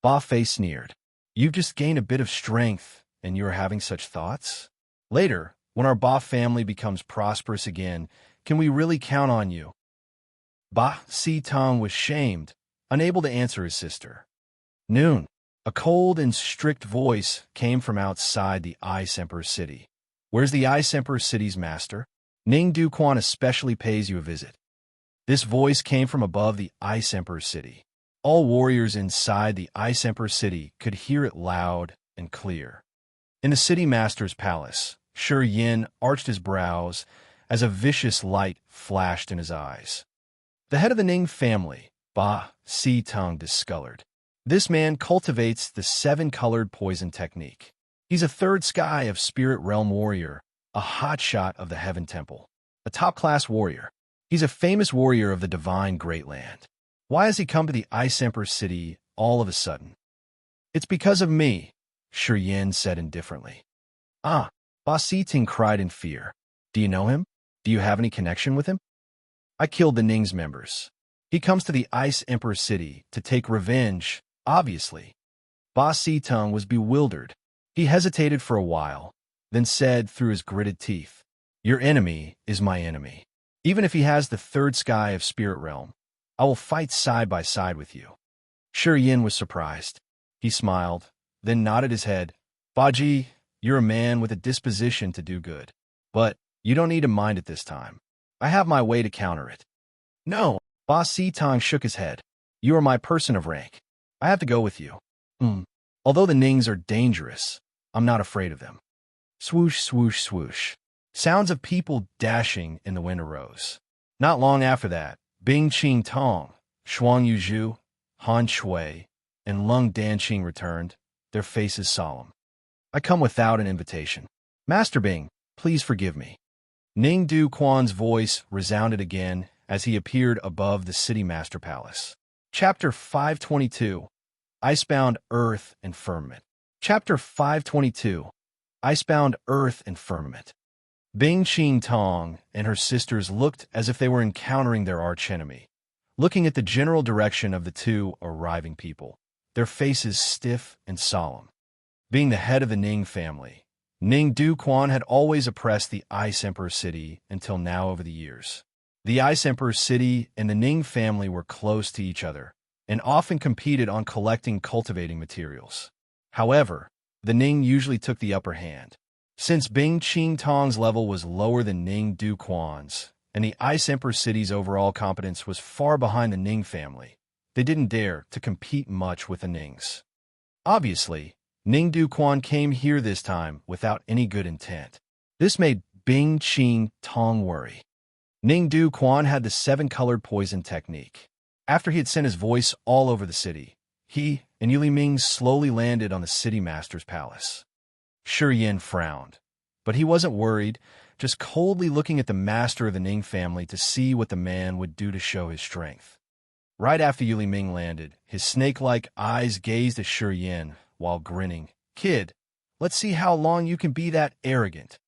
Ba Fei sneered. You've just gained a bit of strength, and you are having such thoughts? Later, when our Ba family becomes prosperous again, can we really count on you? Ba Si Tong was shamed, unable to answer his sister. Noon. A cold and strict voice came from outside the Ice Emperor city. Where's the Ice Emperor city's master? Ning Duquan especially pays you a visit. This voice came from above the Ice Emperor city. All warriors inside the Ice Emperor city could hear it loud and clear. In the city master's palace, Yin arched his brows as a vicious light flashed in his eyes. The head of the Ning family, Ba Si Tong, discolored. This man cultivates the 7-colored poison technique. He's a 3rd sky of spirit realm warrior, a hotshot of the Heaven Temple, a top-class warrior. He's a famous warrior of the divine Great Land. Why has he come to the Ice Emperor city all of a sudden? It's because of me, Yin said indifferently. Ba Si Tong cried in fear. Do you know him? Do you have any connection with him? I killed the Ning's members. He comes to the Ice Emperor city to take revenge, obviously. Ba Si Tong was bewildered. He hesitated for a while, then said through his gritted teeth, Your enemy is my enemy. Even if he has the 3rd sky of spirit realm, I will fight side by side with you. Yin was surprised. He smiled, then nodded his head. Baji, you're a man with a disposition to do good. But you don't need to mind it this time. I have my way to counter it. No, Boss Tong shook his head. You are my person of rank. I have to go with you. Although the Nings are dangerous, I'm not afraid of them. Swoosh, swoosh, swoosh. Sounds of people dashing in the wind arose. Not long after that, Bing Qing Tong, Shuang Yuzhu, Han Shui, and Lung Danqing returned, their faces solemn. I come without an invitation. Master Bing, please forgive me. Ning Du Quan's voice resounded again as he appeared above the city master palace. Chapter 522, Icebound Earth and Firmament. Chapter 522, Icebound Earth and Firmament. Bing Qing Tong and her sisters looked as if they were encountering their archenemy, looking at the general direction of the two arriving people, their faces stiff and solemn. Being the head of the Ning family, Ning Du Quan had always oppressed the Ice Emperor City until now over the years. The Ice Emperor City and the Ning family were close to each other and often competed on collecting cultivating materials. However, the Ning usually took the upper hand. Since Bing Qing Tong's level was lower than Ning Du Quan's, and the Ice Emperor City's overall competence was far behind the Ning family, they didn't dare to compete much with the Nings. Obviously, Ning Du Quan came here this time without any good intent. This made Bing Qing Tong worry. Ning Du Quan had the seven-colored poison technique. After he had sent his voice all over the city, he and Yuli Ming slowly landed on the city master's palace. Shi Yin frowned, but he wasn't worried, just coldly looking at the master of the Ning family to see what the man would do to show his strength. Right after Yuli Ming landed, his snake-like eyes gazed at Shi Yin while grinning. Kid, let's see how long you can be that arrogant.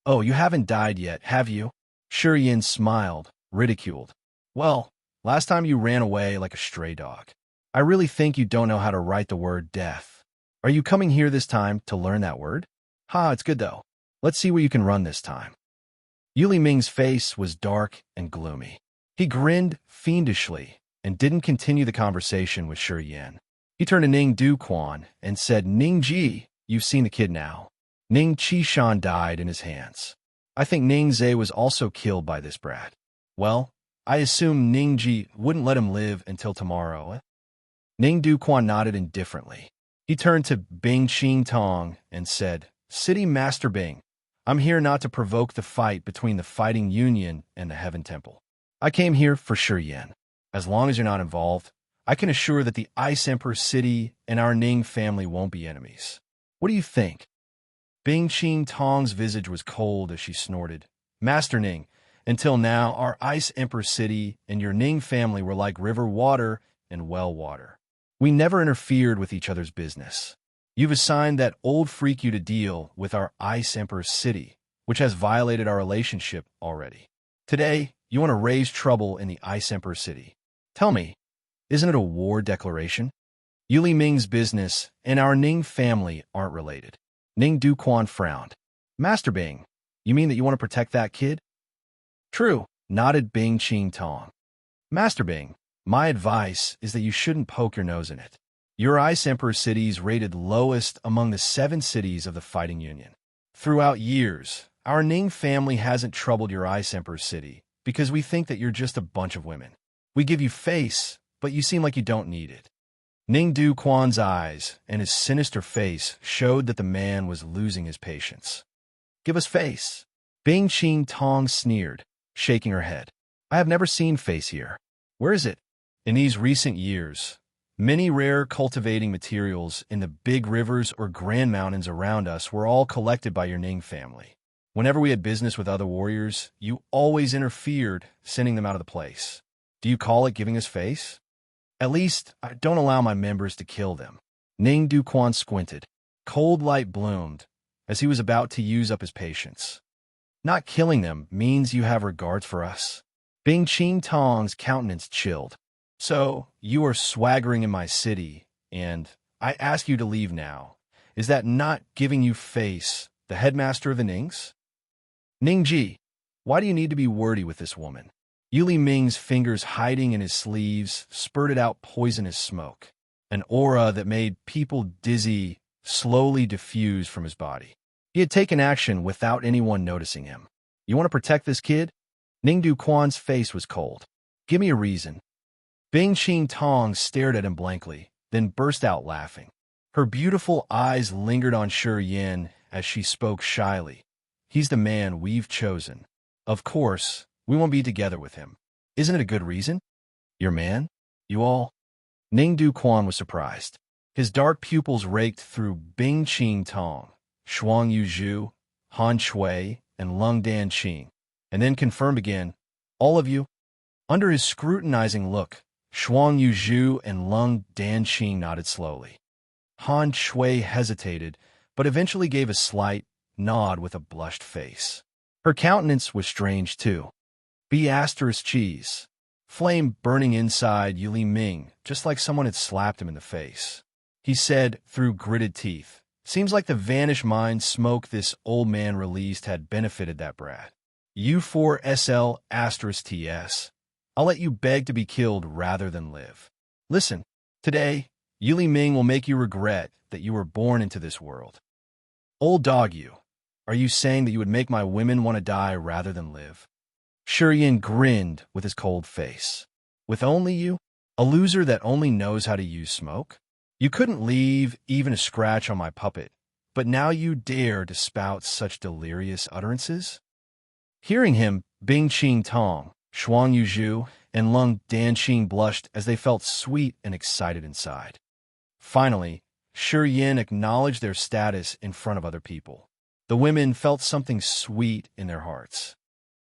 Oh, you haven't died yet, have you? Shi Yin smiled, ridiculed. Well, last time you ran away like a stray dog. I really think you don't know how to write the word death. Are you coming here this time to learn that word? Ha, it's good though. Let's see where you can run this time. Yuli Ming's face was dark and gloomy. He grinned fiendishly and didn't continue the conversation with Shi Yin. He turned to Ning Du Quan and said, Ning Ji, you've seen the kid now. Ning Qishan died in his hands. I think Ning Zhe was also killed by this brat. Well, I assume Ning Ji wouldn't let him live until tomorrow. Ning Du Quan nodded indifferently. He turned to Bing Qing Tong and said, City Master Bing, I'm here not to provoke the fight between the Fighting Union and the Heaven Temple. I came here for Shi Yin. As long as you're not involved, I can assure that the Ice Emperor City and our Ning family won't be enemies. What do you think? Bing Qing Tong's visage was cold as she snorted. Master Ning, until now, our Ice Emperor City and your Ning family were like river water and well water. We never interfered with each other's business. You've assigned that old freak you to deal with our Ice Emperor City, which has violated our relationship already. Today, you want to raise trouble in the Ice Emperor City. Tell me, isn't it a war declaration? Yuli Ming's business and our Ning family aren't related. Ning Du Quan frowned. Master Bing, you mean that you want to protect that kid? True, nodded Bing Qing Tong. Master Bing, my advice is that you shouldn't poke your nose in it. Your Ice Emperor City's rated lowest among the 7 cities of the Fighting Union. Throughout years, our Ning family hasn't troubled your Ice Emperor City because we think that you're just a bunch of women. We give you face, but you seem like you don't need it. Ning Du Quan's eyes and his sinister face showed that the man was losing his patience. Give us face. Bing Qing Tong sneered, shaking her head. I have never seen face here. Where is it? In these recent years, many rare cultivating materials in the big rivers or grand mountains around us were all collected by your Ning family. Whenever we had business with other warriors, you always interfered, sending them out of the place. Do you call it giving us face? At least, I don't allow my members to kill them. Ning Du Quan squinted. Cold light bloomed, as he was about to use up his patience. Not killing them means you have regards for us. Bing Qing Tong's countenance chilled. So, you are swaggering in my city, and I ask you to leave now. Is that not giving you face, the headmaster of the Nings? Ningji, why do you need to be wordy with this woman? Yuli Ming's fingers hiding in his sleeves spurted out poisonous smoke. An aura that made people dizzy slowly diffused from his body. He had taken action without anyone noticing him. You want to protect this kid? Ningdu Quan's face was cold. Give me a reason. Bing Qing Tong stared at him blankly, then burst out laughing. Her beautiful eyes lingered on Shi Yin as she spoke shyly. He's the man we've chosen. Of course, we won't be together with him. Isn't it a good reason? Your man? You all? Ningdu Quan was surprised. His dark pupils raked through Bing Qing Tong, Shuang Yuzhu, Han Shui, and Lung Dan Qing, and then confirmed again, all of you? Under his scrutinizing look, Shuang Yuzhu and Lung Dan Qing nodded slowly. Han Shui hesitated, but eventually gave a slight nod with a blushed face. Her countenance was strange, too. B** cheese. Flame burning inside Yuli Ming, just like someone had slapped him in the face. He said, through gritted teeth, seems like the vanished mind smoke this old man released had benefited that brat. U4SL*TS. I'll let you beg to be killed rather than live. Listen, today, Yuli Ming will make you regret that you were born into this world. Old dog you, are you saying that you would make my women want to die rather than live? Shi Yin grinned with his cold face. With only you? A loser that only knows how to use smoke? You couldn't leave even a scratch on my puppet, but now you dare to spout such delirious utterances? Hearing him, Bing Qing Tong, Shuang Yuzhu, and Lung Dan Qing blushed as they felt sweet and excited inside. Finally, Shi Yin acknowledged their status in front of other people. The women felt something sweet in their hearts.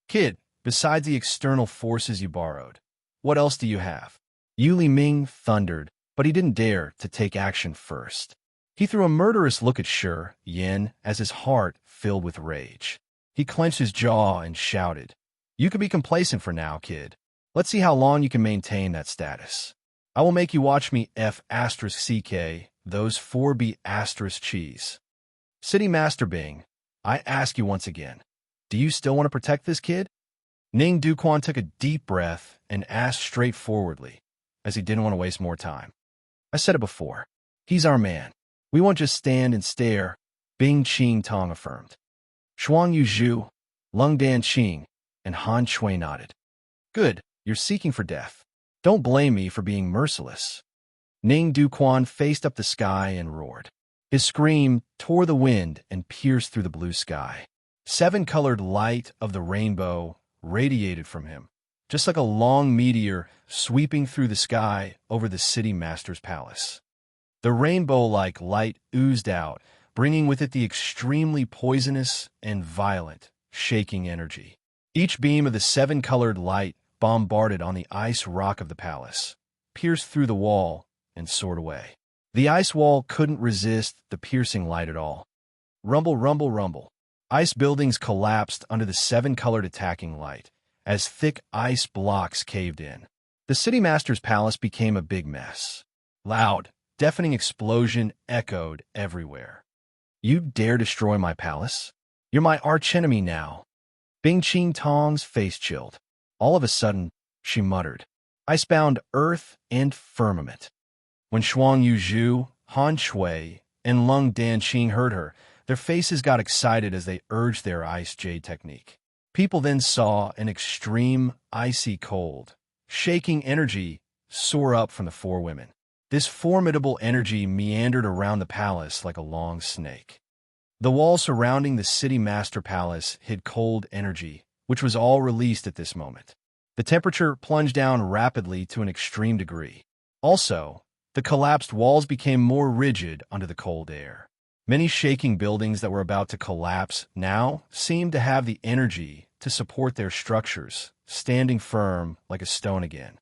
Kid, besides the external forces you borrowed, what else do you have? Yuli Ming thundered, but he didn't dare to take action first. He threw a murderous look at Shi Yin as his heart filled with rage. He clenched his jaw and shouted, "You can be complacent for now, kid. Let's see how long you can maintain that status. I will make you watch me F***CK those 4B* cheese. City Master Bing, I ask you once again, do you still want to protect this kid?" Ning Duquan took a deep breath and asked straightforwardly, as he didn't want to waste more time. I said it before. He's our man. We won't just stand and stare, Bing Qing Tong affirmed. Shuang Yuzhu, Lung Dan Qing, and Han Shui nodded. Good, you're seeking for death. Don't blame me for being merciless. Ning Duquan faced up the sky and roared. His scream tore the wind and pierced through the blue sky. 7-colored light of the rainbow radiated from him, just like a long meteor sweeping through the sky over the city master's palace. The rainbow-like light oozed out, bringing with it the extremely poisonous and violent, shaking energy. Each beam of the 7-colored light bombarded on the ice rock of the palace, pierced through the wall, and soared away. The ice wall couldn't resist the piercing light at all. Rumble, rumble, rumble. Ice buildings collapsed under the 7-colored attacking light, as thick ice blocks caved in. The city master's palace became a big mess. Loud, deafening explosion echoed everywhere. You dare destroy my palace? You're my archenemy now. Bing Qing Tong's face chilled. All of a sudden, she muttered, "Icebound earth and firmament." When Shuang Yuzhu, Han Shui, and Lung Dan Qing heard her, their faces got excited as they urged their ice jade technique. People then saw an extreme, icy cold, shaking energy soar up from the 4 women. This formidable energy meandered around the palace like a long snake. The wall surrounding the city master palace hid cold energy, which was all released at this moment. The temperature plunged down rapidly to an extreme degree. Also, the collapsed walls became more rigid under the cold air. Many shaking buildings that were about to collapse now seemed to have the energy to support their structures, standing firm like a stone again.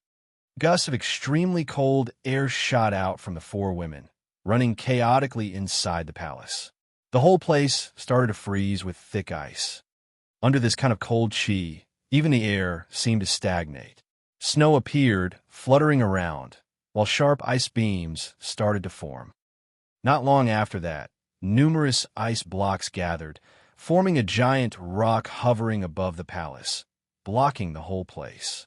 Gusts of extremely cold air shot out from the 4 women, running chaotically inside the palace. The whole place started to freeze with thick ice. Under this kind of cold chi, even the air seemed to stagnate. Snow appeared, fluttering around, while sharp ice beams started to form. Not long after that, numerous ice blocks gathered, forming a giant rock hovering above the palace, blocking the whole place.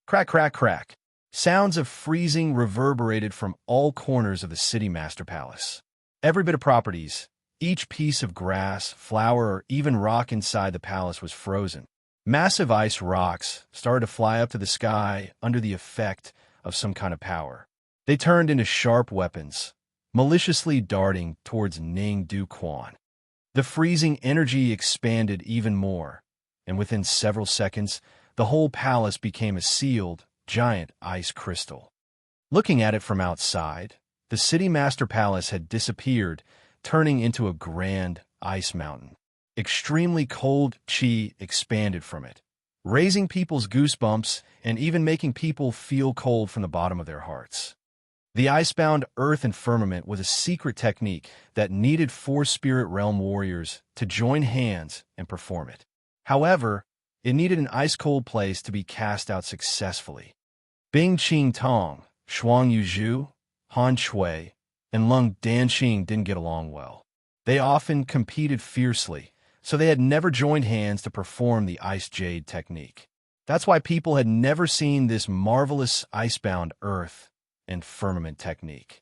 Crack, crack, crack. Sounds of freezing reverberated from all corners of the city master palace. Every bit of properties, each piece of grass, flower, or even rock inside the palace was frozen, Massive ice rocks started to fly up to the sky under the effect of some kind of power. They turned into sharp weapons, maliciously darting towards Ning Du Quan. The freezing energy expanded even more, and within several seconds, the whole palace became a sealed, giant ice crystal. Looking at it from outside, the City Master Palace had disappeared, turning into a grand ice mountain. Extremely cold chi expanded from it, raising people's goosebumps and even making people feel cold from the bottom of their hearts. The icebound earth and firmament was a secret technique that needed 4 spirit realm warriors to join hands and perform it. However, it needed an ice-cold place to be cast out successfully. Bing Qing Tong, Shuang Yuzhu, Han Shui, and Lung Danqing didn't get along well. They often competed fiercely, so they had never joined hands to perform the ice jade technique. That's why people had never seen this marvelous icebound earth and firmament technique.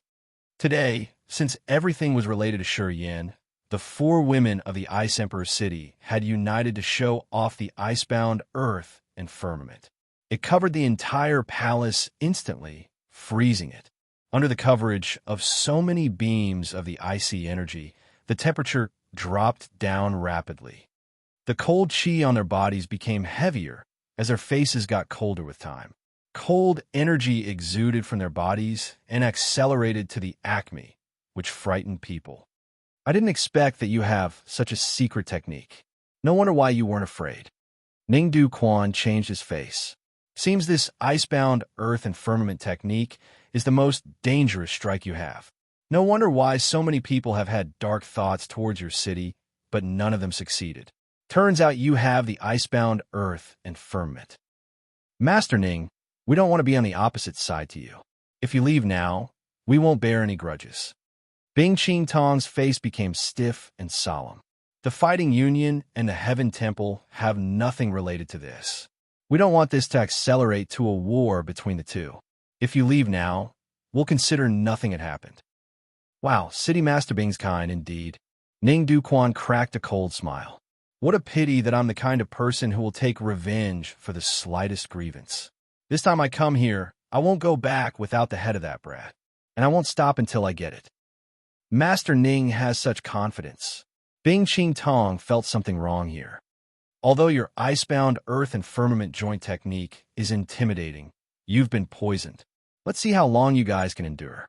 Today, since everything was related to Shi Yan, the 4 women of the Ice Emperor City had united to show off the icebound earth and firmament. It covered the entire palace instantly, freezing it. Under the coverage of so many beams of the icy energy, the temperature dropped down rapidly. The cold chi on their bodies became heavier as their faces got colder with time. Cold energy exuded from their bodies and accelerated to the acme, which frightened people. I didn't expect that you have such a secret technique. No wonder why you weren't afraid. Ning Du Quan changed his face. Seems this icebound earth and firmament technique is the most dangerous strike you have. No wonder why so many people have had dark thoughts towards your city, but none of them succeeded. Turns out you have the icebound earth and firmament. Master Ning, we don't want to be on the opposite side to you. If you leave now, we won't bear any grudges. Bing Qing Tong's face became stiff and solemn. The Fighting Union and the Heaven Temple have nothing related to this. We don't want this to accelerate to a war between the two. If you leave now, we'll consider nothing had happened. Wow, City Master Bing's kind indeed. Ning Du Quan cracked a cold smile. What a pity that I'm the kind of person who will take revenge for the slightest grievance. This time I come here, I won't go back without the head of that brat, and I won't stop until I get it. Master Ning has such confidence. Bing Qing Tong felt something wrong here. Although your icebound earth and firmament joint technique is intimidating, you've been poisoned. Let's see how long you guys can endure.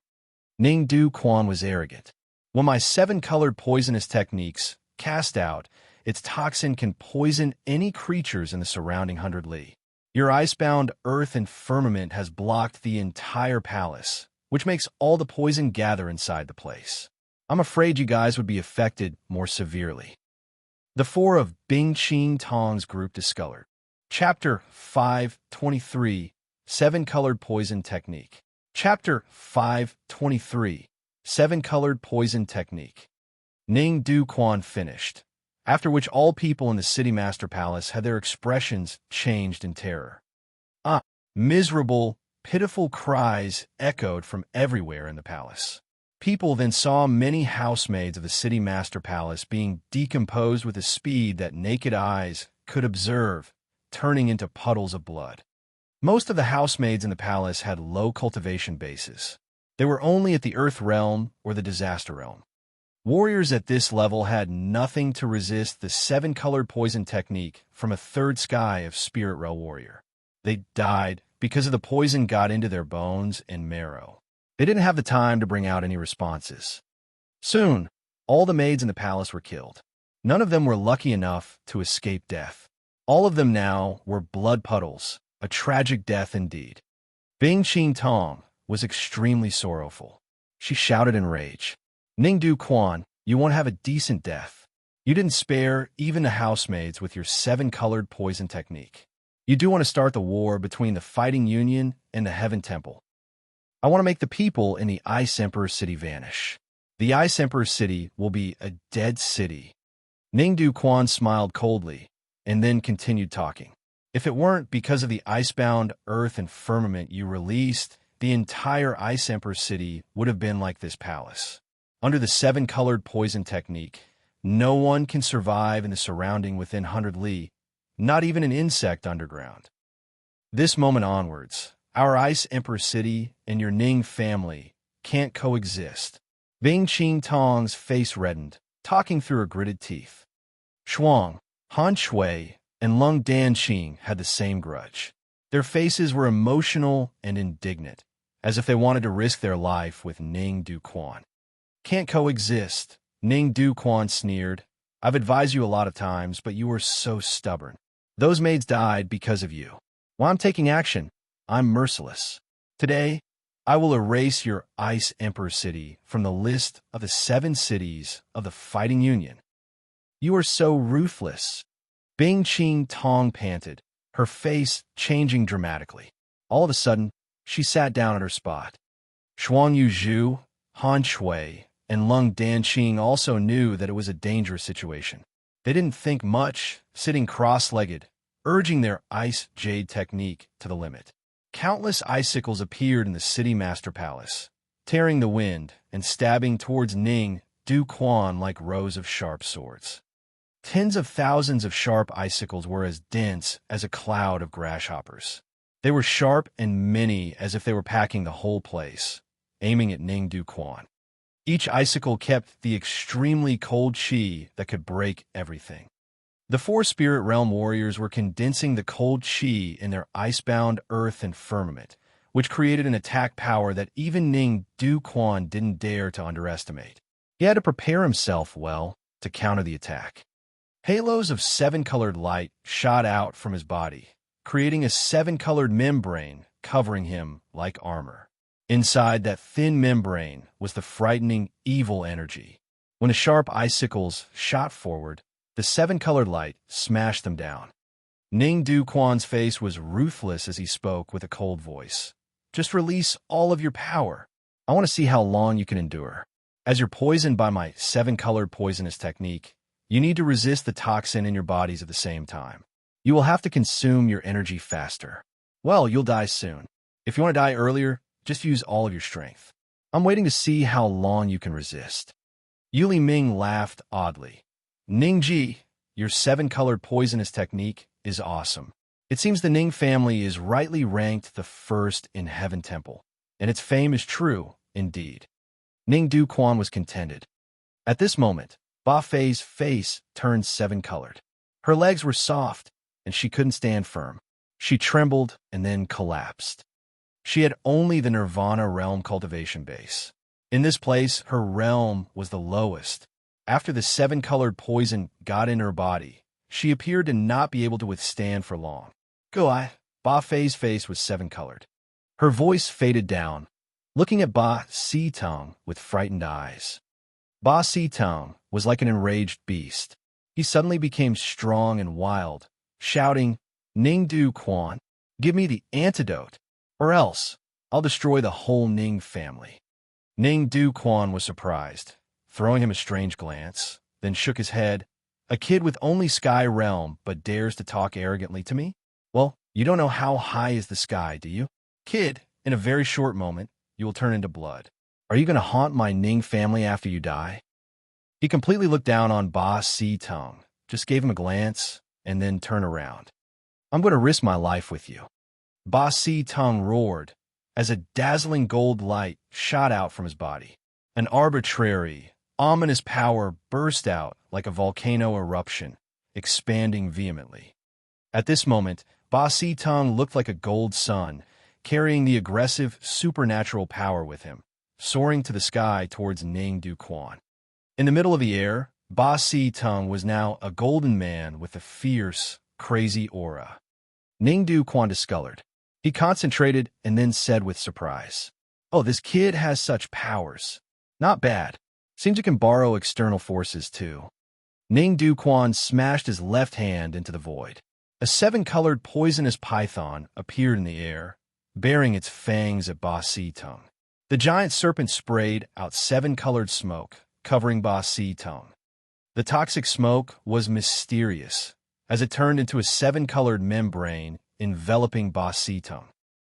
Ning Du Quan was arrogant. When my 7-colored poisonous techniques cast out, its toxin can poison any creatures in the surrounding 100 li. Your icebound earth and firmament has blocked the entire palace, which makes all the poison gather inside the place. I'm afraid you guys would be affected more severely. The 4 of Bing Qing Tong's group discolored. Chapter 523, 7-Colored Poison Technique. Chapter 523, 7-Colored Poison Technique. Ning Du Quan finished, after which all people in the City Master Palace had their expressions changed in terror. Miserable, pitiful cries echoed from everywhere in the palace. People then saw many housemaids of the City Master Palace being decomposed with a speed that naked eyes could observe, turning into puddles of blood. Most of the housemaids in the palace had low cultivation bases. They were only at the Earth Realm or the Disaster Realm. Warriors at this level had nothing to resist the 7-colored poison technique from a 3rd sky of Spirit Realm warrior. They died because of the poison got into their bones and marrow. They didn't have the time to bring out any responses. Soon, all the maids in the palace were killed. None of them were lucky enough to escape death. All of them now were blood puddles, a tragic death indeed. Bing Qing Tong was extremely sorrowful. She shouted in rage, Ning Du Quan, you won't have a decent death. You didn't spare even the housemaids with your 7-colored poison technique. You do want to start the war between the Fighting Union and the Heaven Temple. I want to make the people in the Ice Emperor City vanish. The Ice Emperor City will be a dead city. Ning Du Quan smiled coldly, and then continued talking. If it weren't because of the icebound earth and firmament you released, the entire Ice Emperor City would have been like this palace. Under the 7-colored poison technique, no one can survive in the surrounding within 100 li, not even an insect underground. This moment onwards, our Ice Emperor City and your Ning family can't coexist. Bing Qing Tong's face reddened, talking through her gritted teeth. Shuang, Han Shui, and Lung Danqing had the same grudge. Their faces were emotional and indignant, as if they wanted to risk their life with Ning Duquan. Can't coexist, Ning Duquan sneered. I've advised you a lot of times, but you were so stubborn. Those maids died because of you. While I'm taking action, I'm merciless. Today, I will erase your Ice Emperor City from the list of the 7 cities of the Fighting Union. You are so ruthless. Bing Qing Tong panted, her face changing dramatically. All of a sudden, she sat down at her spot. Shuang Yuzhu, Han Shui, and Lung Danqing also knew that it was a dangerous situation. They didn't think much, sitting cross-legged, urging their ice jade technique to the limit. Countless icicles appeared in the city master palace, tearing the wind and stabbing towards Ning Duquan like rows of sharp swords. Tens of thousands of sharp icicles were as dense as a cloud of grasshoppers. They were sharp and many, as if they were packing the whole place, aiming at Ning Duquan. Each icicle kept the extremely cold chi that could break everything. The 4 spirit realm warriors were condensing the cold chi in their icebound earth and firmament, which created an attack power that even Ning Duquan didn't dare to underestimate. He had to prepare himself well to counter the attack. Halos of 7-colored light shot out from his body, creating a 7-colored membrane covering him like armor. Inside that thin membrane was the frightening, evil energy. When the sharp icicles shot forward, the 7-colored light smashed them down. Ning Duquan's face was ruthless as he spoke with a cold voice. Just release all of your power. I want to see how long you can endure. As you're poisoned by my 7-colored poisonous technique, you need to resist the toxin in your bodies at the same time. You will have to consume your energy faster. Well, you'll die soon. If you want to die earlier, just use all of your strength. I'm waiting to see how long you can resist. Yuli Ming laughed oddly. Ningji, your 7-colored poisonous technique is awesome. It seems the Ning family is rightly ranked the first in Heaven Temple, and its fame is true, indeed. Ning Duquan was contented. At this moment, Ba Fei's face turned 7-colored. Her legs were soft, and she couldn't stand firm. She trembled and then collapsed. She had only the Nirvana realm cultivation base. In this place, her realm was the lowest. After the 7-colored poison got in her body, she appeared to not be able to withstand for long. Ba Fei's face was 7-colored. Her voice faded down, looking at Ba Si-Tong with frightened eyes. Ba Si-Tong was like an enraged beast. He suddenly became strong and wild, shouting, Ning Duquan, give me the antidote, or else I'll destroy the whole Ning family. Ning Duquan was surprised, throwing him a strange glance, then shook his head. A kid with only sky realm but dares to talk arrogantly to me? Well, you don't know how high is the sky, do you? Kid, in a very short moment, you will turn into blood. Are you going to haunt my Ning family after you die? He completely looked down on Ba Si-Tong, just gave him a glance, and then turned around. I'm going to risk my life with you. Ba Si-Tong roared, as a dazzling gold light shot out from his body. An arbitrary, ominous power burst out like a volcano eruption, expanding vehemently. At this moment, Ba Si-Tong looked like a gold sun, carrying the aggressive, supernatural power with him, soaring to the sky towards Ning Duquan. In the middle of the air, Ba Si-Tong was now a golden man with a fierce, crazy aura. Ning Duquan discolored. He concentrated and then said with surprise, Oh, this kid has such powers. Not bad. Seems you can borrow external forces, too. Ning Duquan smashed his left hand into the void. A 7-colored poisonous python appeared in the air, bearing its fangs at Ba Si-Tong. The giant serpent sprayed out 7-colored smoke, covering Ba Si-Tong. The toxic smoke was mysterious, as it turned into a 7-colored membrane enveloping Ba Si-Tong.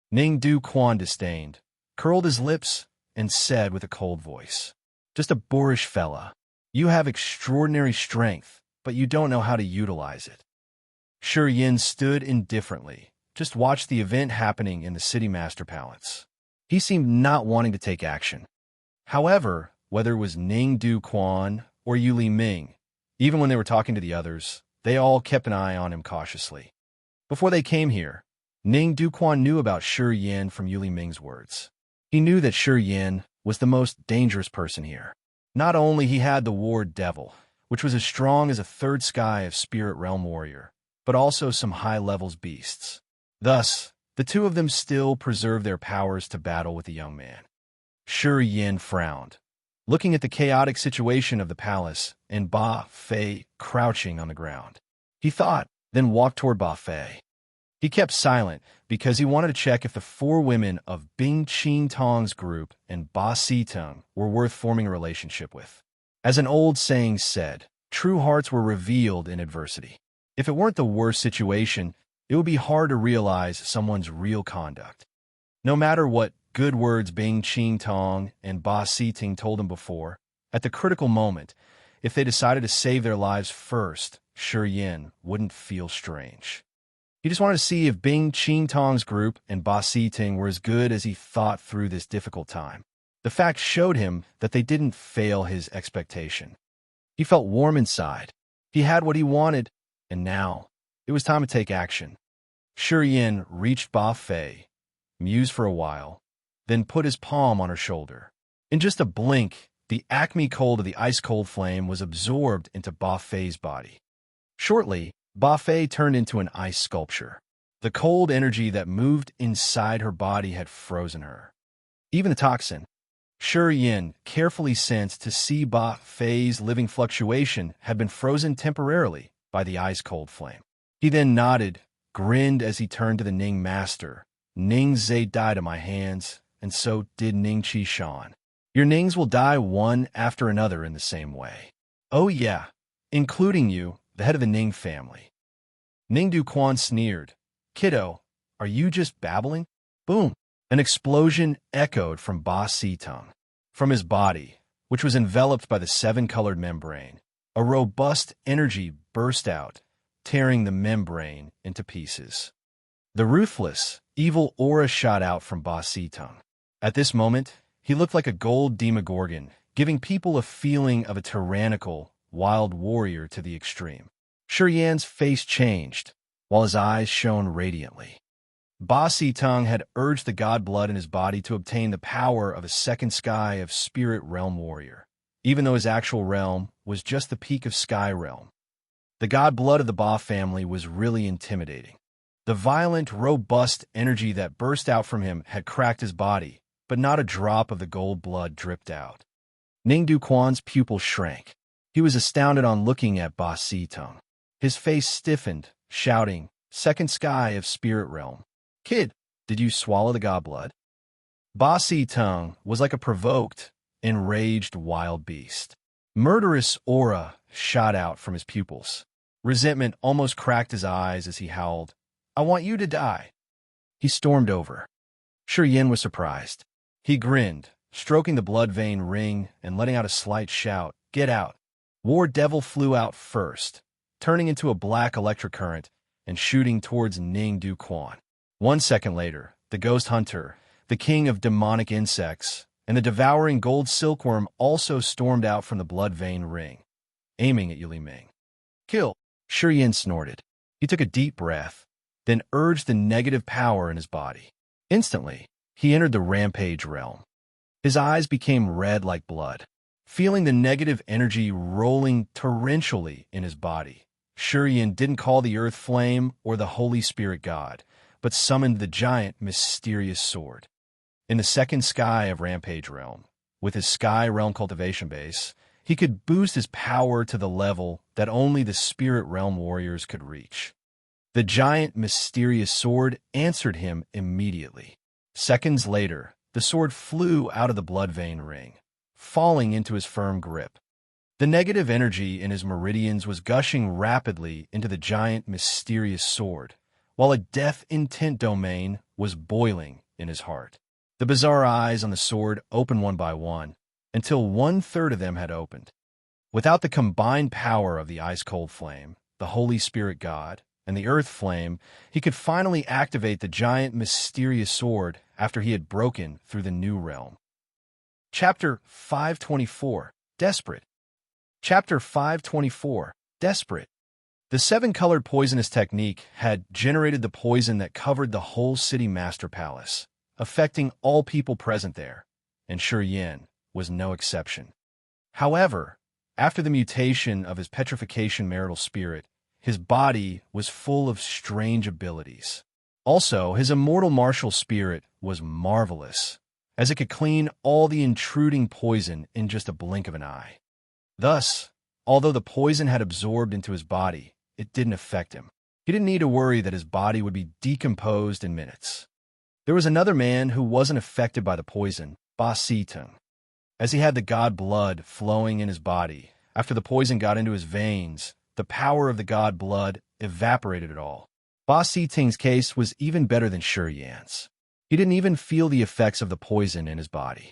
Ning Duquan disdained, curled his lips, and said with a cold voice, Just a boorish fella. You have extraordinary strength, but you don't know how to utilize it. Shi Yin stood indifferently, just watched the event happening in the city master palace. He seemed not wanting to take action. However, whether it was Ning Du Quan or Yu Li Ming, even when they were talking to the others, they all kept an eye on him cautiously. Before they came here, Ning Du Quan knew about Shi Yin from Yu Li Ming's words. He knew that Shi Yin was the most dangerous person here. Not only he had the Ward Devil, which was as strong as a third sky of Spirit Realm warrior, but also some high-levels beasts. Thus, the two of them still preserved their powers to battle with the young man. Shi Yin frowned, looking at the chaotic situation of the palace and Ba Fei crouching on the ground. He thought, then walked toward Ba Fei. He kept silent because he wanted to check if the four women of Bing Qing Tong's group and Ba Sitong were worth forming a relationship with. As an old saying said, true hearts were revealed in adversity. If it weren't the worst situation, it would be hard to realize someone's real conduct. No matter what good words Bing Qing Tong and Ba Sitong told him before, at the critical moment, if they decided to save their lives first, Shi Yin wouldn't feel strange. He just wanted to see if Bing Qing Tong's group and Ba Sitong were as good as he thought through this difficult time. The fact showed him that they didn't fail his expectation. He felt warm inside. He had what he wanted, and now it was time to take action. Shi Yin reached Ba Fei, mused for a while, then put his palm on her shoulder. In just a blink, the acme cold of the ice-cold flame was absorbed into Ba Fei's body. Shortly, Ba Fei turned into an ice sculpture. The cold energy that moved inside her body had frozen her. Even the toxin. Shi Yin carefully sensed to see Ba Fei's living fluctuation had been frozen temporarily by the ice-cold flame. He then nodded, grinned as he turned to the Ning master. Ning Zai died at my hands, and so did Ning Qi Shan. Your Nings will die one after another in the same way. Oh yeah, including you, the head of the Ning family. Ning Du Quan sneered. Kiddo, are you just babbling? Boom! An explosion echoed from Ba Sitong. From his body, which was enveloped by the seven-colored membrane, a robust energy burst out, tearing the membrane into pieces. The ruthless, evil aura shot out from Ba Sitong. At this moment, he looked like a gold demogorgon, giving people a feeling of a tyrannical, wild warrior to the extreme. Shi Yin's face changed, while his eyes shone radiantly. Ba Sitong had urged the god blood in his body to obtain the power of a second sky of Spirit Realm warrior, even though his actual realm was just the peak of Sky Realm. The god blood of the Ba family was really intimidating. The violent, robust energy that burst out from him had cracked his body, but not a drop of the gold blood dripped out. Ning Du Quan's pupil shrank. He was astounded on looking at Ba Sitong. His face stiffened, shouting, "Second sky of Spirit Realm. Kid, did you swallow the god blood?" Ba Sitong was like a provoked, enraged wild beast. Murderous aura shot out from his pupils. Resentment almost cracked his eyes as he howled, "I want you to die." He stormed over. Shi Yin was surprised. He grinned, stroking the blood vein ring and letting out a slight shout, "Get out." War Devil flew out first, turning into a black electric current and shooting towards Ning Du Quan. 1 second later, the Ghost Hunter, the king of demonic insects, and the devouring gold silkworm also stormed out from the blood vein ring, aiming at Yu Li Ming. "Kill!" Shi Yin snorted. He took a deep breath, then urged the negative power in his body. Instantly, he entered the rampage realm. His eyes became red like blood. Feeling the negative energy rolling torrentially in his body, Shi Yin didn't call the earth flame or the Holy Spirit God, but summoned the giant, mysterious sword. In the second sky of Rampage Realm, with his Sky Realm cultivation base, he could boost his power to the level that only the Spirit Realm warriors could reach. The giant, mysterious sword answered him immediately. Seconds later, the sword flew out of the blood vein ring, falling into his firm grip. The negative energy in his meridians was gushing rapidly into the giant, mysterious sword, while a death intent domain was boiling in his heart. The bizarre eyes on the sword opened one by one, until 1/3 of them had opened. Without the combined power of the ice-cold flame, the Holy Spirit God, and the earth flame, he could finally activate the giant mysterious sword after he had broken through the new realm. Chapter 524, Desperate. Chapter 524, Desperate. The seven-colored poisonous technique had generated the poison that covered the whole city master palace, affecting all people present there, and Shi Yin was no exception. However, after the mutation of his petrification marital spirit, his body was full of strange abilities. Also, his immortal martial spirit was marvelous, as it could clean all the intruding poison in just a blink of an eye. Thus, although the poison had absorbed into his body, it didn't affect him. He didn't need to worry that his body would be decomposed in minutes. There was another man who wasn't affected by the poison, bustling. As he had the god blood flowing in his body, after the poison got into his veins, the power of the god blood evaporated it all. Busling's case was even better than Shi Yan's. He didn't even feel the effects of the poison in his body.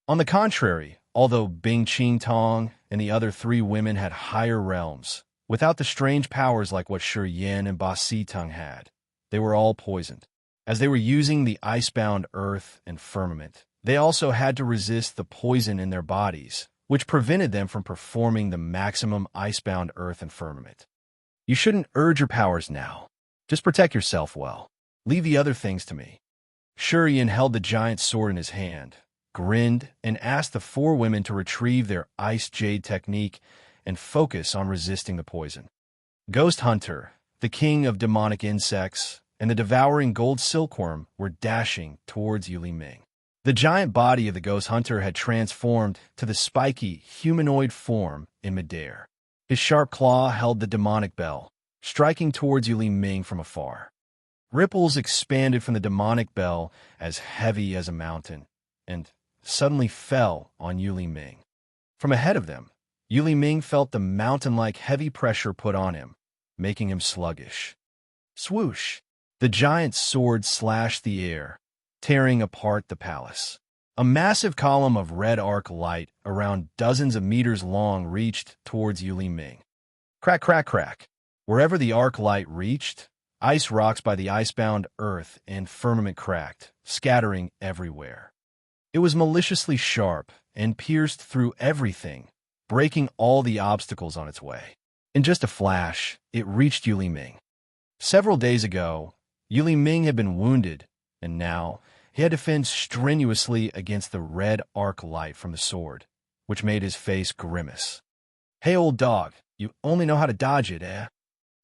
On the contrary, although Bing Qing Tong and the other three women had higher realms, without the strange powers like what Shi Yan and Bustling had, they were all poisoned. As they were using the icebound earth and firmament, they also had to resist the poison in their bodies, which prevented them from performing the maximum icebound earth and firmament. You shouldn't urge your powers now. Just protect yourself well. Leave the other things to me. Shi Yan held the giant sword in his hand, grinned, and asked the four women to retrieve their ice jade technique and focus on resisting the poison. Ghost Hunter, the king of demonic insects, and the devouring gold silkworm were dashing towards Yu Ming. The giant body of the Ghost Hunter had transformed to the spiky, humanoid form in midair. His sharp claw held the demonic bell, striking towards Yu Ming from afar. Ripples expanded from the demonic bell as heavy as a mountain, and suddenly fell on Yu Ming. From ahead of them, Yu Ming felt the mountain-like heavy pressure put on him, making him sluggish. Swoosh! The giant sword slashed the air, tearing apart the palace. A massive column of red arc light around dozens of meters long reached towards Yu Ming. Crack, crack, crack. Wherever the arc light reached, ice rocks by the icebound earth and firmament cracked, scattering everywhere. It was maliciously sharp and pierced through everything, breaking all the obstacles on its way. In just a flash, it reached Yu Ming. Several days ago, Yu Ming had been wounded, and now he had to fend strenuously against the red arc light from the sword, which made his face grimace. "Hey, old dog, you only know how to dodge it, eh?"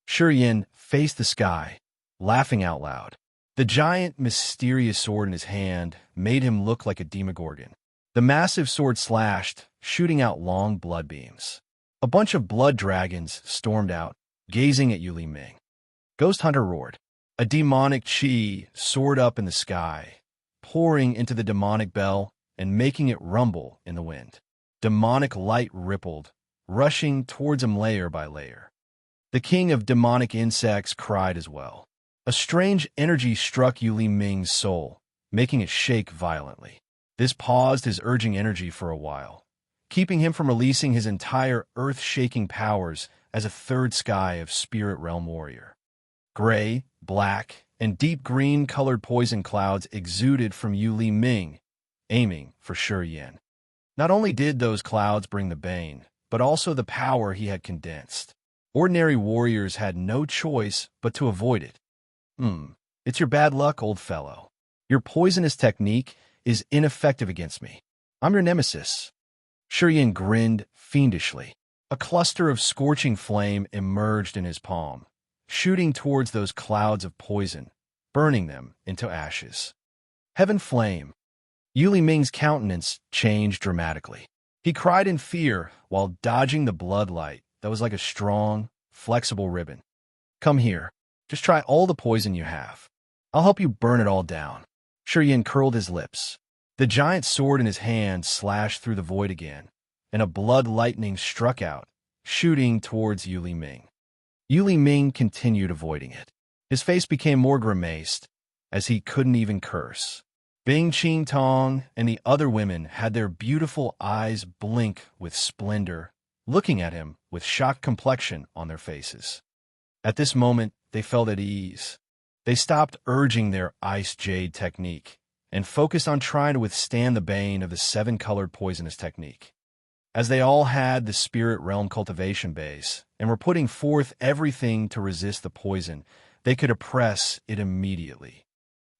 Shi Yan faced the sky, laughing out loud. The giant, mysterious sword in his hand made him look like a demogorgon. The massive sword slashed, shooting out long blood beams. A bunch of blood dragons stormed out, gazing at Yu Ming. Ghost Hunter roared. A demonic chi soared up in the sky, pouring into the demonic bell and making it rumble in the wind. Demonic light rippled, rushing towards him layer by layer. The king of demonic insects cried as well. A strange energy struck Yu Ming's soul, making it shake violently. This paused his urging energy for a while, keeping him from releasing his entire earth-shaking powers as a third sky of spirit realm warrior. Gray, black, and deep green-colored poison clouds exuded from Yu Ming, aiming for Shi Yan. Not only did those clouds bring the bane, but also the power he had condensed. Ordinary warriors had no choice but to avoid it. It's your bad luck, old fellow. Your poisonous technique is ineffective against me. I'm your nemesis." Shi Yan grinned fiendishly. A cluster of scorching flame emerged in his palm, shooting towards those clouds of poison, burning them into ashes. Heaven flame! Yu Ming's countenance changed dramatically. He cried in fear while dodging the bloodlight that was like a strong, flexible ribbon. "Come here. Just try all the poison you have. I'll help you burn it all down." Shi Yan curled his lips. The giant sword in his hand slashed through the void again, and a blood lightning struck out, shooting towards Yu Ming. Yu Ming continued avoiding it. His face became more grimaced, as he couldn't even curse. Bing Qing Tong and the other women had their beautiful eyes blink with splendor, looking at him with shocked complexion on their faces. At this moment, they felt at ease. They stopped urging their ice jade technique and focused on trying to withstand the bane of the seven-colored poisonous technique. As they all had the spirit realm cultivation base and were putting forth everything to resist the poison, they could oppress it immediately.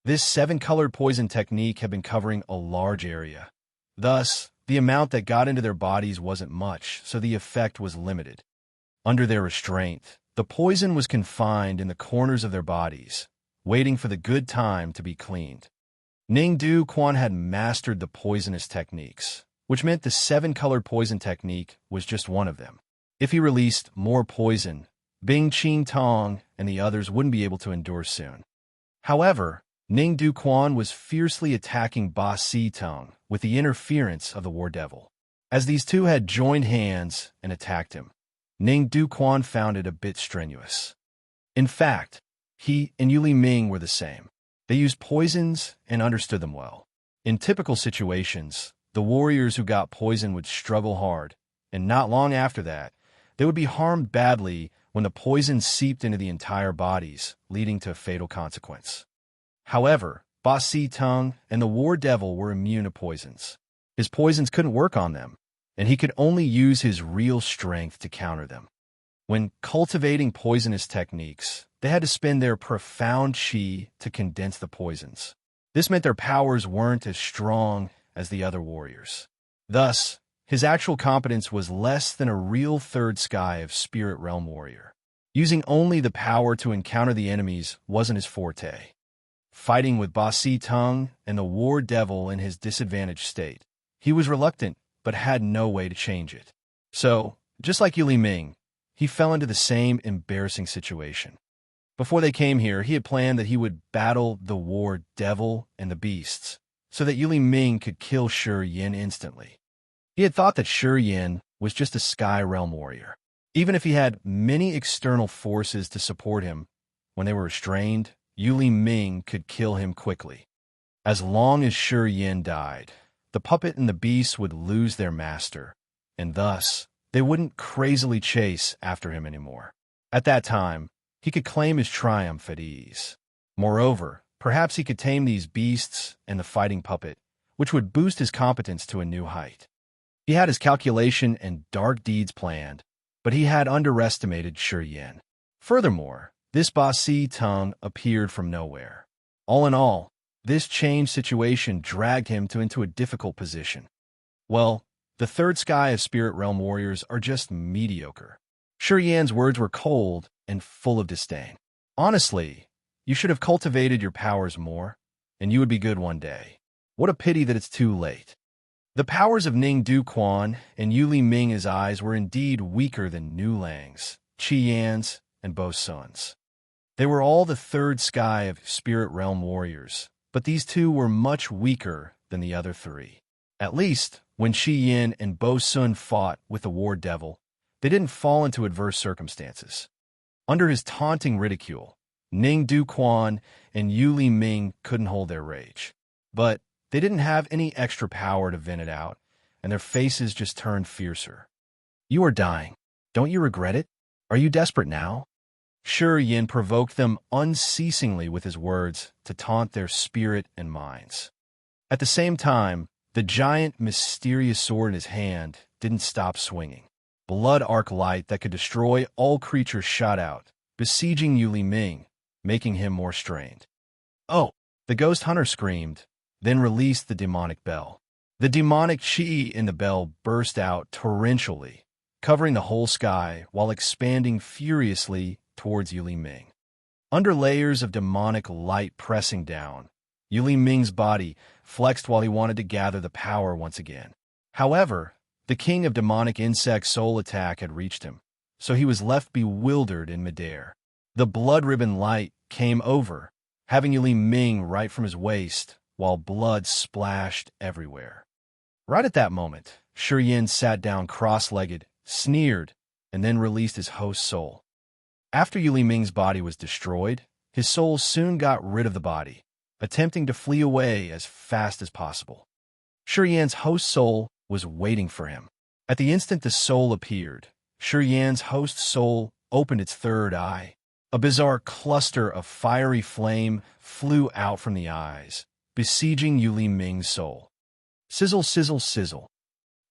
This seven-colored poison technique had been covering a large area. Thus, the amount that got into their bodies wasn't much, so the effect was limited. Under their restraint, the poison was confined in the corners of their bodies, waiting for the good time to be cleaned. Ningdu Quan had mastered the poisonous techniques, which meant the seven-colored poison technique was just one of them. If he released more poison, Bing Qing Tong and the others wouldn't be able to endure soon. However, Ningdu Quan was fiercely attacking Ba Si Tong with the interference of the War Devil. As these two had joined hands and attacked him, Ningdu Quan found it a bit strenuous. In fact, he and Yuli Ming were the same. They used poisons and understood them well. In typical situations, the warriors who got poison would struggle hard, and not long after that, they would be harmed badly when the poison seeped into the entire bodies, leading to a fatal consequence. However, Ba Si Tong and the War Devil were immune to poisons. His poisons couldn't work on them, and he could only use his real strength to counter them. When cultivating poisonous techniques, they had to spend their profound qi to condense the poisons. This meant their powers weren't as strong as the other warriors. Thus, his actual competence was less than a real third sky of spirit realm warrior. Using only the power to encounter the enemies wasn't his forte. Fighting with Ba Si Tong and the War Devil in his disadvantaged state, he was reluctant but had no way to change it. So, just like Yuli Ming, he fell into the same embarrassing situation. Before they came here, he had planned that he would battle the War Devil and the beasts, so that Yuli Ming could kill Shi Yin instantly. He had thought that Shi Yin was just a sky realm warrior. Even if he had many external forces to support him, when they were restrained, Yuli Ming could kill him quickly. As long as Shi Yin died, the puppet and the beast would lose their master, and thus, they wouldn't crazily chase after him anymore. At that time, he could claim his triumph at ease. Moreover, perhaps he could tame these beasts and the fighting puppet, which would boost his competence to a new height. He had his calculation and dark deeds planned, but he had underestimated Shi Yin. Furthermore, this Ba Si Tong appeared from nowhere. All in all, this changed situation dragged him into a difficult position. Well, the third sky of spirit realm warriors are just mediocre. Shi Yan's words were cold and full of disdain. Honestly, you should have cultivated your powers more, and you would be good one day. What a pity that it's too late. The powers of Ningdu Quan and Yuli Ming's eyes were indeed weaker than Nu Lang's, Qi Yan's, and Bo Sun's. They were all the third sky of spirit realm warriors, but these two were much weaker than the other three. At least, when Qi Yin and Bo Sun fought with the War Devil, they didn't fall into adverse circumstances. Under his taunting ridicule, Ningdu Quan and Yuli Ming couldn't hold their rage. But they didn't have any extra power to vent it out, and their faces just turned fiercer. "You are dying. Don't you regret it? Are you desperate now?" Shi Yin provoked them unceasingly with his words to taunt their spirit and minds. At the same time, the giant, mysterious sword in his hand didn't stop swinging. Blood arc light that could destroy all creatures shot out, besieging Yuli Ming, making him more strained. "Oh!" the ghost hunter screamed, then released the demonic bell. The demonic chi in the bell burst out torrentially, covering the whole sky while expanding furiously towards Yuli Ming. Under layers of demonic light pressing down, Yuli Ming's body flexed while he wanted to gather the power once again. However, the king of demonic insect soul attack had reached him, so he was left bewildered in midair. The blood ribbon light came over, having Yuli Ming right from his waist, while blood splashed everywhere. Right at that moment, Shi Yin sat down cross-legged, sneered, and then released his host's soul. After Yuli Ming's body was destroyed, his soul soon got rid of the body, attempting to flee away as fast as possible. Shi Yan's host soul was waiting for him. At the instant the soul appeared, Shi Yan's host soul opened its third eye, A bizarre cluster of fiery flame flew out from the eyes, besieging Yu Li Ming's soul. Sizzle, sizzle, sizzle.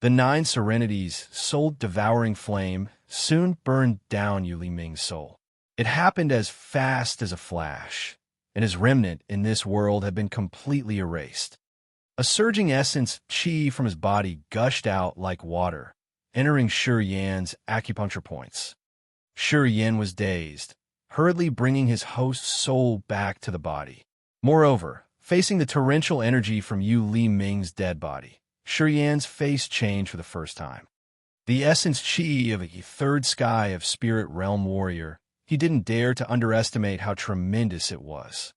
The 9 serenities, soul-devouring flame, soon burned down Yu Li Ming's soul. It happened as fast as a flash, and his remnant in this world had been completely erased. A surging essence, qi, from his body gushed out like water, entering Shi Yan's acupuncture points. Shi Yan was dazed, hurriedly bringing his host's soul back to the body. Moreover, facing the torrential energy from Yu Li Ming's dead body, Shi Yan's face changed for the first time. The essence qi of a third sky of spirit realm warrior, he didn't dare to underestimate how tremendous it was.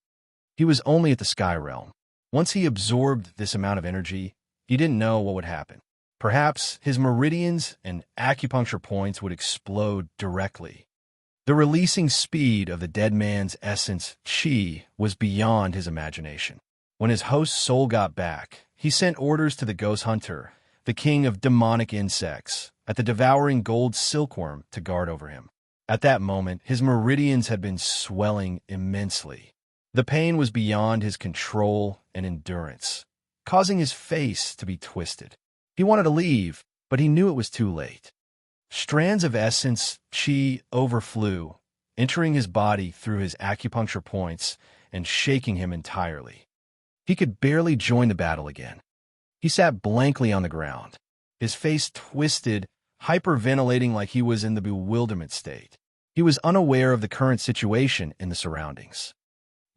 He was only at the sky realm. Once he absorbed this amount of energy, he didn't know what would happen. Perhaps his meridians and acupuncture points would explode directly. The releasing speed of the dead man's essence, qi, was beyond his imagination. When his host's soul got back, he sent orders to the ghost hunter, the king of demonic insects, at the devouring gold silkworm to guard over him. At that moment, his meridians had been swelling immensely. The pain was beyond his control and endurance, causing his face to be twisted. He wanted to leave, but he knew it was too late. Strands of essence, qi, overflew, entering his body through his acupuncture points and shaking him entirely. He could barely join the battle again. He sat blankly on the ground, his face twisted, hyperventilating like he was in the bewilderment state. He was unaware of the current situation in the surroundings.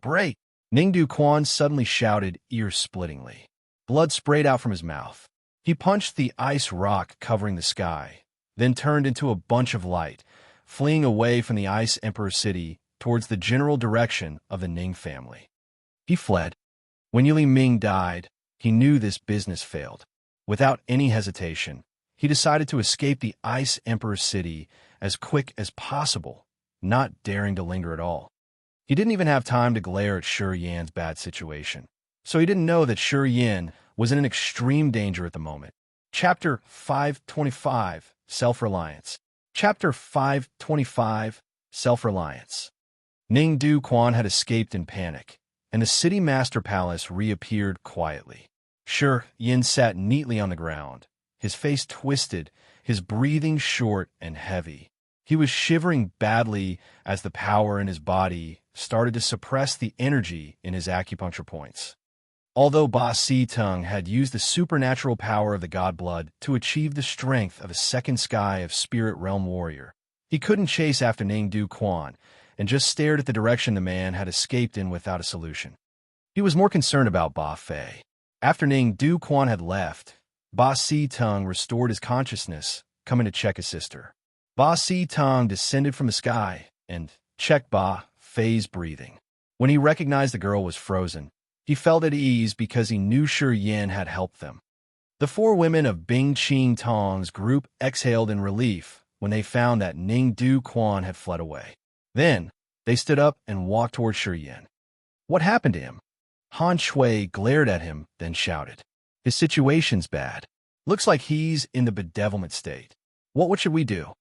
"Break!" Ningdu Quan suddenly shouted ear-splittingly. Blood sprayed out from his mouth. He punched the ice rock covering the sky, then turned into a bunch of light, fleeing away from the Ice Emperor city towards the general direction of the Ning family. He fled. When Yu Li Ming died, he knew this business failed. Without any hesitation, he decided to escape the Ice Emperor city as quick as possible, not daring to linger at all. He didn't even have time to glare at Shi Yan's bad situation, so he didn't know that Shi Yan was in an extreme danger at the moment. Chapter 525, Self-Reliance. Chapter 525, Self-Reliance. Ningdu Quan had escaped in panic, and the city master palace reappeared quietly. Shi Yan sat neatly on the ground, his face twisted, his breathing short and heavy. He was shivering badly as the power in his body started to suppress the energy in his acupuncture points. Although Ba Si Tung had used the supernatural power of the god blood to achieve the strength of a second sky of spirit realm warrior, he couldn't chase after Ningdu Quan and just stared at the direction the man had escaped in without a solution. He was more concerned about Ba Fei. After Ningdu Quan had left, Ba Si Tung restored his consciousness, coming to check his sister. Ba Si Tung descended from the sky and checked Ba Fei's breathing. When he recognized the girl was frozen, he felt at ease because he knew Shi Yan had helped them. The 4 women of Bing Qing Tong's group exhaled in relief when they found that Ningdu Quan had fled away. Then, they stood up and walked toward Shi Yan. What happened to him? Han Shui glared at him, then shouted. His situation's bad. Looks like he's in the bedevilment state. What should we do?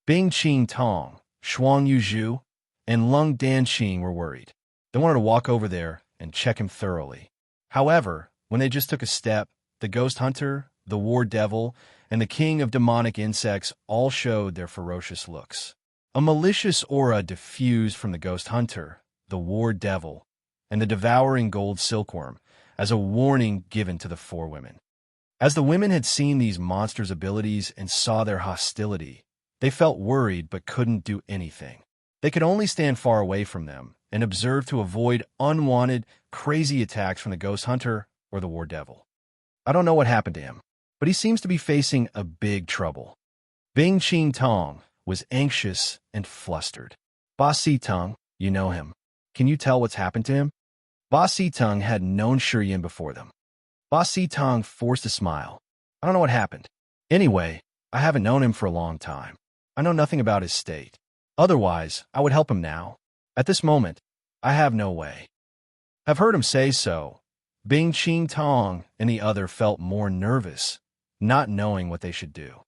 Bing Qing Tong, Shuang Yuzhu, and Lung Danqing were worried. They wanted to walk over there and check him thoroughly. However, when they just took a step, the ghost hunter, the war devil, and the king of demonic insects all showed their ferocious looks. A malicious aura diffused from the ghost hunter, the war devil, and the devouring gold silkworm as a warning given to the 4 women. As the women had seen these monsters' abilities and saw their hostility, they felt worried but couldn't do anything. They could only stand far away from them and observe to avoid unwanted, crazy attacks from the ghost hunter or the war devil. I don't know what happened to him, but he seems to be facing a big trouble. Bing Qing Tong was anxious and flustered. Ba Si Tung, you know him. Can you tell what's happened to him? Ba Si Tung had known Shi Yan before them. Ba Si Tung forced a smile. I don't know what happened. Anyway, I haven't known him for a long time. I know nothing about his state. Otherwise, I would help him now. At this moment, I have no way. I've heard him say so. Bing Qing Tong and the other felt more nervous, not knowing what they should do.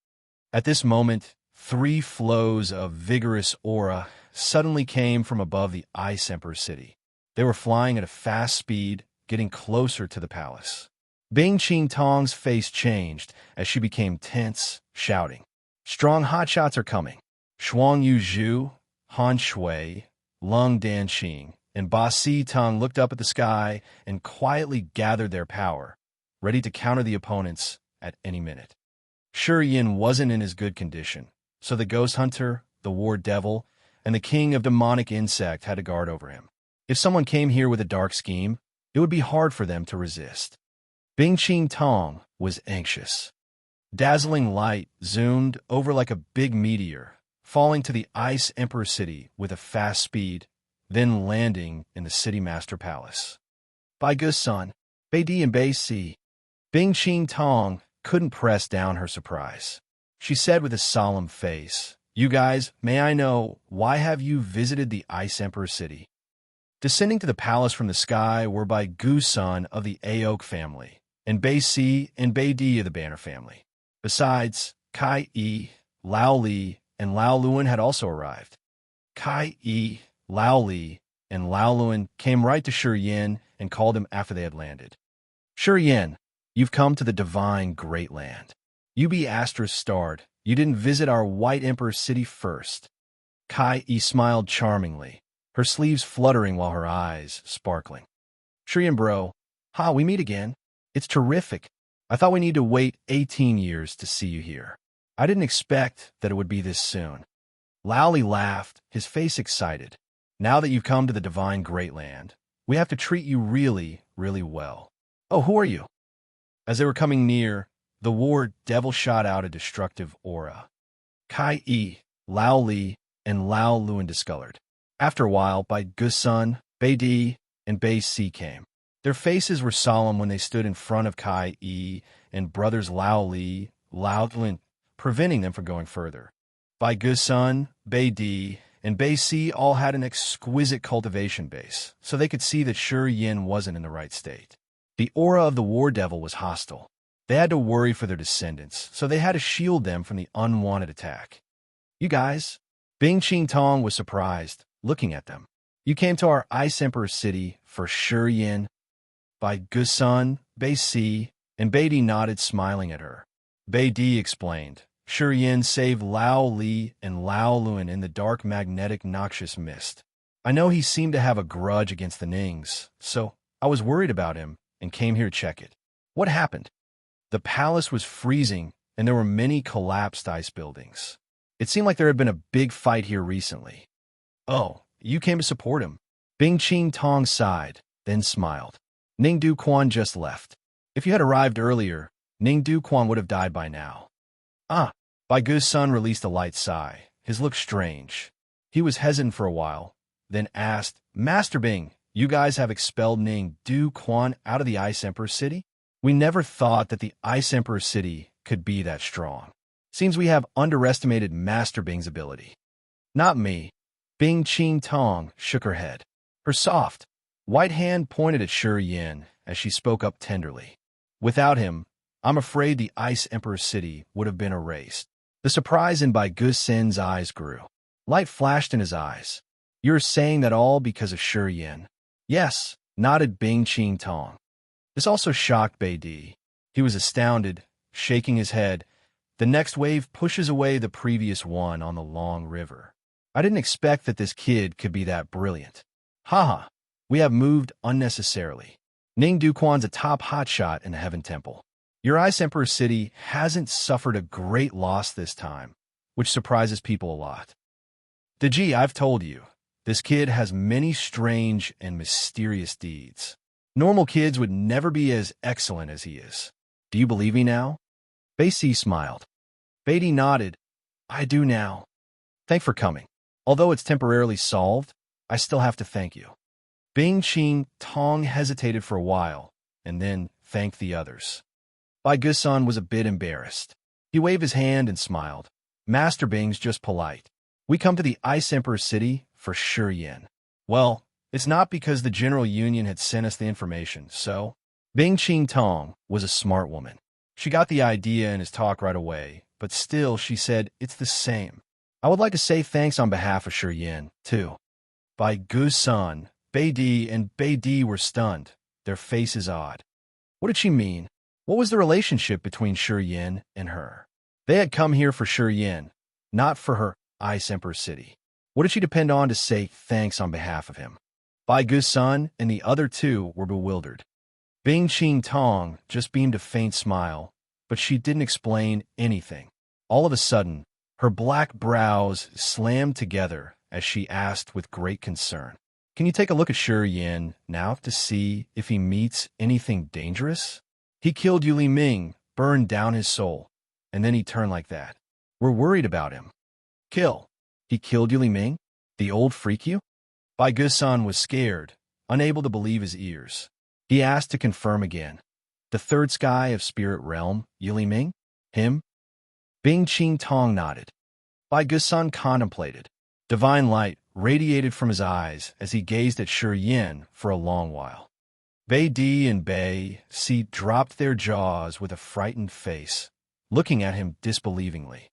At this moment, 3 flows of vigorous aura suddenly came from above the Ice Emperor city. They were flying at a fast speed, getting closer to the palace. Bing Qing Tong's face changed as she became tense, shouting, "Strong hotshots are coming!" Shuang Yu Zhu, Han Shui, Lung Danqing, and Ba Si Tong looked up at the sky and quietly gathered their power, ready to counter the opponents at any minute. Shi Yin wasn't in as good condition, so the ghost hunter, the war devil, and the king of demonic insect had a guard over him. If someone came here with a dark scheme, it would be hard for them to resist. Bing Qing Tong was anxious. Dazzling light zoomed over like a big meteor, falling to the Ice Emperor city with a fast speed, then landing in the city master palace. Bai Gusan, Bai Di and Bai Si. Bing Qing Tong couldn't press down her surprise. She said with a solemn face, "You guys, may I know, why have you visited the Ice Emperor city?" Descending to the palace from the sky were Bai Gusan of the Aok family, and Bai Si and Bai Di of the Banner family. Besides, Kai Yi, Lao Li, and Lao Luan had also arrived. Kai Yi, Lao Li, and Lao Luan came right to Shi Yin and called him after they had landed. "Shi Yin, you've come to the divine great land. You be Astra-starred. You didn't visit our White Emperor city first." Kai Yi smiled charmingly, her sleeves fluttering while her eyes sparkling. "Shi Yin bro, we meet again. It's terrific. I thought we need to wait 18 years to see you here. I didn't expect that it would be this soon." Lao Li laughed, his face excited. "Now that you've come to the divine great land, we have to treat you really, really well. Oh, who are you?" As they were coming near, the war devil shot out a destructive aura. Kai Yi, Lao Li, and Lao Luan discolored. After a while, Bai Gusun, Bai Di, and Bai Si came. Their faces were solemn when they stood in front of Kai Yi and brothers Lao Li, Lao Luan, preventing them from going further. Bai Gusun, Bai Di, and Bai Si all had an exquisite cultivation base, so they could see that Shi Yin wasn't in the right state. The aura of the war devil was hostile. They had to worry for their descendants, so they had to shield them from the unwanted attack. "You guys," Bing Qing Tong was surprised, looking at them. "You came to our Ice Emperor city for Shi Yin?" Bai Gusun, Bai Si, and Bai Di nodded, smiling at her. Bai Di explained, "Shi Yin saved Lao Li and Lao Luan in the dark, magnetic, noxious mist. I know he seemed to have a grudge against the Nings, so I was worried about him and came here to check it." "What happened?" The palace was freezing, and there were many collapsed ice buildings. It seemed like there had been a big fight here recently. "Oh, you came to support him." Bing Qing Tong sighed, then smiled. "Ning Du Quan just left. If you had arrived earlier, Ning Du Quan would have died by now." Bai Gusun released a light sigh, his look strange. He was hesitant for a while, then asked, "Master Bing, you guys have expelled Ning Du Quan out of the Ice Emperor city? We never thought that the Ice Emperor city could be that strong. Seems we have underestimated Master Bing's ability." "Not me." Bing Qing Tong shook her head. Her soft, white hand pointed at Shi Yin as she spoke up tenderly. "Without him, I'm afraid the Ice Emperor city would have been erased." The surprise in Bai Gusin's eyes grew. Light flashed in his eyes. "You're saying that all because of Shi Yin?" "Yes," nodded Bing Qing Tong. This also shocked Bai Di. He was astounded, shaking his head. "The next wave pushes away the previous one on the long river. I didn't expect that this kid could be that brilliant. Haha, we have moved unnecessarily. Ning Du Quan's a top hotshot in the Heaven Temple. Your Ice Emperor city hasn't suffered a great loss this time, which surprises people a lot. Deji, I've told you, this kid has many strange and mysterious deeds. Normal kids would never be as excellent as he is. Do you believe me now?" Bai Si smiled. Bai Di nodded. "I do now. Thanks for coming. Although it's temporarily solved, I still have to thank you." Bing Qing Tong hesitated for a while, and then thanked the others. Bai Gusun was a bit embarrassed. He waved his hand and smiled. "Master Bing's just polite. We come to the Ice Emperor city for Shi Yin. Well, it's not because the General Union had sent us the information, so..." Bing Qing Tong was a smart woman. She got the idea in his talk right away, but still she said, "It's the same. I would like to say thanks on behalf of Shi Yin, too. By Gu's son, Beidi and Beidi were stunned, their faces odd. What did she mean? What was the relationship between Shi Yin and her? They had come here for Shi Yin, not for her Ice Emperor City. What did she depend on to say thanks on behalf of him? Bai Gu's son and the other two were bewildered. Bing Qing Tong just beamed a faint smile, but she didn't explain anything. All of a sudden, her black brows slammed together as she asked with great concern, "Can you take a look at Shi Yin now to see if he meets anything dangerous? He killed Yu Li Ming, burned down his soul, and then he turned like that. We're worried about him." "Kill? He killed Yu Li Ming? The old freak you?" Bai Gusan was scared, unable to believe his ears. He asked to confirm again. "The third sky of spirit realm, Yu Li Ming? Him?" Bing Qing Tong nodded. Bai Gusan contemplated. Divine light radiated from his eyes as he gazed at Shi Yin for a long while. Bei Di and Bei Si dropped their jaws with a frightened face, looking at him disbelievingly.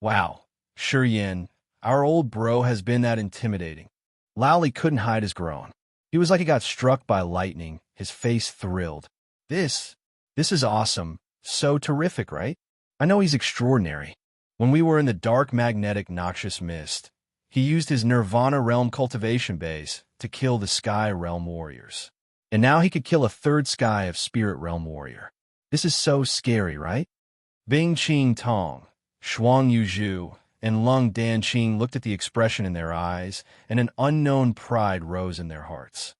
"Wow, Shi Yin, our old bro has been that intimidating." Lao Li couldn't hide his groan. He was like he got struck by lightning, his face thrilled. This is awesome, so terrific, right? I know he's extraordinary. When we were in the dark magnetic noxious mist, he used his Nirvana realm cultivation base to kill the Sky Realm warriors. And now he could kill a third Sky of Spirit Realm warrior. This is so scary, right? Bing Qing Tong, Shuang Yuzhu, and Lung Danqing looked at the expression in their eyes, and an unknown pride rose in their hearts.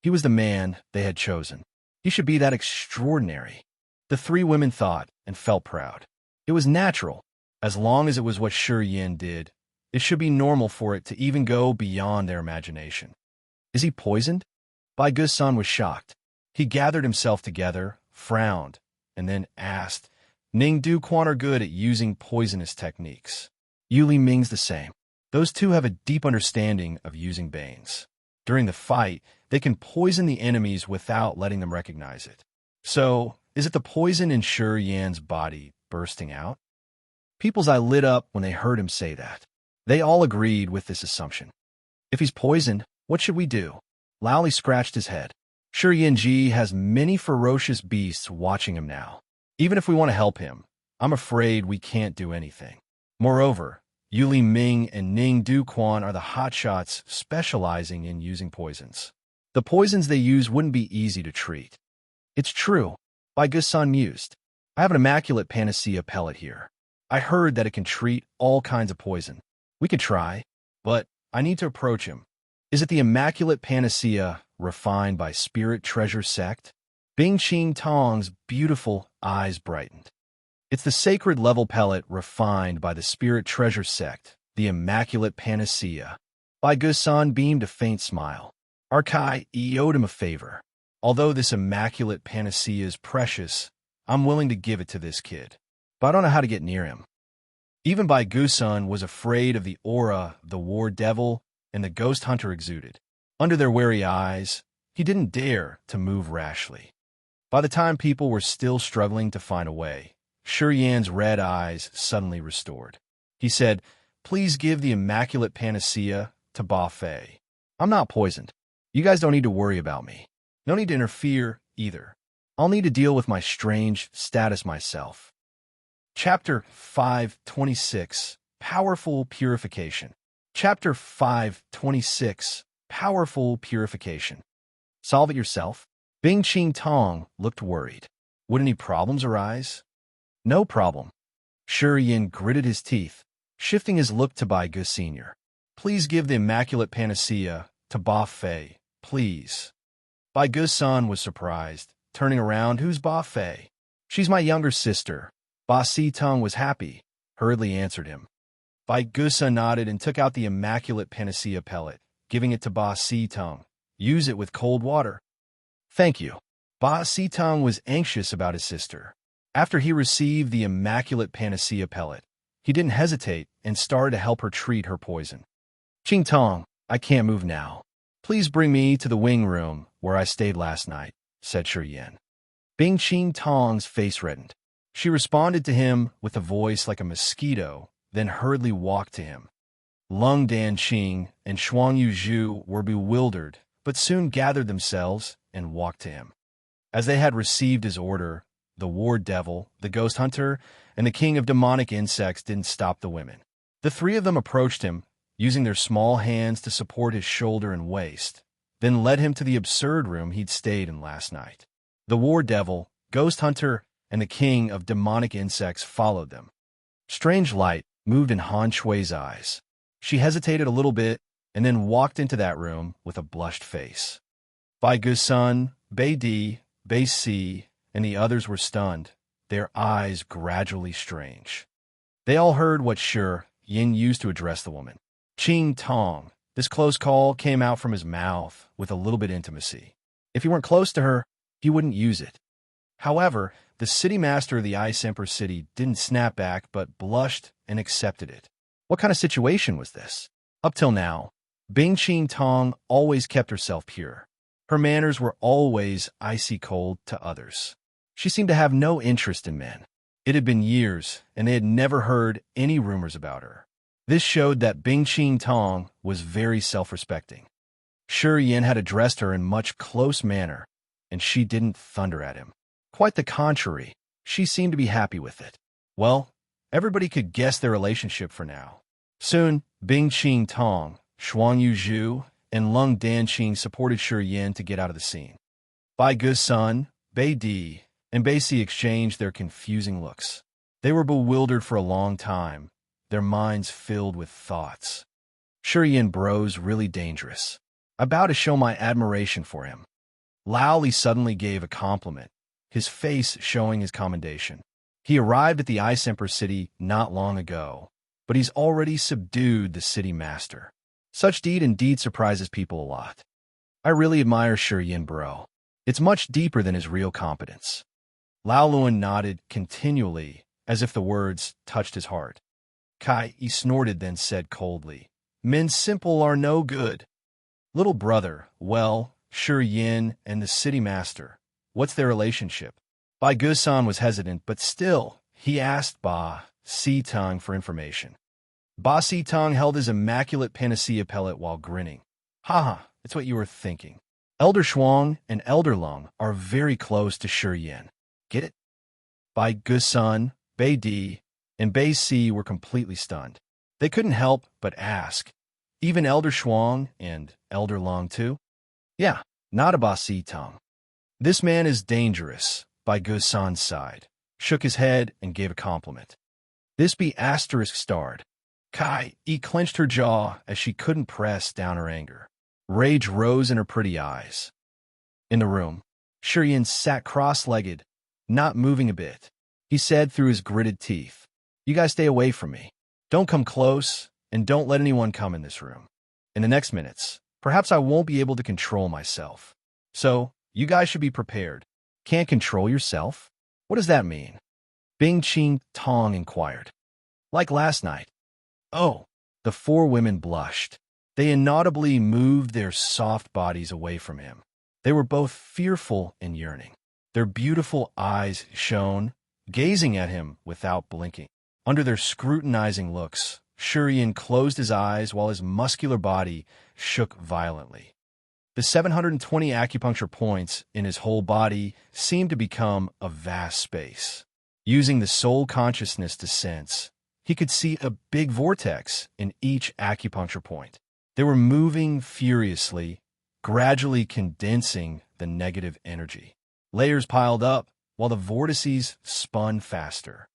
He was the man they had chosen. He should be that extraordinary. The three women thought and felt proud. It was natural. As long as it was what Shi Yin did, it should be normal for it to even go beyond their imagination. Is he poisoned? Bai Gusan was shocked. He gathered himself together, frowned, and then asked, "Ning Du Quan are good at using poisonous techniques. Yu Li Ming's the same. Those two have a deep understanding of using banes. During the fight, they can poison the enemies without letting them recognize it. So, is it the poison in Shi Yan's body bursting out?" People's eye lit up when they heard him say that. They all agreed with this assumption. "If he's poisoned, what should we do?" Lao Li scratched his head. "Shi Yanji has many ferocious beasts watching him now. Even if we want to help him, I'm afraid we can't do anything. Moreover, Yu Li Ming and Ning Du Quan are the hotshots specializing in using poisons. The poisons they use wouldn't be easy to treat." "It's true," Bai Gusan mused. "I have an immaculate panacea pellet here. I heard that it can treat all kinds of poison. We could try, but I need to approach him. Is it the immaculate panacea refined by Spirit Treasure Sect?" Bing Qing Tong's beautiful eyes brightened. "It's the sacred level pellet refined by the Spirit Treasure Sect, the immaculate panacea." Bai Gusan beamed a faint smile. Arkai owed him a favor. "Although this immaculate panacea is precious, I'm willing to give it to this kid. But I don't know how to get near him." Even Bai Gusan was afraid of the aura the war devil and the ghost hunter exuded. Under their wary eyes, he didn't dare to move rashly. By the time people were still struggling to find a way, Shi Yan's red eyes suddenly restored. He said, "Please give the immaculate panacea to Ba Fei. I'm not poisoned. You guys don't need to worry about me. No need to interfere either. I'll need to deal with my strange status myself." Chapter 526, Powerful Purification. Chapter 526, Powerful Purification. "Solve it yourself?" Bing Qing Tong looked worried. "Would any problems arise?" "No problem." Shi Yin gritted his teeth, shifting his look to Bai Gu Sr. "Please give the immaculate panacea to Ba Fei, please." Bai Gu-san was surprised, turning around. "Who's Ba Fei?" "She's my younger sister." Ba Si Tung was happy, hurriedly answered him. Bai Gu-san nodded and took out the immaculate panacea pellet, giving it to Ba Si Tung. "Use it with cold water." "Thank you." Ba Si Tung was anxious about his sister. After he received the immaculate panacea pellet, he didn't hesitate and started to help her treat her poison. "Qing Tong, I can't move now. Please bring me to the wing room where I stayed last night," said Shi Yin. Bing Qing Tong's face reddened. She responded to him with a voice like a mosquito, then hurriedly walked to him. Lung Danqing and Shuangyu Zhu were bewildered, but soon gathered themselves and walked to him. As they had received his order, the war devil, the ghost hunter, and the king of demonic insects didn't stop the women. The three of them approached him, using their small hands to support his shoulder and waist, then led him to the absurd room he'd stayed in last night. The war devil, ghost hunter, and the king of demonic insects followed them. Strange light moved in Han Shui's eyes. She hesitated a little bit and then walked into that room with a blushed face. Bai Gusun, Bai Di, Bai Si, and the others were stunned, their eyes gradually strange. They all heard what Shi Yin used to address the woman. Qing Tong. This close call came out from his mouth with a little bit intimacy. If he weren't close to her, he wouldn't use it. However, the city master of the Ice Emperor city didn't snap back but blushed and accepted it. What kind of situation was this? Up till now, Bing Qing Tong always kept herself pure. Her manners were always icy cold to others. She seemed to have no interest in men. It had been years, and they had never heard any rumors about her. This showed that Bing Qing Tong was very self-respecting. Shi Yin had addressed her in much close manner, and she didn't thunder at him. Quite the contrary, she seemed to be happy with it. Well, everybody could guess their relationship for now. Soon, Bing Qing Tong, Shuangyu Zhu, and Lung Danqing supported Shi Yin to get out of the scene. Bai Gusun, Bai Di, and Bai Si exchanged their confusing looks. They were bewildered for a long time, their minds filled with thoughts. Shi Yin bro's really dangerous. I bow to show my admiration for him. Lao Li suddenly gave a compliment, his face showing his commendation. He arrived at the Ice Emperor city not long ago, but he's already subdued the city master. Such deed indeed surprises people a lot. I really admire Shi Yin bro. It's much deeper than his real competence. Lao Luan nodded continually, as if the words touched his heart. Kai, he snorted, then said coldly, "Men simple are no good." Little brother, well, Shi Yin and the city master, what's their relationship? Bai Gusan was hesitant, but still, he asked Ba Si Tong for information. Ba Si Tong held his immaculate panacea pellet while grinning. Haha, it's what you were thinking. Elder Shuang and Elder Lung are very close to Shi Yin. Get it? Bai Gusun, Bai Di, and Bai Si were completely stunned. They couldn't help but ask, even Elder Shuang and Elder Lung too? Yeah, not a Ba Si Tong. This man is dangerous, Bai Gusun sighed, shook his head, and gave a compliment. This be asterisk starred. Kai, he clenched her jaw as she couldn't press down her anger. Rage rose in her pretty eyes. In the room, Shi Yin sat cross-legged, not moving a bit. He said through his gritted teeth, "You guys stay away from me. Don't come close, and don't let anyone come in this room. In the next minutes, perhaps I won't be able to control myself. So, you guys should be prepared. Can't control yourself? What does that mean?" Bing Qing Tong inquired. Like last night. Oh, the four women blushed. They inaudibly moved their soft bodies away from him. They were both fearful and yearning. Their beautiful eyes shone, gazing at him without blinking. Under their scrutinizing looks, Shi Yin closed his eyes while his muscular body shook violently. The 720 acupuncture points in his whole body seemed to become a vast space. Using the soul consciousness to sense, he could see a big vortex in each acupuncture point. They were moving furiously, gradually condensing the negative energy. Layers piled up, while the vortices spun faster.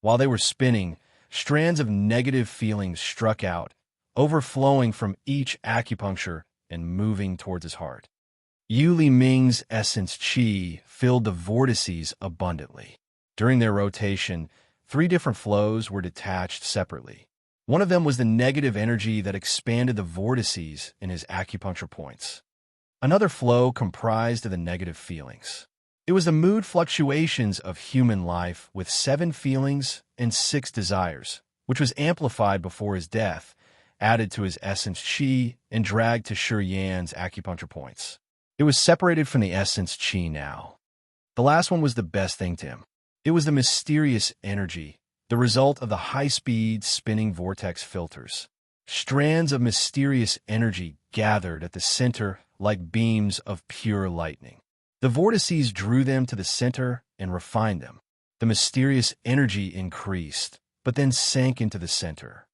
While they were spinning, strands of negative feelings struck out, overflowing from each acupuncture and moving towards his heart. Yu Li Ming's essence qi filled the vortices abundantly. During their rotation, 3 different flows were detached separately. One of them was the negative energy that expanded the vortices in his acupuncture points. Another flow comprised of the negative feelings. It was the mood fluctuations of human life with 7 feelings and 6 desires, which was amplified before his death, added to his essence qi, and dragged to Shi Yan's acupuncture points. It was separated from the essence qi now. The last one was the best thing to him. It was the mysterious energy, the result of the high-speed spinning vortex filters. Strands of mysterious energy gathered at the center like beams of pure lightning. The vortices drew them to the center and refined them. The mysterious energy increased, but then sank into the center.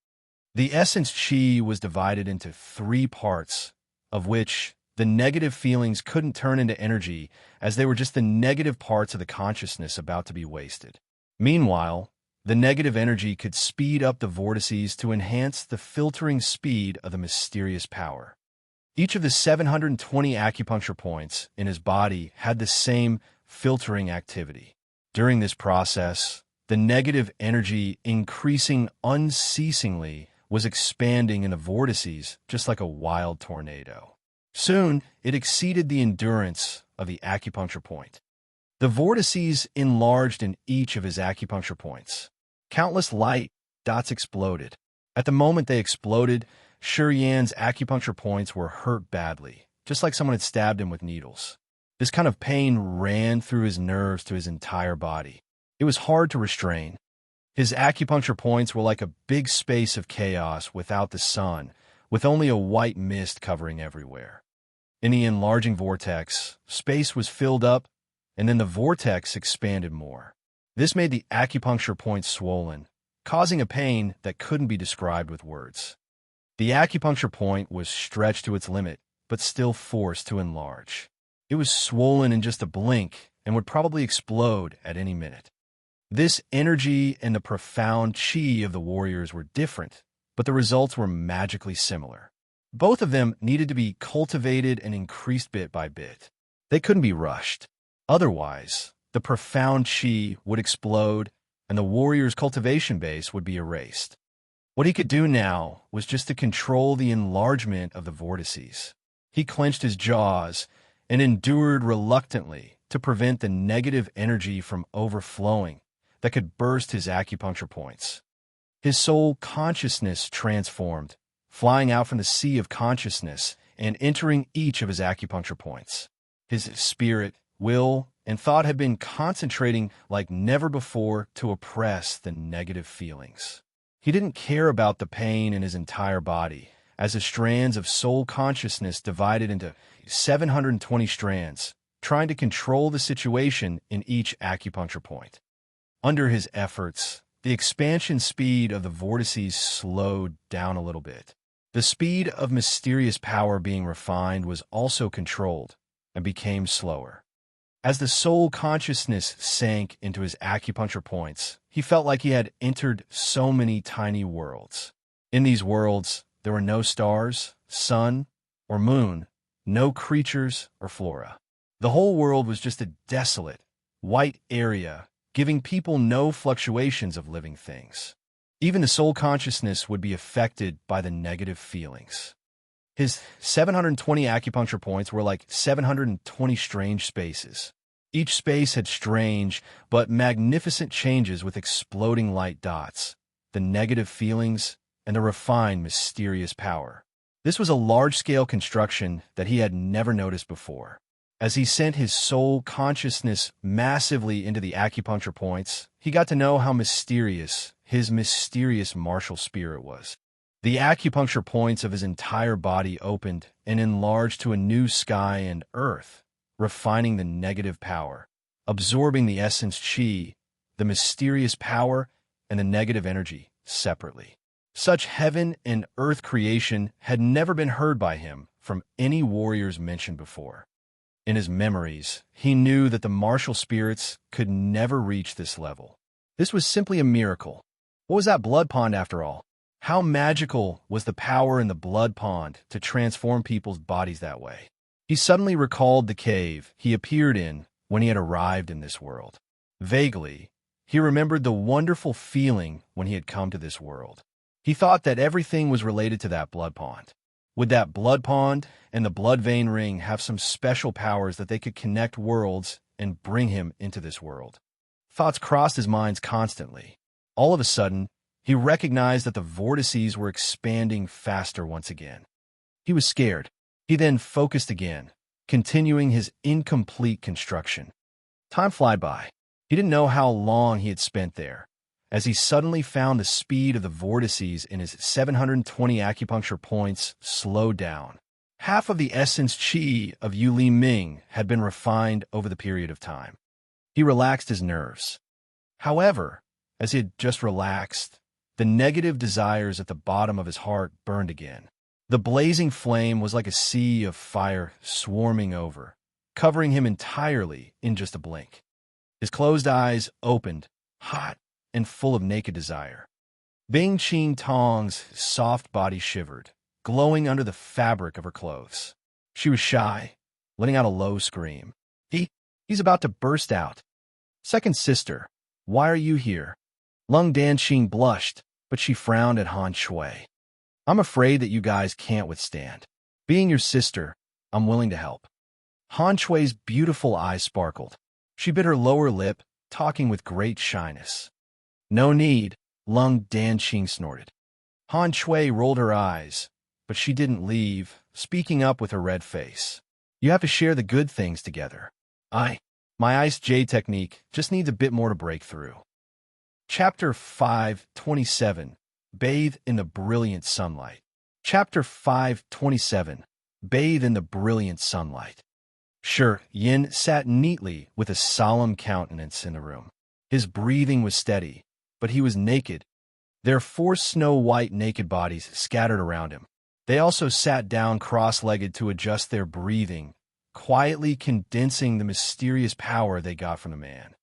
The essence chi was divided into 3 parts, of which the negative feelings couldn't turn into energy, as they were just the negative parts of the consciousness about to be wasted. Meanwhile, the negative energy could speed up the vortices to enhance the filtering speed of the mysterious power. Each of the 720 acupuncture points in his body had the same filtering activity. During this process, the negative energy, increasing unceasingly, was expanding in the vortices just like a wild tornado. Soon, it exceeded the endurance of the acupuncture point. The vortices enlarged in each of his acupuncture points. Countless light dots exploded. At the moment they exploded, Yan's acupuncture points were hurt badly, just like someone had stabbed him with needles. This kind of pain ran through his nerves to his entire body. It was hard to restrain. His acupuncture points were like a big space of chaos without the sun, with only a white mist covering everywhere. In the enlarging vortex, space was filled up, and then the vortex expanded more. This made the acupuncture points swollen, causing a pain that couldn't be described with words. The acupuncture point was stretched to its limit, but still forced to enlarge. It was swollen in just a blink and would probably explode at any minute. This energy and the profound chi of the warriors were different, but the results were magically similar. Both of them needed to be cultivated and increased bit by bit. They couldn't be rushed. Otherwise, the profound chi would explode and the warrior's cultivation base would be erased. What he could do now was just to control the enlargement of the vortices. He clenched his jaws and endured reluctantly to prevent the negative energy from overflowing that could burst his acupuncture points. His soul consciousness transformed, flying out from the sea of consciousness and entering each of his acupuncture points. His spirit, will, and thought had been concentrating like never before to oppress the negative feelings. He didn't care about the pain in his entire body, as the strands of soul consciousness divided into 720 strands, trying to control the situation in each acupuncture point. Under his efforts, the expansion speed of the vortices slowed down a little bit. The speed of mysterious power being refined was also controlled and became slower. As the soul consciousness sank into his acupuncture points, he felt like he had entered so many tiny worlds. In these worlds, there were no stars, sun, or moon, no creatures or flora. The whole world was just a desolate, white area, giving people no fluctuations of living things. Even the soul consciousness would be affected by the negative feelings. His 720 acupuncture points were like 720 strange spaces. Each space had strange but magnificent changes with exploding light dots, the negative feelings, and the refined mysterious power. This was a large-scale construction that he had never noticed before. As he sent his soul consciousness massively into the acupuncture points, he got to know how mysterious his mysterious martial spirit was. The acupuncture points of his entire body opened and enlarged to a new sky and earth, refining the negative power, absorbing the essence chi, the mysterious power, and the negative energy separately. Such heaven and earth creation had never been heard by him from any warriors mentioned before. In his memories, he knew that the martial spirits could never reach this level. This was simply a miracle. What was that blood pond after all? How magical was the power in the blood pond to transform people's bodies that way? He suddenly recalled the cave he appeared in when he had arrived in this world. Vaguely, he remembered the wonderful feeling when he had come to this world. He thought that everything was related to that blood pond. Would that blood pond and the blood vein ring have some special powers that they could connect worlds and bring him into this world? Thoughts crossed his mind constantly. All of a sudden, he recognized that the vortices were expanding faster once again. He was scared. He then focused again, continuing his incomplete construction. Time flew by. He didn't know how long he had spent there, as he suddenly found the speed of the vortices in his 720 acupuncture points slowed down. Half of the essence chi of Yu Li Ming had been refined over the period of time. He relaxed his nerves. However, as he had just relaxed, the negative desires at the bottom of his heart burned again. The blazing flame was like a sea of fire swarming over, covering him entirely in just a blink. His closed eyes opened, hot and full of naked desire. Bing Ching Tong's soft body shivered, glowing under the fabric of her clothes. She was shy, letting out a low scream. He's about to burst out. Second sister, why are you here? Lung Danqing blushed, but she frowned at Han Shui. I'm afraid that you guys can't withstand. Being your sister, I'm willing to help. Han Shui's beautiful eyes sparkled. She bit her lower lip, talking with great shyness. No need, Lung Danqing snorted. Han Shui rolled her eyes, but she didn't leave, speaking up with her red face. You have to share the good things together. My Ice J technique just needs a bit more to break through. Chapter 5:27. Bathe in the brilliant sunlight. Chapter 5:27. Bathe in the brilliant sunlight. Shi Yin sat neatly with a solemn countenance in the room. His breathing was steady, but he was naked. Their 4 snow-white naked bodies scattered around him. They also sat down cross-legged to adjust their breathing, quietly condensing the mysterious power they got from the man.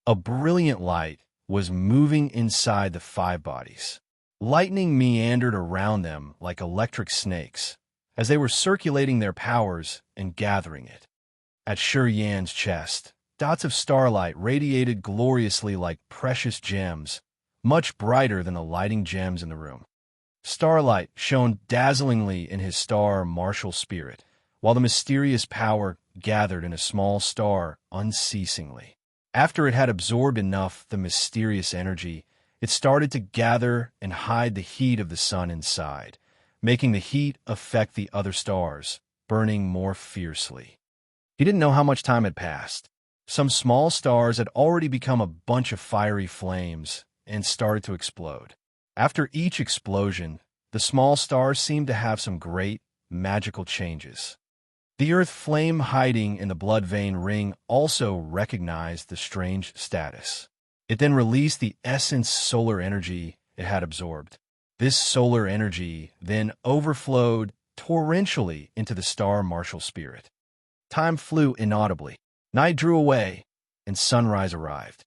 A brilliant light was moving inside the 5 bodies. Lightning meandered around them like electric snakes, as they were circulating their powers and gathering it. At Shi Yan's chest, dots of starlight radiated gloriously like precious gems, much brighter than the lighting gems in the room. Starlight shone dazzlingly in his star martial spirit, while the mysterious power gathered in a small star unceasingly. After it had absorbed enough the mysterious energy, it started to gather and hide the heat of the sun inside, making the heat affect the other stars, burning more fiercely. He didn't know how much time had passed. Some small stars had already become a bunch of fiery flames and started to explode. After each explosion, the small stars seemed to have some great, magical changes. The earth flame hiding in the blood vein ring also recognized the strange status. It then released the essence solar energy it had absorbed. This solar energy then overflowed torrentially into the star martial spirit. Time flew inaudibly. Night drew away, and sunrise arrived.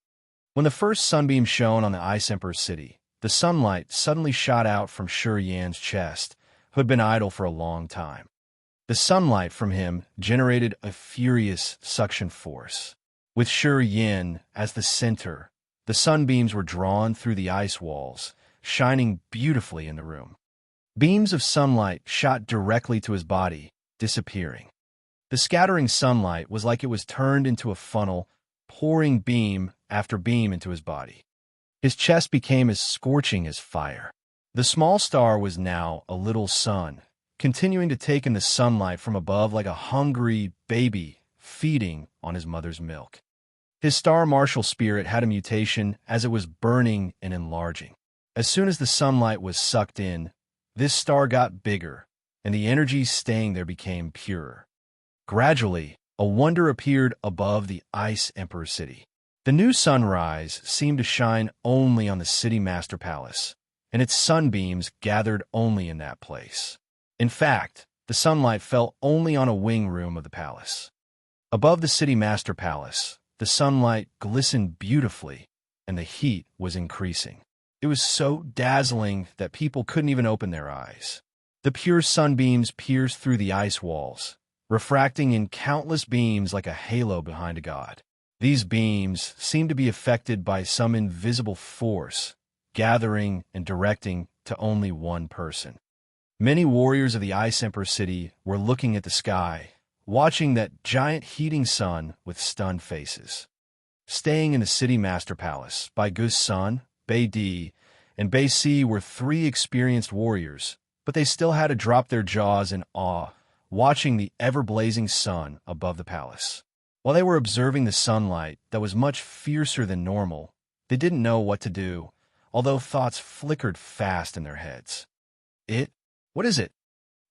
When the first sunbeam shone on the Ice Emperor's city, the sunlight suddenly shot out from Shi Yan's chest, who had been idle for a long time. The sunlight from him generated a furious suction force. With Shi Yan as the center, the sunbeams were drawn through the ice walls, shining beautifully in the room. Beams of sunlight shot directly to his body, disappearing. The scattering sunlight was like it was turned into a funnel, pouring beam after beam into his body. His chest became as scorching as fire. The small star was now a little sun, continuing to take in the sunlight from above like a hungry baby feeding on his mother's milk. His star martial spirit had a mutation as it was burning and enlarging. As soon as the sunlight was sucked in, this star got bigger, and the energy staying there became purer. Gradually, a wonder appeared above the Ice Emperor city. The new sunrise seemed to shine only on the city master palace, and its sunbeams gathered only in that place. In fact, the sunlight fell only on a wing room of the palace. Above the city master palace, the sunlight glistened beautifully, and the heat was increasing. It was so dazzling that people couldn't even open their eyes. The pure sunbeams pierced through the ice walls, refracting in countless beams like a halo behind a god. These beams seemed to be affected by some invisible force, gathering and directing to only one person. Many warriors of the Ice Emperor city were looking at the sky, watching that giant heating sun with stunned faces. Staying in the city master palace, Bai Gu's son, Bai Di, and Bai Si were 3 experienced warriors, but they still had to drop their jaws in awe, watching the ever-blazing sun above the palace. While they were observing the sunlight that was much fiercer than normal, they didn't know what to do, although thoughts flickered fast in their heads. It? What is it?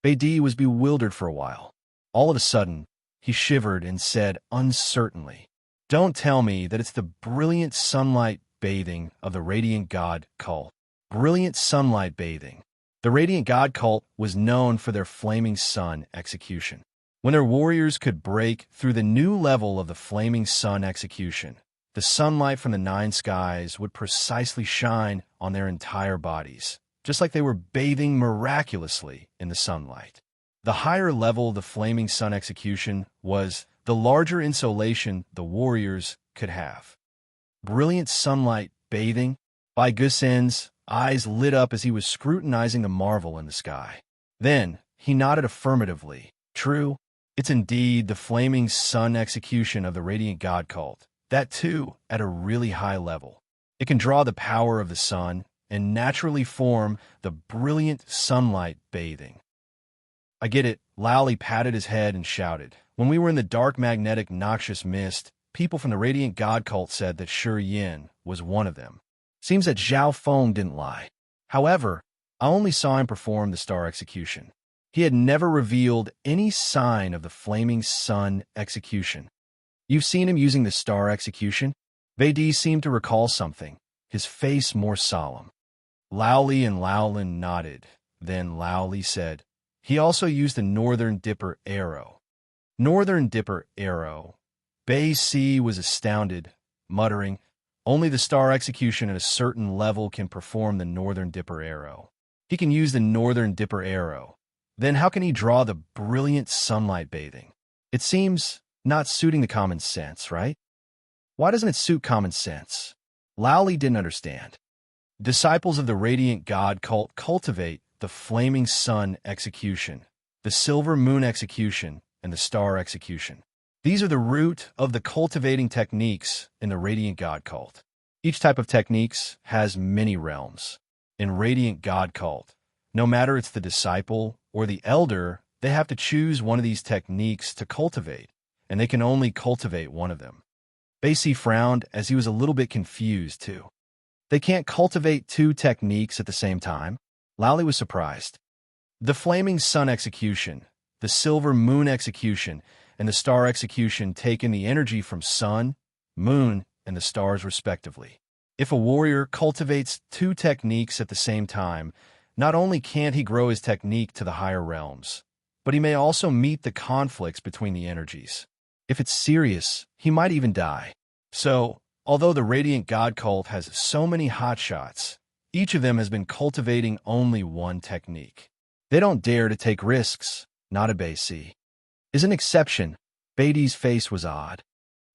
Beidi was bewildered for a while. All of a sudden, he shivered and said uncertainly, "Don't tell me that it's the brilliant sunlight bathing of the Radiant God cult." Brilliant sunlight bathing. The Radiant God cult was known for their flaming sun execution. When their warriors could break through the new level of the flaming sun execution, the sunlight from the nine skies would precisely shine on their entire bodies, just like they were bathing miraculously in the sunlight. The higher level of the flaming sun execution was the larger insolation the warriors could have. Brilliant sunlight bathing? Bai Gusen's eyes lit up as he was scrutinizing the marvel in the sky. Then he nodded affirmatively. True, it's indeed the flaming sun execution of the Radiant God cult. That too, at a really high level. It can draw the power of the sun and naturally form the brilliant sunlight bathing. I get it. Lowly patted his head and shouted. When we were in the dark magnetic noxious mist, people from the Radiant God cult said that Shi Yin was one of them. Seems that Zhao Feng didn't lie. However, I only saw him perform the star execution. He had never revealed any sign of the flaming sun execution. You've seen him using the star execution? Beidi seemed to recall something, his face more solemn. Laoli and Laolin nodded. Then Laoli said, he also used the Northern Dipper arrow. Northern Dipper arrow. Bei Si was astounded, muttering, only the star execution at a certain level can perform the Northern Dipper arrow. He can use the Northern Dipper arrow. Then how can he draw the brilliant sunlight bathing? It seems not suiting the common sense, right? Why doesn't it suit common sense? Laoli didn't understand. Disciples of the Radiant God cult cultivate the flaming sun execution, the silver moon execution, and the star execution. These are the root of the cultivating techniques in the Radiant God cult. Each type of techniques has many realms. In Radiant God cult, no matter it's the disciple or the elder, they have to choose one of these techniques to cultivate, and they can only cultivate one of them. Bei Si frowned as he was a little bit confused, too. They can't cultivate two techniques at the same time. Laoli was surprised. The flaming sun execution, the silver moon execution, and the star execution take in the energy from sun, moon, and the stars respectively. If a warrior cultivates two techniques at the same time, not only can't he grow his technique to the higher realms, but he may also meet the conflicts between the energies. If it's serious, he might even die. So, although the Radiant God cult has so many hotshots, each of them has been cultivating only one technique. They don't dare to take risks, not a Bei Si. Is an exception. Beidi's face was odd.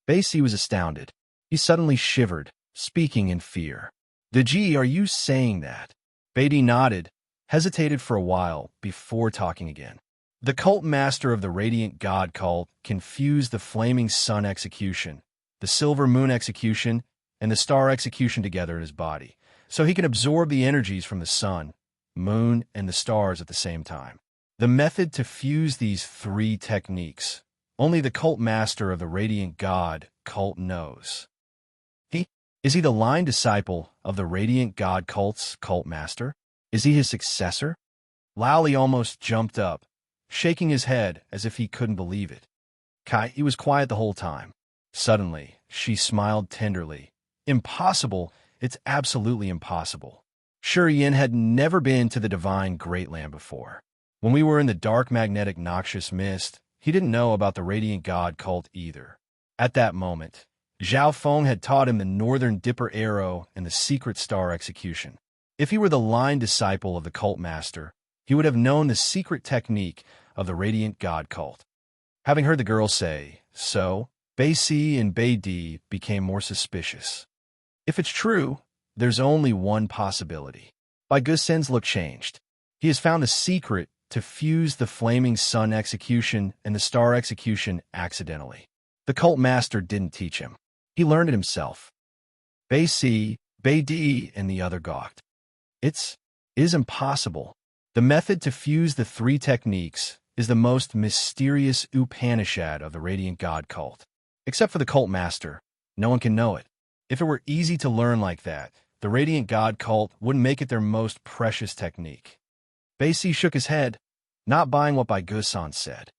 Bei Si was astounded. He suddenly shivered, speaking in fear. Deji, are you saying that? Beidi nodded, hesitated for a while before talking again. The cult master of the Radiant God cult confused the flaming sun execution, the silver moon execution, and the star execution together in his body, so he can absorb the energies from the sun, moon, and the stars at the same time. The method to fuse these three techniques, only the cult master of the Radiant God cult knows. Is he the line disciple of the Radiant God cult's cult master? Is he his successor? Laoli almost jumped up, shaking his head as if he couldn't believe it. He was quiet the whole time. Suddenly, she smiled tenderly. Impossible. It's absolutely impossible. Shi Yin had never been to the divine Great Land before. When we were in the dark magnetic noxious mist, he didn't know about the Radiant God cult either. At that moment, Zhao Feng had taught him the Northern Dipper arrow and the secret star execution. If he were the line disciple of the cult master, he would have known the secret technique of the Radiant God cult. Having heard the girl say so, Bei Si and Beidi became more suspicious. If it's true, there's only one possibility. Bai Gusen's look changed. He has found the secret to fuse the flaming sun execution and the star execution accidentally. The cult master didn't teach him. He learned it himself. Bei Si, Beidi, and the other gawked. It is impossible. The method to fuse the three techniques is the most mysterious Upanishad of the Radiant God cult. Except for the cult master, no one can know it. If it were easy to learn like that, the Radiant God cult wouldn't make it their most precious technique. Basie shook his head, not buying what Bai Gusan said.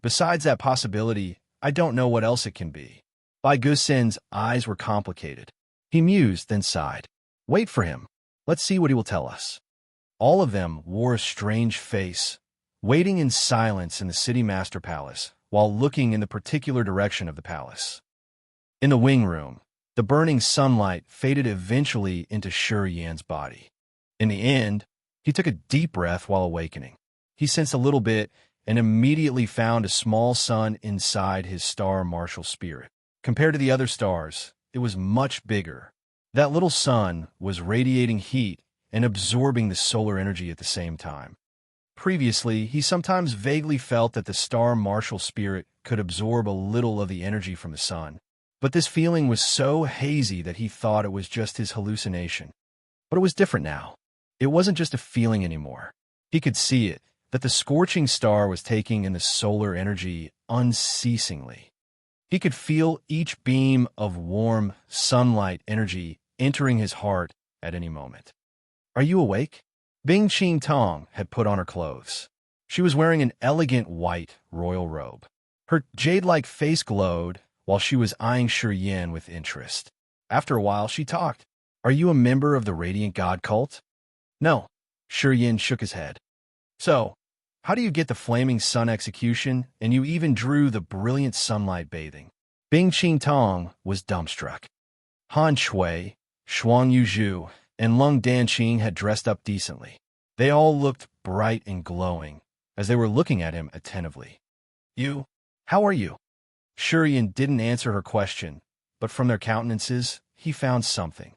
Besides that possibility, I don't know what else it can be. Bai Gusan's eyes were complicated. He mused, then sighed. Wait for him. Let's see what he will tell us. All of them wore a strange face, waiting in silence in the city master palace, while looking in the particular direction of the palace. In the wing room, the burning sunlight faded eventually into Shi Yan's body. In the end, he took a deep breath while awakening. He sensed a little bit and immediately found a small sun inside his star martial spirit. Compared to the other stars, it was much bigger. That little sun was radiating heat and absorbing the solar energy at the same time. Previously, he sometimes vaguely felt that the star martial spirit could absorb a little of the energy from the sun, but this feeling was so hazy that he thought it was just his hallucination. But it was different now. It wasn't just a feeling anymore. He could see it, that the scorching star was taking in the solar energy unceasingly. He could feel each beam of warm sunlight energy entering his heart at any moment. Are you awake? Bing Qing Tong had put on her clothes. She was wearing an elegant white royal robe. Her jade-like face glowed while she was eyeing Shi Yan with interest. After a while, she talked. Are you a member of the Radiant God cult? No. Shi Yan shook his head. So, how do you get the flaming sun execution, and you even drew the brilliant sunlight bathing? Bing Qing Tong was dumbstruck. Han Shui, Shuang Yuzhu, and Lung Danqing had dressed up decently. They all looked bright and glowing as they were looking at him attentively. You? How are you? Shi Yan didn't answer her question, but from their countenances, he found something.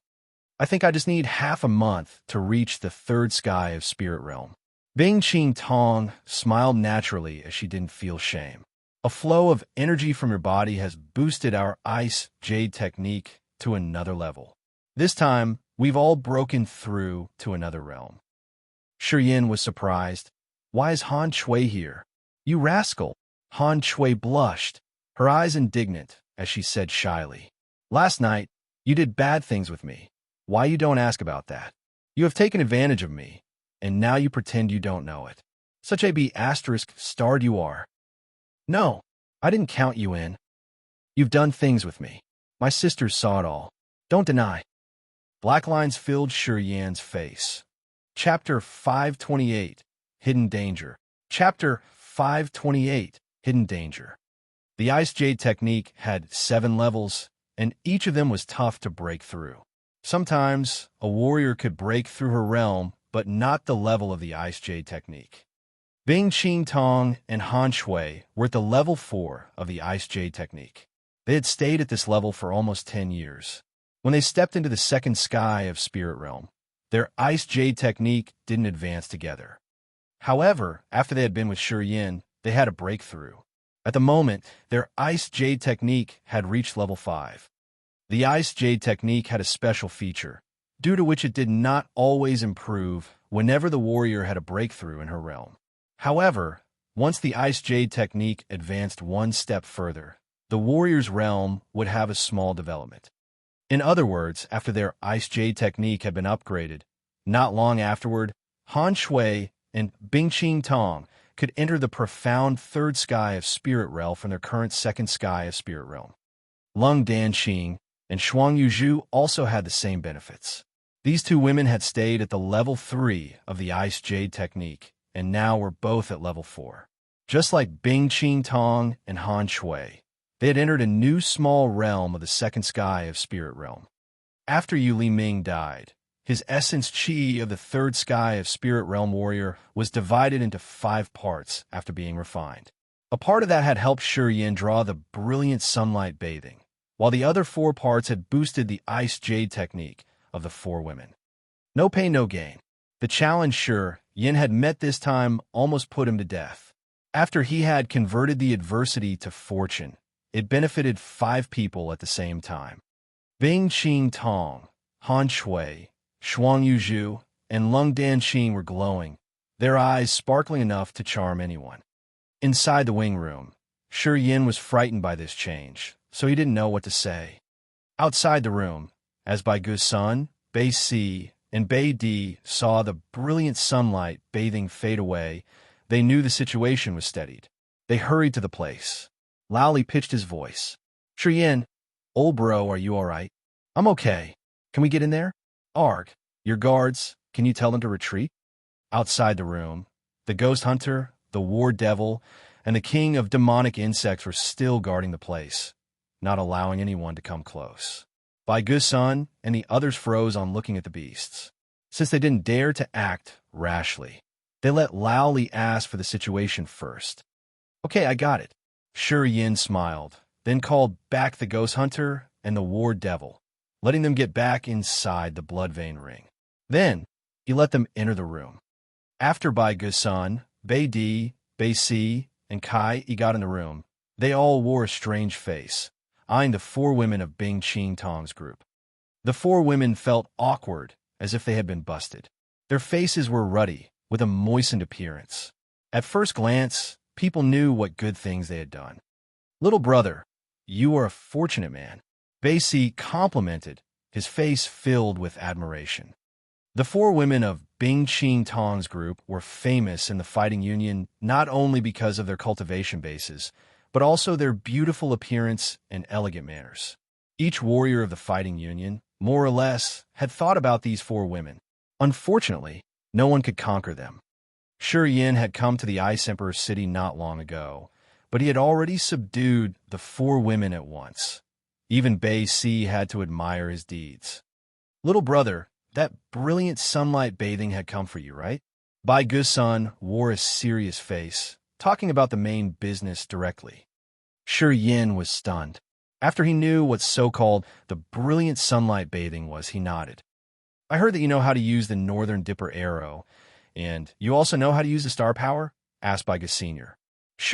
I think I just need half a month to reach the third sky of Spirit Realm. Bing Qing Tong smiled naturally as she didn't feel shame. A flow of energy from your body has boosted our ice jade technique to another level. This time, we've all broken through to another realm. Shi Yan was surprised. Why is Han Shui here? You rascal! Han Shui blushed, her eyes indignant, as she said shyly. Last night, you did bad things with me. Why you don't ask about that? You have taken advantage of me, and now you pretend you don't know it. Such a B***starred you are. No, I didn't count you in. You've done things with me. My sisters saw it all. Don't deny. Black lines filled Shi Yan's face. Chapter 528, Hidden Danger. Chapter 528, Hidden Danger. The Ice Jade technique had 7 levels, and each of them was tough to break through. Sometimes, a warrior could break through her realm, but not the level of the Ice Jade technique. Bing Qing Tong and Han Shui were at the level 4 of the Ice Jade technique. They had stayed at this level for almost 10 years. When they stepped into the second sky of Spirit Realm, their Ice Jade technique didn't advance together. However, after they had been with Shi Yan, they had a breakthrough. At the moment, their Ice Jade technique had reached level 5. The Ice Jade technique had a special feature, due to which it did not always improve whenever the warrior had a breakthrough in her realm. However, once the Ice Jade technique advanced one step further, the warrior's realm would have a small development. In other words, after their Ice Jade technique had been upgraded, not long afterward, Han Shui and Bing Qing Tong could enter the profound third sky of Spirit Realm from their current second sky of Spirit Realm. Lung Danqing and Shuang Yuzhu also had the same benefits. These two women had stayed at the level 3 of the Ice Jade technique, and now were both at level 4. Just like Bing Qing Tong and Han Shui, they had entered a new small realm of the second sky of Spirit Realm. After Yu Li Ming died, his essence chi of the third sky of Spirit Realm warrior was divided into 5 parts after being refined. A part of that had helped Shi Yan draw the brilliant sunlight bathing, while the other 4 parts had boosted the Ice Jade technique of the 4 women. No pain, no gain. The challenge Shi Yan had met this time almost put him to death. After he had converted the adversity to fortune, it benefited 5 people at the same time. Bing Qing Tong, Han Shui, Shuang Yuzhu, and Lung Danqing were glowing, their eyes sparkling enough to charm anyone. Inside the wing room, Shi Yan was frightened by this change, so he didn't know what to say. Outside the room, as Bai Gu's son, Bay C, and Bay D saw the brilliant sunlight bathing fade away, they knew the situation was steadied. They hurried to the place. Lowly pitched his voice. Yin, old bro, are you all right? I'm okay. Can we get in there? Arg, your guards, can you tell them to retreat? Outside the room, the ghost hunter, the war devil, and the king of demonic insects were still guarding the place, not allowing anyone to come close. Bai Gusun and the others froze on looking at the beasts. Since they didn't dare to act rashly, they let Lowly ask for the situation first. Okay, I got it. Yin smiled, then called back the ghost hunter and the war devil, letting them get back inside the blood vein ring. Then, he let them enter the room. After Bai Gusun, Bei D, Bei Si, and Kai Yi got in the room, they all wore a strange face, eyeing the four women of Bing Ching Tong's group. The four women felt awkward, as if they had been busted. Their faces were ruddy, with a moistened appearance. At first glance, people knew what good things they had done. Little brother, you are a fortunate man. Bei Si complimented, his face filled with admiration. The four women of Bing Ching Tong's group were famous in the fighting union not only because of their cultivation bases, but also their beautiful appearance and elegant manners. Each warrior of the fighting union, more or less, had thought about these four women. Unfortunately, no one could conquer them. Yin had come to the Ice Emperor city not long ago, but he had already subdued the four women at once. Even Bei Si had to admire his deeds. Little brother, that brilliant sunlight bathing had come for you, right? Bai Gusun wore a serious face, talking about the main business directly. Yin was stunned. After he knew what so-called the brilliant sunlight bathing was, he nodded. I heard that you know how to use the Northern Dipper arrow, and you also know how to use the star power? Asked Bai Gus Sr.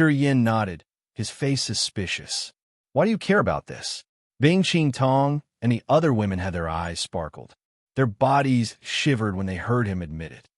Yin nodded, his face suspicious. Why do you care about this? Bing Ching Tong and the other women had their eyes sparkled. Their bodies shivered when they heard him admit it.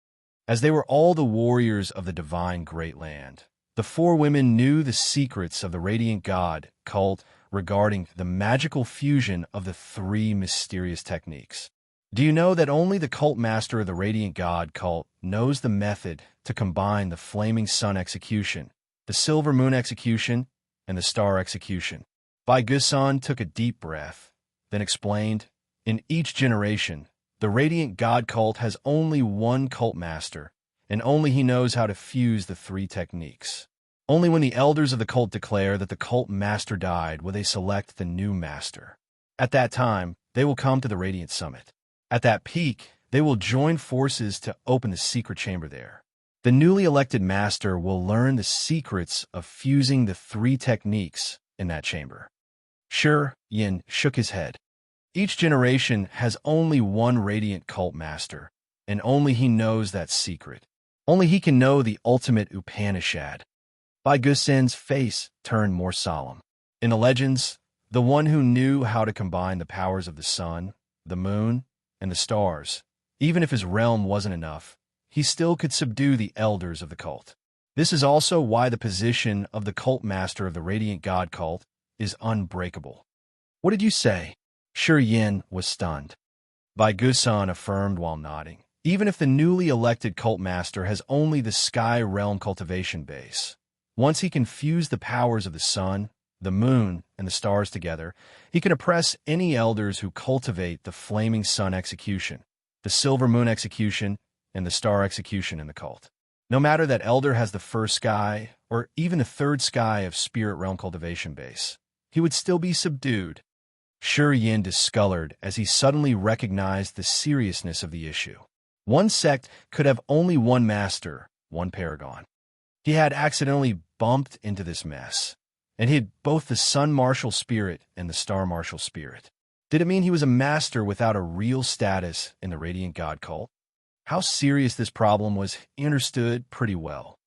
As they were all the warriors of the divine great land, the four women knew the secrets of the radiant god cult regarding the magical fusion of the three mysterious techniques. Do you know that only the cult master of the radiant god cult knows the method to combine the flaming sun execution, the silver moon execution, and the star execution? Bai Gusun took a deep breath, then explained, in each generation, the radiant god cult has only one cult master, and only he knows how to fuse the three techniques. Only when the elders of the cult declare that the cult master died will they select the new master. At that time, they will come to the Radiant Summit. At that peak, they will join forces to open the secret chamber there. The newly elected master will learn the secrets of fusing the three techniques in that chamber. Yin shook his head. Each generation has only one radiant cult master, and only he knows that secret. Only he can know the ultimate Upanishad. Bai Gusun's face turned more solemn. In the legends, the one who knew how to combine the powers of the sun, the moon, and the stars, even if his realm wasn't enough, he still could subdue the elders of the cult. This is also why the position of the cult master of the radiant god cult is unbreakable. What did you say? Yin was stunned. Bai Gusun affirmed while nodding. Even if the newly elected cult master has only the sky realm cultivation base, once he can fuse the powers of the sun, the moon, and the stars together, he can oppress any elders who cultivate the flaming sun execution, the silver moon execution, and the star execution in the cult. No matter that elder has the first sky, or even the third sky of spirit realm cultivation base, he would still be subdued. Yin discolored as he suddenly recognized the seriousness of the issue. One sect could have only one master, one paragon. He had accidentally bumped into this mess, and he had both the sun martial spirit and the star martial spirit. Did it mean he was a master without a real status in the radiant god cult? How serious this problem was, he understood pretty well.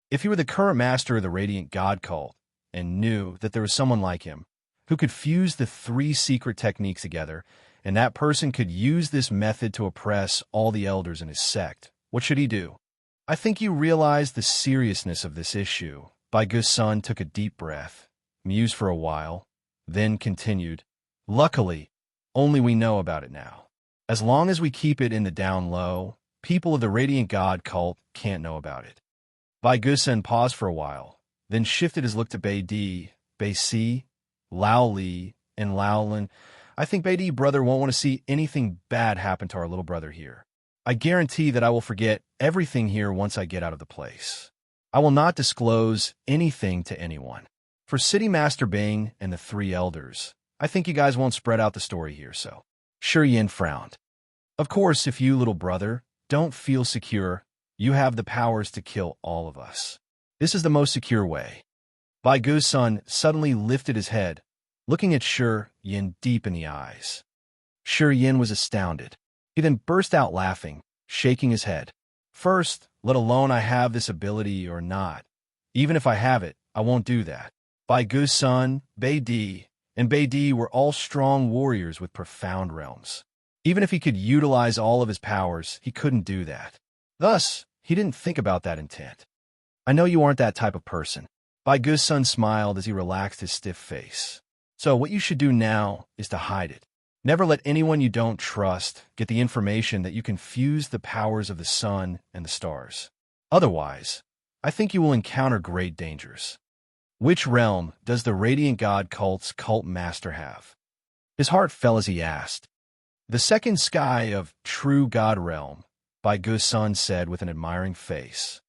If he were the current master of the radiant god cult and knew that there was someone like him who could fuse the three secret techniques together, and that person could use this method to oppress all the elders in his sect, what should he do? I think you realize the seriousness of this issue. Bai Gusun took a deep breath, mused for a while, then continued, Luckily, only we know about it now. As long as we keep it in the down low, people of the Radiant God cult can't know about it. Bai Gusen paused for a while, then shifted his look to Bei Di, Bei Si, Lao Li, and Lao Lin. I think Bei Di brother won't want to see anything bad happen to our little brother here. I guarantee that I will forget everything here once I get out of the place. I will not disclose anything to anyone. For City Master Bing and the three elders, I think you guys won't spread out the story here, so. Shi Yin frowned. Of course, if you, little brother, don't feel secure, you have the powers to kill all of us. This is the most secure way. Bai Gusun suddenly lifted his head, looking at Shi Yin deep in the eyes. Shi Yin was astounded. He then burst out laughing, shaking his head. First, let alone I have this ability or not. Even if I have it, I won't do that. Bai Gusun, Bei Di, and Bei Di were all strong warriors with profound realms. Even if he could utilize all of his powers, he couldn't do that. Thus, he didn't think about that intent. I know you aren't that type of person. Bai Gusun smiled as he relaxed his stiff face. So what you should do now is to hide it. Never let anyone you don't trust get the information that you can fuse the powers of the sun and the stars. Otherwise, I think you will encounter great dangers. Which realm does the Radiant God cult's cult master have? His heart fell as he asked. The second sky of True God realm, Bai Gusun said with an admiring face.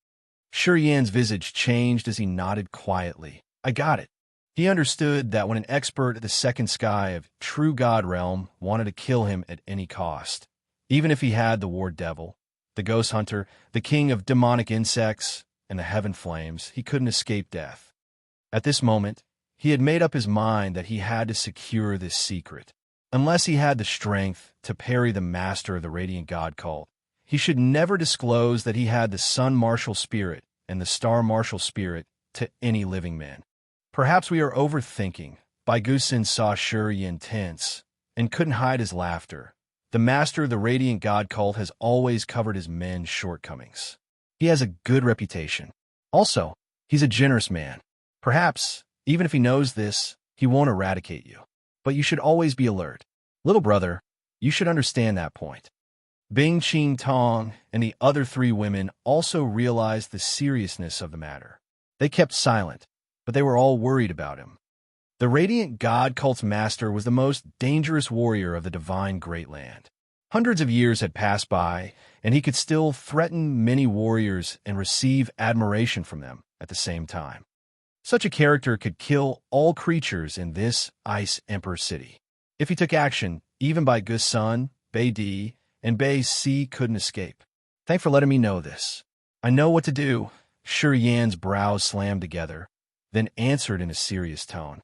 Shi Yan's visage changed as he nodded quietly. I got it. He understood that when an expert at the second sky of True God realm wanted to kill him at any cost, even if he had the War Devil, the Ghost Hunter, the King of Demonic Insects, and the Heaven Flames, he couldn't escape death. At this moment, he had made up his mind that he had to secure this secret. Unless he had the strength to parry the master of the Radiant God cult, he should never disclose that he had the Sun Martial Spirit and the Star Martial Spirit to any living man. Perhaps we are overthinking. Bai Gusun saw Shi Yin tense and couldn't hide his laughter. The master of the Radiant God cult has always covered his men's shortcomings. He has a good reputation. Also, he's a generous man. Perhaps, even if he knows this, he won't eradicate you. But you should always be alert. Little brother, you should understand that point. Bing Qing Tong and the other three women also realized the seriousness of the matter. They kept silent, but they were all worried about him. The Radiant God cult's master was the most dangerous warrior of the divine Great Land. Hundreds of years had passed by, and he could still threaten many warriors and receive admiration from them at the same time. Such a character could kill all creatures in this Ice Emperor city. If he took action, even Bai Gusun, Bei Di, and Bei Si couldn't escape. Thanks for letting me know this. I know what to do. Shi Yan's brows slammed together, then answered in a serious tone.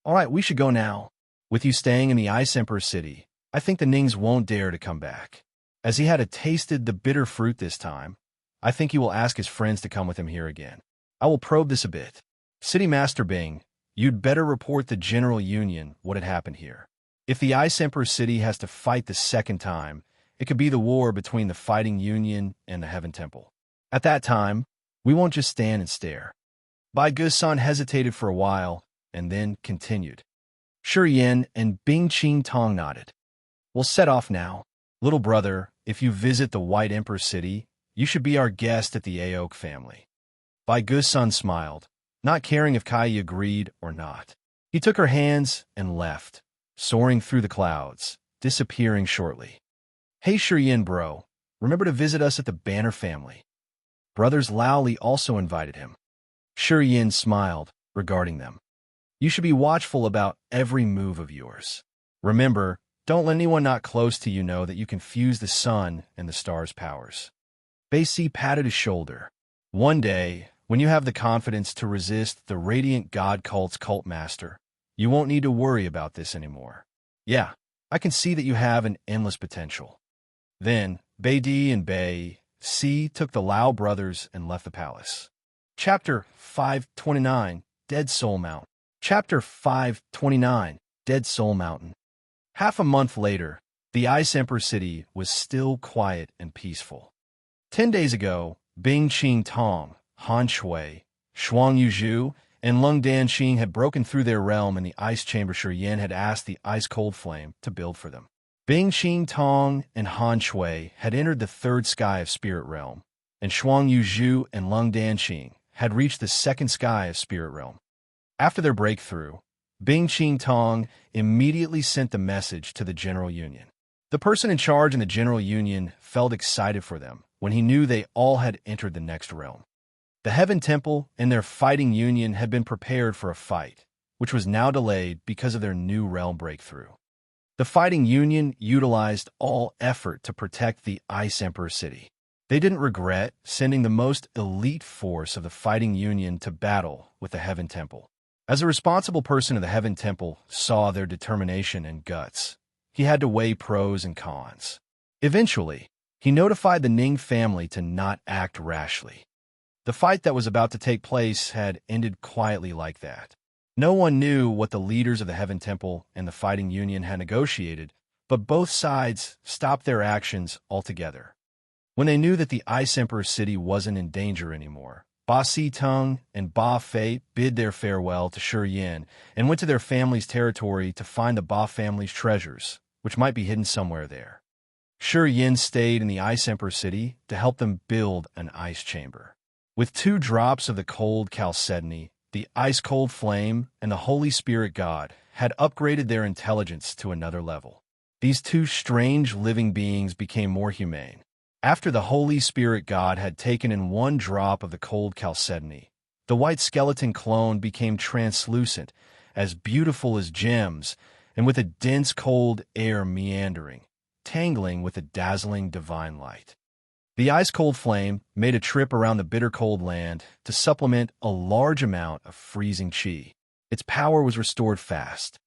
All right, we should go now. With you staying in the Ice Emperor city, I think the Nings won't dare to come back. As he had tasted the bitter fruit this time, I think he will ask his friends to come with him here again. I will probe this a bit. City Master Bing, you'd better report the General Union what had happened here. If the Ice Emperor city has to fight the second time, it could be the war between the Fighting Union and the Heaven Temple. At that time, we won't just stand and stare. Bai Gusun hesitated for a while, and then continued. Shi Yin and Bing Qing Tong nodded. We'll set off now. Little brother, if you visit the White Emperor city, you should be our guest at the Aok family. Bai Gusun smiled, not caring if Kai agreed or not. He took her hands and left, soaring through the clouds, disappearing shortly. Hey Shi Yin bro, remember to visit us at the Banner family. Brothers Lao Li also invited him. Shi Yin smiled, regarding them. You should be watchful about every move of yours. Remember, don't let anyone not close to you know that you can fuse the sun and the stars' powers. Bei Si patted his shoulder. One day, when you have the confidence to resist the Radiant God cult's cult master, you won't need to worry about this anymore. Yeah, I can see that you have an endless potential. Then, Bei Di and Bei Si took the Lao brothers and left the palace. Chapter 529, Dead Soul Mountain. Chapter 529, Dead Soul Mountain. Half a month later, the Ice Emperor city was still quiet and peaceful. 10 days ago, Bing Qing Tong, Han Shui, Shuang Yuzhu, and Lung Danqing had broken through their realm in the ice chamber Shi Yin had asked the ice-cold flame to build for them. Bing Qing Tong and Han Shui had entered the third sky of Spirit Realm, and Shuang Yuzhu and Lung Danqing had reached the second sky of Spirit Realm. After their breakthrough, Bing Qing Tong immediately sent the message to the General Union. The person in charge in the General Union felt excited for them when he knew they all had entered the next realm. The Heaven Temple and their fighting union had been prepared for a fight, which was now delayed because of their new realm breakthrough. The fighting union utilized all effort to protect the Ice Emperor City. They didn't regret sending the most elite force of the fighting union to battle with the Heaven Temple. As a responsible person of the Heaven Temple saw their determination and guts, he had to weigh pros and cons. Eventually, he notified the Ning family to not act rashly. The fight that was about to take place had ended quietly like that. No one knew what the leaders of the Heaven Temple and the fighting union had negotiated, but both sides stopped their actions altogether. When they knew that the Ice Emperor City wasn't in danger anymore, Ba Tung and Ba Fei bid their farewell to Shi Yin and went to their family's territory to find the Ba family's treasures, which might be hidden somewhere there. Shi Yin stayed in the Ice Emperor City to help them build an ice chamber. With 2 drops of the cold chalcedony, the ice-cold flame, and the Holy Spirit God had upgraded their intelligence to another level. These 2 strange living beings became more humane. After the Holy Spirit God had taken in 1 drop of the cold chalcedony, the white skeleton clone became translucent, as beautiful as gems, and with a dense cold air meandering, tangling with a dazzling divine light. The ice-cold flame made a trip around the bitter cold land to supplement a large amount of freezing qi. Its power was restored fast.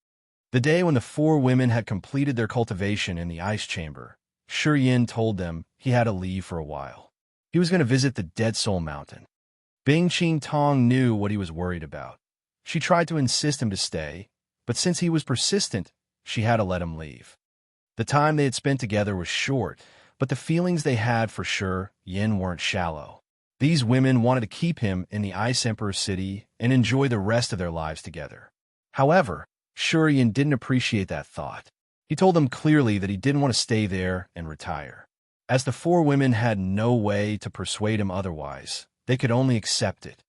The day when the 4 women had completed their cultivation in the ice chamber, Shi Yin told them he had to leave for a while. He was going to visit the Dead Soul Mountain. Bing Qing Tong knew what he was worried about. She tried to insist him to stay, but since he was persistent, she had to let him leave. The time they had spent together was short, but the feelings they had for Shi Yin weren't shallow. These women wanted to keep him in the Ice Emperor City and enjoy the rest of their lives together. However, Shi Yin didn't appreciate that thought. He told them clearly that he didn't want to stay there and retire. As the 4 women had no way to persuade him otherwise, they could only accept it.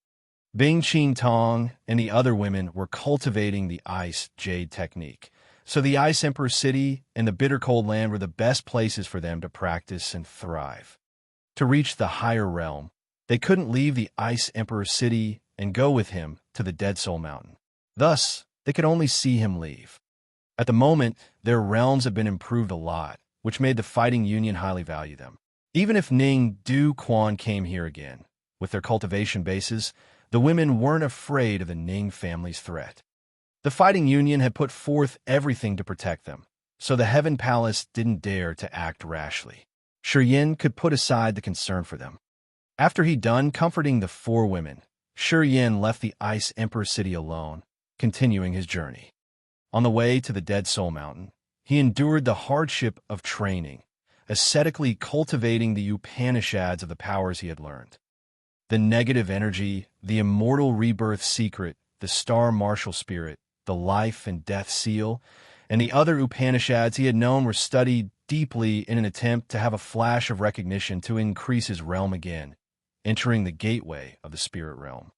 Bing Qing Tong and the other women were cultivating the ice jade technique, so the Ice Emperor City and the bitter cold land were the best places for them to practice and thrive. To reach the higher realm, they couldn't leave the Ice Emperor City and go with him to the Dead Soul Mountain. Thus, they could only see him leave. At the moment, their realms had been improved a lot, which made the fighting union highly value them. Even if Ning Du Quan came here again, with their cultivation bases, the women weren't afraid of the Ning family's threat. The fighting union had put forth everything to protect them, so the Heaven Palace didn't dare to act rashly. Shi Yin could put aside the concern for them. After he'd done comforting the 4 women, Shi Yin left the Ice Emperor City alone, continuing his journey. On the way to the Dead Soul Mountain, he endured the hardship of training, ascetically cultivating the Upanishads of the powers he had learned. The negative energy, the immortal rebirth secret, the star martial spirit, the life and death seal, and the other Upanishads he had known were studied deeply in an attempt to have a flash of recognition to increase his realm again, entering the gateway of the spirit realm.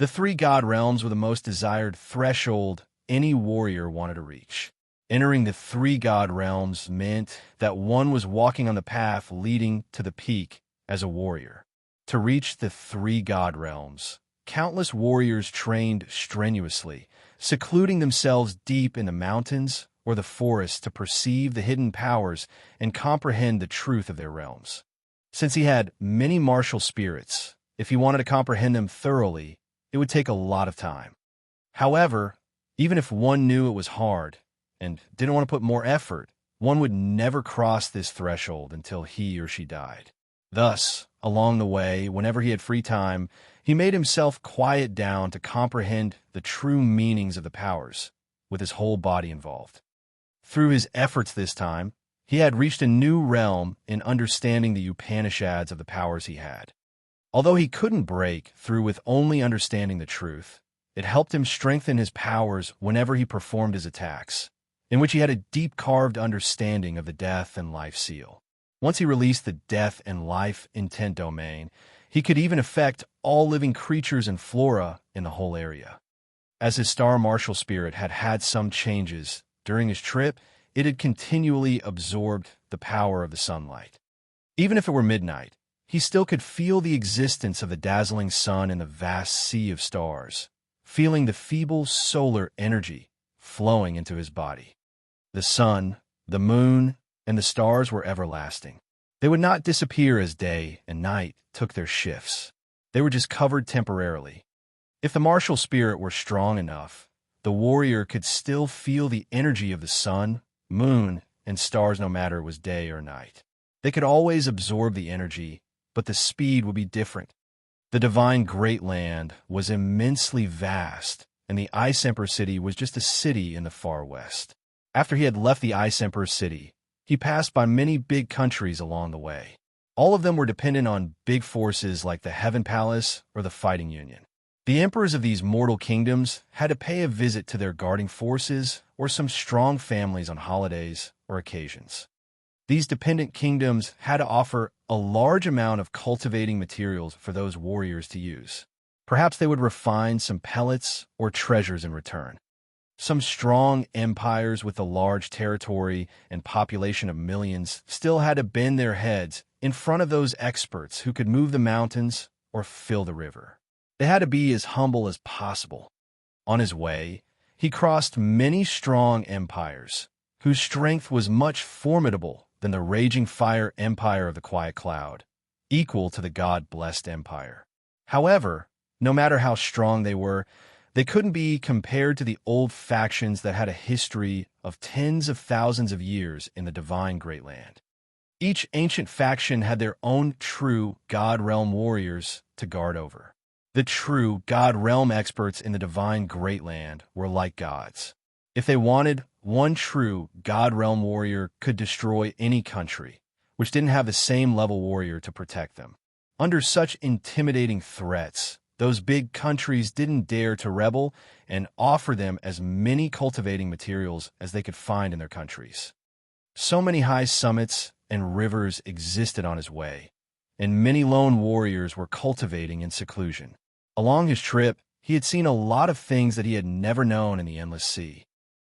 The 3 god realms were the most desired threshold any warrior wanted to reach. Entering the 3 god realms meant that one was walking on the path leading to the peak as a warrior. To reach the 3 god realms, countless warriors trained strenuously, secluding themselves deep in the mountains or the forests to perceive the hidden powers and comprehend the truth of their realms. Since he had many martial spirits, if he wanted to comprehend them thoroughly, it would take a lot of time. However, even if one knew it was hard and didn't want to put more effort, one would never cross this threshold until he or she died. Thus, along the way, whenever he had free time, he made himself quiet down to comprehend the true meanings of the powers, with his whole body involved. Through his efforts this time, he had reached a new realm in understanding the Upanishads of the powers he had. Although he couldn't break through with only understanding the truth, it helped him strengthen his powers whenever he performed his attacks. in which he had a deep carved understanding of the death and life seal. Once he released the death and life intent domain, he could even affect all living creatures and flora in the whole area. As his star marshal spirit had had some changes during his trip, it had continually absorbed the power of the sunlight. Even if it were midnight, he still could feel the existence of the dazzling sun in the vast sea of stars, feeling the feeble solar energy flowing into his body. The sun, the moon, and the stars were everlasting. They would not disappear as day and night took their shifts. They were just covered temporarily. If the martial spirit were strong enough, the warrior could still feel the energy of the sun, moon, and stars no matter it was day or night. They could always absorb the energy, but the speed would be different. The divine Great Land was immensely vast, and the Ice Emperor City was just a city in the far west. After he had left the Ice Emperor City, he passed by many big countries along the way. All of them were dependent on big forces like the Heaven Palace or the Fighting Union. The emperors of these mortal kingdoms had to pay a visit to their guarding forces or some strong families on holidays or occasions. These dependent kingdoms had to offer a large amount of cultivating materials for those warriors to use. Perhaps they would refine some pellets or treasures in return. Some strong empires with a large territory and population of millions still had to bend their heads in front of those experts who could move the mountains or fill the river. They had to be as humble as possible. On his way, he crossed many strong empires, whose strength was much formidable than the raging fire empire of the Quiet Cloud, equal to the God-blessed empire. However, no matter how strong they couldn't be compared to the old factions that had a history of tens of thousands of years in the divine Great Land. Each ancient faction had their own true God Realm warriors to guard over. The true God Realm experts in the divine Great Land were like gods. If they wanted, one true God Realm warrior could destroy any country, which didn't have the same level warrior to protect them. Under such intimidating threats, those big countries didn't dare to rebel and offer them as many cultivating materials as they could find in their countries. So many high summits and rivers existed on his way, and many lone warriors were cultivating in seclusion. Along his trip, he had seen a lot of things that he had never known in the endless sea.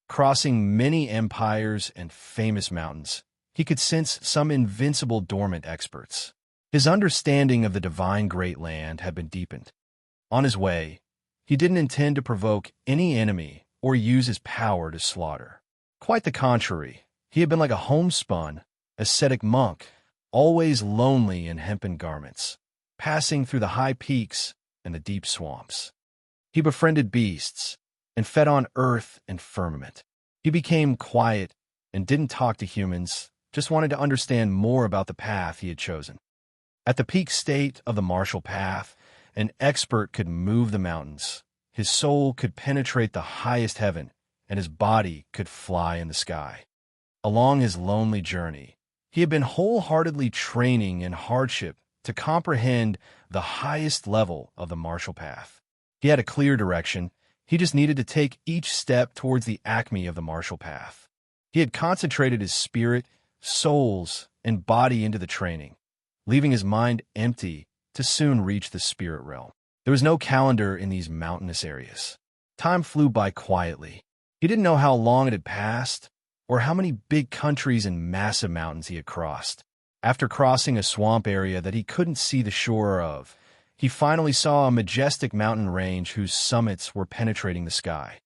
Crossing many empires and famous mountains, he could sense some invincible dormant experts. His understanding of the divine Great Land had been deepened. On his way, he didn't intend to provoke any enemy or use his power to slaughter. Quite the contrary, he had been like a homespun, ascetic monk, always lonely in hempen garments, passing through the high peaks and the deep swamps. He befriended beasts and fed on earth and firmament. He became quiet and didn't talk to humans, just wanted to understand more about the path he had chosen. At the peak state of the martial path, an expert could move the mountains. His soul could penetrate the highest heaven, and his body could fly in the sky. Along his lonely journey, he had been wholeheartedly training in hardship to comprehend the highest level of the martial path. He had a clear direction. He just needed to take each step towards the acme of the martial path. He had concentrated his spirit, souls, and body into the training, leaving his mind empty to soon reach the spirit realm. There was no calendar in these mountainous areas. Time flew by quietly. He didn't know how long it had passed or how many big countries and massive mountains he had crossed. After crossing a swamp area that he couldn't see the shore of, he finally saw a majestic mountain range whose summits were penetrating the sky.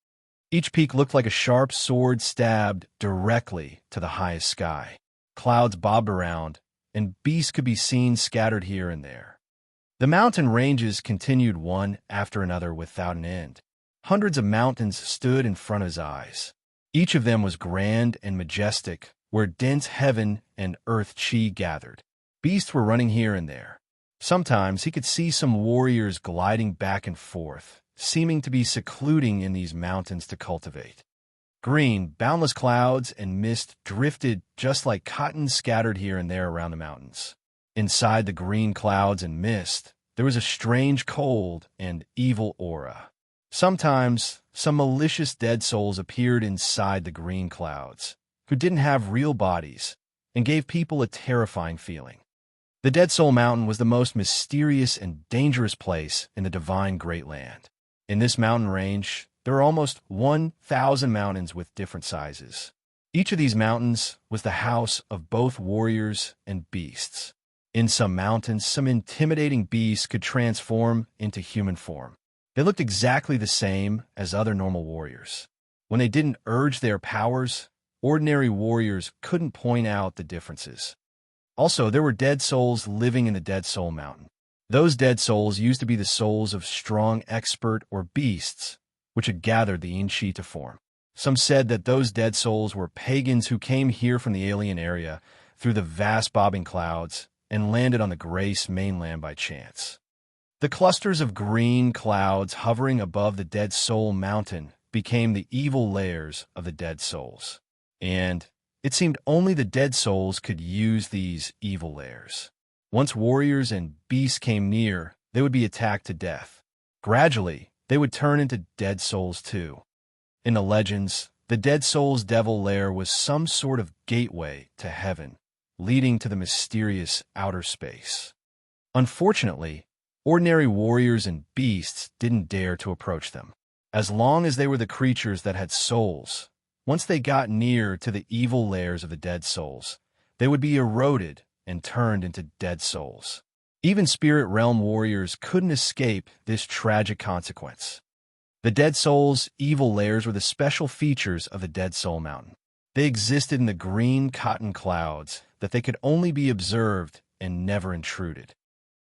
Each peak looked like a sharp sword stabbed directly to the highest sky. Clouds bobbed around, and beasts could be seen scattered here and there. The mountain ranges continued one after another without an end. Hundreds of mountains stood in front of his eyes. Each of them was grand and majestic, where dense heaven and earth chi gathered. Beasts were running here and there. Sometimes he could see some warriors gliding back and forth, seeming to be secluding in these mountains to cultivate. Green, boundless clouds and mist drifted just like cotton scattered here and there around the mountains. Inside the green clouds and mist, there was a strange cold and evil aura. Sometimes, some malicious dead souls appeared inside the green clouds, who didn't have real bodies, and gave people a terrifying feeling. The Dead Soul Mountain was the most mysterious and dangerous place in the divine Great Land. In this mountain range, there are almost 1,000 mountains with different sizes. Each of these mountains was the house of both warriors and beasts. In some mountains, some intimidating beasts could transform into human form. They looked exactly the same as other normal warriors. When they didn't urge their powers, ordinary warriors couldn't point out the differences. Also, there were dead souls living in the Dead Soul Mountain. Those dead souls used to be the souls of strong expert or beasts, which had gathered the Inchi to form. Some said that those dead souls were pagans who came here from the alien area through the vast bobbing clouds and landed on the Grace mainland by chance. The clusters of green clouds hovering above the Dead Soul Mountain became the evil layers of the dead souls. And it seemed only the dead souls could use these evil layers. Once warriors and beasts came near, they would be attacked to death. Gradually, they would turn into dead souls too. In the legends, the dead soul's devil lair was some sort of gateway to heaven, leading to the mysterious outer space. Unfortunately, ordinary warriors and beasts didn't dare to approach them. As long as they were the creatures that had souls, once they got near to the evil lairs of the dead souls, they would be eroded and turned into dead souls. Even spirit realm warriors couldn't escape this tragic consequence. The dead souls' evil lairs were the special features of the Dead Soul Mountain. They existed in the green cotton clouds that they could only be observed and never intruded.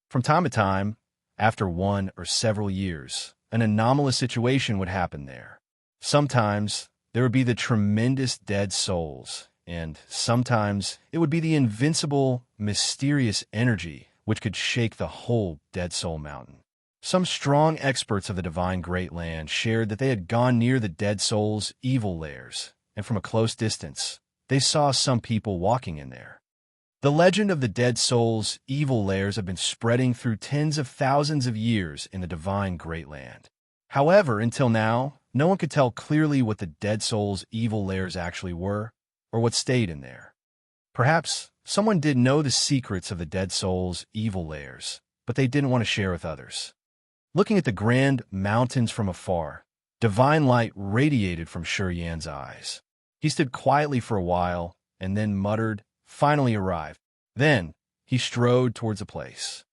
From time to time, after 1 or several years, an anomalous situation would happen there. Sometimes there would be the tremendous dead souls, and sometimes it would be the invincible, mysterious energy which could shake the whole Dead Soul Mountain. Some strong experts of the divine Great Land shared that they had gone near the dead souls' evil lairs, and from a close distance, they saw some people walking in there. The legend of the dead souls' evil lairs have been spreading through tens of thousands of years in the divine Great Land. However, until now, no one could tell clearly what the dead souls' evil lairs actually were, or what stayed in there. Perhaps someone did know the secrets of the dead souls' evil lairs, but they didn't want to share with others. Looking at the grand mountains from afar, divine light radiated from Shuriyan's eyes. He stood quietly for a while, and then muttered, "Finally arrived." Then he strode towards a place.